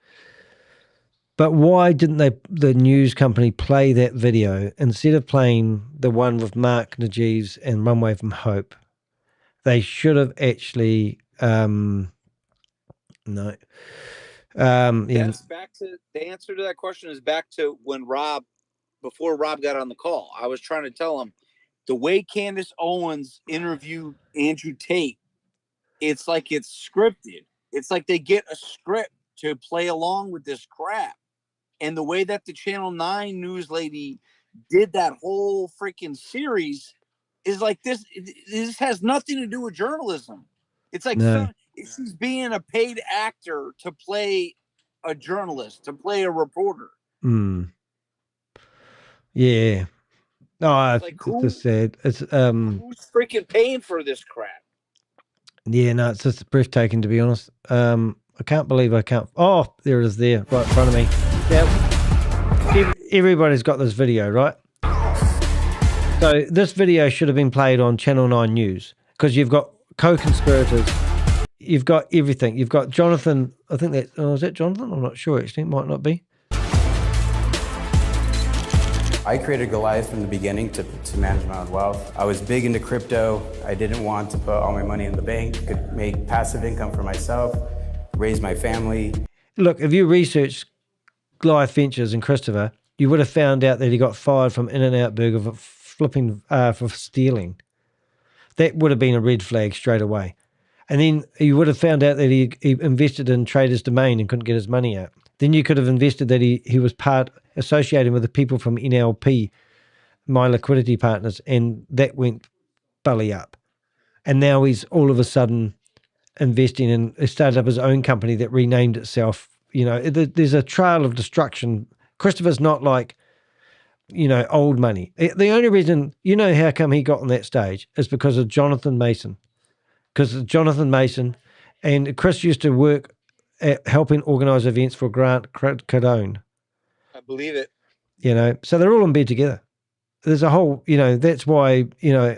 But why didn't the news company play that video instead of playing the one with Mark Najeeb's and Runway from Hope? They should have actually, no. That's back to the answer to that question is back to when before Rob got on the call. I was trying to tell him the way Candace Owens interviewed Andrew Tate, it's like it's scripted. It's like they get a script to play along with this crap. And the way that the Channel 9 news lady did that whole freaking series is like this. This has nothing to do with journalism. It's like she's being a paid actor to play a journalist, to play a reporter. Yeah. No, like it's just sad. It's who's freaking paying for this crap? Yeah, no, it's just breathtaking, to be honest. I can't believe I can't. Oh, there it is, there, right in front of me. Yeah, everybody's got this video, right? So this video should have been played on Channel 9 News because you've got co-conspirators, you've got everything. You've got Jonathan. I think that is that Jonathan? I'm not sure actually. It might not be. I created Goliath from the beginning to manage my own wealth. I was big into crypto. I didn't want to put all my money in the bank. Could make passive income for myself, raise my family. Look, if you research Goliath Ventures and Christopher, you would have found out that he got fired from In-N-Out Burger for flipping for stealing. That would have been a red flag straight away. And then you would have found out that he invested in Trader's Domain and couldn't get his money out. Then you could have invested that he was associated with the people from NLP, My Liquidity Partners, and that went belly up. And now he's all of a sudden investing in, he started up his own company that renamed itself. You know, there's a trail of destruction. Christopher's not like, you know, old money. The only reason, you know how come he got on that stage is because of Jonathan Mason. Because of Jonathan Mason, and Chris used to work at helping organise events for Grant Cardone. I believe it. You know, so they're all in bed together. There's a whole, you know, that's why, you know,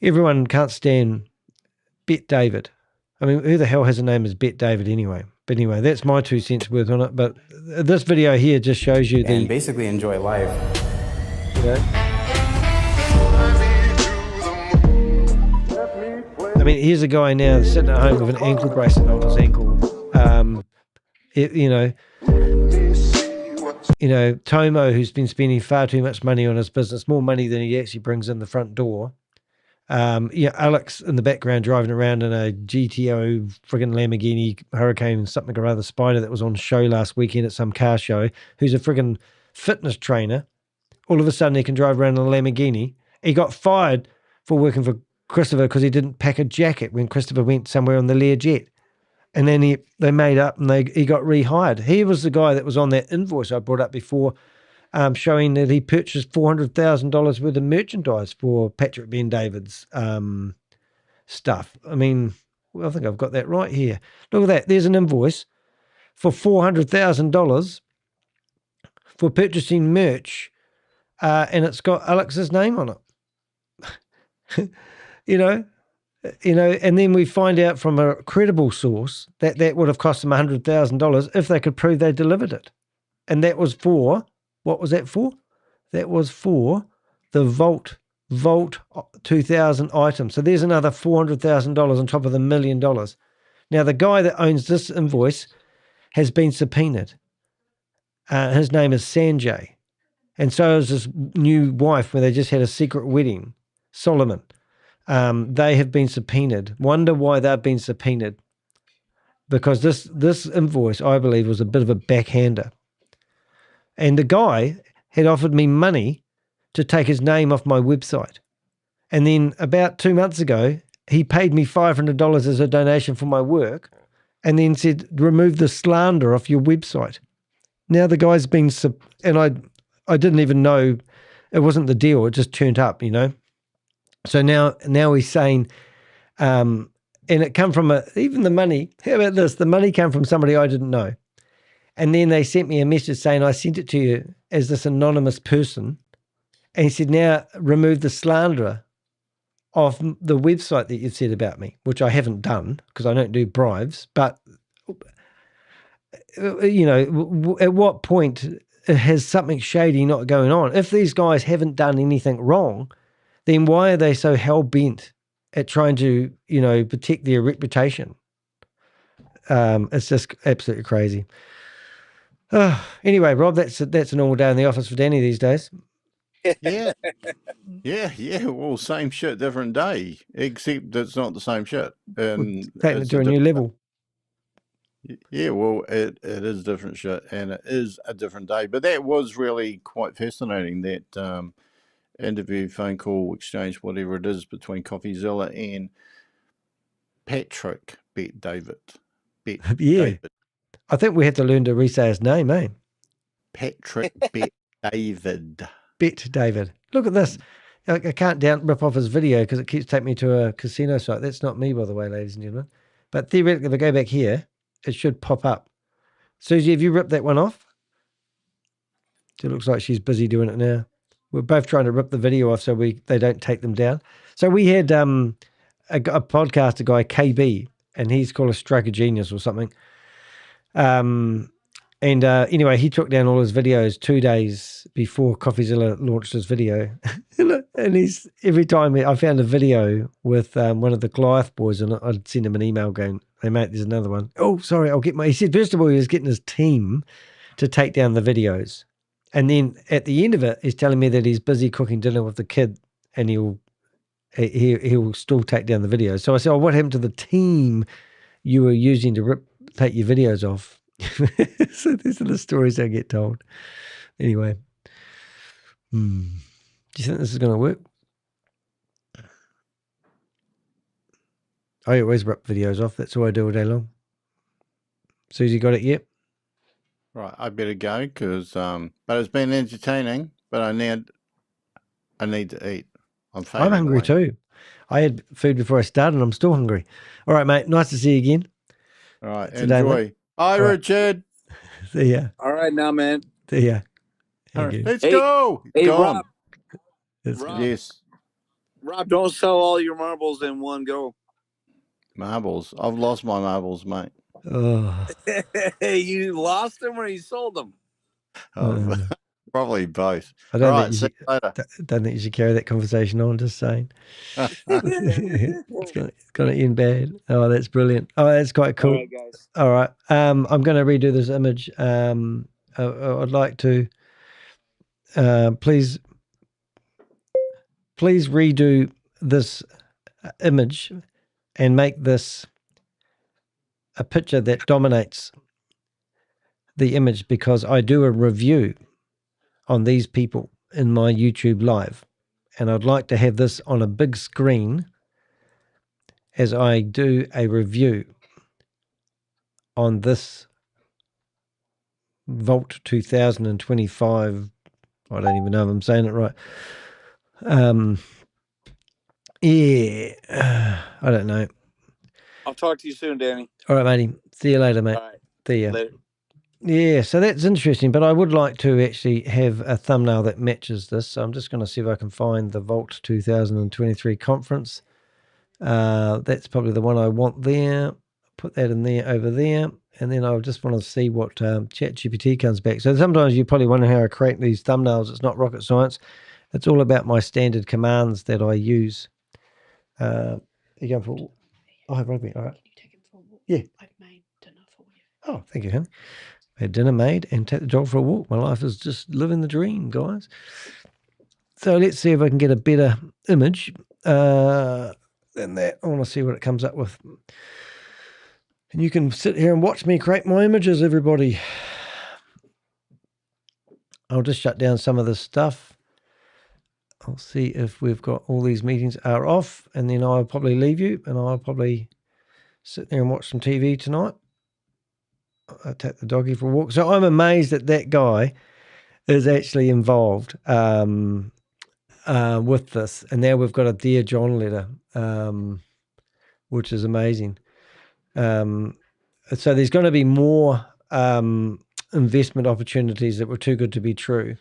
everyone can't stand Bet David. I mean, who the hell has a name as Bet David anyway? But anyway, that's my 2 cents worth on it. But this video here just shows you and basically enjoy life. You know? I mean, here's a guy now sitting at home with an ankle bracelet on his ankle. Tomo, who's been spending far too much money on his business, more money than he actually brings in the front door. Alex in the background driving around in a GTO friggin' Lamborghini Hurricane something or other Spider that was on show last weekend at some car show, who's a friggin' fitness trainer. All of a sudden he can drive around in a Lamborghini. He got fired for working for Christopher because he didn't pack a jacket when Christopher went somewhere on the Learjet. And then they made up and he got rehired. He was the guy that was on that invoice I brought up before, showing that he purchased $400,000 worth of merchandise for Patrick Ben-David's stuff. I mean, I think I've got that right here. Look at that. There's an invoice for $400,000 for purchasing merch, and it's got Alex's name on it. And then we find out from a credible source that would have cost them $100,000 if they could prove they delivered it. And that was for... What was that for? That was for the Vault 2000 item. So there's another $400,000 on top of the $1 million. Now, the guy that owns this invoice has been subpoenaed. His name is Sanjay. And so is his new wife, where they just had a secret wedding, Solomon. They have been subpoenaed. Wonder why they've been subpoenaed. Because this invoice, I believe, was a bit of a backhander. And the guy had offered me money to take his name off my website. And then about 2 months ago, he paid me $500 as a donation for my work and then said, remove the slander off your website. Now the guy's been, and I didn't even know it wasn't the deal. It just turned up, So now he's saying, and it come from even the money, how about this? The money came from somebody I didn't know. And then they sent me a message saying, I sent it to you as this anonymous person. And he said, now remove the slanderer off the website that you've said about me, which I haven't done because I don't do bribes. But, at what point has something shady not going on? If these guys haven't done anything wrong, then why are they so hell-bent at trying to, protect their reputation? It's just absolutely crazy. Anyway, Rob, that's a normal day in the office for Danny these days. Yeah. Well, same shit, different day, except it's not the same shit. And taking it to a new level. Yeah, well, it is different shit, and it is a different day. But that was really quite fascinating, that interview, phone call, exchange, whatever it is, between Coffeezilla and Patrick Bet-David. David. I think we have to learn to re-say his name, eh? Patrick Bet-David. Bet-David. Look at this. I can't rip off his video because it keeps taking me to a casino site. That's not me, by the way, ladies and gentlemen. But theoretically, if I go back here, it should pop up. Susie, have you ripped that one off? It looks like she's busy doing it now. We're both trying to rip the video off so they don't take them down. So we had a podcaster guy, KB, and he's called a Stroke of Genius or something. Anyway, he took down all his videos 2 days before Coffeezilla launched his video. And every time I found a video with one of the Goliath boys, and I'd send him an email going, hey mate, there's another one. Oh, sorry, he said, first of all, he was getting his team to take down the videos. And then at the end of it, he's telling me that he's busy cooking dinner with the kid and he'll still take down the videos. So I said, what happened to the team you were using to take your videos off? So these are the stories that get told. Anyway, do you think this is going to work? I always rip videos off. That's all I do all day long. Susie, got it yet? Right, I better go because, but it's been entertaining. But I need to eat. I'm hungry too. I had food before I started, and I'm still hungry. All right, mate. Nice to see you again. All right, enjoy. Bye, Richard. See ya. All right, now, man. See ya. Right, let's go. Hey, Rob. Yes. Rob, don't sell all your marbles in one go. Marbles. I've lost my marbles, mate. Oh. You lost them or you sold them? Probably both. I don't, Right, think you see should, you later. don't think you should carry that conversation on, just saying. It's gonna end bad. Oh, that's brilliant. Oh, that's quite cool. All right, guys. All right. I'm going to redo this image. I'd like to please redo this image and make this a picture that dominates the image, because I do a review on these people in my YouTube live, and I'd like to have this on a big screen as I do a review on this Vault 2025. I don't even know if I'm saying it right. Yeah, I don't know. I'll talk to you soon, Danny. All right, matey. See you later, mate. All right. See ya. Later. Yeah, so that's interesting, but I would like to actually have a thumbnail that matches this. So I'm just going to see if I can find the Vault 2023 conference. That's probably the one I want there. Put that in there over there. And then I just want to see what ChatGPT comes back. So sometimes you probably wonder how I create these thumbnails. It's not rocket science. It's all about my standard commands that I use. You going for? Oh, have rugby. All right. Can you take him for a walk? Yeah. I've made dinner for you. Oh, thank you, honey. I had dinner made and take the dog for a walk. My life is just living the dream, guys. So let's see if I can get a better image than that. I want to see what it comes up with. And you can sit here and watch me create my images, everybody. I'll just shut down some of this stuff. I'll see if we've got all these meetings are off, and then I'll probably leave you, and I'll probably sit there and watch some TV tonight. I take the doggy for a walk. So I'm amazed that that guy is actually involved with this. And now we've got a Dear John letter, which is amazing. So there's going to be more investment opportunities that were too good to be true.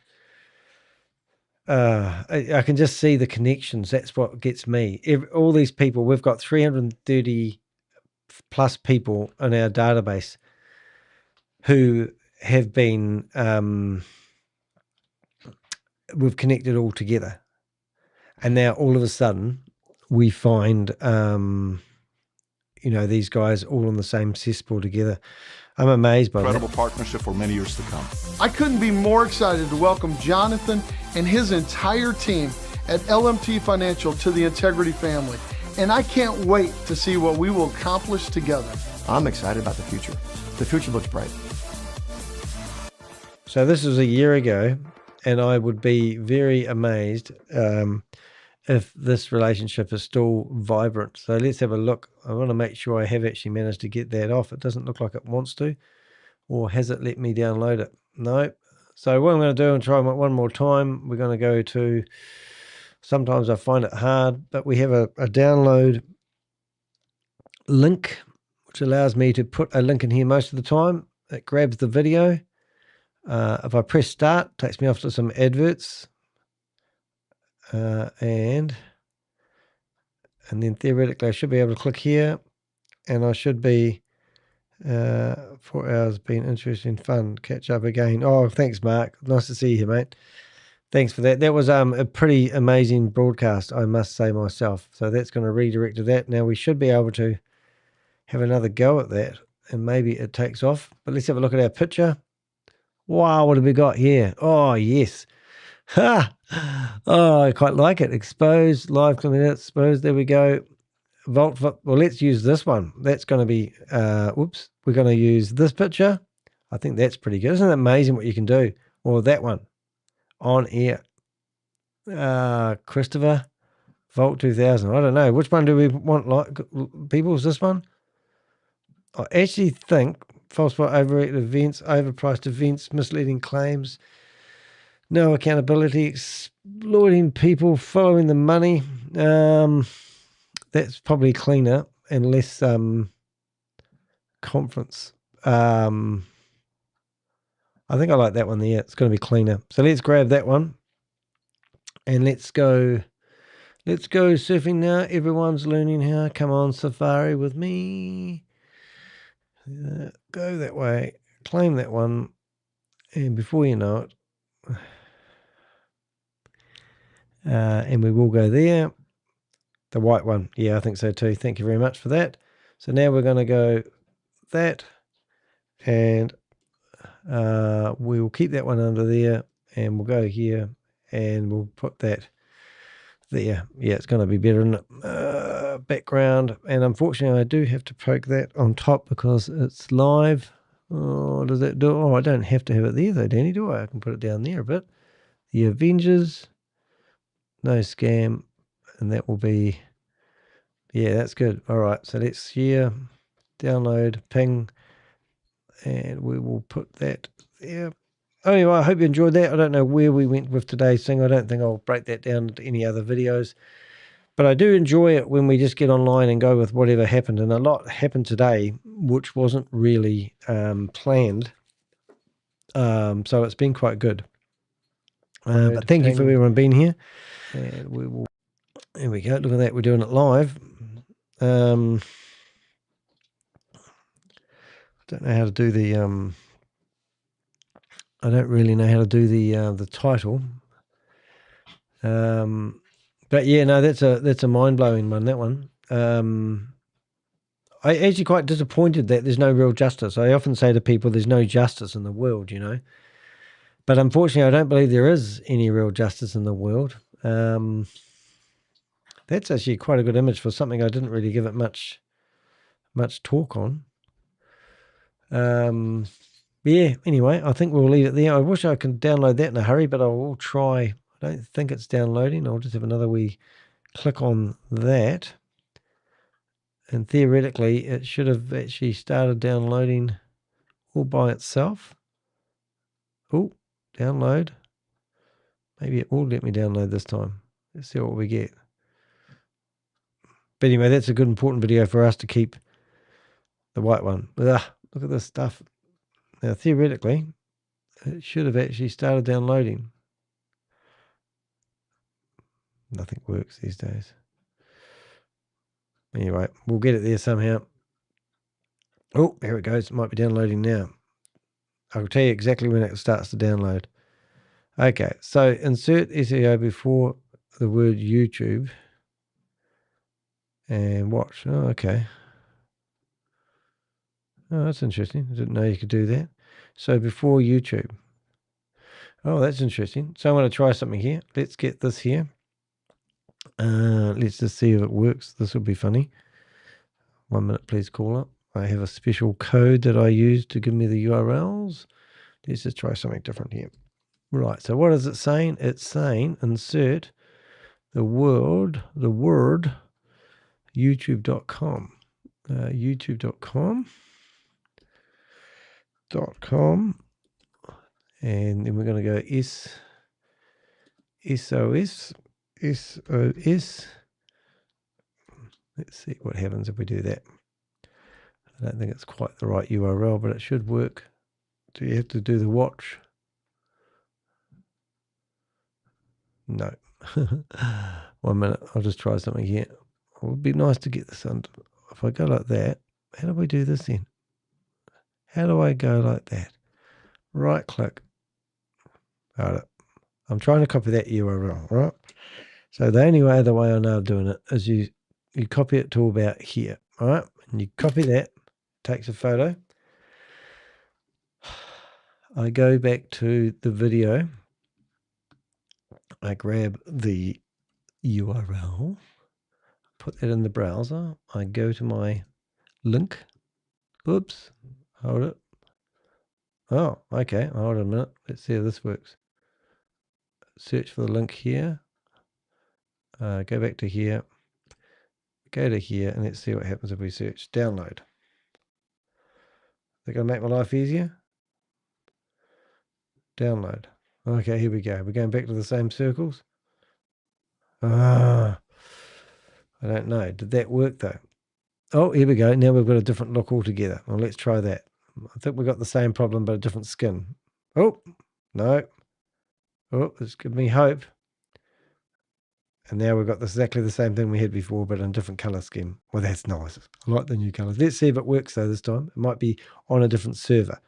I can just see the connections. That's what gets me. All these people, we've got 330 plus people in our database who have been, we've connected all together. And now all of a sudden we find, these guys all on the same cesspool together. I'm amazed by that. Incredible partnership for many years to come. I couldn't be more excited to welcome Jonathan and his entire team at LMT Financial to the Integrity family. And I can't wait to see what we will accomplish together. I'm excited about the future. The future looks bright. So this was a year ago, and I would be very amazed if this relationship is still vibrant. So let's have a look. I want to make sure I have actually managed to get that off. It doesn't look like it wants to. Or has it let me download it? No. So what I'm going to do and try one more time, we're going to go to, sometimes I find it hard, but we have a download link, which allows me to put a link in here most of the time. It grabs the video. If I press start, it takes me off to some adverts. And then theoretically I should be able to click here, and I should be 4 hours been interesting, fun, catch up again. Oh, thanks, Mark. Nice to see you, mate. Thanks for that. That was a pretty amazing broadcast, I must say myself. So that's going to redirect to that. Now we should be able to have another go at that, and maybe it takes off. But let's have a look at our picture. Wow, what have we got here? Oh, yes. Ha! Oh, I quite like it. Expose, live coming out, expose. There we go. Vault. Well, let's use this one. That's going to be, whoops. We're going to use this picture. I think that's pretty good. Isn't it amazing what you can do? Or that one. On air. Christopher, Vault 2000. I don't know. Which one do we want? Like people, is this one? I actually think false overrated events, overpriced events, misleading claims, no accountability, exploiting people, following the money. That's probably cleaner and less conference. I think I like that one there. It's going to be cleaner. So let's grab that one and let's go surfing now. Everyone's learning how. Come on, Safari with me. Go that way, claim that one, and before you know it, and we will go there. The white one. Yeah, I think so too. Thank you very much for that. So now we're going to go that, and we will keep that one under there, and we'll go here, and we'll put that there. Yeah, it's going to be better, isn't it? Background, and unfortunately I do have to poke that on top because it's live. Oh, does that do? Oh, I don't have to have it there though, Danny, do I? I can put it down there a bit. The Avengers, no scam, and that will be, yeah, that's good. All right, so let's share, download, ping, and we will put that there. Anyway, I hope you enjoyed that. I don't know where we went with today's thing. I don't think I'll break that down into any other videos. But I do enjoy it when we just get online and go with whatever happened. And a lot happened today, which wasn't really planned. So it's been quite good. But thank you for everyone being here. And we will, there we go. Look at that. We're doing it live. I don't know how to do the, I don't really know how to do the title. But yeah, no, that's a mind-blowing one, that one. I'm actually quite disappointed that there's no real justice. I often say to people there's no justice in the world, you know. But unfortunately, I don't believe there is any real justice in the world. That's actually quite a good image for something I didn't really give it much talk on. Yeah, anyway, I think we'll leave it there. I wish I could download that in a hurry, but I will try. I don't think it's downloading. I'll just have another wee click on that. And theoretically, it should have actually started downloading all by itself. Oh, download. Maybe it will let me download this time. Let's see what we get. But anyway, that's a good important video for us to keep the white one. Ugh, look at this stuff. Now, theoretically, it should have actually started downloading. Nothing works these days. Anyway, we'll get it there somehow. Oh, here it goes. It might be downloading now. I'll tell you exactly when it starts to download. Okay, so insert SEO before the word YouTube and watch. Oh, okay. Oh, that's interesting. I didn't know you could do that. So before YouTube. Oh, that's interesting. So I want to try something here. Let's get this here. Let's just see if it works. This will be funny. 1 minute, please, caller. I have a special code that I use to give me the URLs. Let's just try something different here. Right, so what is it saying? It's saying insert the word youtube.com. youtube.com. And then we're going to go SOS. Let's see what happens if we do that. I don't think it's quite the right URL, but it should work. Do you have to do the watch? No. 1 minute. I'll just try something here. It would be nice to get this under. If I go like that, how do we do this then? How do I go like that? Right click. Got it. I'm trying to copy that URL, right? So the only other way I know of doing it is you copy it to about here, all right? And you copy that, takes a photo. I go back to the video. I grab the URL, put that in the browser. I go to my link. Oops, hold it. Oh, okay, hold on a minute. Let's see how this works. Search for the link here. Go back to here. Go to here, and let's see what happens if we search download. They're going to make my life easier. Download. Okay, here we go. We're going back to the same circles. I don't know. Did that work though? Oh, here we go. Now we've got a different look altogether. Well, let's try that. I think we've got the same problem, but a different skin. Oh, no. Oh, it's giving me hope. And now we've got exactly the same thing we had before, but in a different colour scheme. Well, that's nice. I like the new colours. Let's see if it works though this time. It might be on a different server.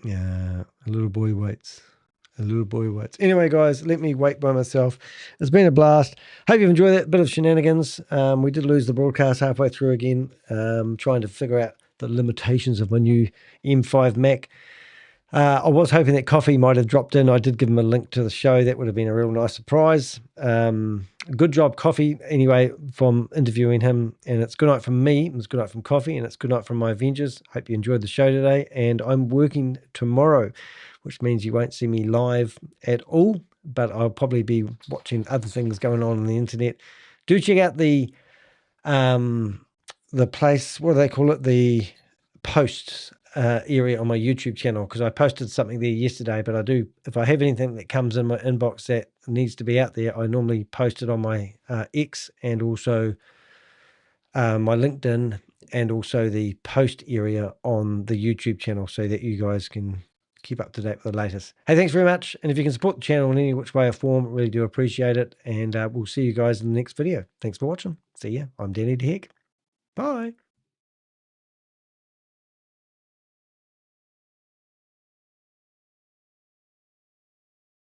Yeah, a little boy waits. A little boy waits. Anyway, guys, let me wait by myself. It's been a blast. Hope you've enjoyed that bit of shenanigans. We did lose the broadcast halfway through again, trying to figure out the limitations of my new M5 Mac. I was hoping that Coffee might have dropped in. I did give him a link to the show. That would have been a real nice surprise. Good job, Coffee, anyway, from interviewing him. And it's good night from me. It's good night from Coffee. And it's good night from my Avengers. Hope you enjoyed the show today. And I'm working tomorrow, which means you won't see me live at all. But I'll probably be watching other things going on the internet. Do check out the place, what do they call it? The posts area on my YouTube channel, because I posted something there yesterday, but I do, if I have anything that comes in my inbox that needs to be out there, I normally post it on my X and also my LinkedIn and also the post area on the YouTube channel so that you guys can keep up to date with the latest. Hey, thanks very much. And if you can support the channel in any which way or form, really do appreciate it. And we'll see you guys in the next video. Thanks for watching. See ya. I'm Danny the Heck. Bye.